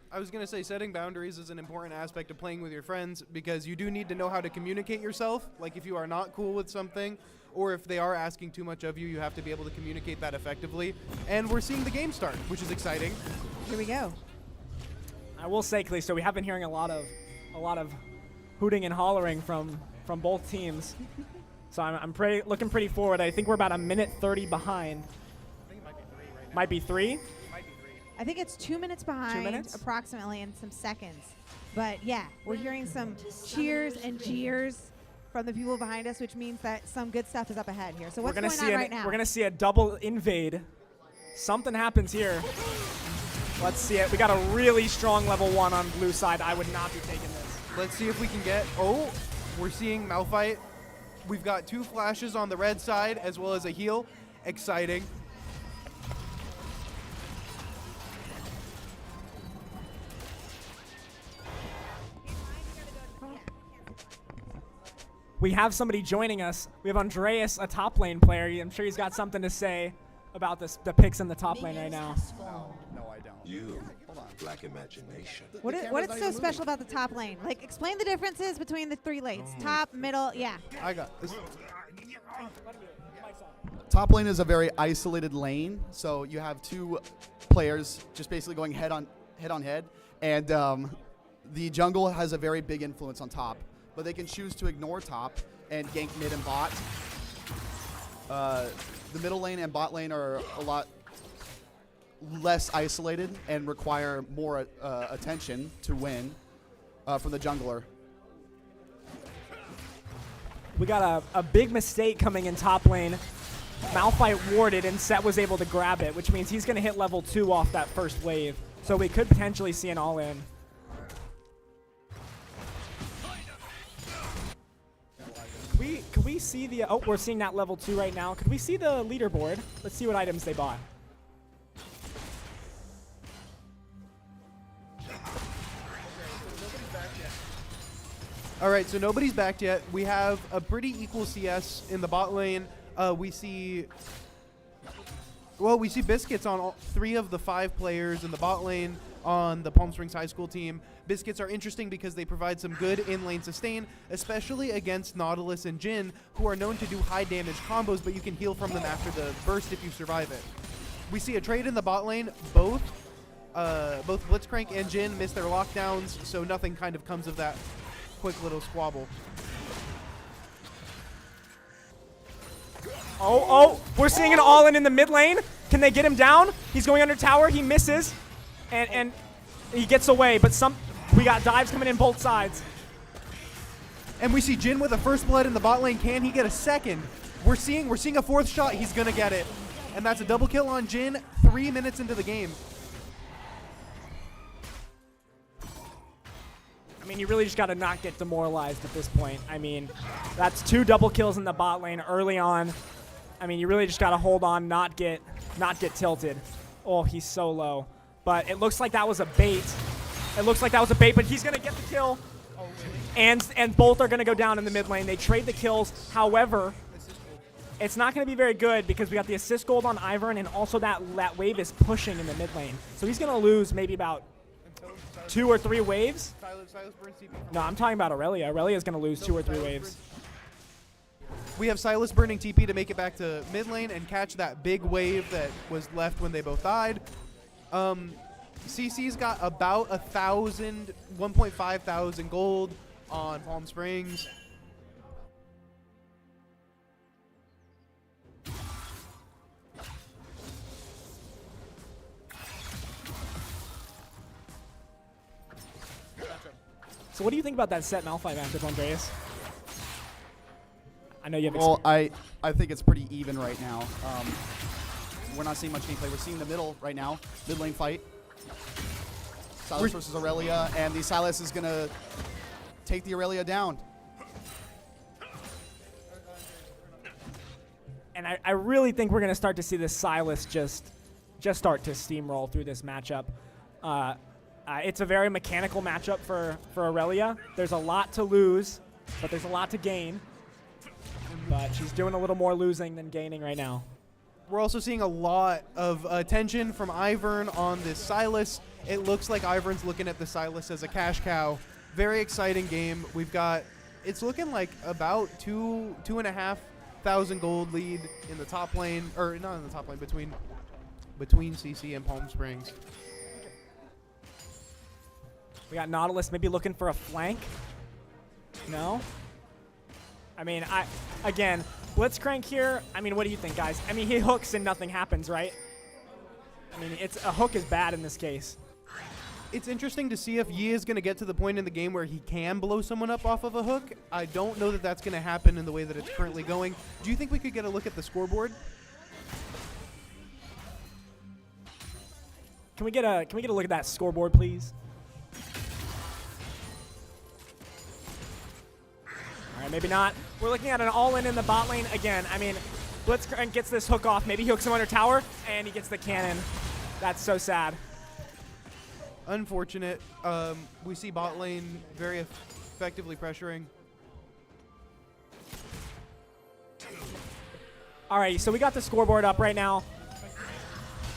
I was going to say setting boundaries is an important aspect of playing with your friends, because you do need to know how to communicate yourself. Like if you are not cool with something, or if they are asking too much of you, you have to be able to communicate that effectively. And we're seeing the game start, which is exciting. Here we go. I will say, Kalisto, we have been hearing a lot of hooting and hollering from both teams. So I'm looking pretty forward. I think we're about a minute 30 behind. I think it might be 3 right now. Might be 3? I think it's 2 minutes behind, 2 minutes? approximately, in some seconds. But yeah, we're hearing some cheers and jeers from the people behind us, which means that some good stuff is up ahead here. So what's going on right now? We're going to see a double invade. Something happens here. Let's see it. We got a really strong level 1 on blue side. I would not be taking this. Let's see if we can get... Oh, we're seeing Malphite. We've got 2 flashes on the red side as well as a heal. Exciting. We have somebody joining us. We have Andreas, a top lane player. I'm sure he's got something to say about the picks in the top lane right now. No, I don't. You, black imagination. What is so special about the top lane? Like, explain the differences between the 3 lanes. Top, middle, yeah. I got this. Top lane is a very isolated lane, so you have 2 players just basically going head on head, and the jungle has a very big influence on top, but they can choose to ignore top and gank mid and bot. The middle lane and bot lane are a lot less isolated and require more attention to win from the jungler. We got a big mistake coming in top lane. Malphite warded, and Set was able to grab it, which means he's going to hit level 2 off that first wave. So we could potentially see an all-in. Could we see the... Oh, we're seeing that level 2 right now. Could we see the leaderboard? Let's see what items they bought. All right, so nobody's backed yet. We have a pretty equal CS in the bot lane. We see Biscuits on 3 of the 5 players in the bot lane on the Palm Springs High School team. Biscuits are interesting because they provide some good in-lane sustain, especially against Nautilus and Jhin, who are known to do high damage combos, but you can heal from them after the burst if you survive it. We see a trade in the bot lane. Both Blitzcrank and Jhin miss their lockdowns, so nothing kind of comes of that quick little squabble. Oh, we're seeing an all-in in the mid lane. Can they get him down? He's going under tower. He misses, and he gets away. But we got dives coming in both sides. And we see Jhin with a first blood in the bot lane. Can he get a second? We're seeing a 4th shot. He's gonna get it, and that's a double kill on Jhin. 3 minutes into the game. I mean, you really just got to not get demoralized at this point. I mean, that's 2 double kills in the bot lane early on. I mean, you really just got to hold on, not get tilted. Oh, he's so low. But it looks like that was a bait. But he's going to get the kill. And both are going to go down in the mid lane. They trade the kills. However, it's not going to be very good because we got the assist gold on Ivern, and also that wave is pushing in the mid lane. So he's going to lose maybe about 2 or 3 waves. No, I'm talking about Aurelia. Aurelia's going to lose 2 or 3 waves. We have Silas burning TP to make it back to mid lane and catch that big wave that was left when they both died. CC's got about 1.5 thousand gold on Palm Springs. So what do you think about that set Malphite matchup, Andreas? I know you have. Well, I think it's pretty even right now. We're not seeing much gameplay. We're seeing the middle right now, mid lane fight. Silas versus Aurelia, and the Silas is gonna take the Aurelia down. And I really think we're gonna start to see this Silas just start to steamroll through this matchup. It's a very mechanical matchup for Aurelia. There's a lot to lose, but there's a lot to gain. But she's doing a little more losing than gaining right now. We're also seeing a lot of attention from Ivern on this Silas. It looks like Ivern's looking at the Silas as a cash cow. Very exciting game. It's looking like about 2.5 thousand gold lead in the top lane, or not in the top lane, between CC and Palm Springs. We got Nautilus maybe looking for a flank. No? I mean, again, Blitzcrank here. I mean, what do you think, guys? I mean, he hooks and nothing happens, right? I mean, a hook is bad in this case. It's interesting to see if Yi is going to get to the point in the game where he can blow someone up off of a hook. I don't know that that's going to happen in the way that it's currently going. Do you think we could get a look at the scoreboard? Can we get a look at that scoreboard, please? All right, maybe not. We're looking at an all-in in the bot lane again. I mean, Blitzcrank gets this hook off. Maybe he hooks him under tower, and he gets the cannon. That's so sad. Unfortunate. We see bot lane very effectively pressuring. All right, so we got the scoreboard up right now.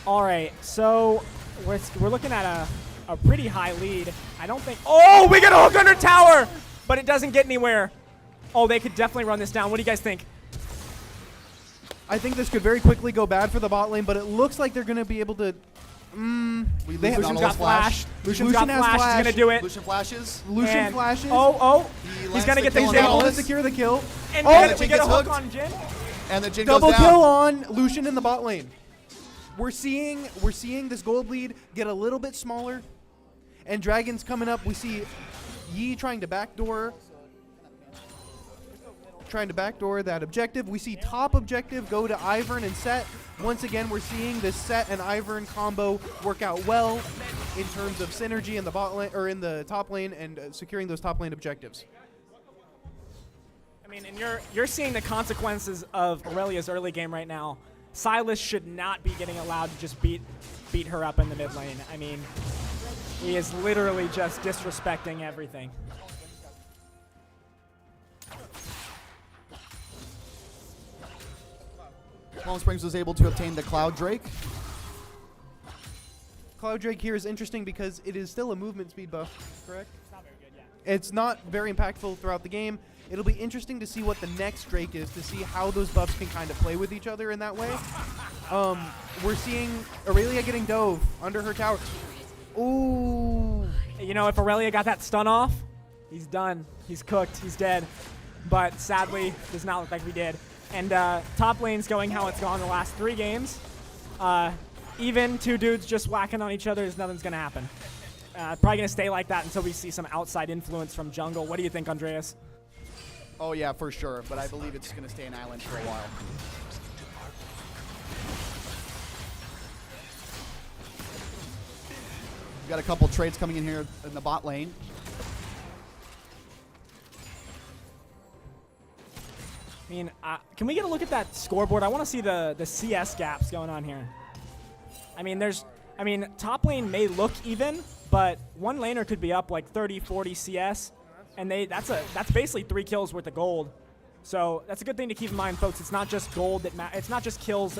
All right, so we're looking at a pretty high lead. I don't think. Oh, we get a hook under tower, but it doesn't get anywhere. Oh, they could definitely run this down. What do you guys think? I think this could very quickly go bad for the bot lane, but it looks like they're going to be able to. Lucian's got flash. Lucian's got flash. He's going to do it. Lucian flashes. Lucian flashes. Oh. He's going to get the kill. He's able to secure the kill. And the we get a hook on Jin. And the Jin double goes down. kill on Lucian in the bot lane. We're seeing this gold lead get a little bit smaller, and Dragon's coming up. We see Yi trying to backdoor that objective. We see top objective go to Ivern and Set. Once again, we're seeing this Set and Ivern combo work out well in terms of synergy in the bot lane or in the top lane and securing those top lane objectives. I mean, and you're seeing the consequences of Aurelia's early game right now. Silas should not be getting allowed to just beat her up in the mid lane. I mean, he is literally just disrespecting everything. Palm Springs was able to obtain the Cloud Drake. Cloud Drake here is interesting because it is still a movement speed buff, correct? It's not very good, yeah. It's not very impactful throughout the game. It'll be interesting to see what the next Drake is, to see how those buffs can kind of play with each other in that way. We're seeing Aurelia getting dove under her tower. Ooh. You know, if Aurelia got that stun off, he's done. He's cooked. He's dead. But sadly, does not look like we did. And top lane's going how it's gone the last 3 games. Even 2 dudes just whacking on each other, nothing's going to happen. Probably going to stay like that until we see some outside influence from jungle. What do you think, Andreas? Oh, yeah, for sure. But I believe it's going to stay an island for a while. We've got a couple trades coming in here in the bot lane. I mean, can we get a look at that scoreboard? I want to see the CS gaps going on here. I mean, top lane may look even, but one laner could be up like 30, 40 CS, and that's basically 3 kills worth of gold. So that's a good thing to keep in mind, folks. It's not just gold that it's not just kills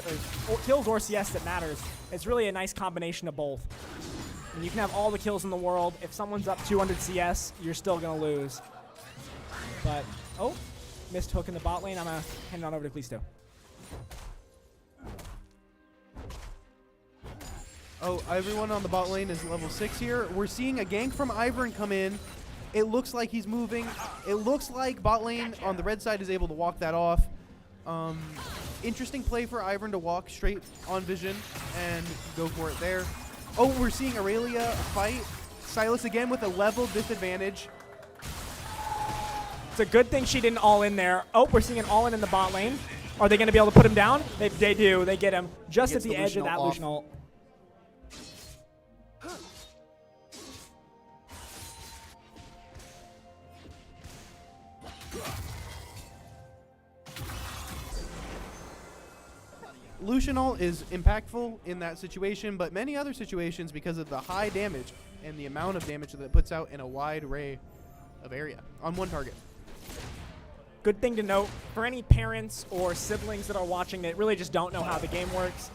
or CS that matters. It's really a nice combination of both. And you can have all the kills in the world. If someone's up 200 CS, you're still gonna lose. But missed hook in the bot lane. I'm gonna hand it on over to Cleasto. Oh, everyone on the bot lane is level 6 here. We're seeing a gank from Ivern come in. It looks like he's moving. It looks like bot lane on the red side is able to walk that off. Interesting play for Ivern to walk straight on vision and go for it there. Oh, we're seeing Aurelia fight Sylas again with a level disadvantage. It's a good thing she didn't all in there. Oh, we're seeing an all in the bot lane. Are they going to be able to put him down? They do. They get him just at the edge of that Lucian ult. Lucian ult is impactful in that situation, but many other situations because of the high damage and the amount of damage that it puts out in a wide array of area on one target. Good thing to note, for any parents or siblings that are watching that really just don't know how the game works,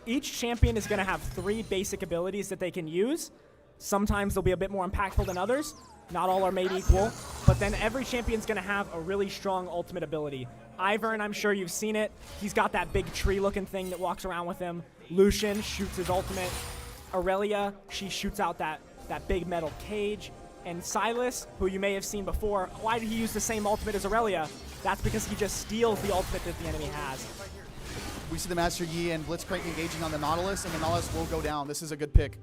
each champion is going to have 3 basic abilities that they can use. Sometimes they'll be a bit more impactful than others. Not all are made equal, but then every champion's going to have a really strong ultimate ability. Ivern, I'm sure you've seen it. He's got that big tree-looking thing that walks around with him. Lucian shoots his ultimate. Aurelia, she shoots out that big metal cage. And Sylas, who you may have seen before, why did he use the same ultimate as Aurelia? That's because he just steals the ultimate that the enemy has. We see the Master Yi and Blitzcrank engaging on the Nautilus, and the Nautilus will go down. This is a good pick.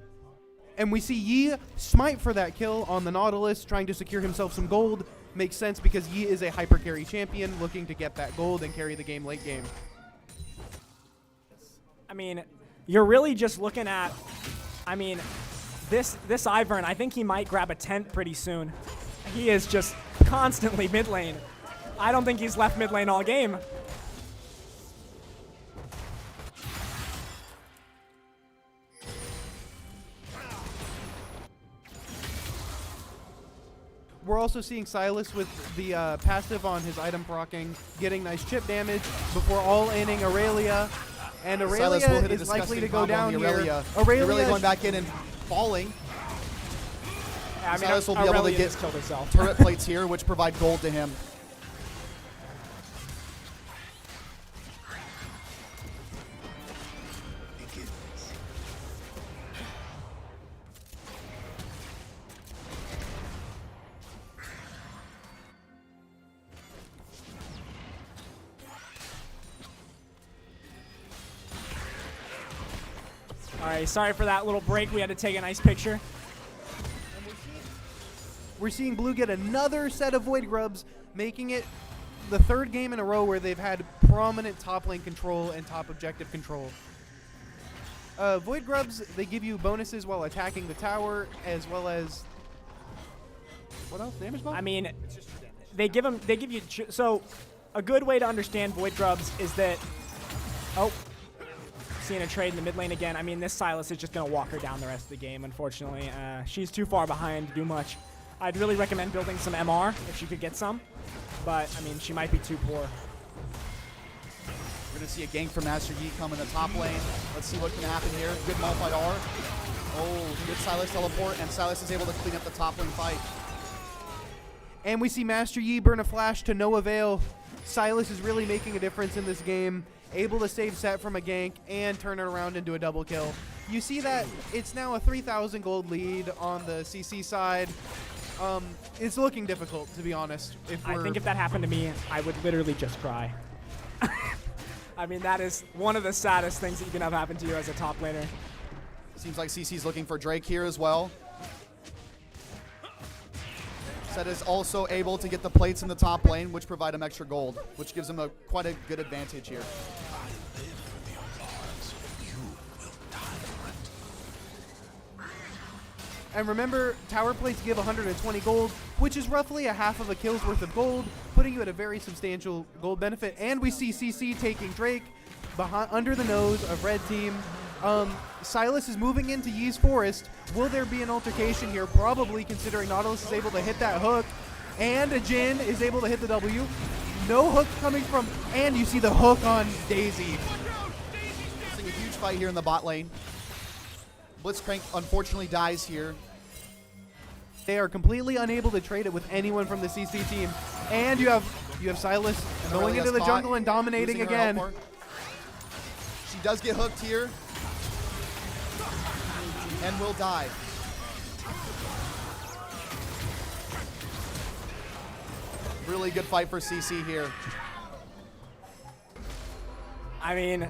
And we see Yi smite for that kill on the Nautilus, trying to secure himself some gold. Makes sense because Yi is a hyper carry champion looking to get that gold and carry the game late game. I mean, you're really just looking at, this Ivern, I think he might grab a tent pretty soon. He is just constantly mid lane. I don't think he's left mid lane all game. We're also seeing Sylas with the passive on his item proccing, getting nice chip damage before all-inning Aurelia. And Aurelia is likely to go down here. Aurelia going back in and falling. Yeah, Sylas will be able to get killed herself. turret plates here, which provide gold to him. All right, sorry for that little break. We had to take a nice picture. We're seeing Blue get another set of Void Grubs, making it the 3rd game in a row where they've had prominent top lane control and top objective control. Void Grubs, they give you bonuses while attacking the tower, as well as what else? Damage buff? I mean, they give you. So, a good way to understand Void Grubs is that. Oh. Seeing a trade in the mid lane again. I mean, this Sylas is just going to walk her down the rest of the game, unfortunately. She's too far behind to do much. I'd really recommend building some MR if she could get some, but, I mean, she might be too poor. We're going to see a gank from Master Yi come in the top lane. Let's see what can happen here. Good multi-R. Oh, good Sylas teleport, and Sylas is able to clean up the top lane fight. And we see Master Yi burn a flash to no avail. Sylas is really making a difference in this game. Able to save Set from a gank and turn it around into a double kill. You see that it's now a 3,000 gold lead on the CC side. It's looking difficult, to be honest. I think if that happened to me, I would literally just cry. I mean, that is one of the saddest things that you can have happen to you as a top laner. Seems like CC's looking for Drake here as well. Set is also able to get the plates in the top lane, which provide him extra gold, which gives him quite a good advantage here. And remember, tower plates give 120 gold, which is roughly a half of a kill's worth of gold, putting you at a very substantial gold benefit. And we see CC taking Drake under the nose of red team. Sylas is moving into Yi's Forest. Will there be an altercation here? Probably, considering Nautilus is able to hit that hook, and Jin is able to hit the W. No hook coming from, and you see the hook on Daisy. Seeing a huge fight here in the bot lane. Blitzcrank unfortunately dies here. They are completely unable to trade it with anyone from the CC team. And you have Silas going into the jungle and dominating again. She does get hooked here. And will die. Really good fight for CC here. I mean,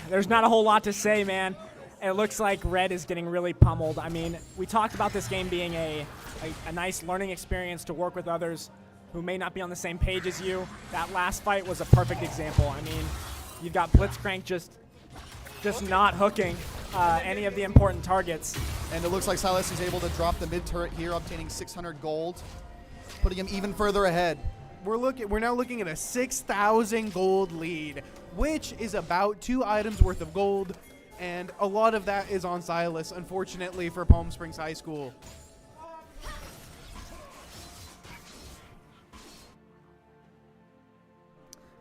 there's not a whole lot to say, man. It looks like Red is getting really pummeled. I mean, we talked about this game being a nice learning experience to work with others who may not be on the same page as you. That last fight was a perfect example. I mean, you've got Blitzcrank just not hooking any of the important targets. And it looks like Silas is able to drop the mid turret here, obtaining 600 gold, putting him even further ahead. We're now looking at a 6,000 gold lead, which is about 2 items worth of gold. And a lot of that is on Silas, unfortunately, for Palm Springs High School.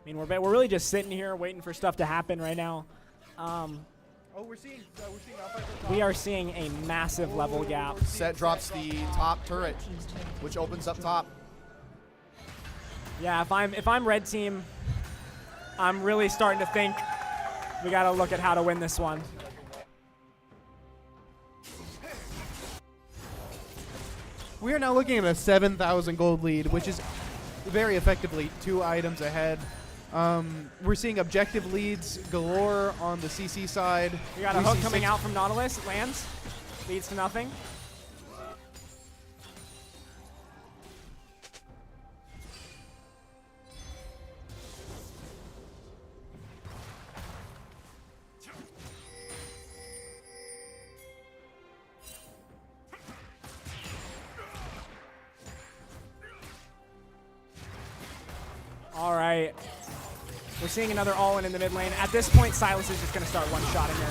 I mean, we're really just sitting here waiting for stuff to happen right now. We are seeing a massive level gap. Set drops the top turret, which opens up top. Yeah, if I'm Red Team, I'm really starting to think we got to look at how to win this one. We are now looking at a 7,000 gold lead, which is very effectively 2 items ahead. We're seeing objective leads galore on the CC side. We got a hook coming out from Nautilus. It lands. Leads to nothing. All right. We're seeing another all-in in the mid lane. At this point, Silas is just going to start one-shotting her.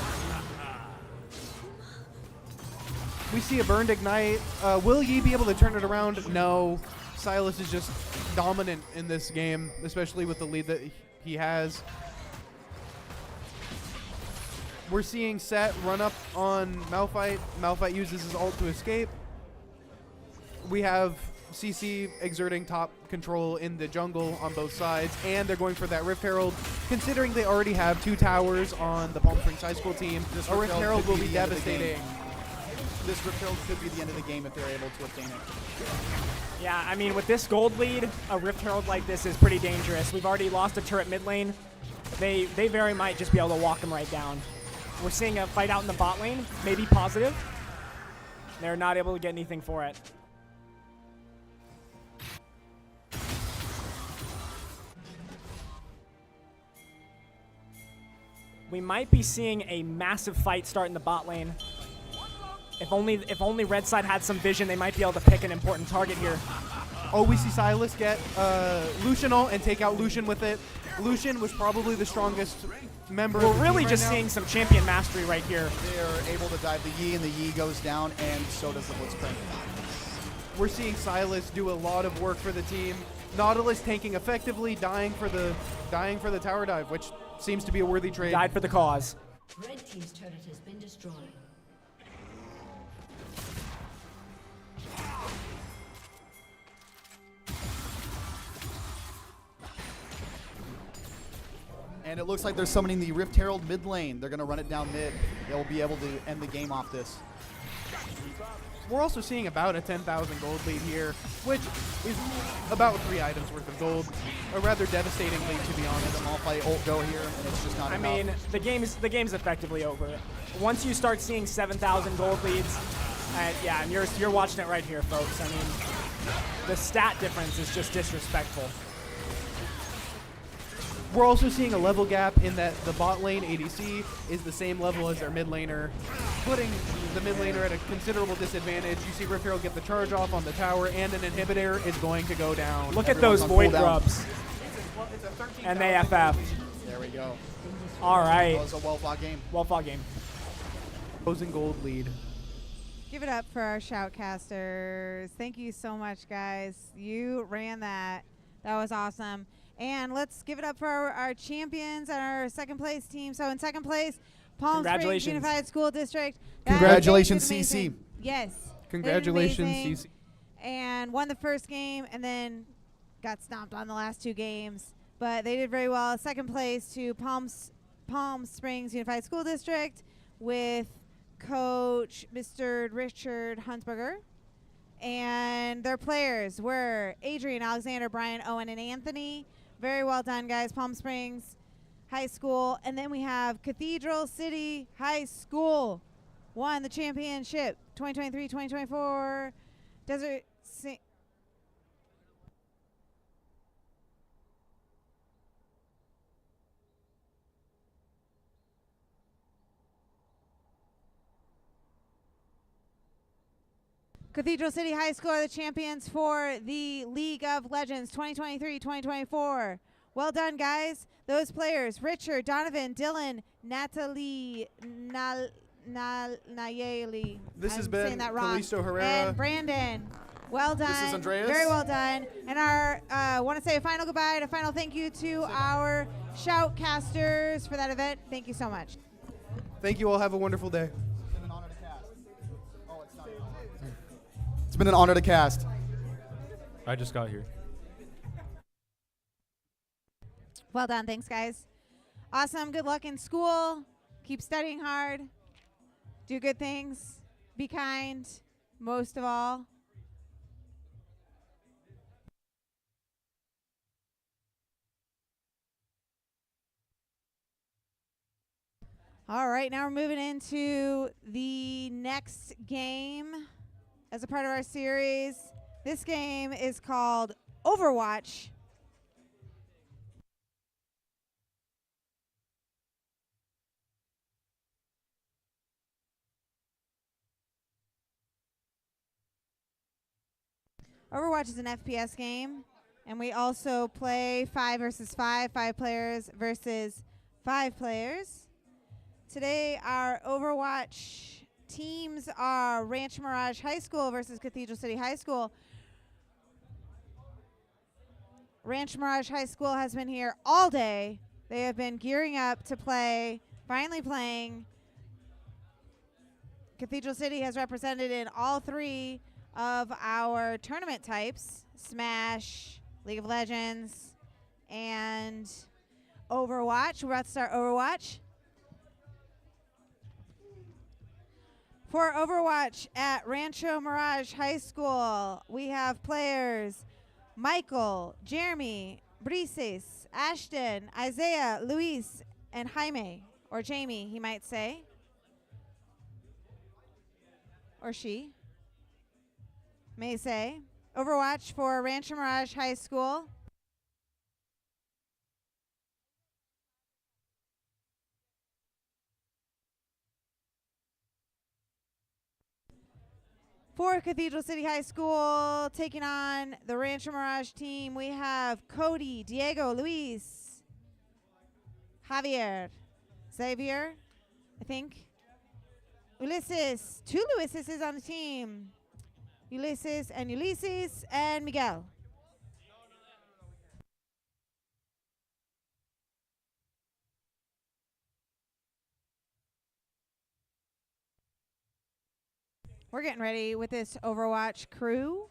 We see a burned ignite. Will Yi be able to turn it around? No. Silas is just dominant in this game, especially with the lead that he has. We're seeing Set run up on Malphite. Malphite uses his ult to escape. We have CC exerting top control in the jungle on both sides, and they're going for that Rift Herald. Considering they already have 2 towers on the Palm Springs High School team, a Rift Herald will be devastating. This Rift Herald could be the end of the game if they're able to obtain it. Yeah, I mean, with this gold lead, a Rift Herald like this is pretty dangerous. We've already lost a turret mid lane. They very might just be able to walk them right down. We're seeing a fight out in the bot lane, maybe positive. They're not able to get anything for it. We might be seeing a massive fight start in the bot lane. If only Red side had some vision, they might be able to pick an important target here. Oh, we see Silas get Lucian ult and take out Lucian with it. Lucian was probably the strongest member. We're really just seeing some champion mastery right here. They are able to dive the Yi, and the Yi goes down, and so does the Blitzcrank. We're seeing Silas do a lot of work for the team. Nautilus tanking effectively, dying for the tower dive, which seems to be a worthy trade. Died for the cause. Red team's turret has been destroyed. And it looks like they're summoning the Rift Herald mid lane. They're going to run it down mid. They'll be able to end the game off this. We're also seeing about a 10,000 gold lead here, which is about 3 items worth of gold. A rather devastating lead, to be honest. The Malphite ult go here, and it's just not enough. I mean, the game's effectively over. Once you start seeing 7,000 gold leads, yeah, and you're watching it right here, folks. I mean, the stat difference is just disrespectful. We're also seeing a level gap in that the bot lane ADC is the same level as their mid laner, putting the mid laner at a considerable disadvantage. You see Rift Herald get the charge off on the tower, and an inhibitor is going to go down. Look at those void grubs. And they FF. There we go. All right. That was a well-fought game. Well-fought game. Opposing gold lead. Give it up for our shoutcasters. Thank you so much, guys. You ran that That was awesome. And let's give it up for our champions and our second place team. So in second place, Palm Springs Congratulations. Unified School District. That- Congratulations, they did CC. amazing. Yes. they did Congratulations, amazing CC. And won the first game and then got stomped on the last 2 games. But they did very well. Second place to Palm Springs Unified School District with Coach Mr. Richard Hunsberger. And their players were Adrian, Alexander, Brian, Owen, and Anthony. Very well done, guys. Palm Springs High School. And then we have Cathedral City High School won the championship 2023-2024. Desert St. Cathedral City High School are the champions for the League of Legends 2023-2024. Well done, guys. Those players, Richard, Donovan, Dylan, Natalie, Nayeli. This has I'm been saying that wrong. Callisto Herrera. And Brandon. Well done. This is Andreas. Very well done. And our want to say a final goodbye and a final thank you to our shoutcasters for that event. Thank you so much. Thank you all. Have a wonderful day. It's been an honor to cast. I just got here. Well done. Thanks, guys. Awesome. Good luck in school. Keep studying hard. Do good things. Be kind, most of all. All right, now we're moving into the next game as a part of our series. This game is called Overwatch. Overwatch is an FPS game, and we also play 5 versus 5, 5 players versus 5 players. Today, our Overwatch teams are Ranch Mirage High School versus Cathedral City High School. Ranch Mirage High School has been here all day. They have been gearing up to play, finally playing. Cathedral City has represented in all 3 of our tournament types: Smash, League of Legends, and Overwatch. We're about to start Overwatch. For Overwatch at Rancho Mirage High School, we have players Michael, Jeremy, Brises, Ashton, Isaiah, Luis, and Jaime, or Jamie, he might say. Or she may say. Overwatch for Rancho Mirage High School. For Cathedral City High School, taking on the Rancho Mirage team, we have Cody, Diego, Luis, Javier, Xavier, I think. Ulysses, 2 Luises on the team. Ulysses, and Miguel. We're getting ready with this Overwatch crew.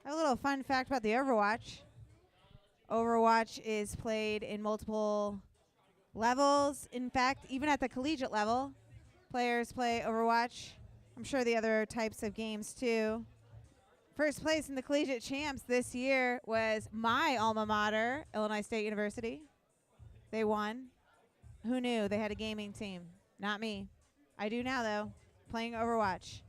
A little fun fact about the Overwatch. Overwatch is played in multiple levels. In fact, even at the collegiate level, players play Overwatch. I'm sure the other types of games too. First place in the collegiate champs this year was my alma mater, Illinois State University. They won. Who knew they had a gaming team? Not me. I do now, though, playing Overwatch.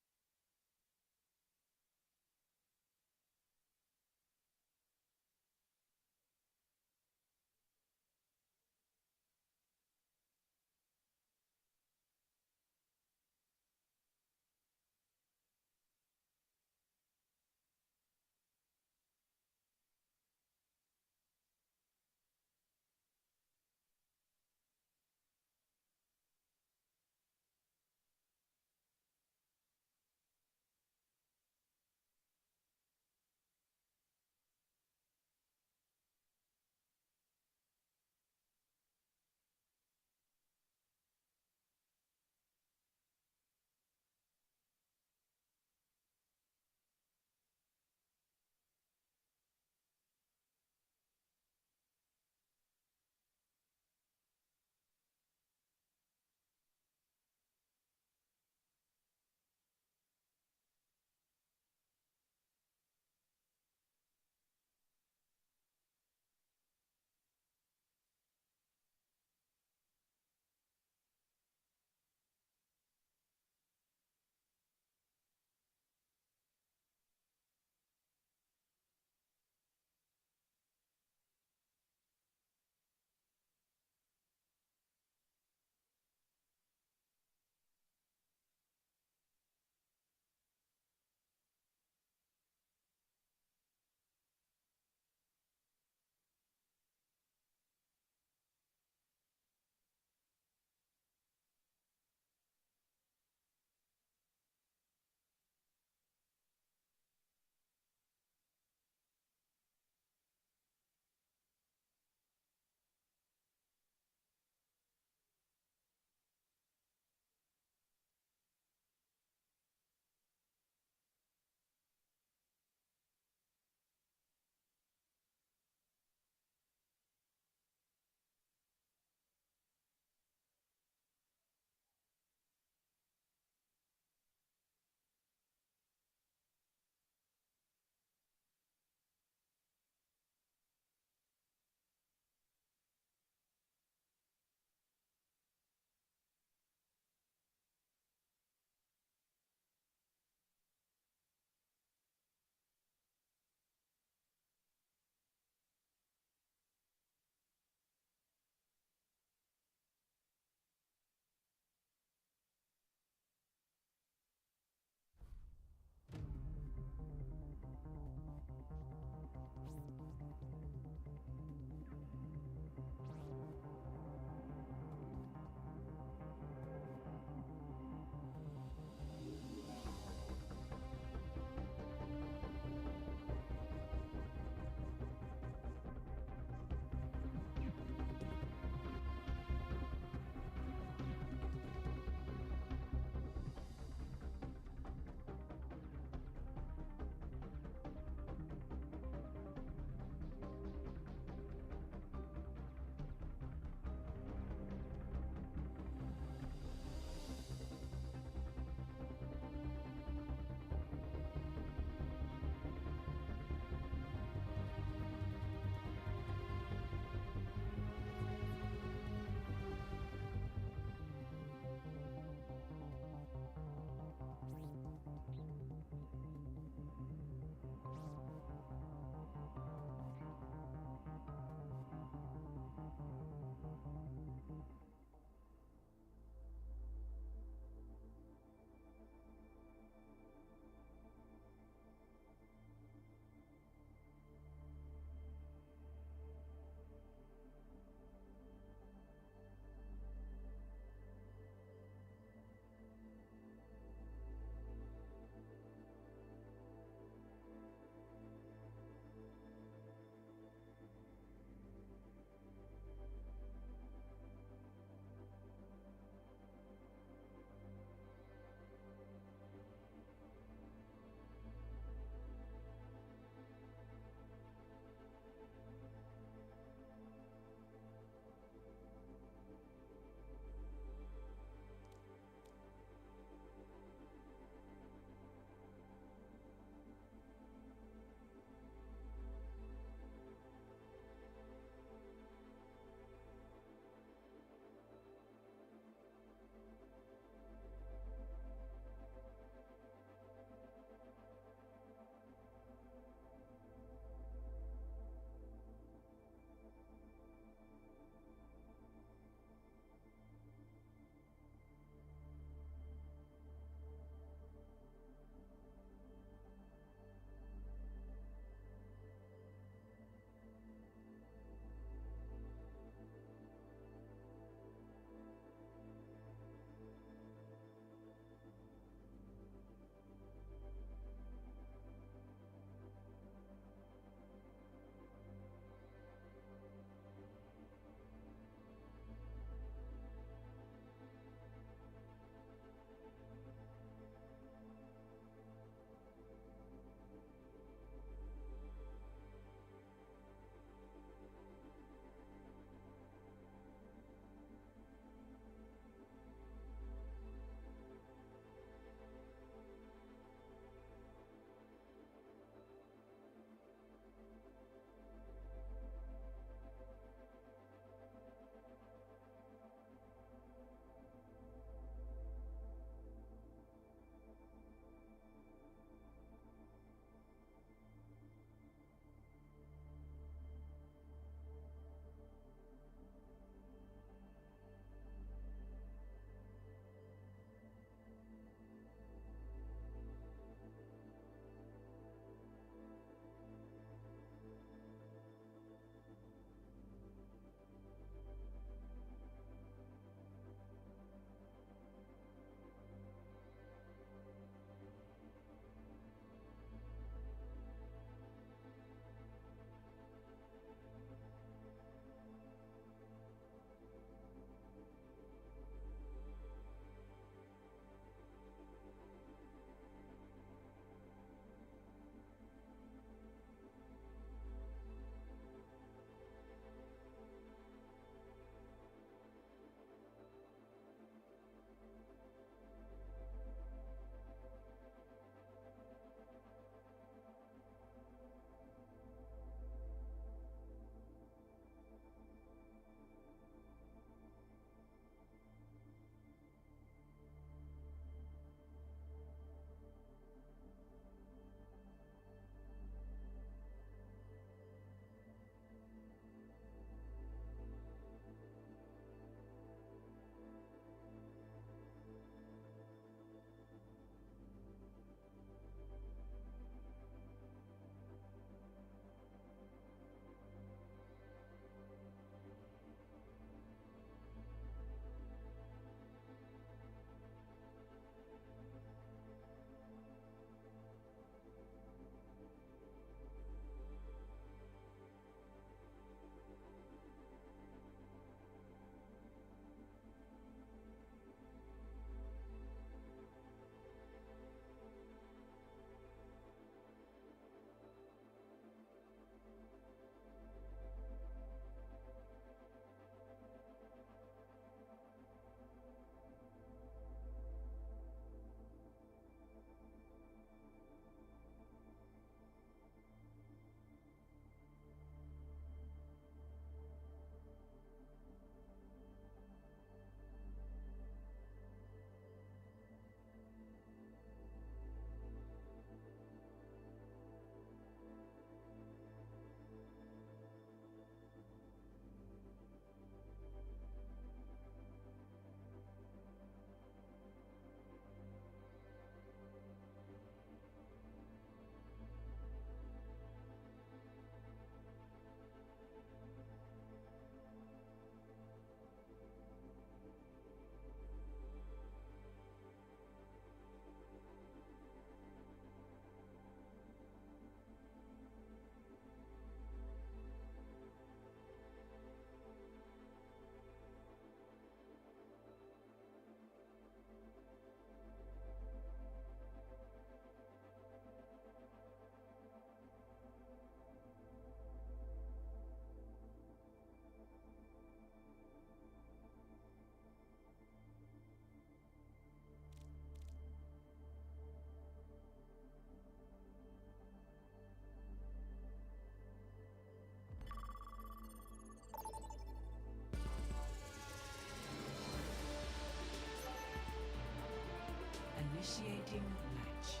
Initiating match.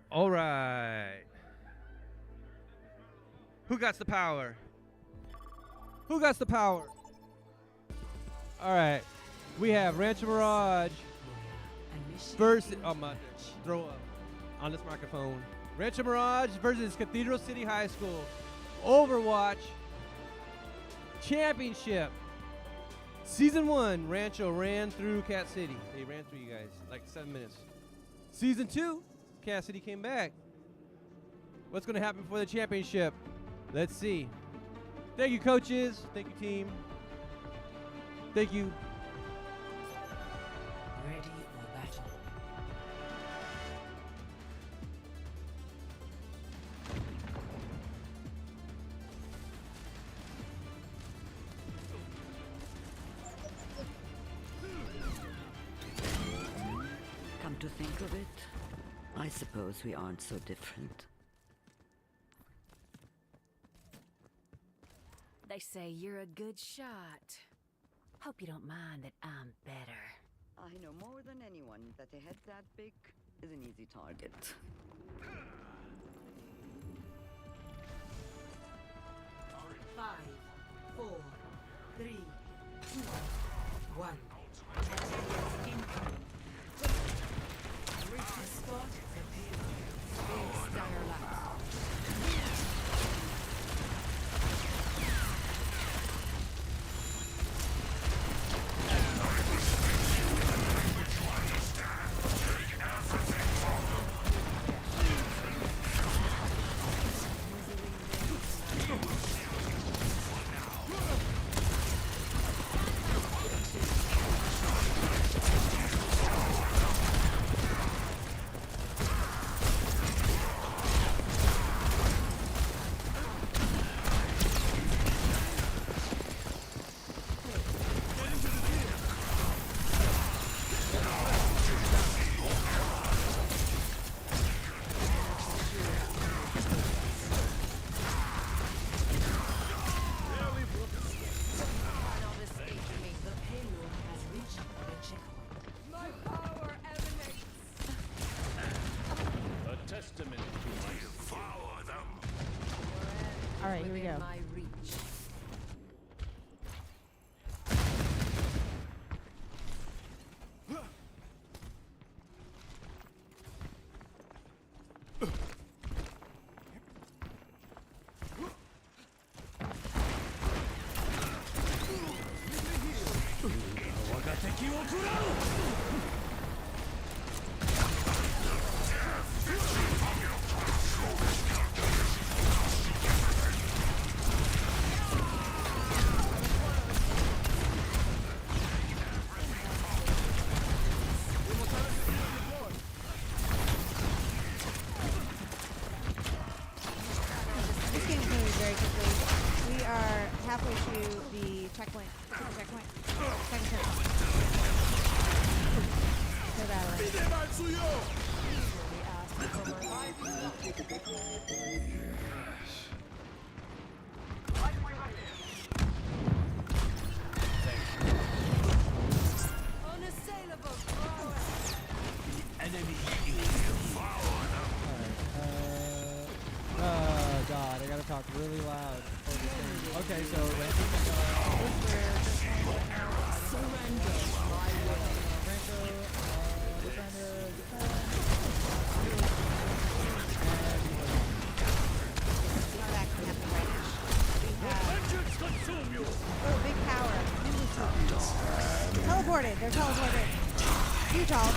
All right. Who got the power? Who got the power? All right. We have Rancho Mirage versus. Oh, I'm about to throw up on this microphone. Rancho Mirage versus Cathedral City High School. Overwatch Championship. Season 1, Rancho ran through Cat City. They ran through you guys like 7 minutes. Season 2, Cat City came back. What's going to happen for the championship? Let's see. Thank you, coaches. Thank you, team. Thank you. Ready for battle. Come to think of it, I suppose we aren't so different. They say you're a good shot. Hope you don't mind that I'm better. I know more than anyone that a head that big is an easy target. 5, 4, 3, 2, 1. Incoming. Reach the spot. Big Starlight. All right, here we go. My reach. This game is moving very quickly. We are halfway through the checkpoint. Second turn. No battling. Unassailable. Oh god, I gotta talk really loud. Okay, so Oh, big power. Teleported. They're teleported. Huge ult.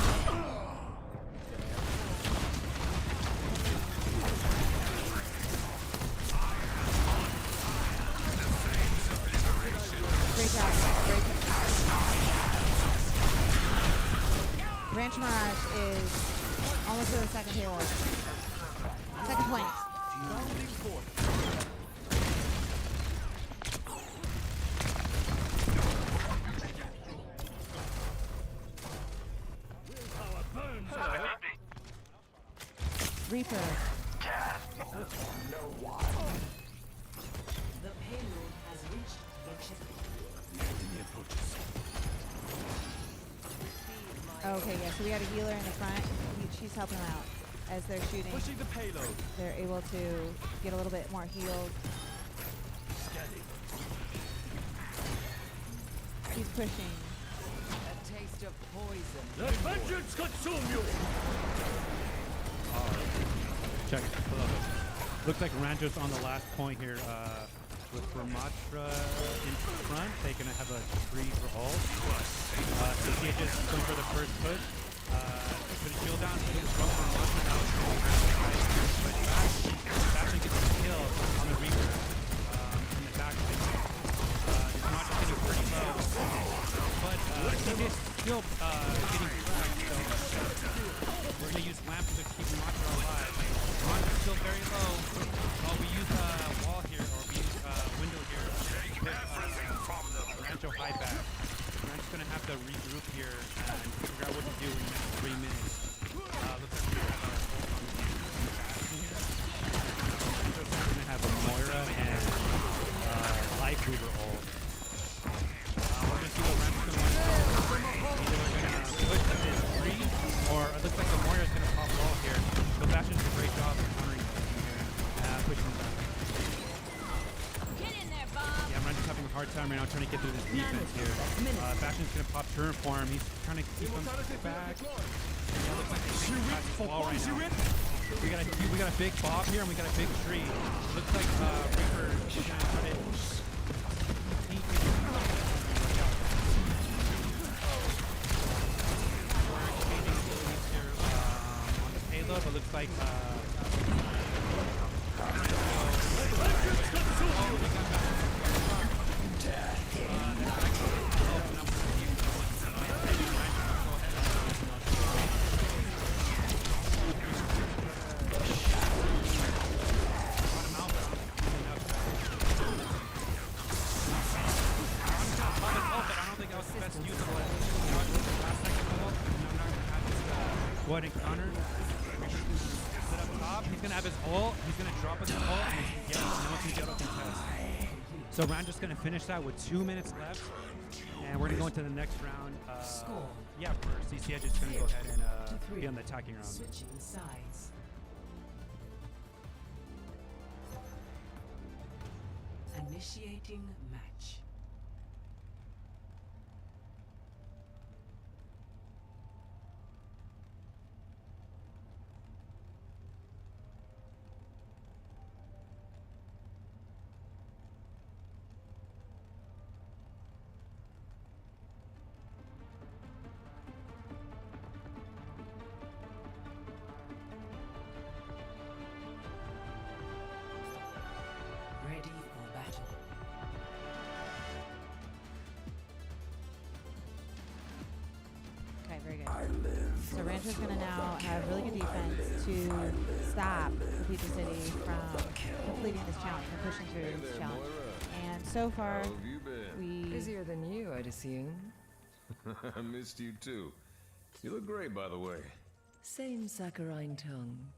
Great job. Great job. Ranch Mirage is almost to the second halo. Second point. Reaper. The payload has reached the checkpoint. Okay, yeah, so we got a healer in the front. She's helping him out. as they're shooting. Pushing the payload. They're able to get a little bit more healed. Scanning. He's pushing. A taste of poison. Let vengeance consume you! Check. Looks like Rancho's on the last point here with Ramatra in front. They're going to have a free for all. CCA just going for the first push. Put his shield down. He's going to throw for Ramatra now. Bastion gets a kill on the Reaper in the back. It's not just getting pretty low. But CCA is still getting tracked. So we're going to use Lamp to keep Ramatra alive. Ramatra's still very low. We use wall here, or we use window here. Rancho high back. Rancho's going to have to regroup here and figure out what to do in the next 3 minutes. Looks like we have our ult on the Bastion here. Rancho's going to have a Moira and Life Weaver ult. We're going to see what Rancho's going to want to do. Either they're going to push at this 3, or it looks like the Moira's going to pop wall here. So Bastion does a great job of countering here. Pushing them back. Yeah, Rancho's having a hard time right now trying to get through this defense here. Bastion's going to pop turn for him. He's trying to keep him back. Yeah, looks like he's taking back his wall right now. We got a big Bob here and we got a big tree. Looks like Reaper is going to try to sneak in. Watch out. We're exchanging abilities here on the payload, but looks like go ahead and counter. Sit up top. He's gonna have his ult. He's gonna drop his ult, and no one's gonna be able to contest. So Rand just gonna finish that with 2 minutes left, and we're gonna go into the next round. Yeah, for CCA, just gonna go ahead and be on the attacking round. Switching sides. Initiating match. Ready for battle. Okay, very good. So Rancho's going to now have really good defense to stop the Pizza City from completing this challenge, from pushing through this challenge. And so far, Busier than you, I'd assume. I missed you too. You look great, by the way. Same saccharine tongue.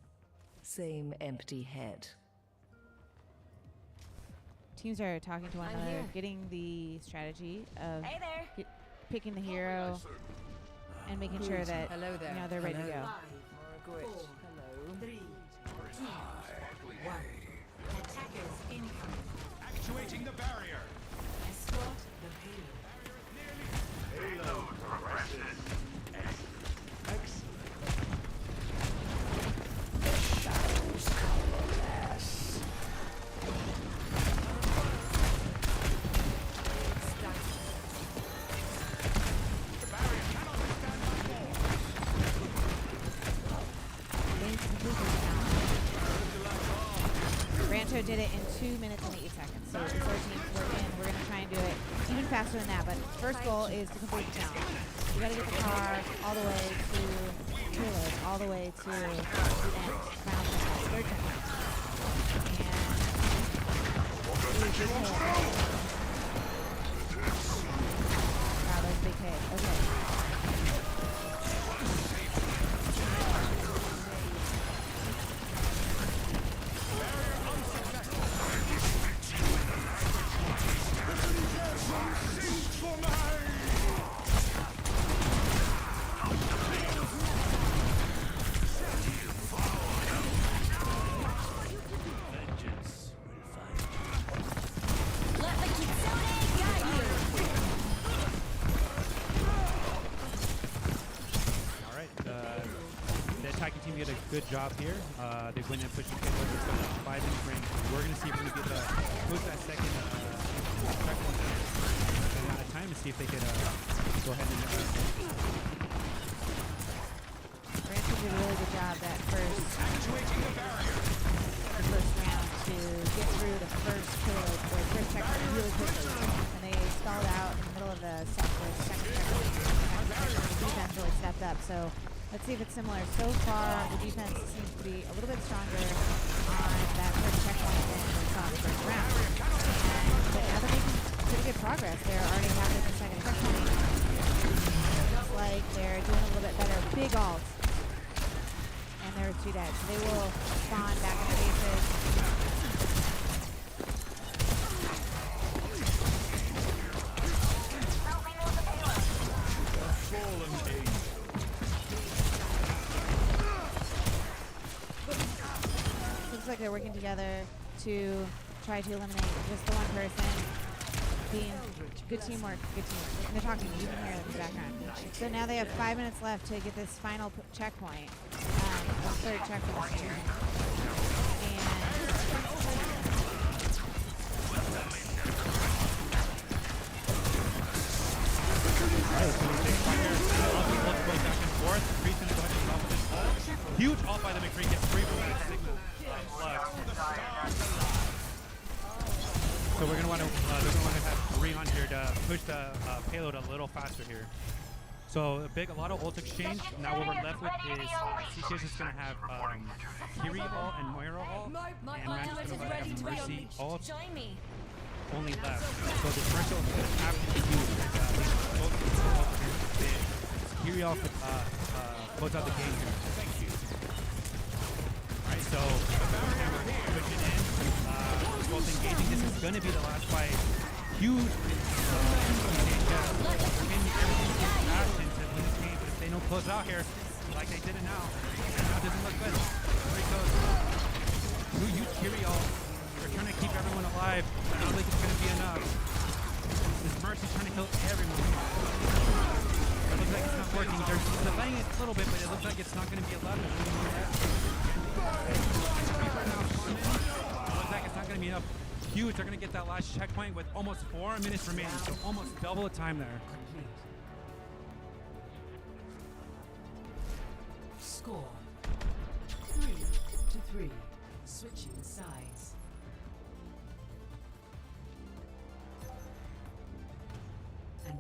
Same empty head. teams are talking to one I'm another, here. getting the strategy of Hey there. picking the hero and making sure that Hello there. you know they're ready to go. 5, 4, hello. 3, 2, 1. Attackers incoming. Actuating the barrier. Escort the payload. Payload progresses. Shadows coalesce. Rancho did it in 2 minutes and 8 seconds. So it's 13, we're going to try and do it even faster than that. But first goal is to complete the challenge. You got to get the car all the way to Heroes, all the way to the end. Final checkpoint, third checkpoint. And ooh, big hit. Wow, that was a big hit. Okay. did a good job here. They went and pushed the payload for the 5-minute range. We're going to see if we can get the push that second checkpoint. And out of time to see if they could go ahead and. Branson did a really good job that first round to get through the first payload or first checkpoint really quickly, and they stalled out in the middle of the second checkpoint. The defense really stepped up. So let's see if it's similar. So far, the defense seems to be a little bit stronger on that first checkpoint than we saw in the first round. But now they're making pretty good progress. They're already having the second checkpoint. Looks like they're doing a little bit better. Big ults. And there are 2 dead. So they will spawn back in their bases. Looks like they're working together to try to eliminate just the one person. Being good teamwork, good teamwork. And they're talking, you can hear them in the background. So now they have 5 minutes left to get this final checkpoint, the third checkpoint here. Huge ult by the McCree, gets free from that Sigma Flux. So we're gonna want to they're gonna want to have 300 push the payload a little faster here. So a lot of ult exchange. Now what we're left with is CCS is gonna have Kiri ult and Moira ult, and Ranch is gonna have Mercy ult. Only left. So the differential is gonna have to be used. Kiri ult close out the game here. Alright, so pushing in, both engaging. This is going to be the last fight. Huge exchange. They're getting everything fast to win this game, but if they don't close out here, like they did it now it doesn't look good. Here he goes. Who used Kiri ult? They're trying to keep everyone alive. I don't think it's going to be enough. This Mercy's trying to kill everyone. It looks like it's not working. They're delaying it a little bit, but it looks like it's not going to be 11. Looks like it's not going to be enough. Huge. They're going to get that last checkpoint with almost 4 minutes remaining, so almost double the time there. Score 3-3. Switching sides.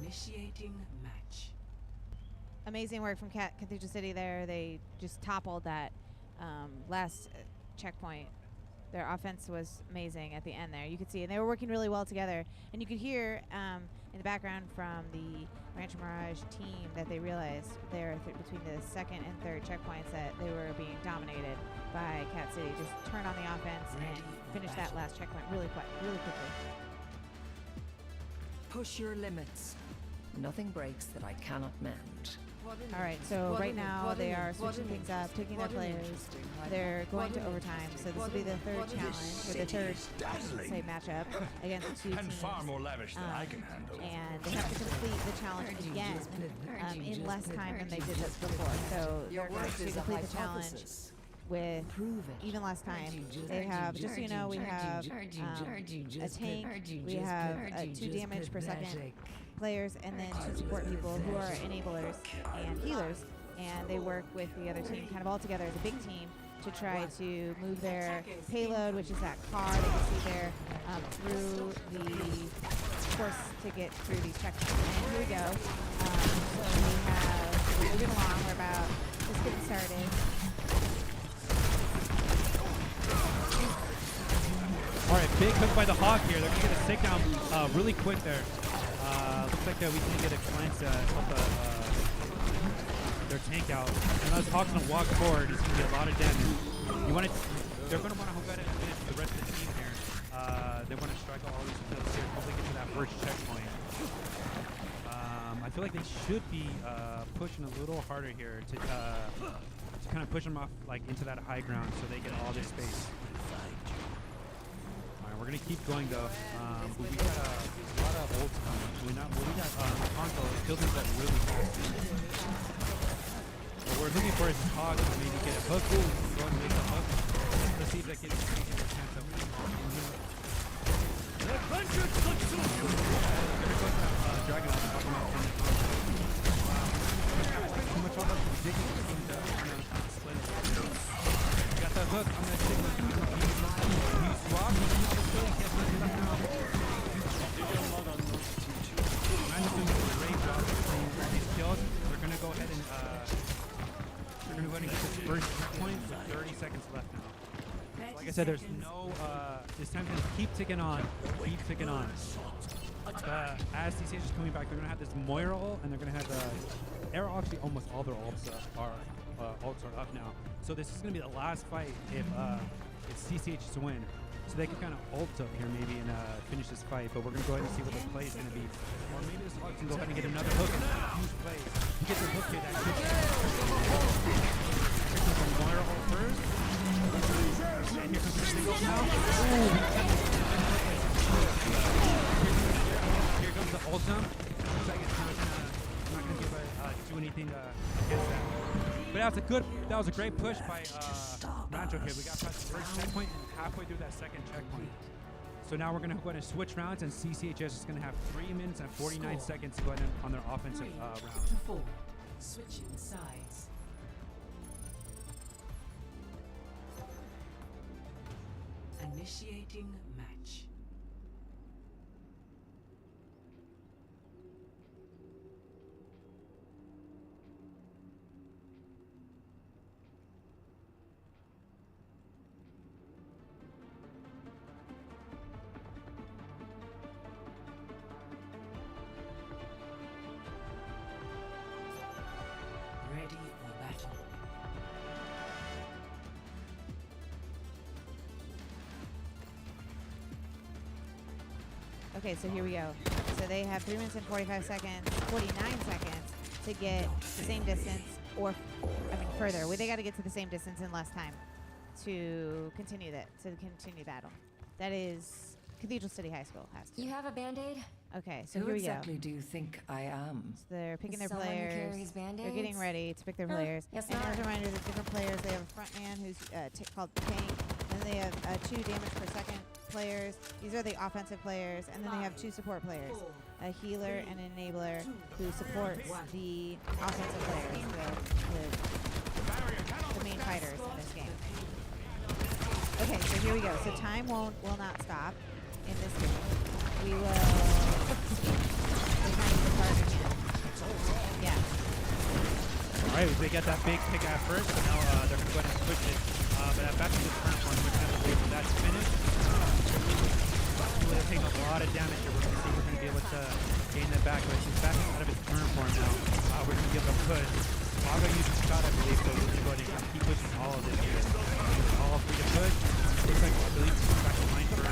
Initiating match. Amazing work from Cathedral City there. They just toppled that last checkpoint. Their offense was amazing at the end there. You could see, and they were working really well together. And you could hear in the background from the Rancho Mirage team that they realized there between the second and third checkpoints that they were being dominated by Cat City. Just turn on the offense and finish that last checkpoint really quickly. Push your limits. Nothing breaks that I cannot mend. All right, so right now they are switching things up, taking their players. They're going to overtime, so this will be the third challenge, or the third, say, matchup against the 2 teams. Far more lavish than I can handle. And they have to complete the challenge again in less time than they did this before. So they're going to complete the challenge with even less time. They have, just so you know, we have a tank, we have 2 damage per second players, and then 2 support people who are enablers and healers, and they work with the other team kind of all together as a big team to try to move their payload, which is that car that you see there, through the course to get through these checkpoints. And here we go. So we're moving along. We're about just getting started. All right, big hook by the Hawk here. They're going to get a takedown really quick there. Looks like we can get a cleanse to help their tank out. And as Hawk's going to walk forward, he's going to get a lot of damage. They're going to want to hope at it and finish the rest of the team here. They want to strike all these kills here, hopefully get to that first checkpoint. I feel like they should be pushing a little harder here to kind of push them off like into that high ground so they get all their space. We're going to keep going though. But we got a lot of ults coming. We got console buildings that really fast. But we're he's looking for his hog to maybe get a hook. Go and make a hook. Let's see if that gives him a chance of winning. There goes that dragon on top of him. Too much all that digging to split it. Got that hook. I'm going to stick with him. He's swapped. Rando's doing a great job of playing these kills. We're going to go ahead and get this first checkpoint with 30 seconds left now. So like I said, there's no, this time's going to keep ticking on. As CCH is coming back, they're going to have this Moira ult, and they're going to have actually almost all their ults are up now. So this is going to be the last fight if CCH is to win. So they can kind of ult up here maybe and finish this fight, but we're going to go ahead and see what the play is going to be. Or maybe this Hog can go ahead and get another hook and huge play. He gets a hook here that could from Moira ult first. And here comes the single now. Here comes the ult jump. Looks like it's not going to do anything against that. But that was a great push by Rancho here. We got past the first checkpoint and halfway through that second checkpoint. So now we're going to go ahead and switch rounds, and CCHS is going to have 3 minutes and 49 seconds to go ahead on their offensive round. 4. Switching sides. Initiating match. Ready for battle. Okay, so here we go. So they have 3 minutes and 49 seconds to get the same distance, or further. Well, they got to get to the same distance in less time to continue battle. That is Cathedral City High School has to. You have a Band-Aid? Okay, so Who here we exactly do you think I am? So they're picking their Someone who players. carries Band-Aids? They're getting ready to pick their players. Yes, and as a ma'am. reminder, there's different players. They have a front man who's called Tank. And then they have 2 damage per second players. These are the offensive players. And then they have 2 support players, a healer and an enabler who supports the offensive players, the main fighters in this game. Okay, so here we go. So time will not stop in this game. We will. Yeah. All right, they get that big pick at first, but now they're going to go ahead and switch it. But back to the turn point, we're going to have to wait for that to finish. They're taking a lot of damage here. We're going to see if we're going to be able to gain that back. But since back is out of its turn form now, we're going to be able to push. Maga uses shot, I believe, so we're going to go ahead and keep pushing all of this here. All free to push. Looks like I believe it's back in line for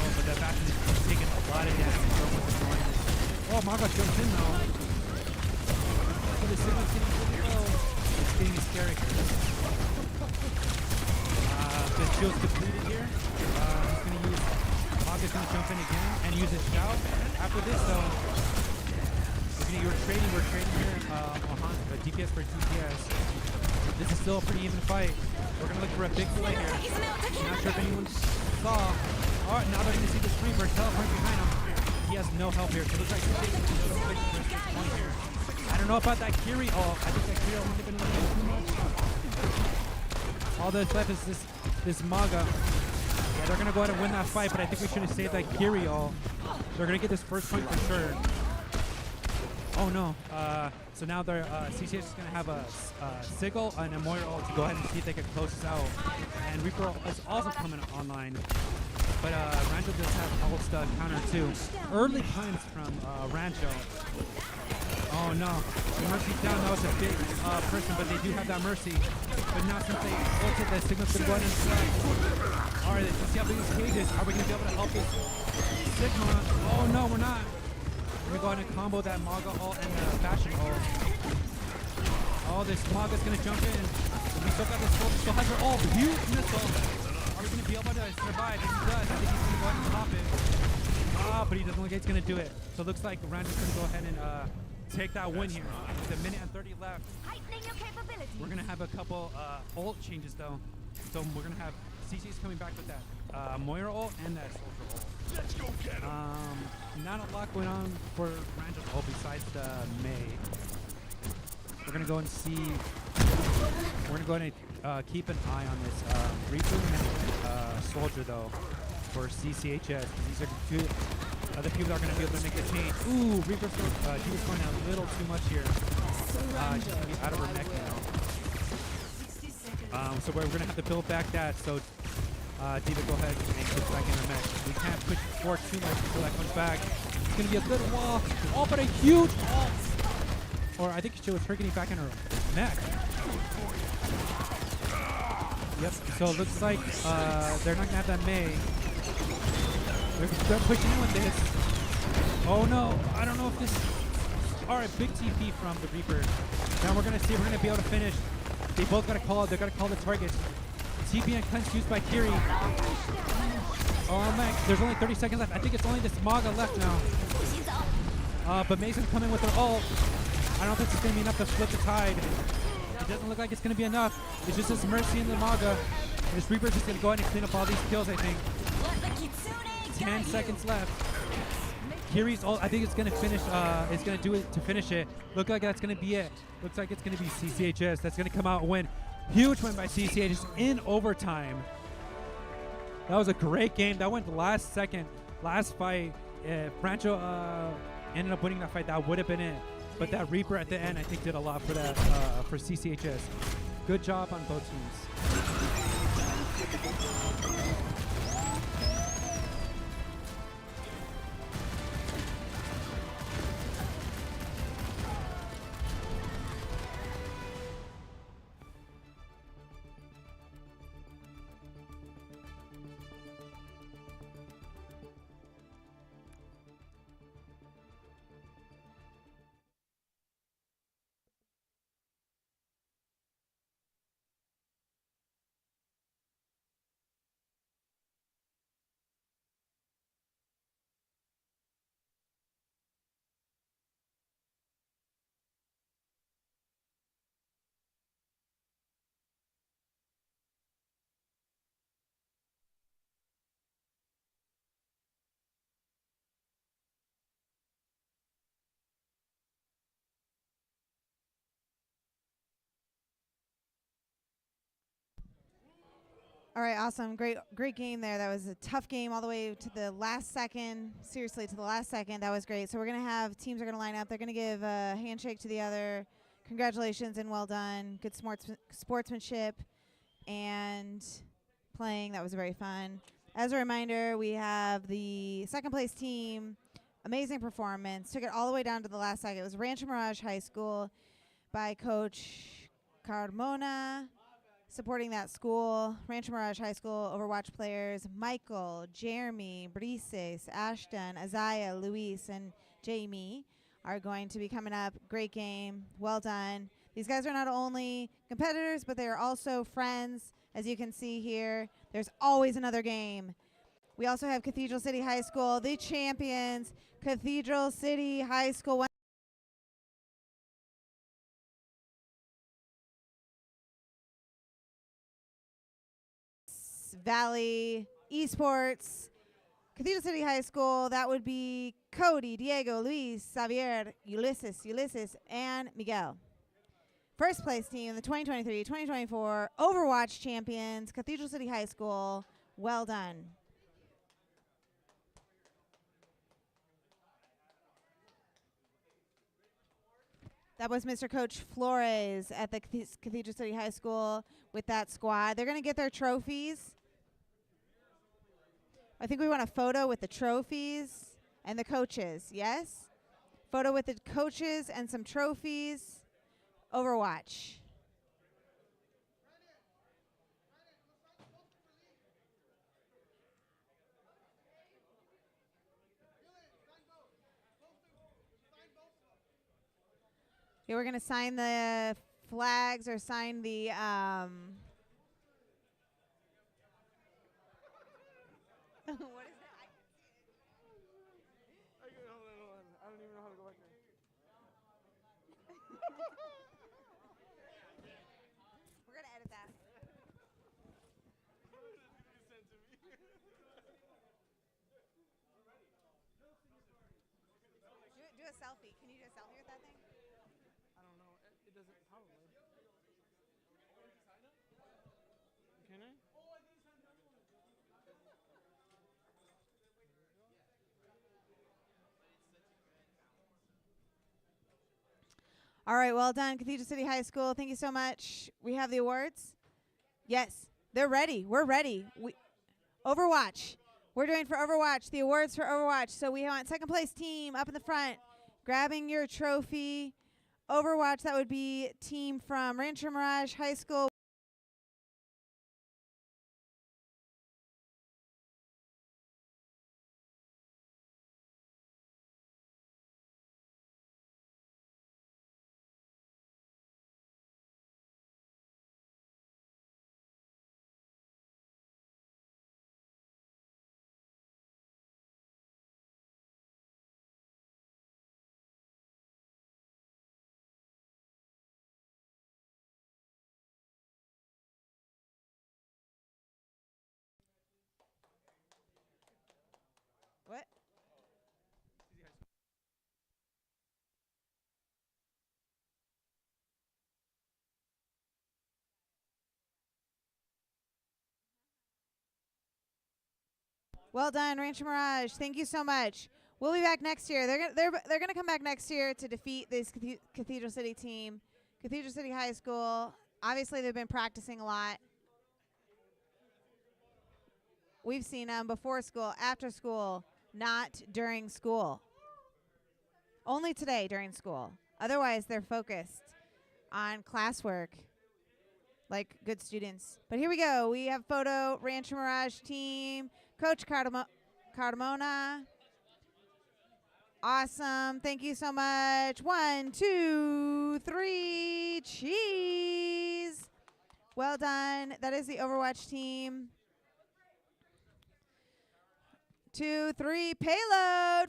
but that back is taking a lot of damage. Oh, Maga jumps in though. So the signal's getting really low. It's getting scary here. The shield's depleted here. He's going to use. Maga's going to jump in again and use his shout. After this, though, we're trading here. DPS for DPS. This is still a pretty even fight. We're going to look for a big play here. Not sure if anyone saw. All right, now they're going to see the Reaper teleport behind him. He has no help here, so it looks like he's taking a little bit for this point here. I don't know about that Kiri ult. I think that Kiri ult might have been a little too much. All that's left is this Maga. Yeah, they're going to go ahead and win that fight, but I think we should have saved that Kiri ult. They're going to get this first point for sure. Oh no. So now they're CCH is going to have a Sigil and a Moira ult to go ahead and see if they can close this out. And Reaper ult is also coming online. But Rancho does have ult counter too. Early punch from Rancho. Oh no. The Mercy's down. That was a big person, but they do have that Mercy. But now since they ulted, the Signal's going to go ahead and strike. Alright, let's see how big this cage is. Are we going to be able to help this Sigma? Oh no, we're not. We're going to go ahead and combo that Maga ult and the Bastion ult. Oh, this Maga's going to jump in. We still got this ult. Still has her ult. Huge missile. Are we going to be able to survive? If he does, I think he's going to go ahead and pop it. But he doesn't look like he's going to do it. So it looks like Rancho's going to go ahead and take that win here. With a minute and 30 left. Heightening your capabilities. We're gonna have a couple ult changes though. So we're gonna have CC's coming back with that Moira ult and that Soldier ult. Let's go get him. Not a lot going on for Rangel's ult besides the Mei. We're gonna go and see. We're gonna go and keep an eye on this Reaper and Soldier though for CCHS. These are two other people that are gonna be able to make the change. Ooh, Reaper, he was going a little too much here. She's gonna be out of her neck now. So we're gonna have to build back that. So Diva, go ahead and put back in her mech. We can't push forward too much until that comes back. It's gonna be a good wall. Oh, but a huge ult. Or I think she was freaking back in her neck. Yep. So it looks like they're not gonna have that Mei. They're pushing in with this. Oh no! I don't know if this. All right, big TP from the Reaper. Now we're gonna see if we're gonna be able to finish. They both gotta call. They gotta call the targets. TP and cleanse used by Kiri. Oh man, there's only 30 seconds left. I think it's only this Maga left now. But May's gonna come in with her ult. I don't think it's gonna be enough to flip the tide. It doesn't look like it's gonna be enough. It's just this Mercy in the Maga. And this Reaper's just gonna go ahead and clean up all these kills, I think. 10 seconds left. Kiri's ult, I think it's gonna finish, it's gonna do it to finish it. Look like that's gonna be it. Looks like it's gonna be CCHS that's gonna come out and win. Huge win by CCHS in overtime. That was a great game. That went the last second, last fight. If Francho ended up winning that fight, that would have been it. But that Reaper at the end, I think, did a lot for that, for CCHS. Good job on both teams. All right, awesome. Great game there. That was a tough game all the way to the last second. Seriously, to the last second. That was great. So we're going to have teams are going to line up. They're going to give a handshake to the other. Congratulations and well done. Good sportsmanship and playing. That was very fun. As a reminder, we have the second place team. Amazing performance. Took it all the way down to the last second. It was Rancho Mirage High School by Coach Carmona. Supporting that school, Rancho Mirage High School Overwatch players Michael, Jeremy, Brises, Ashton, Isaiah, Luis, and Jamie are going to be coming up. Great game. Well done. These guys are not only competitors, but they are also friends. As you can see here, there's always another game. We also have Cathedral City High School, the champions. Cathedral City High School. Valley Esports, Cathedral City High School. That would be Cody, Diego, Luis, Xavier, Ulysses, and Miguel. First place team, the 2023-2024 Overwatch champions, Cathedral City High School. Well done. That was Mr. Coach Flores at the Cathedral City High School with that squad. They're going to get their trophies. I think we want a photo with the trophies and the coaches, yes? Photo with the coaches and some trophies. Overwatch. Okay, we're going to sign the flags or sign the what is that? I don't even know how to go back there. do a selfie. Can you do a selfie with that thing? I don't know. It doesn't probably. Can I? All right, well done, Cathedral City High School. Thank you so much. We have the awards. Yes, they're ready. We're ready. Overwatch. We're doing for Overwatch, the awards for Overwatch. So we want second place team up in the front, grabbing your trophy. Overwatch, that would be team from Rancho Mirage High School. What? Well done, Rancho Mirage. Thank you so much. We'll be back next year. They're gonna come back next year to defeat this Cathedral City team, Cathedral City High School. Obviously, they've been practicing a lot. We've seen them before school, after school, not during school. Only today during school. Otherwise, they're focused on classwork like good students. But here we go. We have photo, Rancho Mirage team, Coach Cardamona. Awesome. Thank you so much. 1, 2, 3, cheese. Well done. That is the Overwatch team. 2, 3, payload.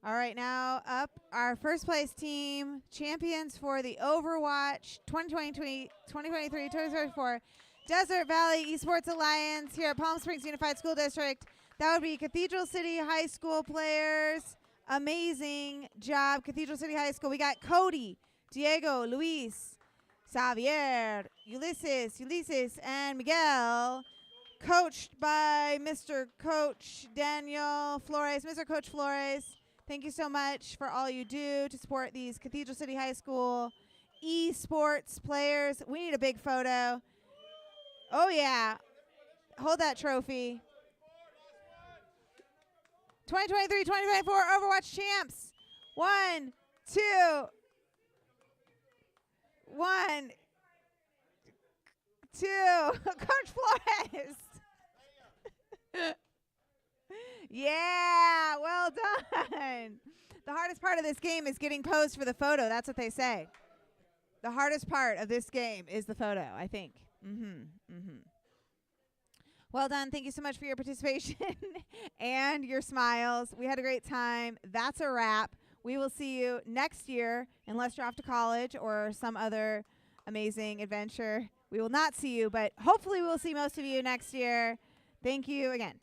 All right, now up our first place team, champions for the Overwatch 2023-2024 Desert Valley Esports Alliance here at Palm Springs Unified School District. That would be Cathedral City High School players. Amazing job, Cathedral City High School. We got Cody, Diego, Luis, Xavier, Ulysses, and Miguel, coached by Mr. Coach Daniel Flores. Mr. Coach Flores, thank you so much for all you do to support these Cathedral City High School esports players. We need a big photo. Oh, yeah. Hold that trophy. 2023-2024 Overwatch champs. 1, 2. 1, 2. Coach Flores. Yeah, well done. The hardest part of this game is getting posed for the photo. That's what they say. The hardest part of this game is the photo, I think. Well done. Thank you so much for your participation and your smiles. We had a great time. That's a wrap. We will see you next year, unless you're off to college or some other amazing adventure. We will not see you, but hopefully we'll see most of you next year. Thank you again.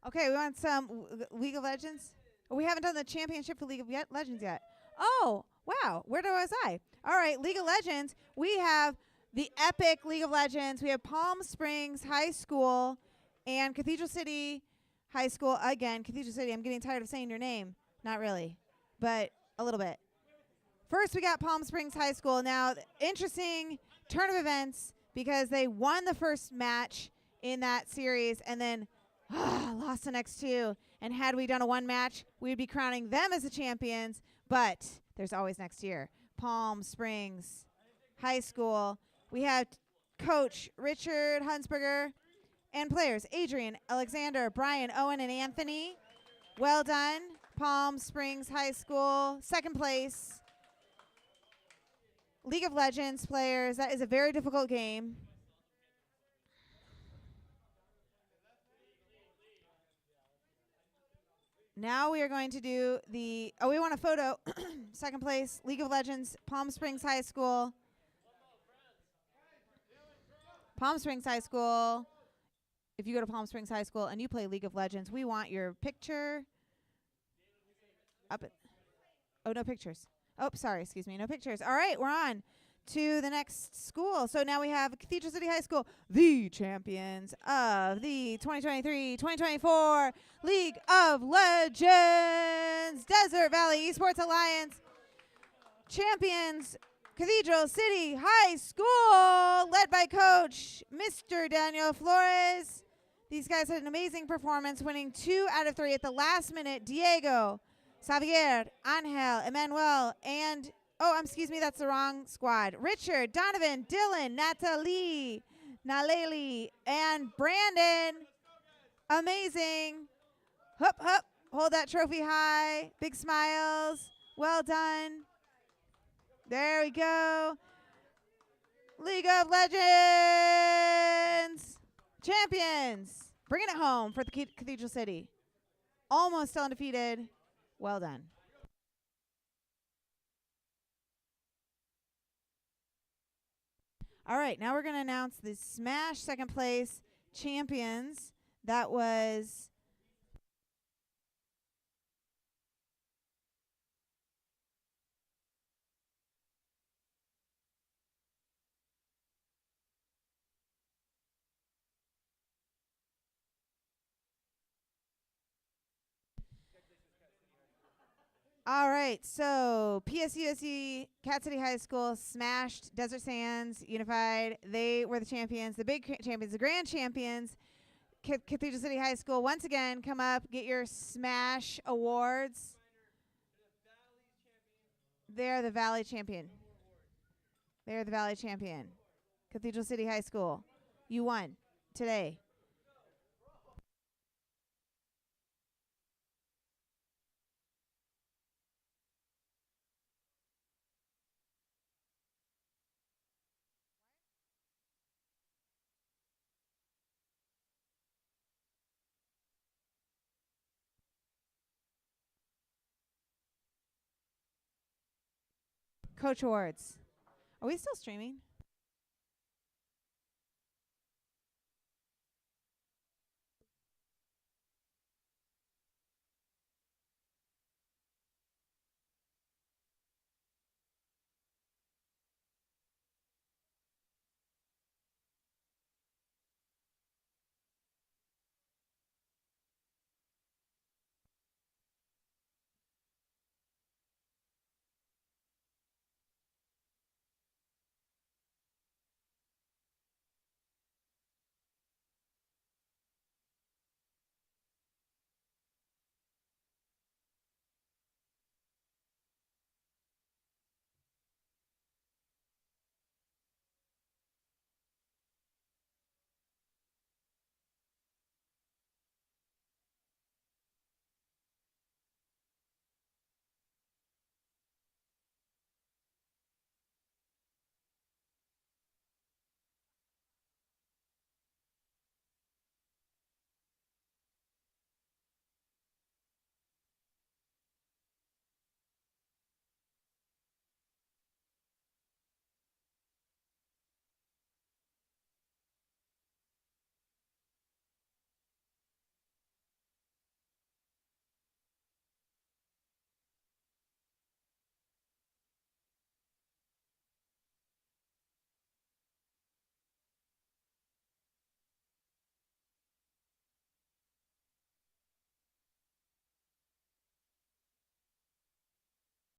Okay, we want some League of Legends. Oh, we haven't done the championship for League of Legends yet. Oh, wow. Where was I? All right, League of Legends. We have the epic League of Legends. We have Palm Springs High School and Cathedral City High School. Again, Cathedral City. I'm getting tired of saying your name. Not really, but a little bit. First, we got Palm Springs High School. Now, interesting turn of events because they won the first match in that series and then lost the next two. And had we done a one match, we'd be crowning them as the champions. But there's always next year. Palm Springs High School. We have Coach Richard Hunsberger and players Adrian, Alexander, Brian, Owen, and Anthony. Well done, Palm Springs High School. Second place. League of Legends players. That is a very difficult game. Now we are going to do the. Oh, we want a photo. Second place, League of Legends, Palm Springs High School. Palm Springs High School. If you go to Palm Springs High School and you play League of Legends, we want your picture. Up it. Oh, no pictures. Oh, sorry. Excuse me. No pictures. All right, we're on to the next school. So now we have Cathedral City High School, the champions of the 2023-2024 League of Legends Desert Valley Esports Alliance. Champions, Cathedral City High School, led by Coach Mr. Daniel Flores. These guys had an amazing performance, winning 2 out of 3 at the last minute. Diego, Xavier, Angel, Emmanuel, and, excuse me, that's the wrong squad. Richard, Donovan, Dylan, Natalie, Naleli, and Brandon. Amazing. Hup, hup. Hold that trophy high. Big smiles. Well done. There we go. League of Legends champions. Bringing it home for the Cathedral City. Almost still undefeated. Well done. All right, now we're going to announce the Smash second place champions. That was all right, so PSUSE, Cat City High School smashed Desert Sands Unified. They were the champions, the big champions, the grand champions. Cathedral City High School, once again, come up, get your Smash awards. They're the Valley champion. They're the Valley champion. Cathedral City High School, you won today. Coach Awards. Are we still streaming?